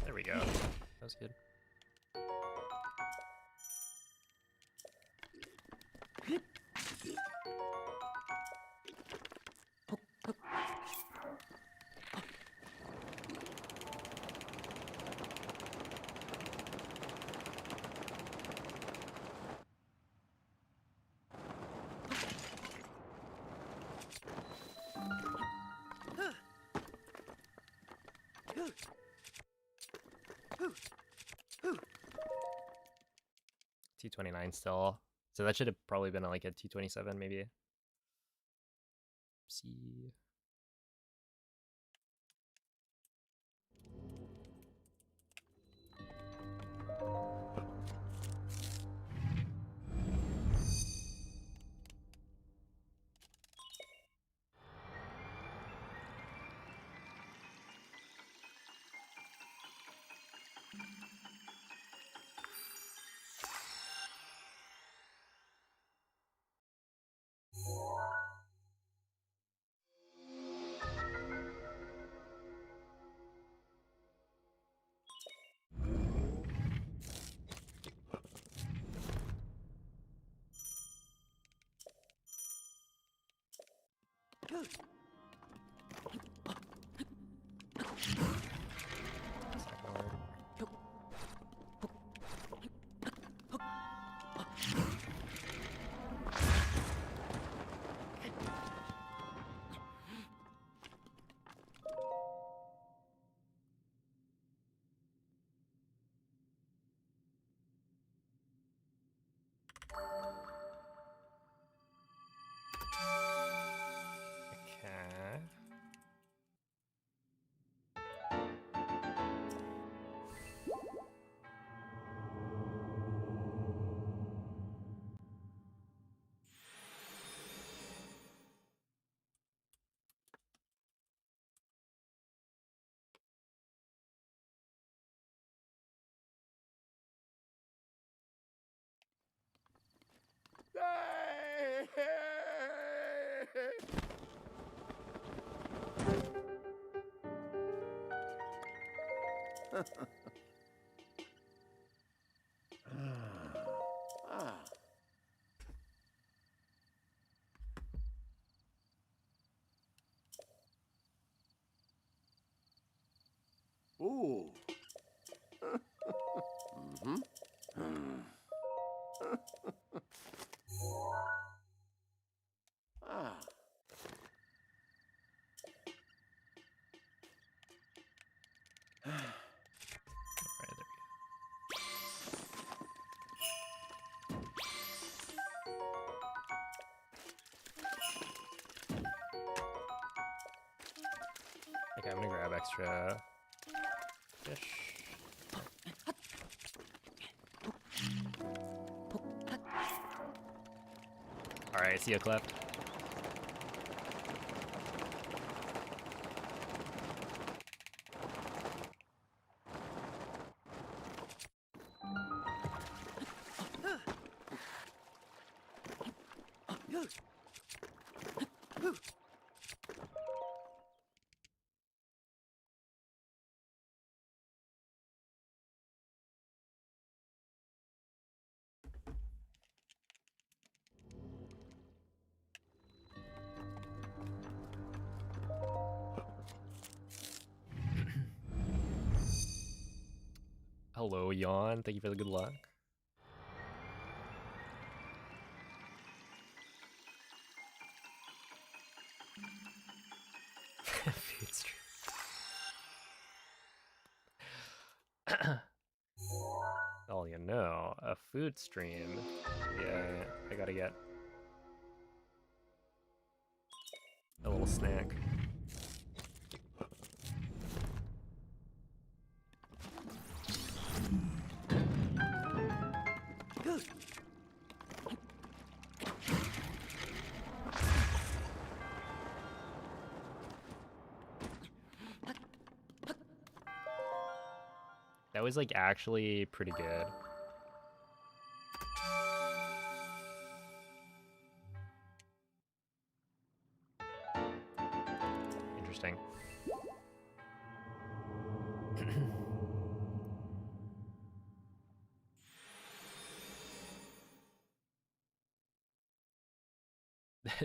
There we go. That was good. T29 still. So that should have probably been like a T27 maybe. See. Okay. Ah. Ooh. Mm-hmm. Ah. Right, there we go. Okay, I'm gonna grab extra fish. Alright, see you, Clef. Hello, Yawn. Thank you for the good luck. Food stream. Oh, you know, a food stream. Yeah, I gotta get a little snack. That was like actually pretty good. Interesting.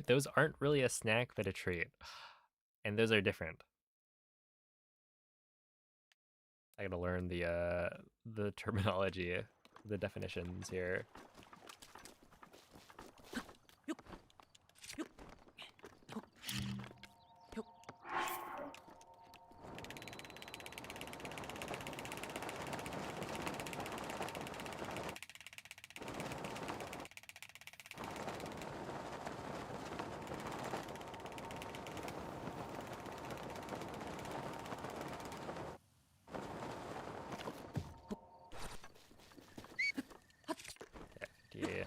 Those aren't really a snack, but a treat. And those are different. I gotta learn the terminology, the definitions here. Yeah.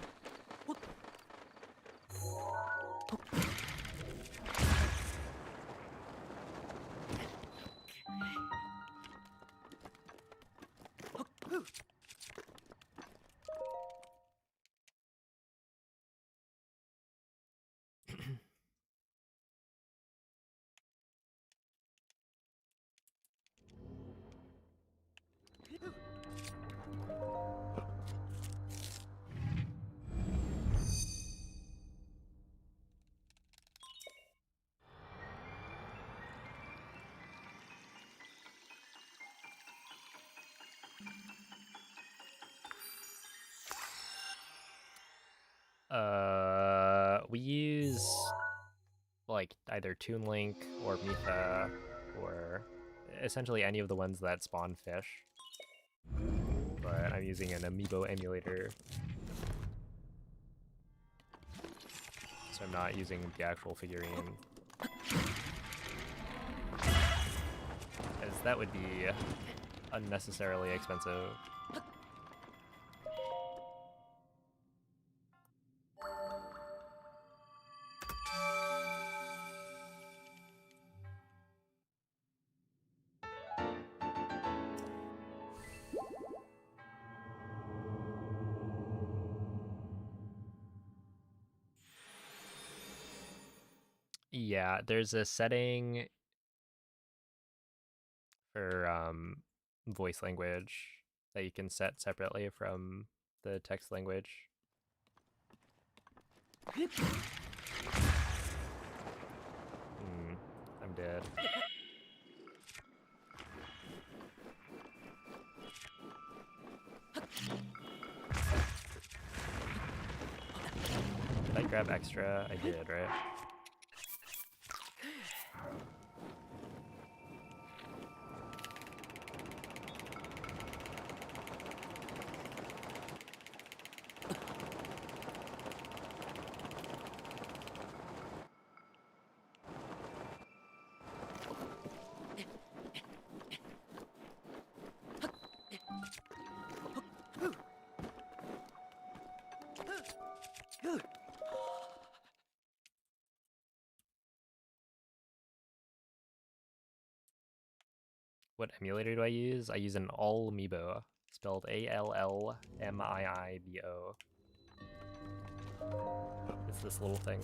We use like either Toon Link or Mitha or essentially any of the ones that spawn fish. But I'm using an amiibo emulator, so I'm not using the actual figurine, as that would be unnecessarily expensive. Yeah, there's a setting for voice language that you can set separately from the text language. I'm dead. Did I grab extra? I did, right? What emulator do I use? I use an Amiibo, spelled Allmiibo. It's this little thing.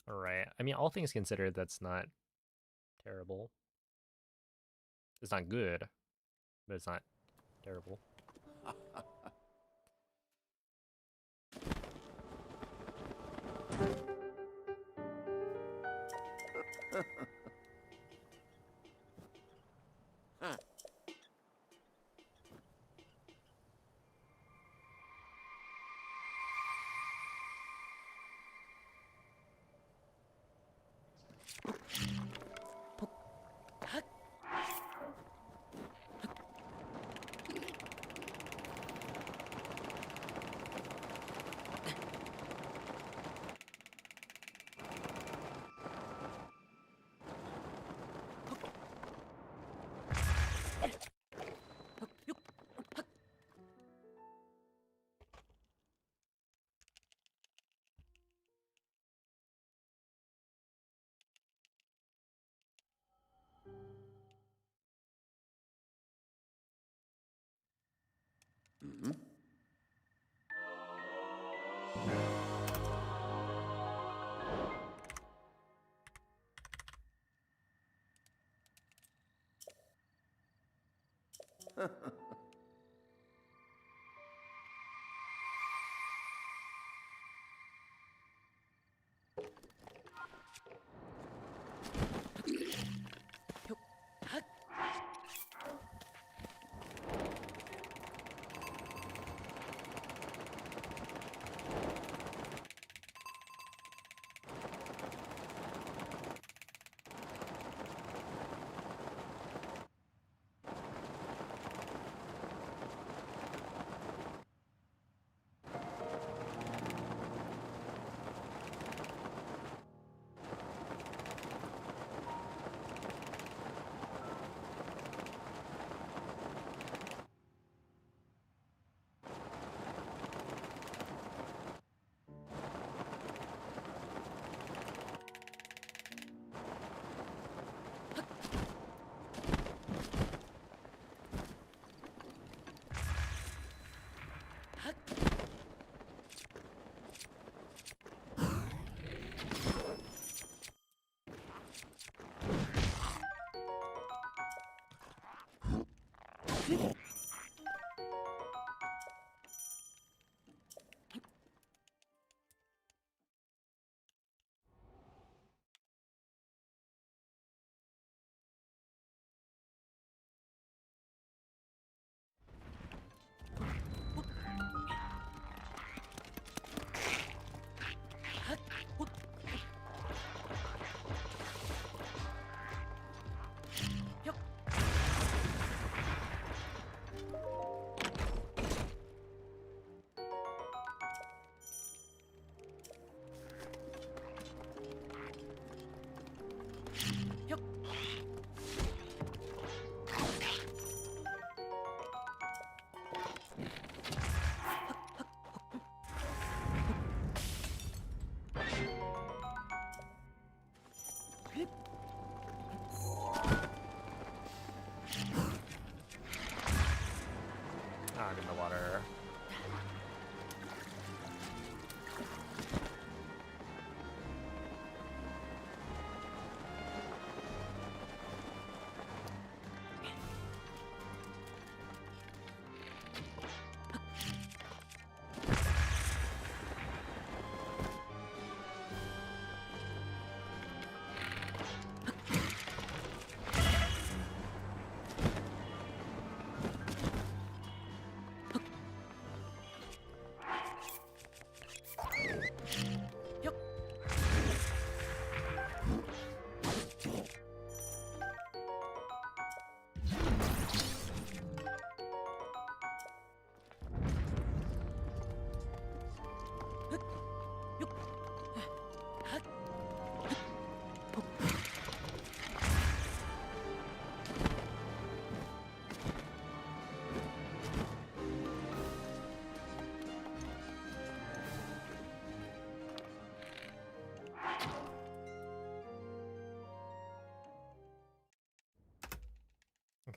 Alright. I mean, all things considered, that's not terrible. It's not good, but it's not terrible. Mm-hmm. I'm in the water.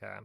Okay.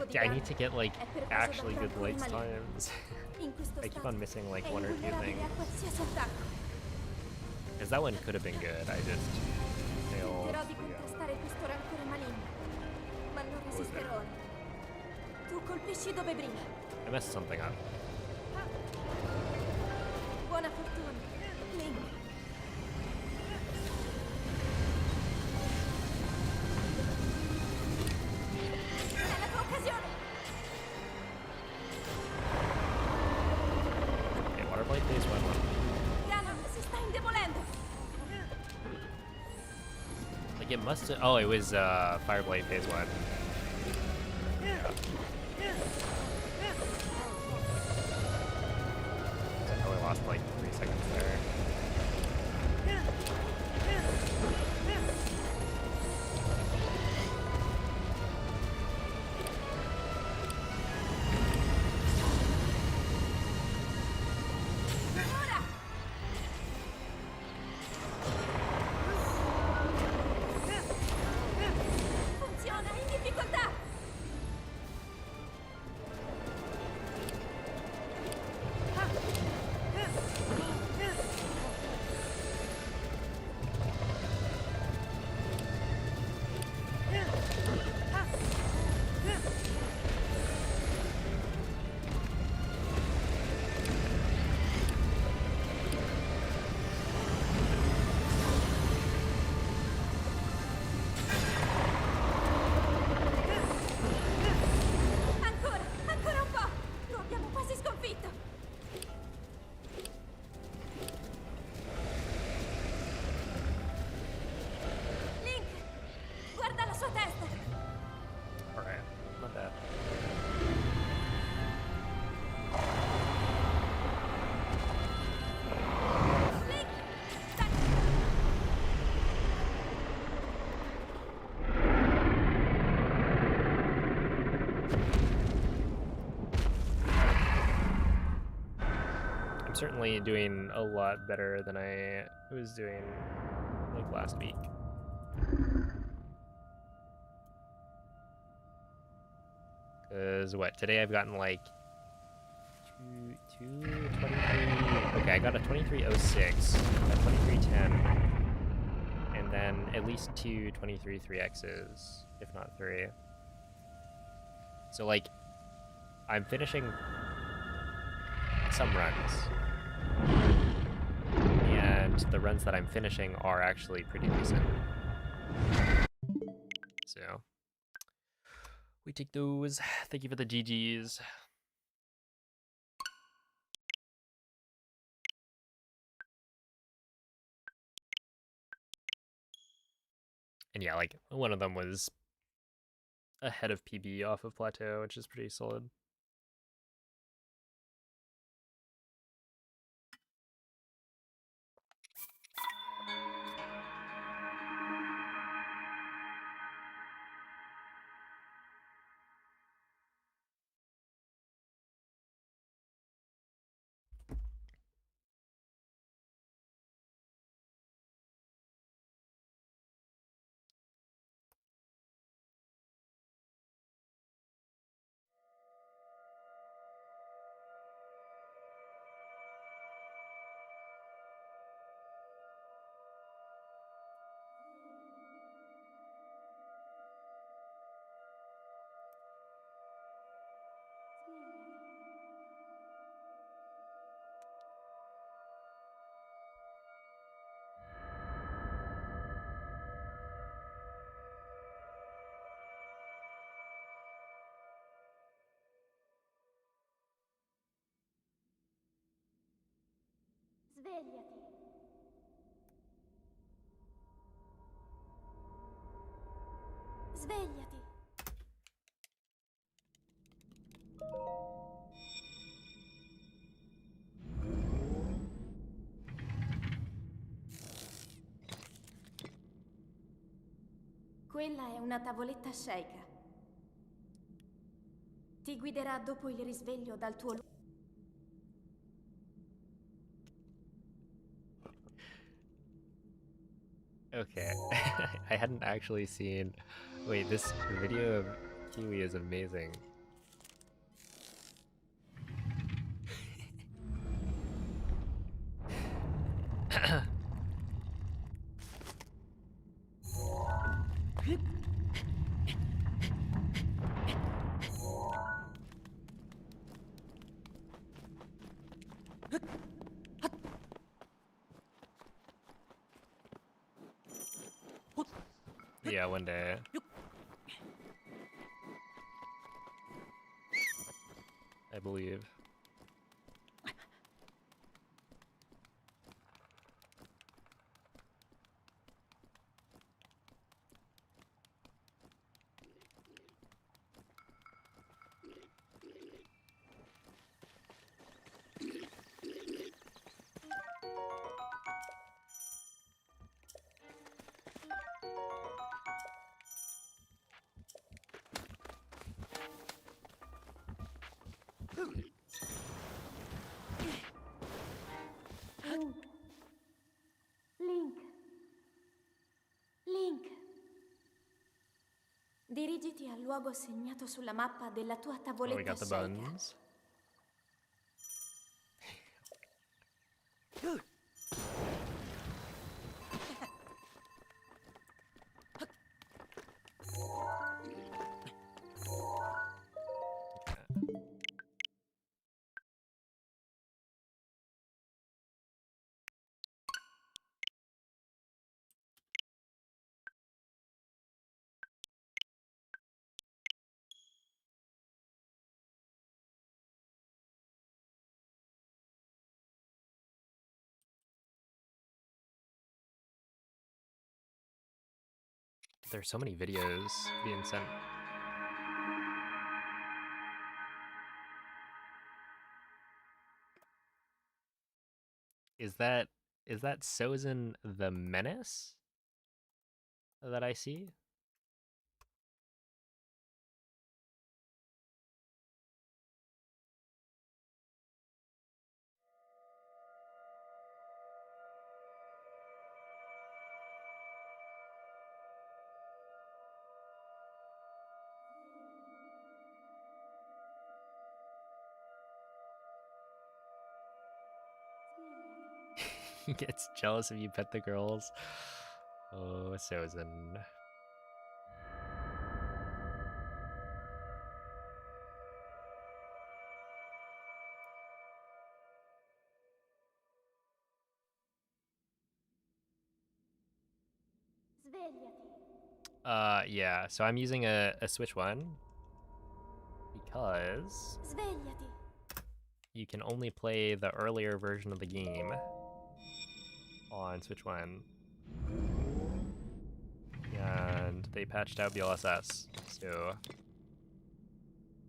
di Yeah, I gara need to get like è pervaso da actually good rancori lights maligni. times. In questo I keep stato on missing like è one or two invulnerabile a things. qualsiasi attacco. Because that one could have been good. I just failed. Tenterò di contrastare questo rancore maligno, ma non resisterò. Tu colpisci dove brilla. I messed something up. Buona fortuna, Link. È la tua occasione. Okay, water blade phase one. Ganon si sta indebolendo. Like it must have, oh, it was fire blade phase one. So I only lost like 3 seconds there. Ora! Funziona, in difficoltà! Ancora, ancora un po'! Lo abbiamo quasi sconfitto! Link! Guarda la sua testa! Alright, not bad. Link! Dai! I'm certainly doing a lot better than I was doing like last week. Cause what, today I've gotten like 23. Okay, I got a 2306, a 2310, and then at least 2 23-3Xs, if not 3. So like, I'm finishing some runs, and the runs that I'm finishing are actually pretty decent. So we take those. Thank you for the GGs. And yeah, like one of them was ahead of PB off of Plateau, which is pretty solid. Svegliati. Svegliati. Quella è una tavoletta sceicca. Ti guiderà dopo il risveglio dal tuo Okay, I hadn't actually seen. Wait, this video of Kiwi is amazing. Yeah, one day. I believe. Link. Link. Dirigiti al luogo segnato sulla mappa della tua Oh, we tavoletta got the scelta. buns. There's so many videos being sent. Is that Sozin the Menace that I see? He gets jealous if you pet the girls. Oh, Sozin. Svegliati. Yeah, so I'm using a Switch One because Svegliati. you can only play the earlier version of the game on Switch One. And they patched out BLSS, so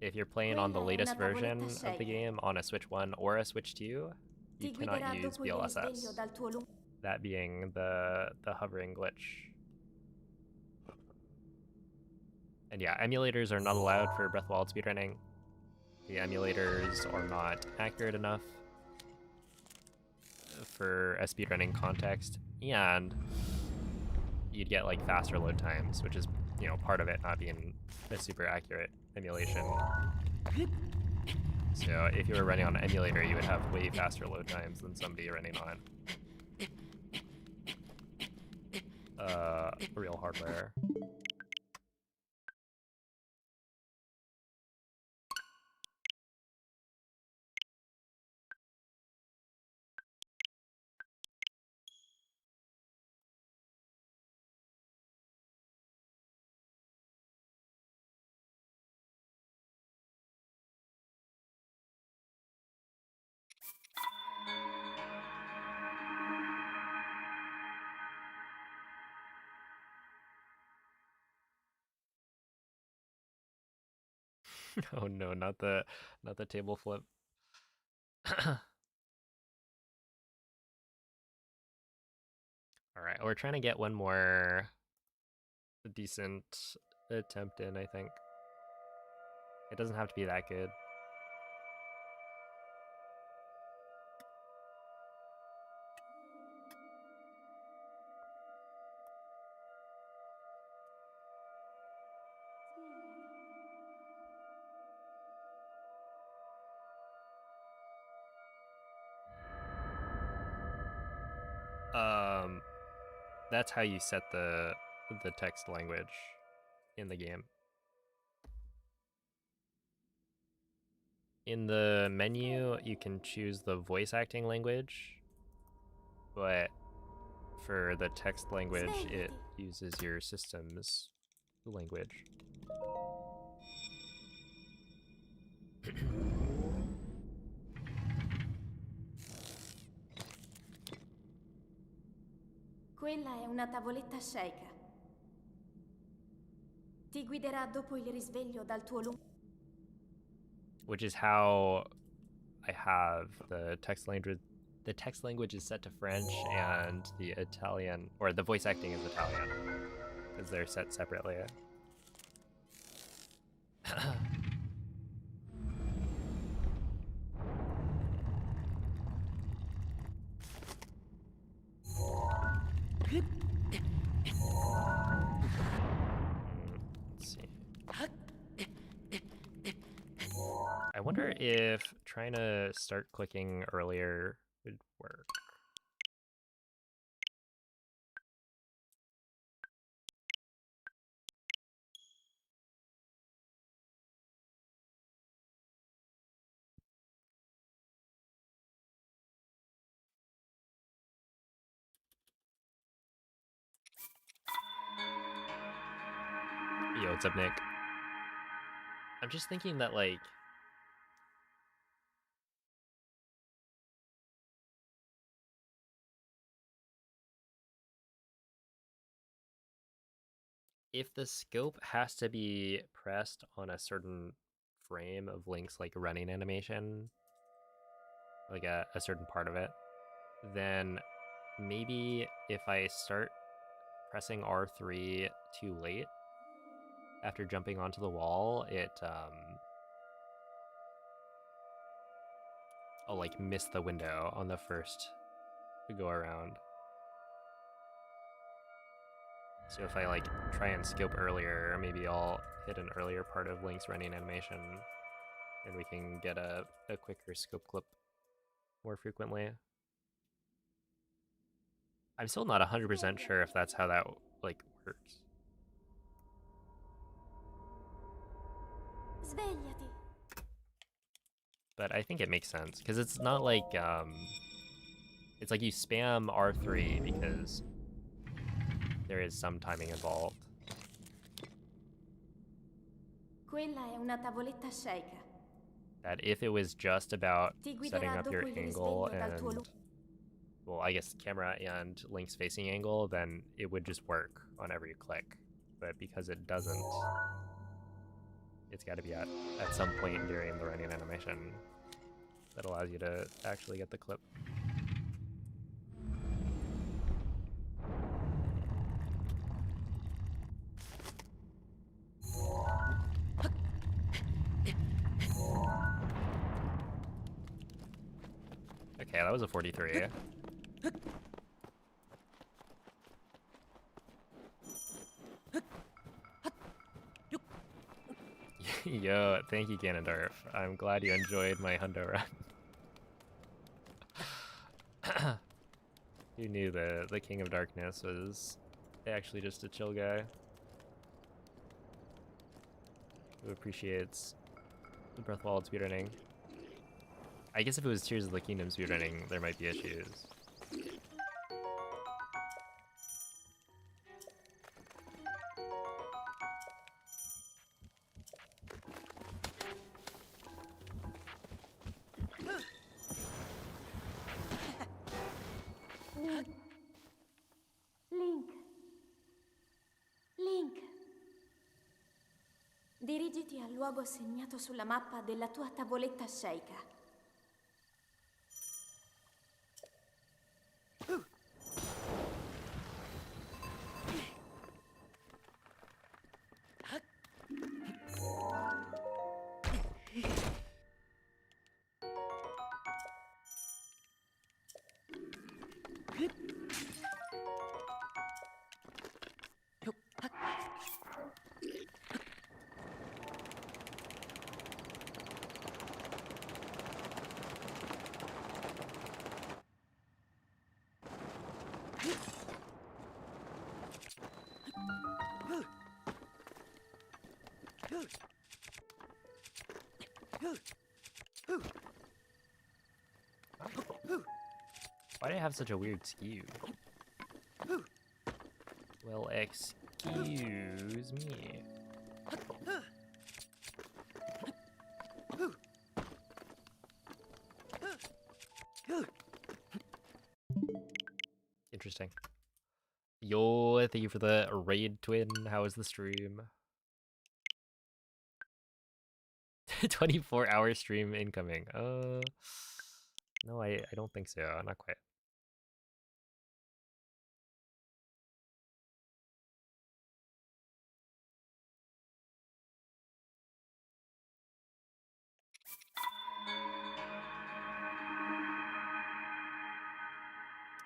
if you're playing on the latest version of the game on a Switch 1 or a Switch 2, you cannot use BLSS. That being the hovering glitch. And yeah, emulators are not allowed for Breath of the Wild speedrunning. The emulators are not accurate enough for a speedrunning context, and you'd get like faster load times, which is, you know, part of it not being a super accurate emulation. So if you were running on an emulator, you would have way faster load times than somebody running on real hardware. Oh no, not the table flip. All right, we're trying to get one more decent attempt in, I think. It doesn't have to be that good. That's how you set the text language in the game. In the menu, you can choose the voice acting language, but for the text language, it uses your system's language. Quella è una tavoletta Sheikah. Ti guiderà dopo il risveglio dal tuo lungo... Which is how I have the text language. The text language is set to French, and the Italian, or the voice acting is Italian, because they're set separately. Let's see. I wonder if trying to start clicking earlier would work. Yo, what's up, Nick? I'm just thinking that, like, if the scope has to be pressed on a certain frame of Link's, like, running animation, like a certain part of it, then maybe if I start pressing R3 too late after jumping onto the wall, I'll, like, miss the window on the first go around. So if I, like, try and scope earlier, maybe I'll hit an earlier part of Link's running animation, and we can get a quicker scope clip more frequently. I'm still not 100% sure if that's how that, like, works. Svegliati. But I think it makes sense, because it's not like, it's like you spam R3 because there is some timing involved. Quella è una tavoletta Sheikah. That if it was just about setting up your angle and, well, I guess camera and Link's facing angle, then it would just work on every click. But because it doesn't, it's got to be at some point during the running animation that allows you to actually get the clip. Okay, that was a 43. Yo, thank you, Ganondorf. I'm glad you enjoyed my hundo run. Who knew the King of Darkness was actually just a chill guy who appreciates the Breath of the Wild speedrunning. I guess if it was Tears of the Kingdom speedrunning, there might be issues. Link. Dirigiti al luogo segnato sulla mappa della tua tavoletta Sheikah. Why do I have such a weird skew? Well, excuse me. Interesting. Yo, thank you for the raid, twin. How was the stream? 24-hour stream incoming. No, I don't think so. Not quite.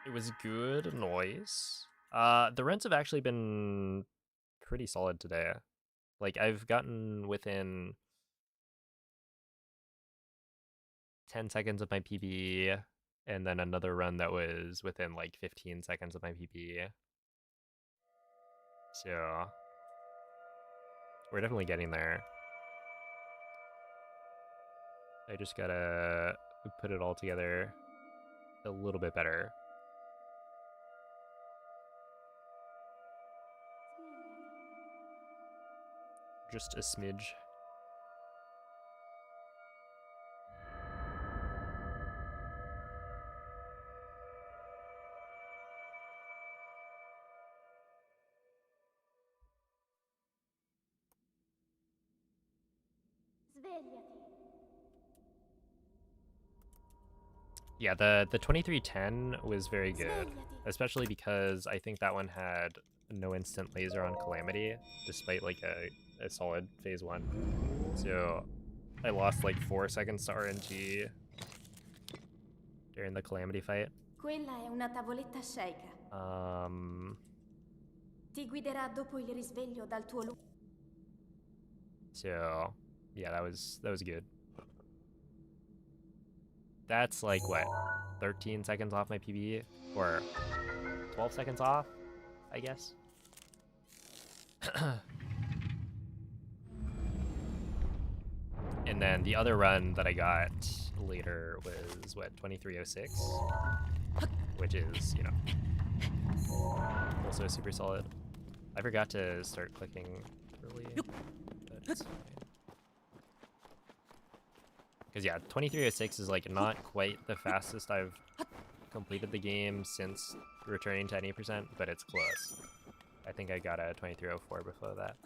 It was good noise. The runs have actually been pretty solid today. Like, I've gotten within 10 seconds of my PB, and then another run that was within like 15 seconds of my PB. So we're definitely getting there. I just gotta put it all together a little bit better. Just a smidge. Svegliati. Yeah, the 2310 was very good, Svegliati. especially because I think that one had no instant laser on Calamity, despite like a solid phase 1. So I lost like 4 seconds to RNG during the Calamity fight. Quella è una tavoletta sceicca. Ti guiderà dopo il risveglio dal tuo So yeah, that was good. That's like what, 13 seconds off my PB, or 12 seconds off, I guess. And then the other run that I got later was what, 2306, which is, you know, also super solid. I forgot to start clicking early, but it's fine. Because yeah, 2306 is like not quite the fastest I've completed the game since returning to any percent, but it's close. I think I got a 2304 before that.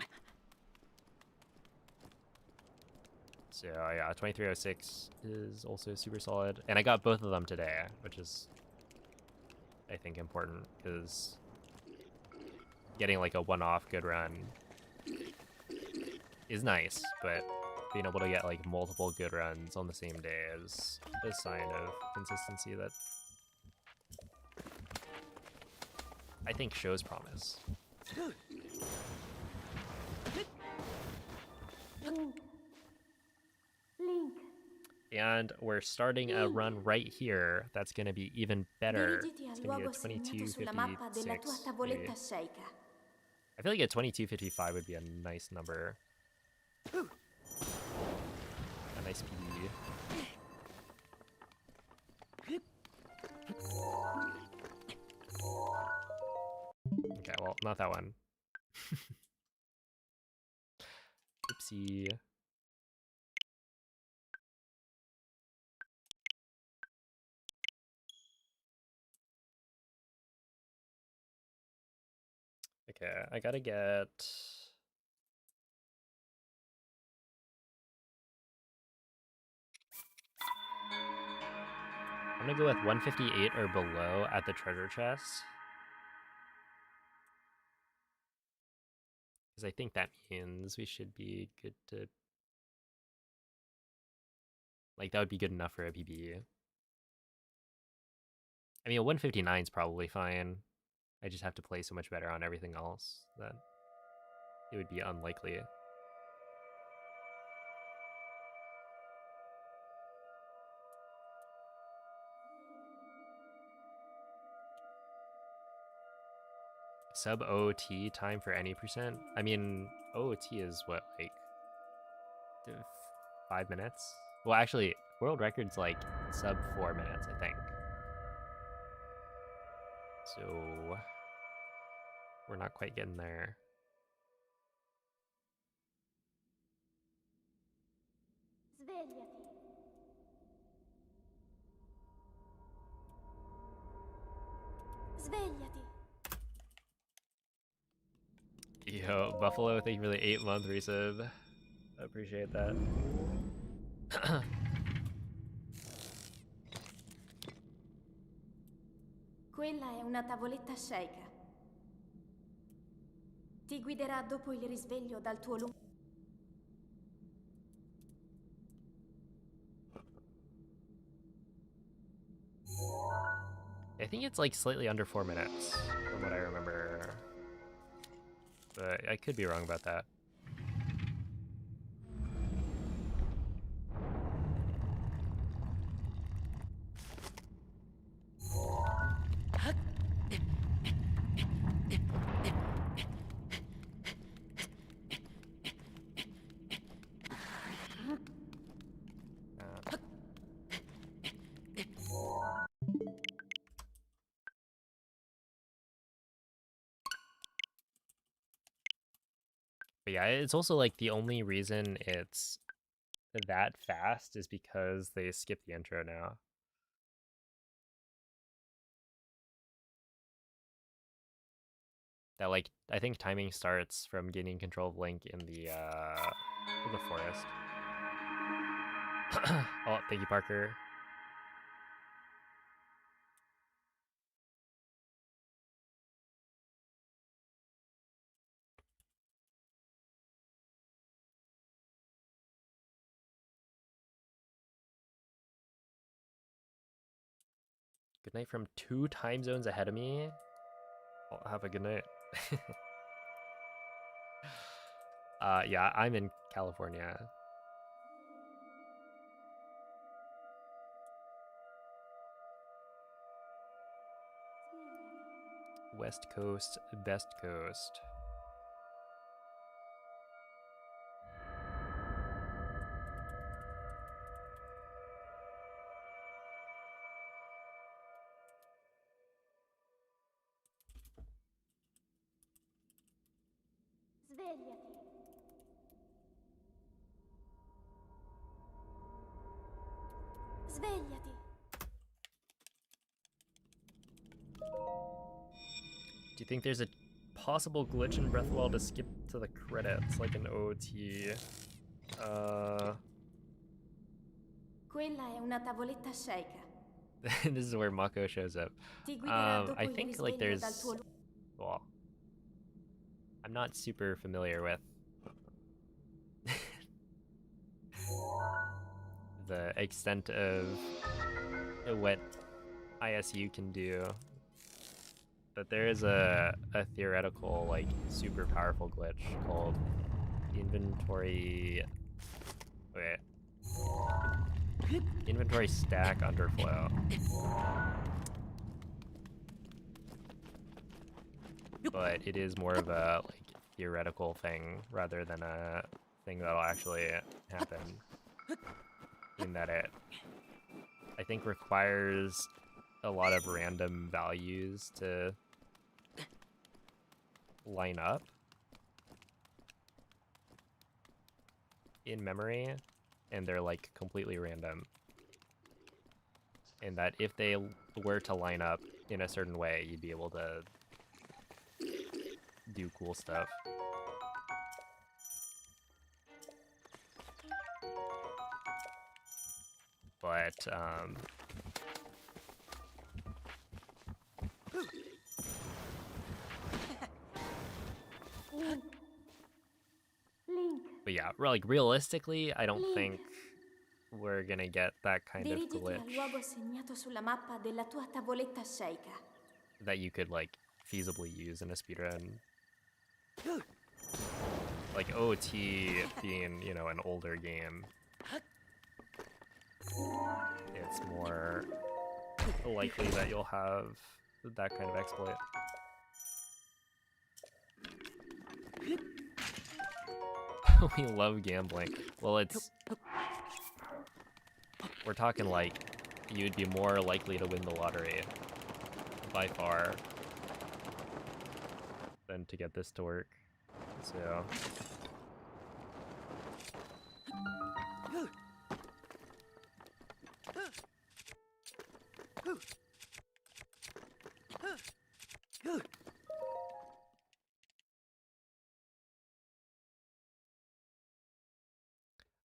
So yeah, 2306 is also super solid. And I got both of them today, which is, I think, important, because getting like a one-off good run is nice, but being able to get like multiple good runs on the same day is a sign of consistency that I think shows promise. Link. And we're starting a run right here that's going to be even better. Dirigiti It's al going to be a luogo segnato sulla mappa della tua 2256. tavoletta sceicca. I feel like a 2255 would be a nice number. A nice PB. Okay, well, not that one. Oopsie. Okay, I gotta get... I'm gonna go with 158 or below at the treasure chest. Because I think that means we should be good to... Like, that would be good enough for a PB. I mean, a 159 is probably fine. I just have to play so much better on everything else that it would be unlikely. Sub OOT time for any percent? I mean, OOT is what, like 5 minutes. Well, actually, world record's like sub 4 minutes, I think. So we're not quite getting there. Svegliati. Svegliati. Yo, Buffalo, thank you for the 8-month resub. I appreciate that. Quella è una tavoletta shake. Ti guiderà dopo il risveglio dal tuo lungo... I think it's like slightly under 4 minutes from what I remember. But I could be wrong about that. But yeah, it's also like the only reason it's that fast is because they skip the intro now. That like I think timing starts from gaining control of Link in the forest. Oh, thank you, Parker. Good night from 2 time zones ahead of me. I'll have a good night. Yeah, I'm in California. West Coast, best coast. Svegliati. Svegliati. Do you think there's a possible glitch in Breath of the Wild to skip to the credits, like an OT? Quella è una tavoletta shake. This is where Mako shows up. Ti guiderà dopo I il think like risveglio dal there's, tuo... well, I'm not super familiar with the extent of what ISU can do, but there is a theoretical like super powerful glitch called inventory stack underflow. But it is more of a like theoretical thing rather than a thing that'll actually happen, in that it I think requires a lot of random values to line up in memory, and they're like completely random, and that if they were to line up in a certain way, you'd be able to do cool stuff. But Link. but yeah, like realistically, I don't think we're gonna get that kind of Dirigiti al glitch luogo segnato sulla mappa della tua tavoletta shake. that you could like feasibly use in a speedrun. Like OT being, you know, an older game, it's more likely that you'll have that kind of exploit. We love gambling. Well, we're talking like you'd be more likely to win the lottery by far than to get this to work. So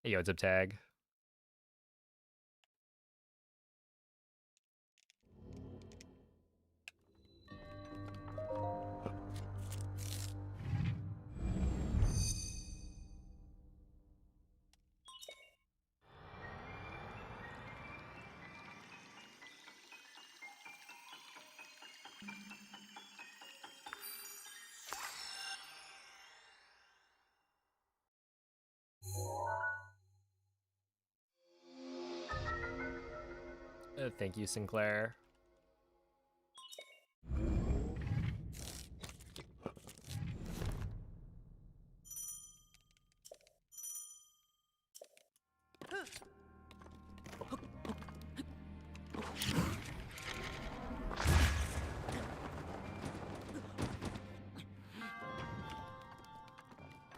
hey, yo, what's up, Tag? Thank you, Sinclair.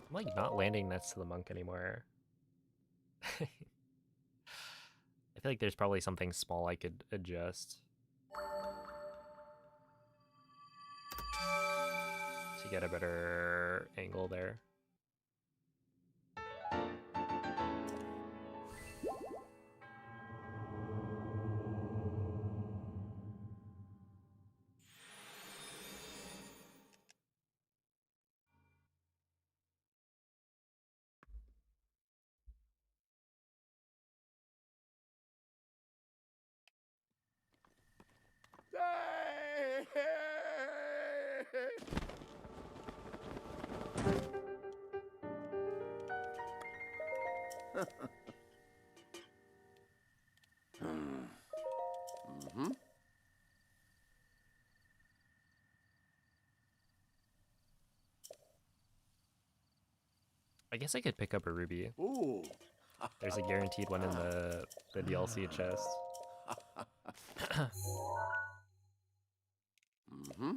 I'm like not landing next to the monk anymore. I feel like there's probably something small I could adjust to get a better angle there. Mm-hmm. I guess I could pick up a ruby. Ooh. There's a guaranteed one in the DLC chest. Mm-hmm.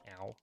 Ow.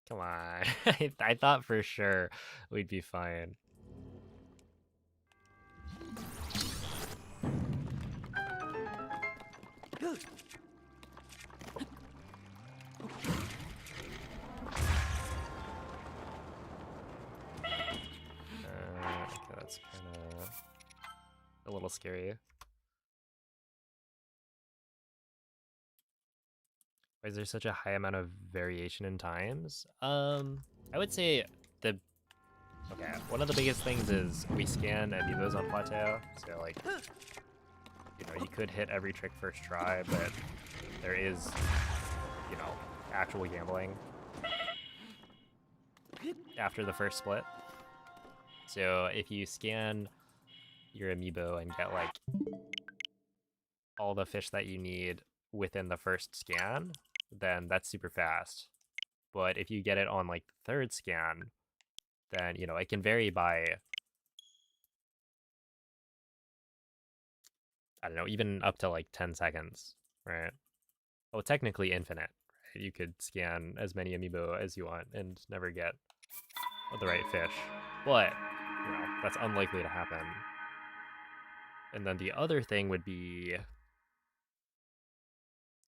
Come on. I thought for sure we'd be fine. a little scary. Why is there such a high amount of variation in times? I would say okay, one of the biggest things is we scan amiibos on Plateau, so like, you know, you could hit every trick first try, but there is, you know, actual gambling after the first split. So if you scan your amiibo and get like all the fish that you need within the first scan, then that's super fast. But if you get it on like the third scan, then, you know, it can vary by, I don't know, even up to like 10 seconds, right? Well, technically infinite, right? You could scan as many amiibo as you want and never get the right fish. But, you know, that's unlikely to happen. And then the other thing would be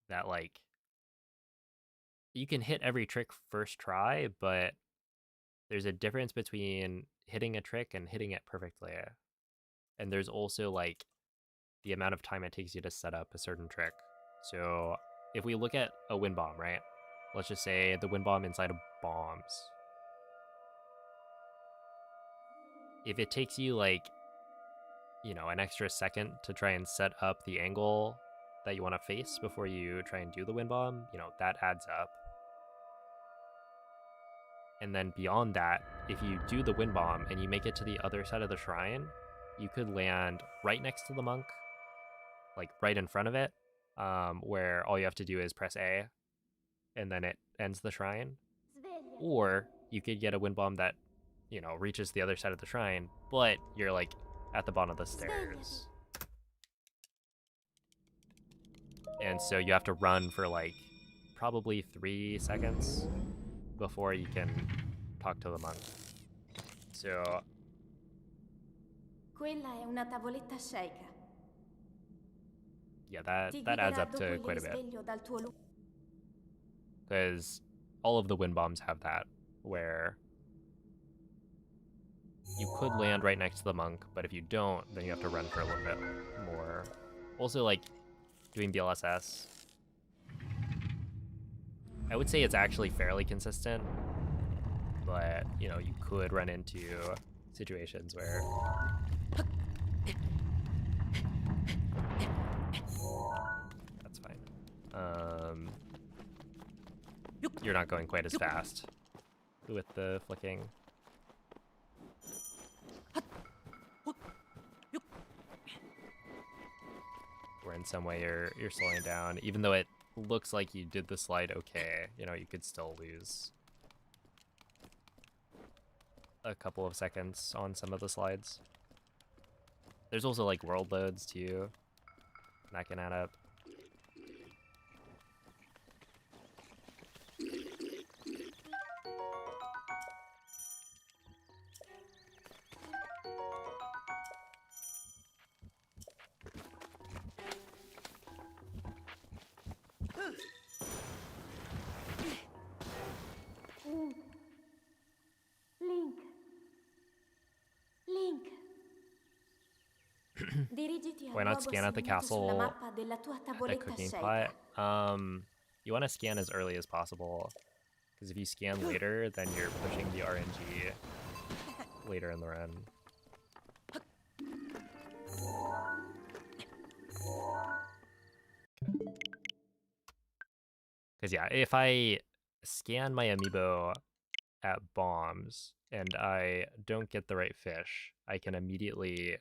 that, like, you can hit every trick first try, but there's a difference between hitting a trick and hitting it perfectly. And there's also, like, the amount of time it takes you to set up a certain trick. So if we look at a wind bomb, right? Let's just say the wind bomb inside of bombs. If it takes you, like, you know, an extra second to try and set up the angle that you want to face before you try and do the wind bomb, you know, that adds up. And then beyond that, if you do the wind bomb and you make it to the other side of the shrine, you could land right next to the monk, like right in front of it, where all you have to do is press A, and then it ends the shrine. Sveglia. Or you could get a wind bomb that, you know, reaches the other side of the shrine, but you're like at the bottom of the stairs. And so you have to run for like probably 3 seconds before you can talk to the monk. So Quella è una tavoletta sceicca. yeah, Ti that adds guiderà up dopo to il quite a bit, risveglio dal tuo because all of the wind bombs have that, where you could land right next to the monk, but if you don't, then you have to run for a little bit more. Also, like, doing BLSS, I would say it's actually fairly consistent, but, you know, you could run into situations where that's fine. You're not going quite as fast with the flicking. Or in some way you're slowing down, even though it looks like you did the slide okay, you know, you could still lose a couple of seconds on some of the slides. There's also like world loads too, that can add up. Link. Link. Dirigiti al Why not luogo scan at the segnato sulla castle mappa della tua at the tavoletta cooking sceicca. pot? You want to scan as early as possible, because if you scan later, then you're pushing the RNG later in the run. Because yeah, if I scan my amiibo at bombs and I don't get the right fish, I can immediately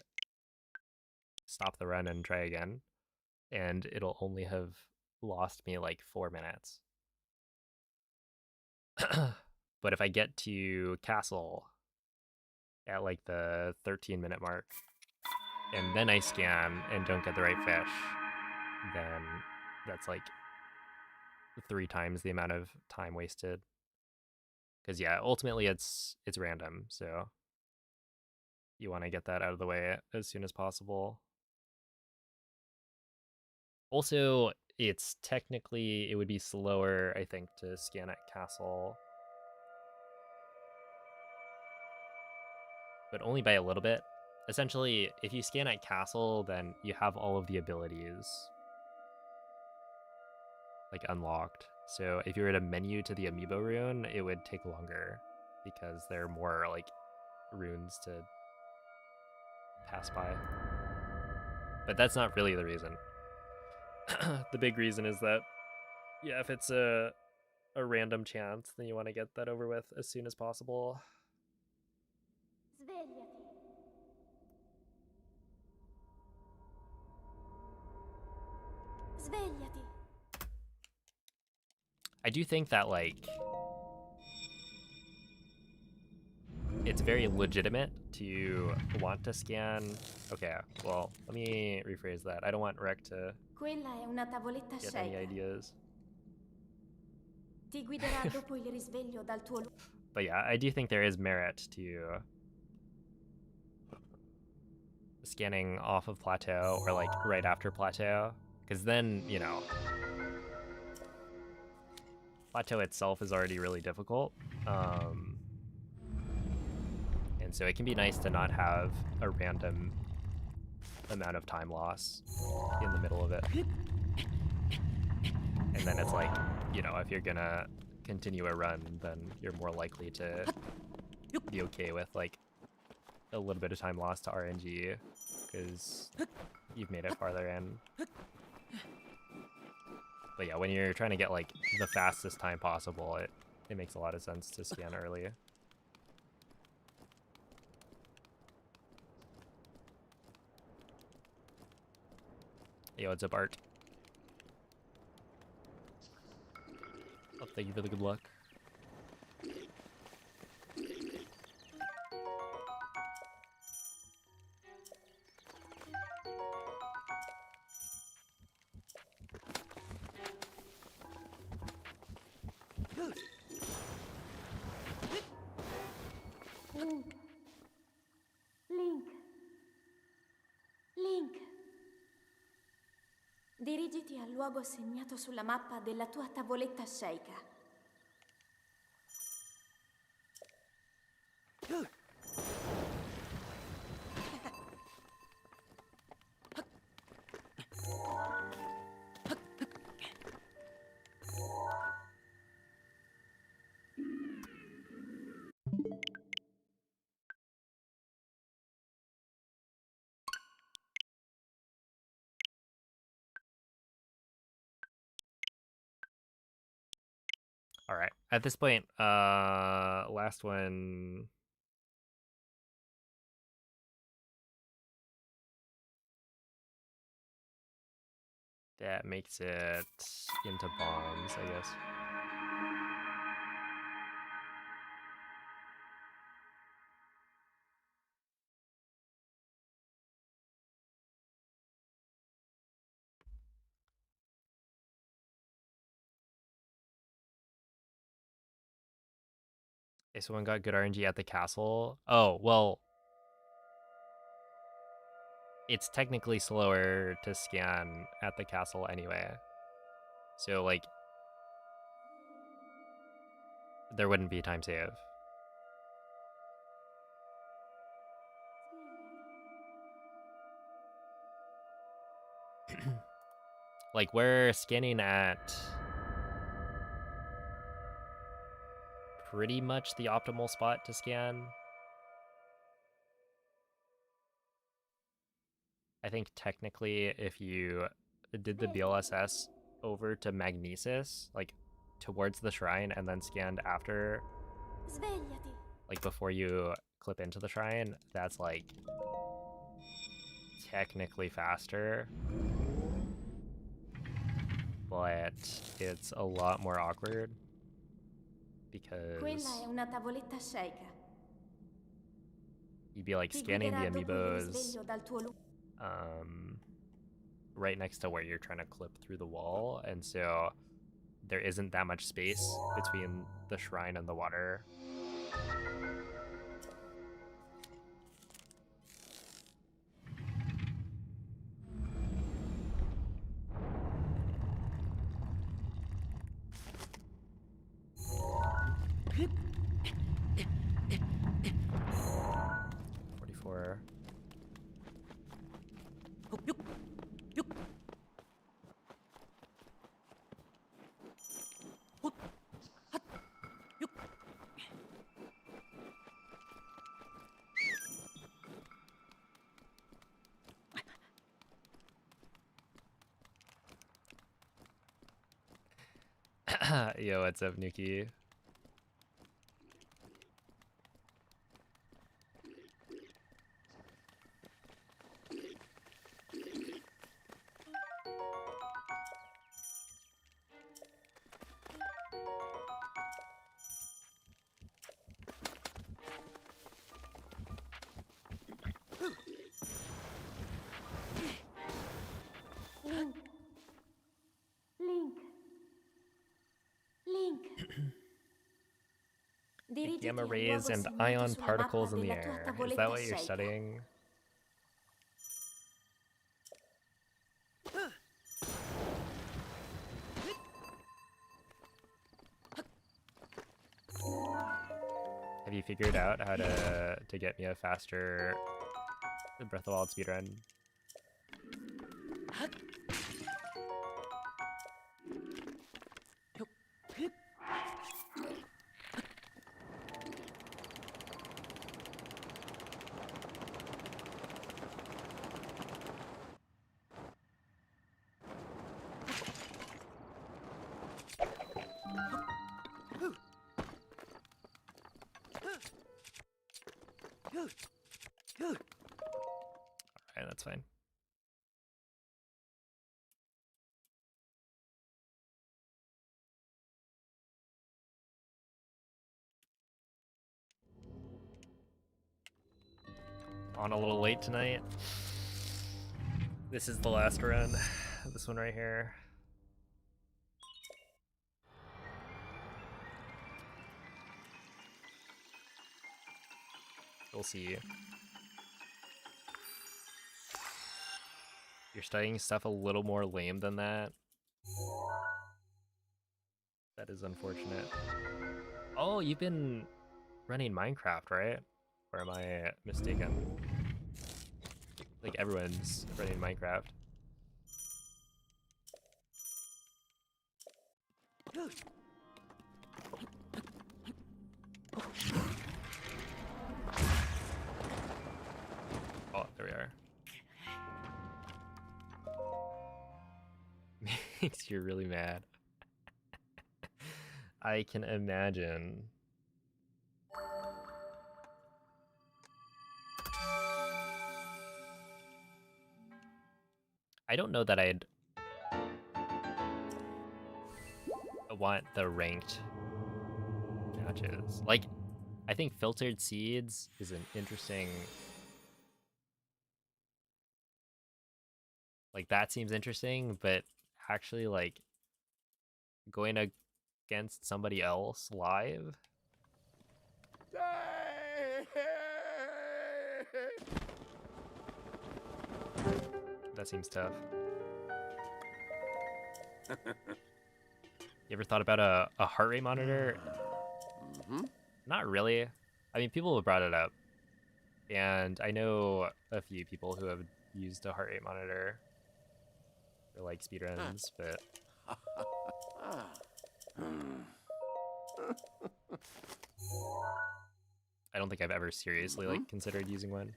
stop the run and try again, and it'll only have lost me like 4 minutes. But if I get to castle at like the 13-minute mark, and then I scan and don't get the right fish, then that's like 3 times the amount of time wasted. Because yeah, ultimately it's random, so you want to get that out of the way as soon as possible. Also, it's technically, it would be slower, I think, to scan at castle, but only by a little bit. essentially, if you scan at castle, then you have all of the abilities like unlocked. So if you were to menu to the amiibo rune, it would take longer because there are more like runes to pass by. But that's not really the reason. The big reason is that, yeah, if it's a random chance, then you want to get that over with as soon as possible. Svegliati. Svegliati. I do think that, like, it's very legitimate to want to scan. Okay, well, let me rephrase that. I don't want Rec to Quella è una tavoletta get any scelta. ideas. Ti guiderà dopo il risveglio dal tuo But yeah, I do think there is merit to scanning off of plateau or like right after plateau, because then, you know, plateau itself is already really difficult. And so it can be nice to not have a random amount of time loss in the middle of it. And then it's like, you know, if you're gonna continue a run, then you're more likely to be okay with like a little bit of time lost to RNG because you've made it farther in. But yeah, when you're trying to get like the fastest time possible, it makes a lot of sense to scan early. Yo, what's up, Art? Oh, thank you for the good luck. Link. Link. Link. Dirigiti al luogo segnato sulla mappa della tua tavoletta sceicca. All right. At this point, last one. That makes it into bombs, I guess. Okay, someone got good RNG at the castle. Oh, well, it's technically slower to scan at the castle anyway. So, like, there wouldn't be a time save. Like, we're scanning at pretty much the optimal spot to scan. I think technically if you did the BLSS over to Magnesis, like towards the shrine, and then scanned after, Svegliati. like before you clip into the shrine, that's like technically faster. But it's a lot more awkward because Quella è una tavoletta sceicca. you'd be like Ti scanning the guiderà dopo il amiibos risveglio dal tuo right next to where you're trying to clip through the wall, and so there isn't that much space between the shrine and the water. Yo, what's up, Nuki? Link. Link. Link. Dirigiti Gamma al rays luogo and segnato ion sulla particles mappa in the della tua air. Is that tavoletta what you're scelta. studying? Have you figured out how to get me a faster Breath of the Wild speedrun? Alright, that's fine. On a little late tonight. This is the last run. This one right here. We'll see. You're studying stuff a little more lame than that. That is unfortunate. Oh, you've been running Minecraft, right? Or am I mistaken? Like everyone's running Minecraft. Oh, there we are. Makes you really mad. I can imagine. I don't know that I'd want the ranked matches. Like, I think filtered seeds is an interesting... Like, that seems interesting, but actually, like, going against somebody else live? That seems tough. You ever thought about a heart rate monitor? Not really. I mean, people have brought it up. And I know a few people who have used a heart rate monitor for like speedruns, but I don't think I've ever seriously like considered using one.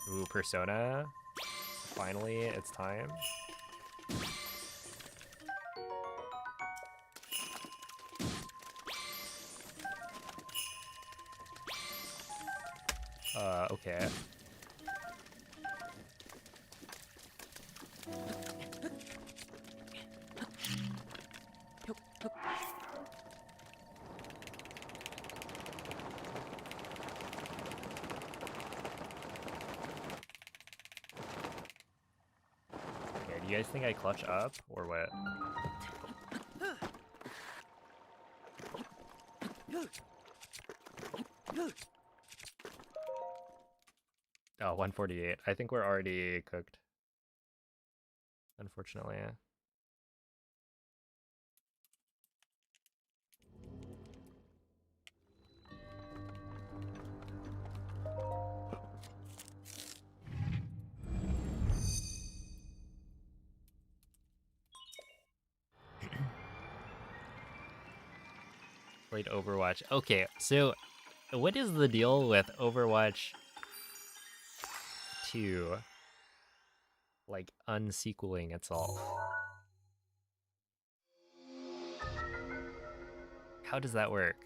Ooh, Persona. Finally, it's time. Okay. Okay, do you guys think I clutch up or what? Oh, 148. I think we're already cooked. Unfortunately. Played Overwatch. Okay, so what is the deal with Overwatch 2? like unsequeling itself. How does that work?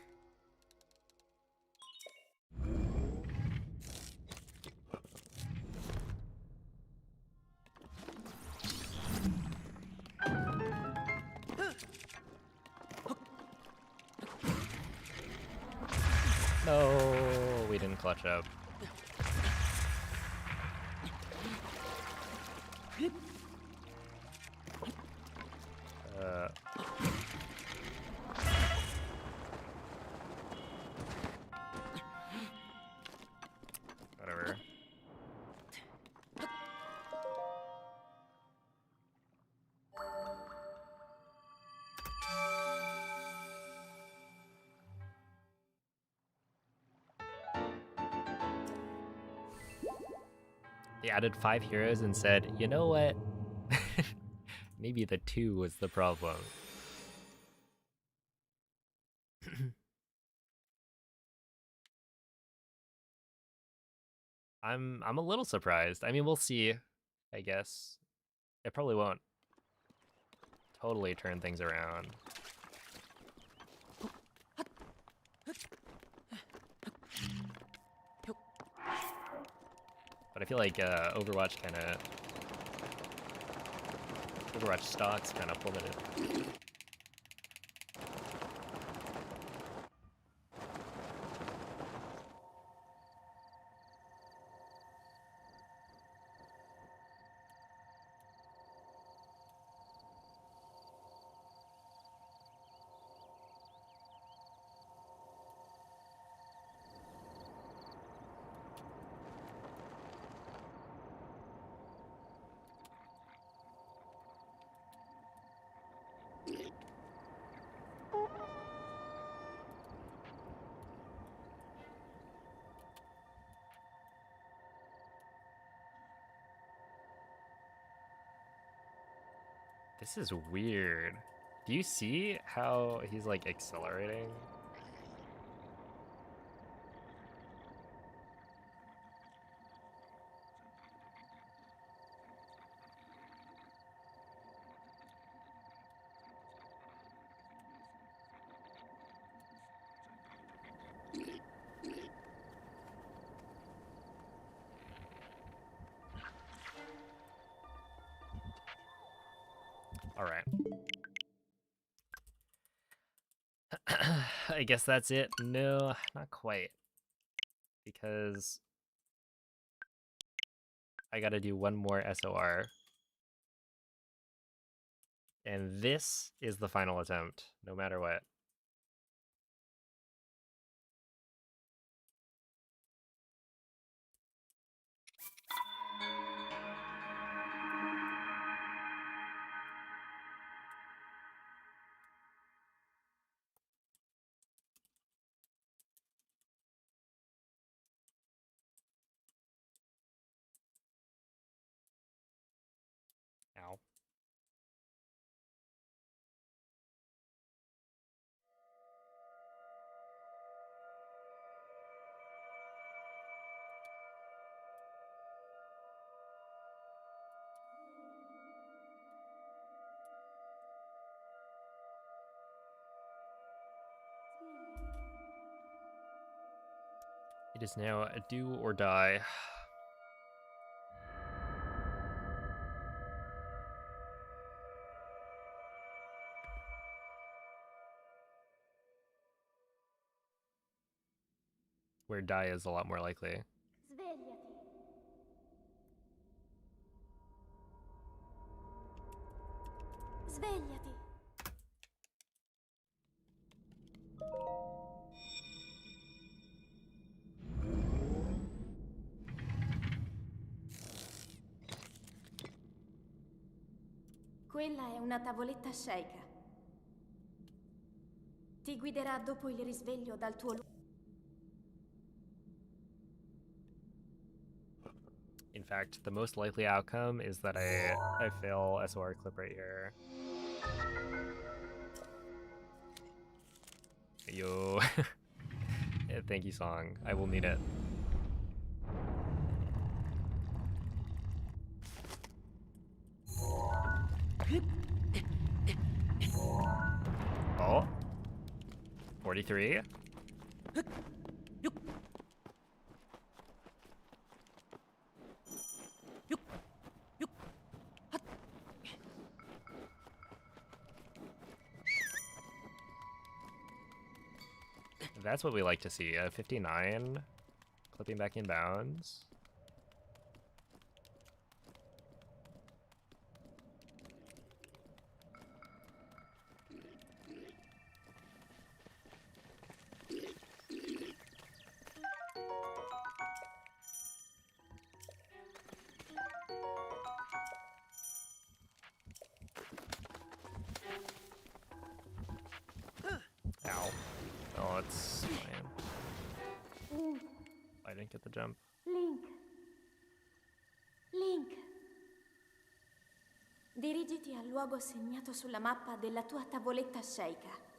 No, we didn't clutch up. Whatever. They added 5 heroes and said, you know what? Maybe the 2 was the problem. I'm a little surprised. I mean, we'll see, I guess. It probably won't totally turn things around. But I feel like Overwatch stocks kind of plummeted. This is weird. Do you see how he's like accelerating? All right. I guess that's it. No, not quite. Because I gotta do one more SOR. And this is the final attempt, no matter what. Ow. It is now a do or die. Where die is a lot more likely. Svegliati. Svegliati. Quella è una tavoletta sceicca. Ti guiderà dopo il risveglio dal tuo luogo. In fact, the most likely outcome is that I fail SOR clip right here. Yo. Thank you, Song. I will need it. Oh. 43. That's what we like to see. 59. Clipping back in bounds. Ow. Oh, it's fine. I didn't get the jump. Link. Link. Dirigiti al luogo segnato sulla mappa della tua tavoletta sceicca.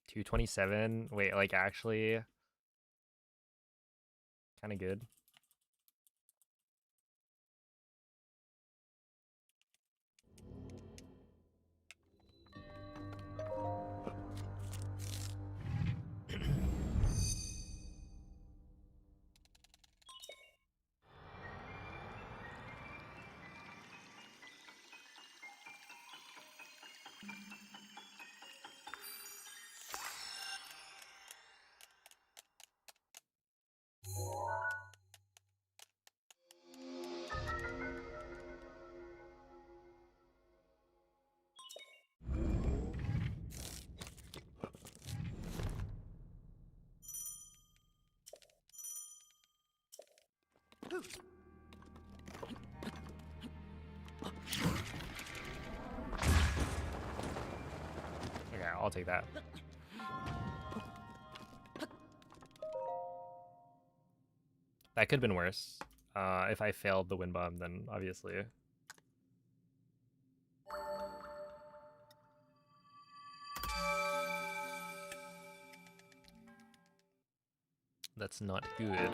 $227. Wait, like actually kind of good. Okay, I'll take that. That could have been worse. If I failed the wind bomb, then obviously. That's not good.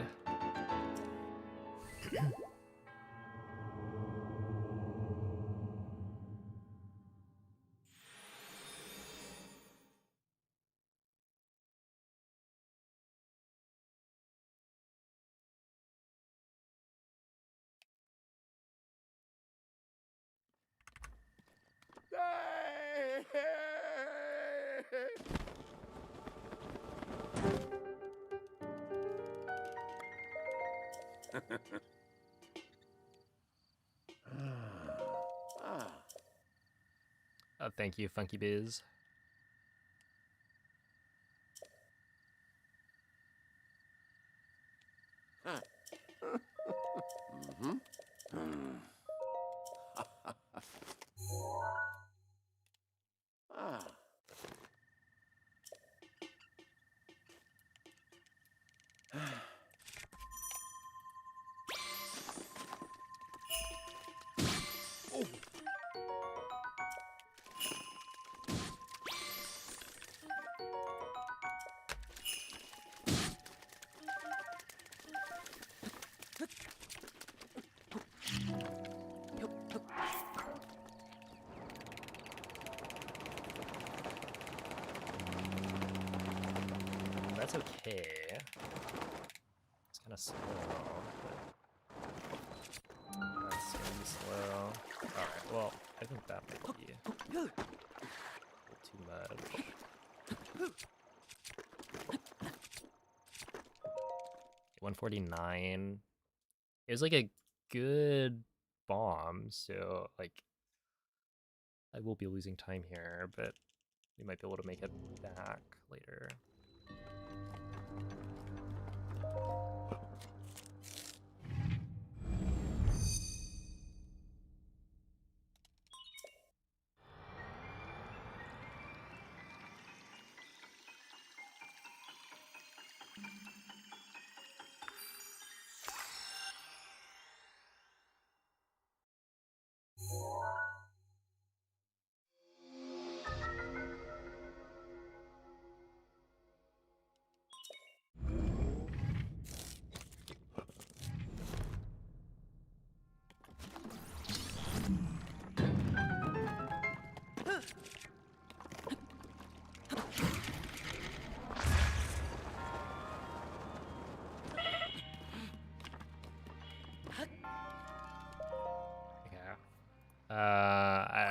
Thank you, Funky Biz. That's okay. It's kind of slow, but that's really slow. Alright, well, I think that might be a little too much. 149. It was like a good bomb, so like I will be losing time here, but You might be able to make it back later.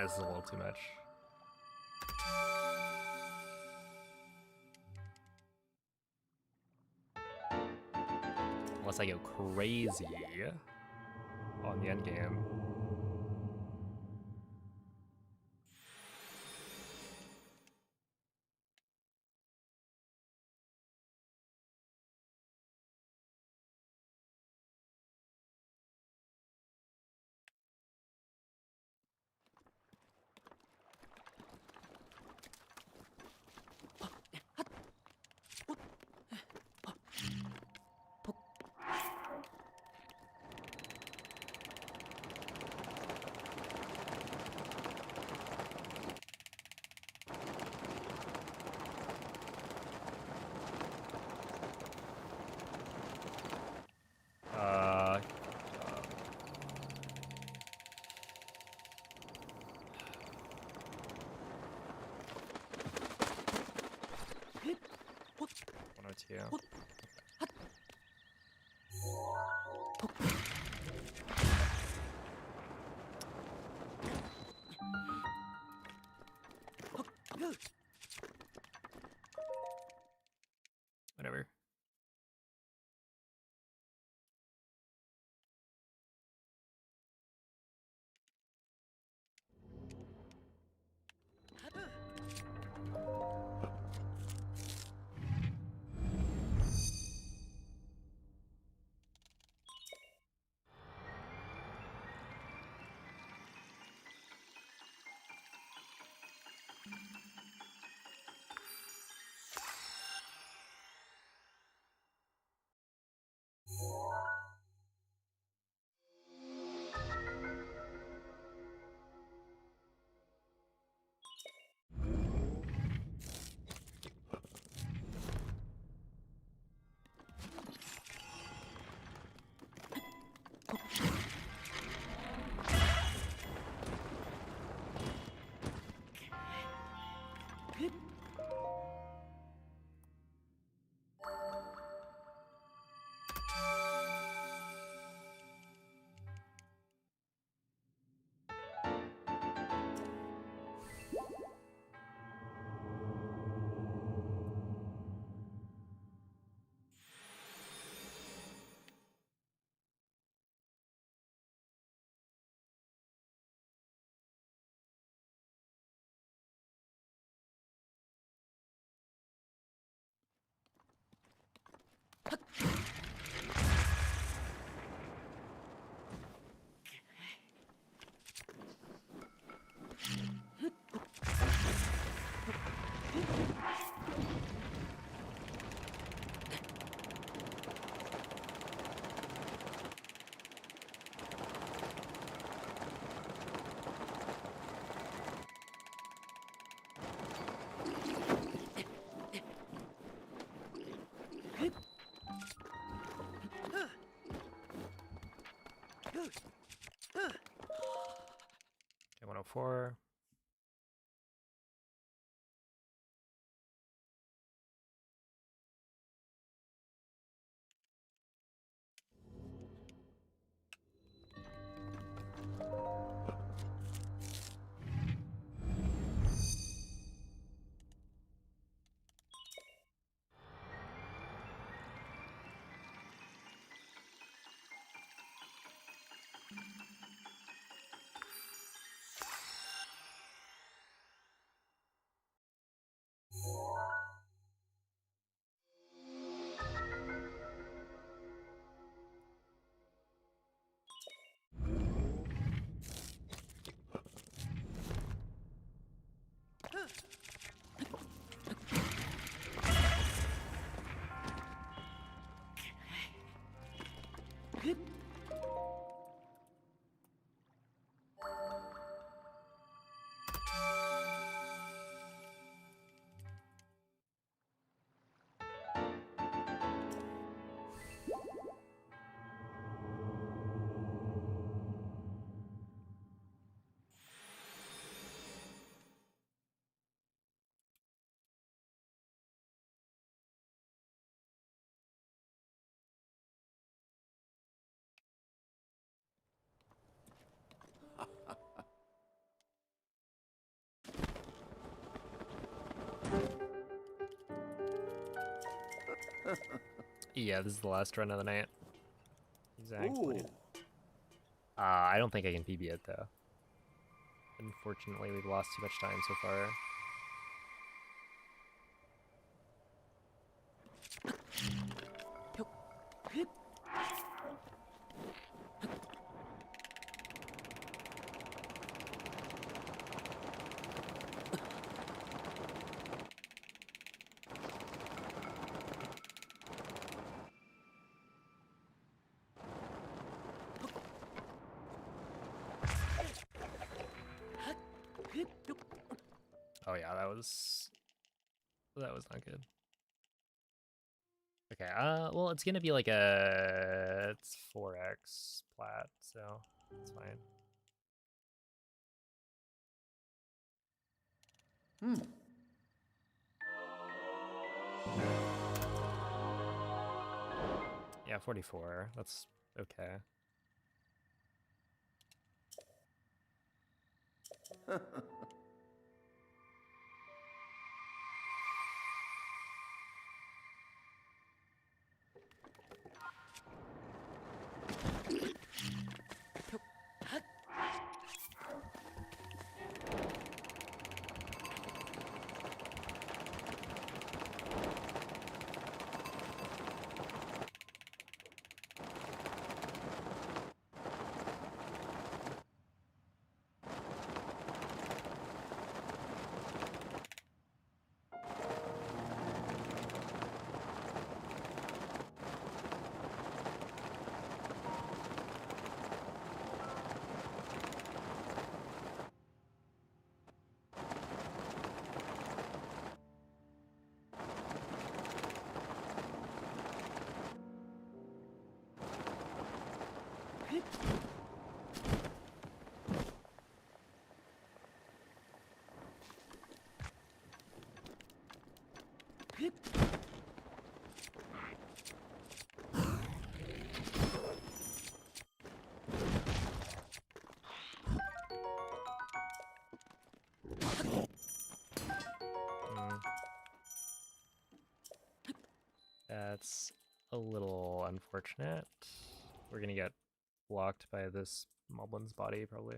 This is a little too much. Unless I go crazy on the end game. Yeah. Whatever. Okay, 104. Yeah, this is the last run of the night. Exactly. Ooh. I don't think I can PB it though. Unfortunately, we've lost too much time so far. Oh yeah, that was not good. Okay, well, it's gonna be like it's 4x plat, so it's fine. Yeah, 44, that's okay. That's a little unfortunate. We're gonna get blocked by this Moblin's body, probably.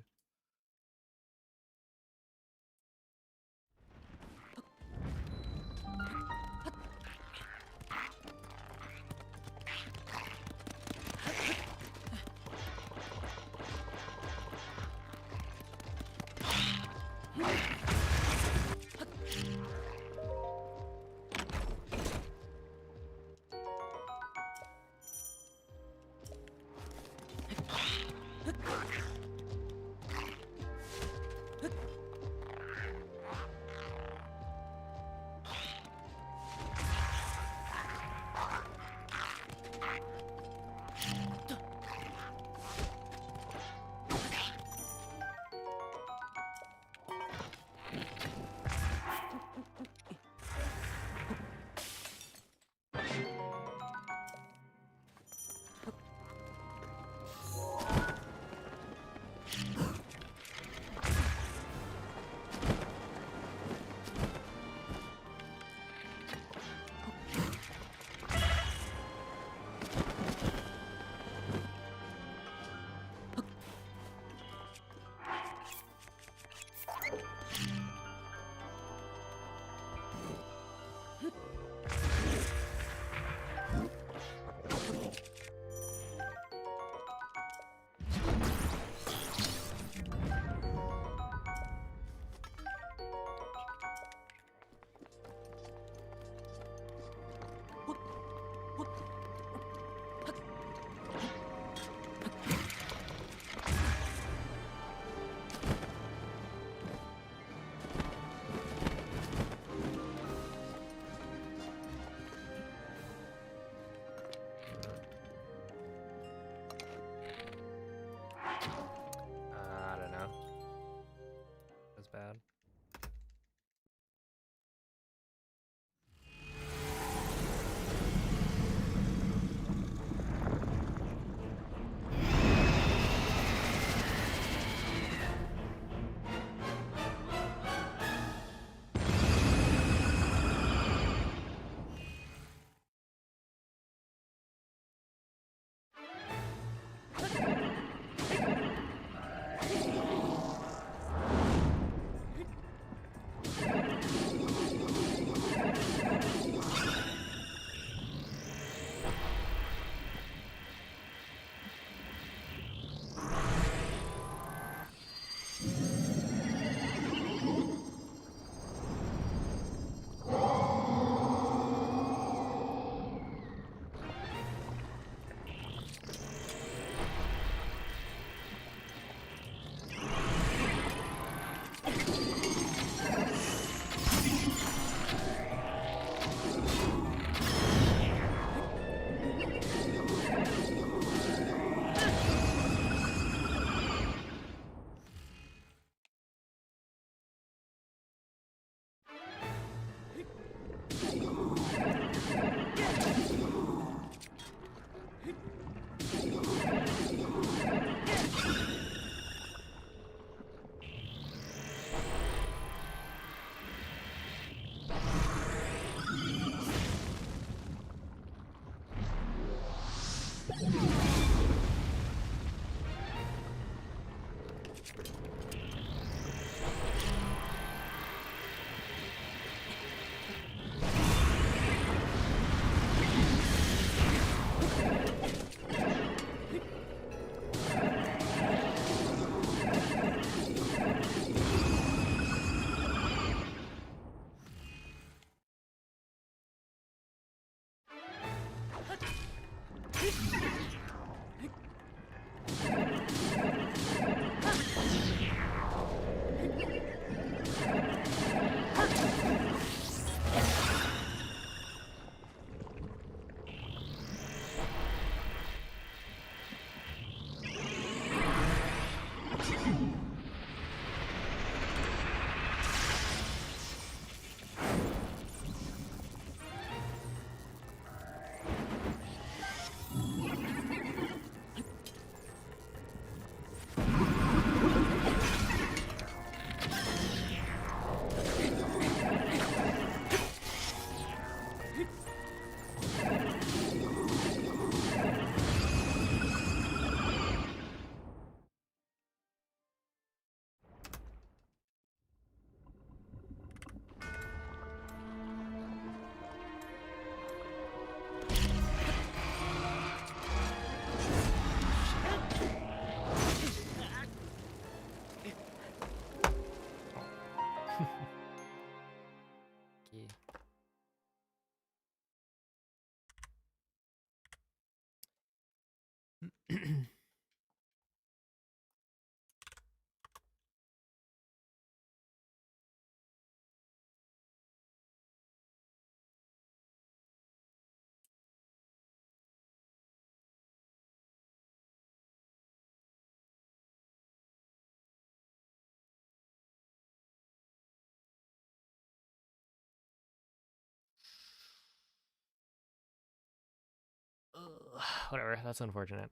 Whatever. That's unfortunate.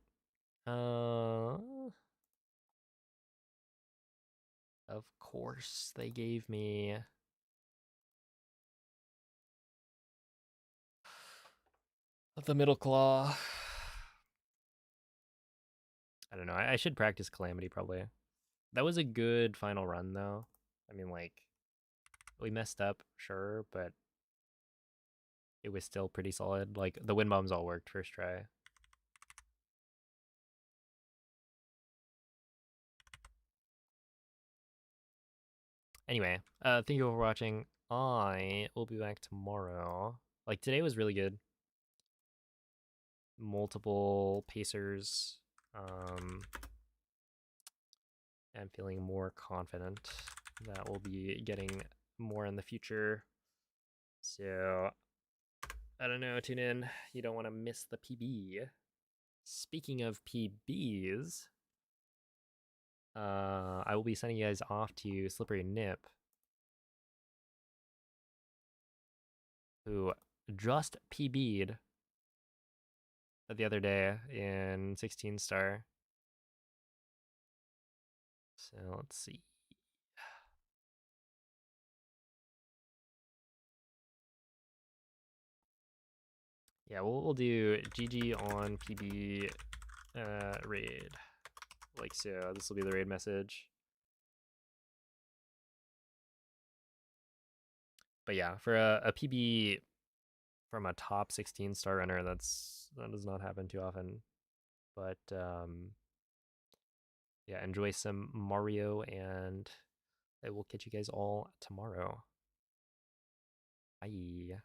Of course, they gave me the middle claw. I don't know. I should practice Calamity probably. That was a good final run though. I mean, like, we messed up, sure, but it was still pretty solid. Like, the wind bombs all worked first try. Anyway, thank you for watching. I will be back tomorrow. Like, today was really good. Multiple pacers. I'm feeling more confident that we'll be getting more in the future. So, I don't know, tune in. You don't want to miss the PB. Speaking of PBs, I will be sending you guys off to Slippery Nip, who just PB'd the other day in 16 star. So let's see. Yeah, we'll do GG on PB raid. Like so. This will be the raid message. But yeah, for a PB from a top 16 star runner, that does not happen too often. But yeah, enjoy some Mario, and I will catch you guys all tomorrow. Bye.